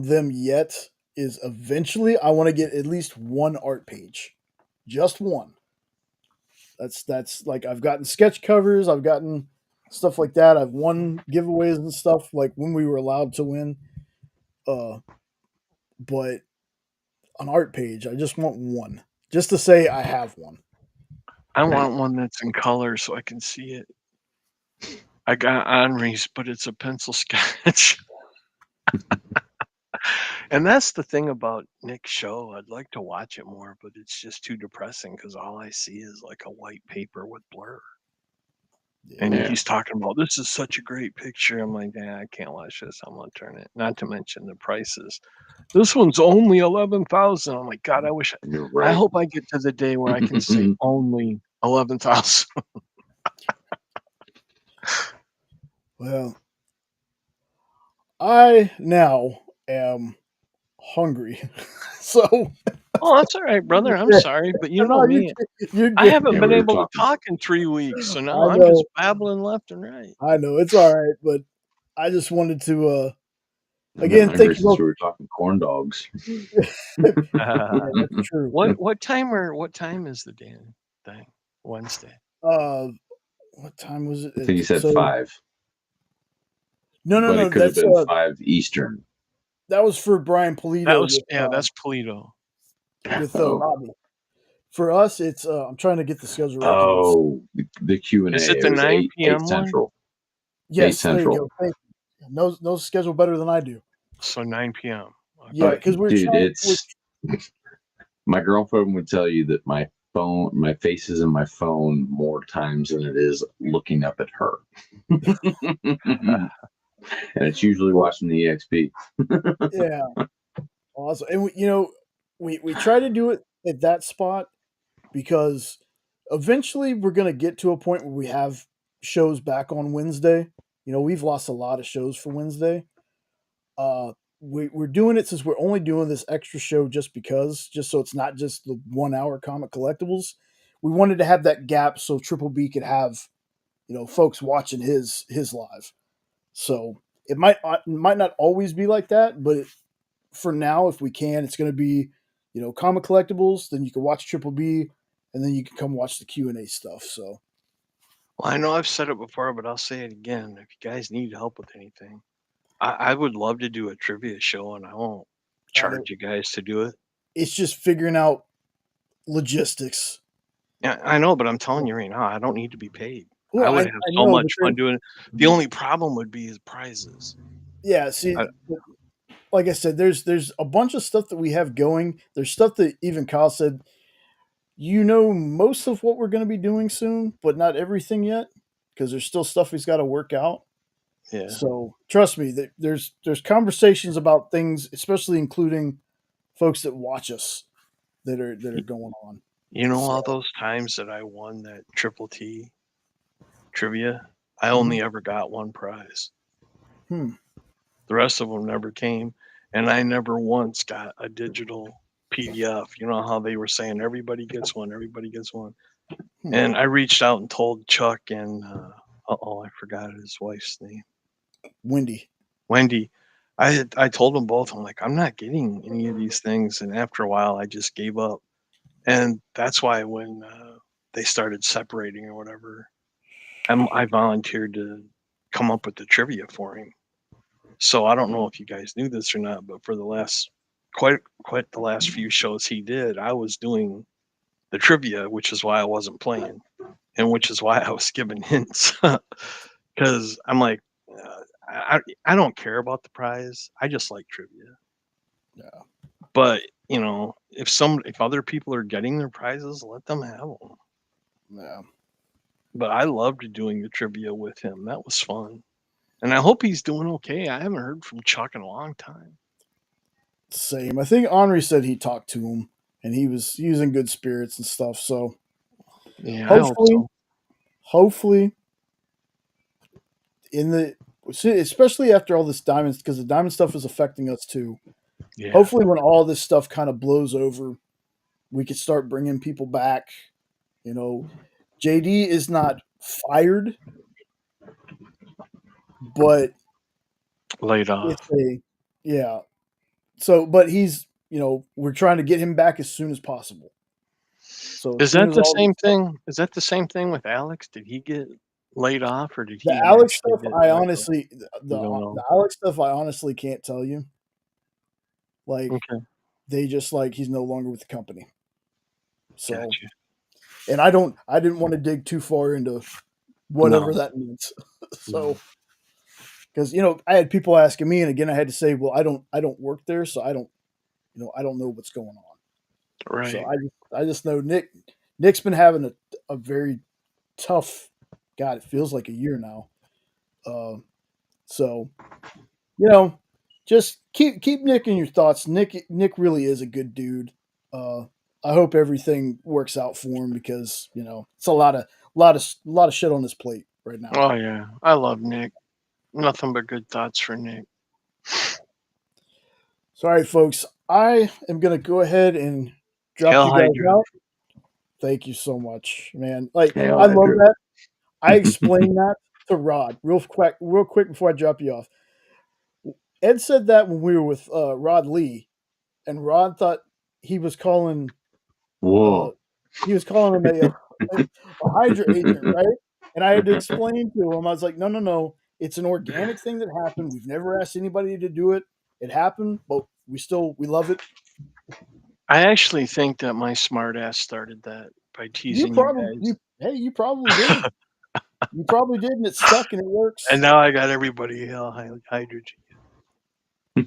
them yet is eventually I want to get at least one art page, just one. That's like I've gotten sketch covers, I've gotten stuff like that. I've won giveaways and stuff like when we were allowed to win. But an art page, I just want one, just to say I have one. I want one that's in color so I can see it. I got Henri's, but it's a pencil sketch. And that's the thing about Nick's show. I'd like to watch it more, but it's just too depressing because all I see is like a white paper with blur. And he's talking about, this is such a great picture. I'm like, I can't watch this. I'm going to turn it. Not to mention the prices. This one's only 11,000. I'm like, God, I wish. I hope I get to the day where I can say only 11,000. Well, I now am hungry. So. Oh, that's all right, brother. I'm sorry, but you know me. I haven't been able to talk in 3 weeks, so now I'm just babbling left and right. I know it's all right, but I just wanted to again thank you. We were talking corn dogs. That's true. What time is the damn thing? Wednesday. What time was it? I think you said 5. No. It could have been 5 Eastern. That was for Brian Polito. That's Polito. With Robbie. For us, it's I'm trying to get the schedule right. Oh, the Q&A. Is it the 9 p.m. 8 Central? Yes, 8 Central. There you go. Thank you. Knows schedule better than I do. So 9 p.m. Yeah, because we're my girlfriend would tell you that my phone. My face is in my phone more times than it is looking up at her. And it's usually watching the EXP. Yeah, awesome. And we try to do it at that spot because eventually we're gonna get to a point where we have shows back on Wednesday. We've lost a lot of shows for Wednesday. We're doing it since we're only doing this extra show just so it's not just the 1 hour comic collectibles. We wanted to have that gap so Triple B could have folks watching his live. So it might not always be like that, but for now, if we can, it's going to be comic collectibles. Then you can watch Triple B, and then you can come watch the Q&A stuff. So. Well, I know I've said it before, but I'll say it again. If you guys need help with anything, I would love to do a trivia show, and I won't charge you guys to do it. It's just figuring out logistics. Yeah, I know, but I'm telling you right now, I don't need to be paid. Well, I would have so much fun doing it. The only problem would be his prizes. Yeah, see, like I said, there's a bunch of stuff that we have going. There's stuff that even Kyle said, most of what we're going to be doing soon, but not everything yet, because there's still stuff he's got to work out. Yeah. So trust me, that there's conversations about things, especially including folks that watch us, that are going on. All those times that I won that Triple T trivia, I only ever got one prize. The rest of them never came, and I never once got a digital PDF. You know how they were saying everybody gets one. And I reached out and told Chuck and I forgot his wife's name. Wendy. I told them both, I'm like, I'm not getting any of these things. And after a while, I just gave up. And that's why when they started separating or whatever, I volunteered to come up with the trivia for him. So I don't know if you guys knew this or not, but for the last quite the last few shows he did, I was doing the trivia, which is why I wasn't playing, and which is why I was giving hints, because I'm like, I don't care about the prize. I just like trivia. Yeah. But if other people are getting their prizes, let them have them. Yeah. But I loved doing the trivia with him. That was fun. And I hope he's doing okay. I haven't heard from Chuck in a long time. Same. I think Henri said he talked to him and he was in good spirits and stuff. So yeah, hopefully especially after all this diamonds, because the diamond stuff is affecting us too. Yeah. Hopefully when all this stuff kind of blows over, we could start bringing people back. JD is not fired, but laid off. Yeah. So, but he's, we're trying to get him back as soon as possible. So is that the same thing? Is that the same thing with Alex? Did he get laid off, or did he? The Alex stuff, I honestly, the Alex stuff, I honestly can't tell you. Like, they just he's no longer with the company. So, gotcha. And I didn't want to dig too far into whatever that means. So, because I had people asking me, and again I had to say, well, I don't work there, so I don't know what's going on. Right. So I just know Nick's been having a very tough. God, it feels like a year now. So just keep Nick in your thoughts. Nick really is a good dude. I hope everything works out for him because it's a lot of shit on his plate right now. Oh yeah, I love Nick. Nothing but good thoughts for Nick. Sorry, folks. I am gonna go ahead and drop you guys out. Thank you so much, man. I love that. I explained that to Rod real quick before I drop you off. Ed said that when we were with Rod Lee, and Rod thought he was calling. Whoa. He was calling him a Hydra agent, right? And I had to explain to him. I was like, no. It's an organic thing that happened. We've never asked anybody to do it. It happened, but we love it. I actually think that my smart ass started that by teasing you guys. You probably did. You probably did, and it stuck, and it works. And now I got everybody Hydra.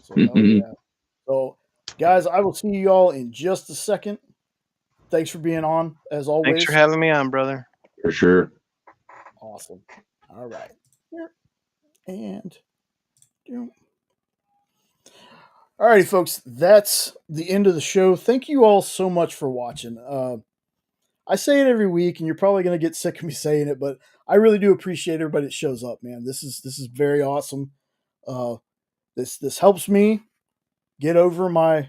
So, yeah. So, guys, I will see you all in just a second. thanks for being on as always. Thanks for having me on, brother. For sure. Awesome. All right. And all righty, folks. That's the end of the show. Thank you all so much for watching. I say it every week, and you're probably going to get sick of me saying it, but I really do appreciate everybody that shows up, man. This is very awesome. This helps me get over my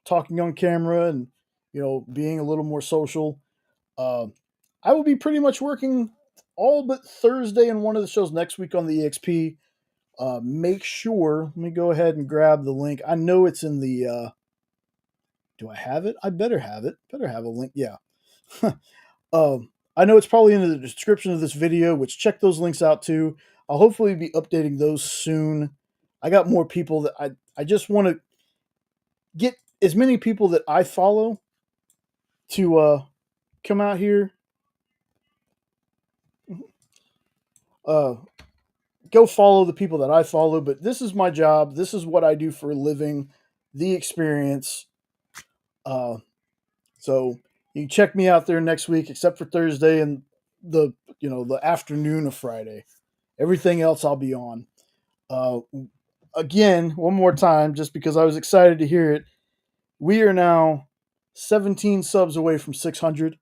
talking on camera and being a little more social. I will be pretty much working all but Thursday and one of the shows next week on the EXP. Make sure, let me go ahead and grab the link. I know it's in the, do I have it? I better have it. Better have a link. Yeah. I know it's probably in the description of this video, which check those links out too. I'll hopefully be updating those soon. I got more people that I just want to get as many people that I follow to come out here. Go follow the people that I follow, but this is my job. This is what I do for a living, the experience. So you can check me out there next week, except for Thursday and the afternoon of Friday. Everything else I'll be on. Again, one more time, just because I was excited to hear it. We are now 17 subs away from 600.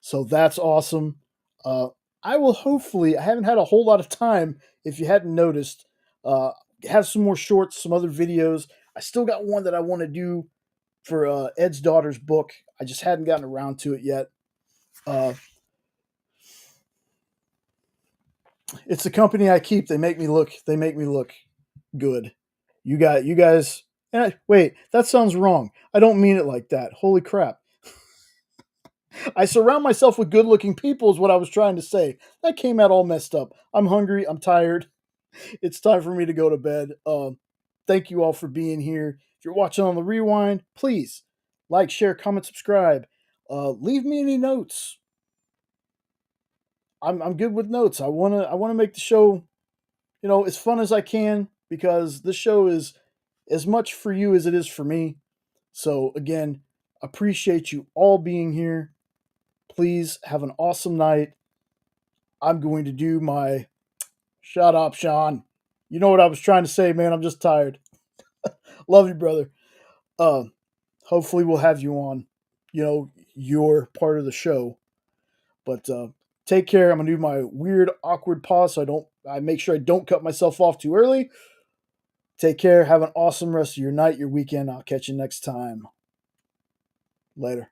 So that's awesome. I will hopefully, I haven't had a whole lot of time, if you hadn't noticed, have some more shorts, some other videos. I still got one that I want to do for Ed's daughter's book. I just hadn't gotten around to it yet. It's the company I keep. They make me look good. You guys, wait, that sounds wrong. I don't mean it like that. Holy crap. I surround myself with good-looking people is what I was trying to say. That came out all messed up. I'm hungry. I'm tired. It's time for me to go to bed. Thank you all for being here. If you're watching on the rewind, please like, share, comment, subscribe. Leave me any notes. I'm good with notes. I wanna make the show, as fun as I can, because this show is as much for you as it is for me. So again, appreciate you all being here. Please have an awesome night. I'm going to do my shut up, Sean. You know what I was trying to say, man. I'm just tired. Love you, brother. Hopefully we'll have you on, you're part of the show. But take care. I'm gonna do my weird, awkward pause so I make sure I don't cut myself off too early. Take care. Have an awesome rest of your night, your weekend. I'll catch you next time. Later.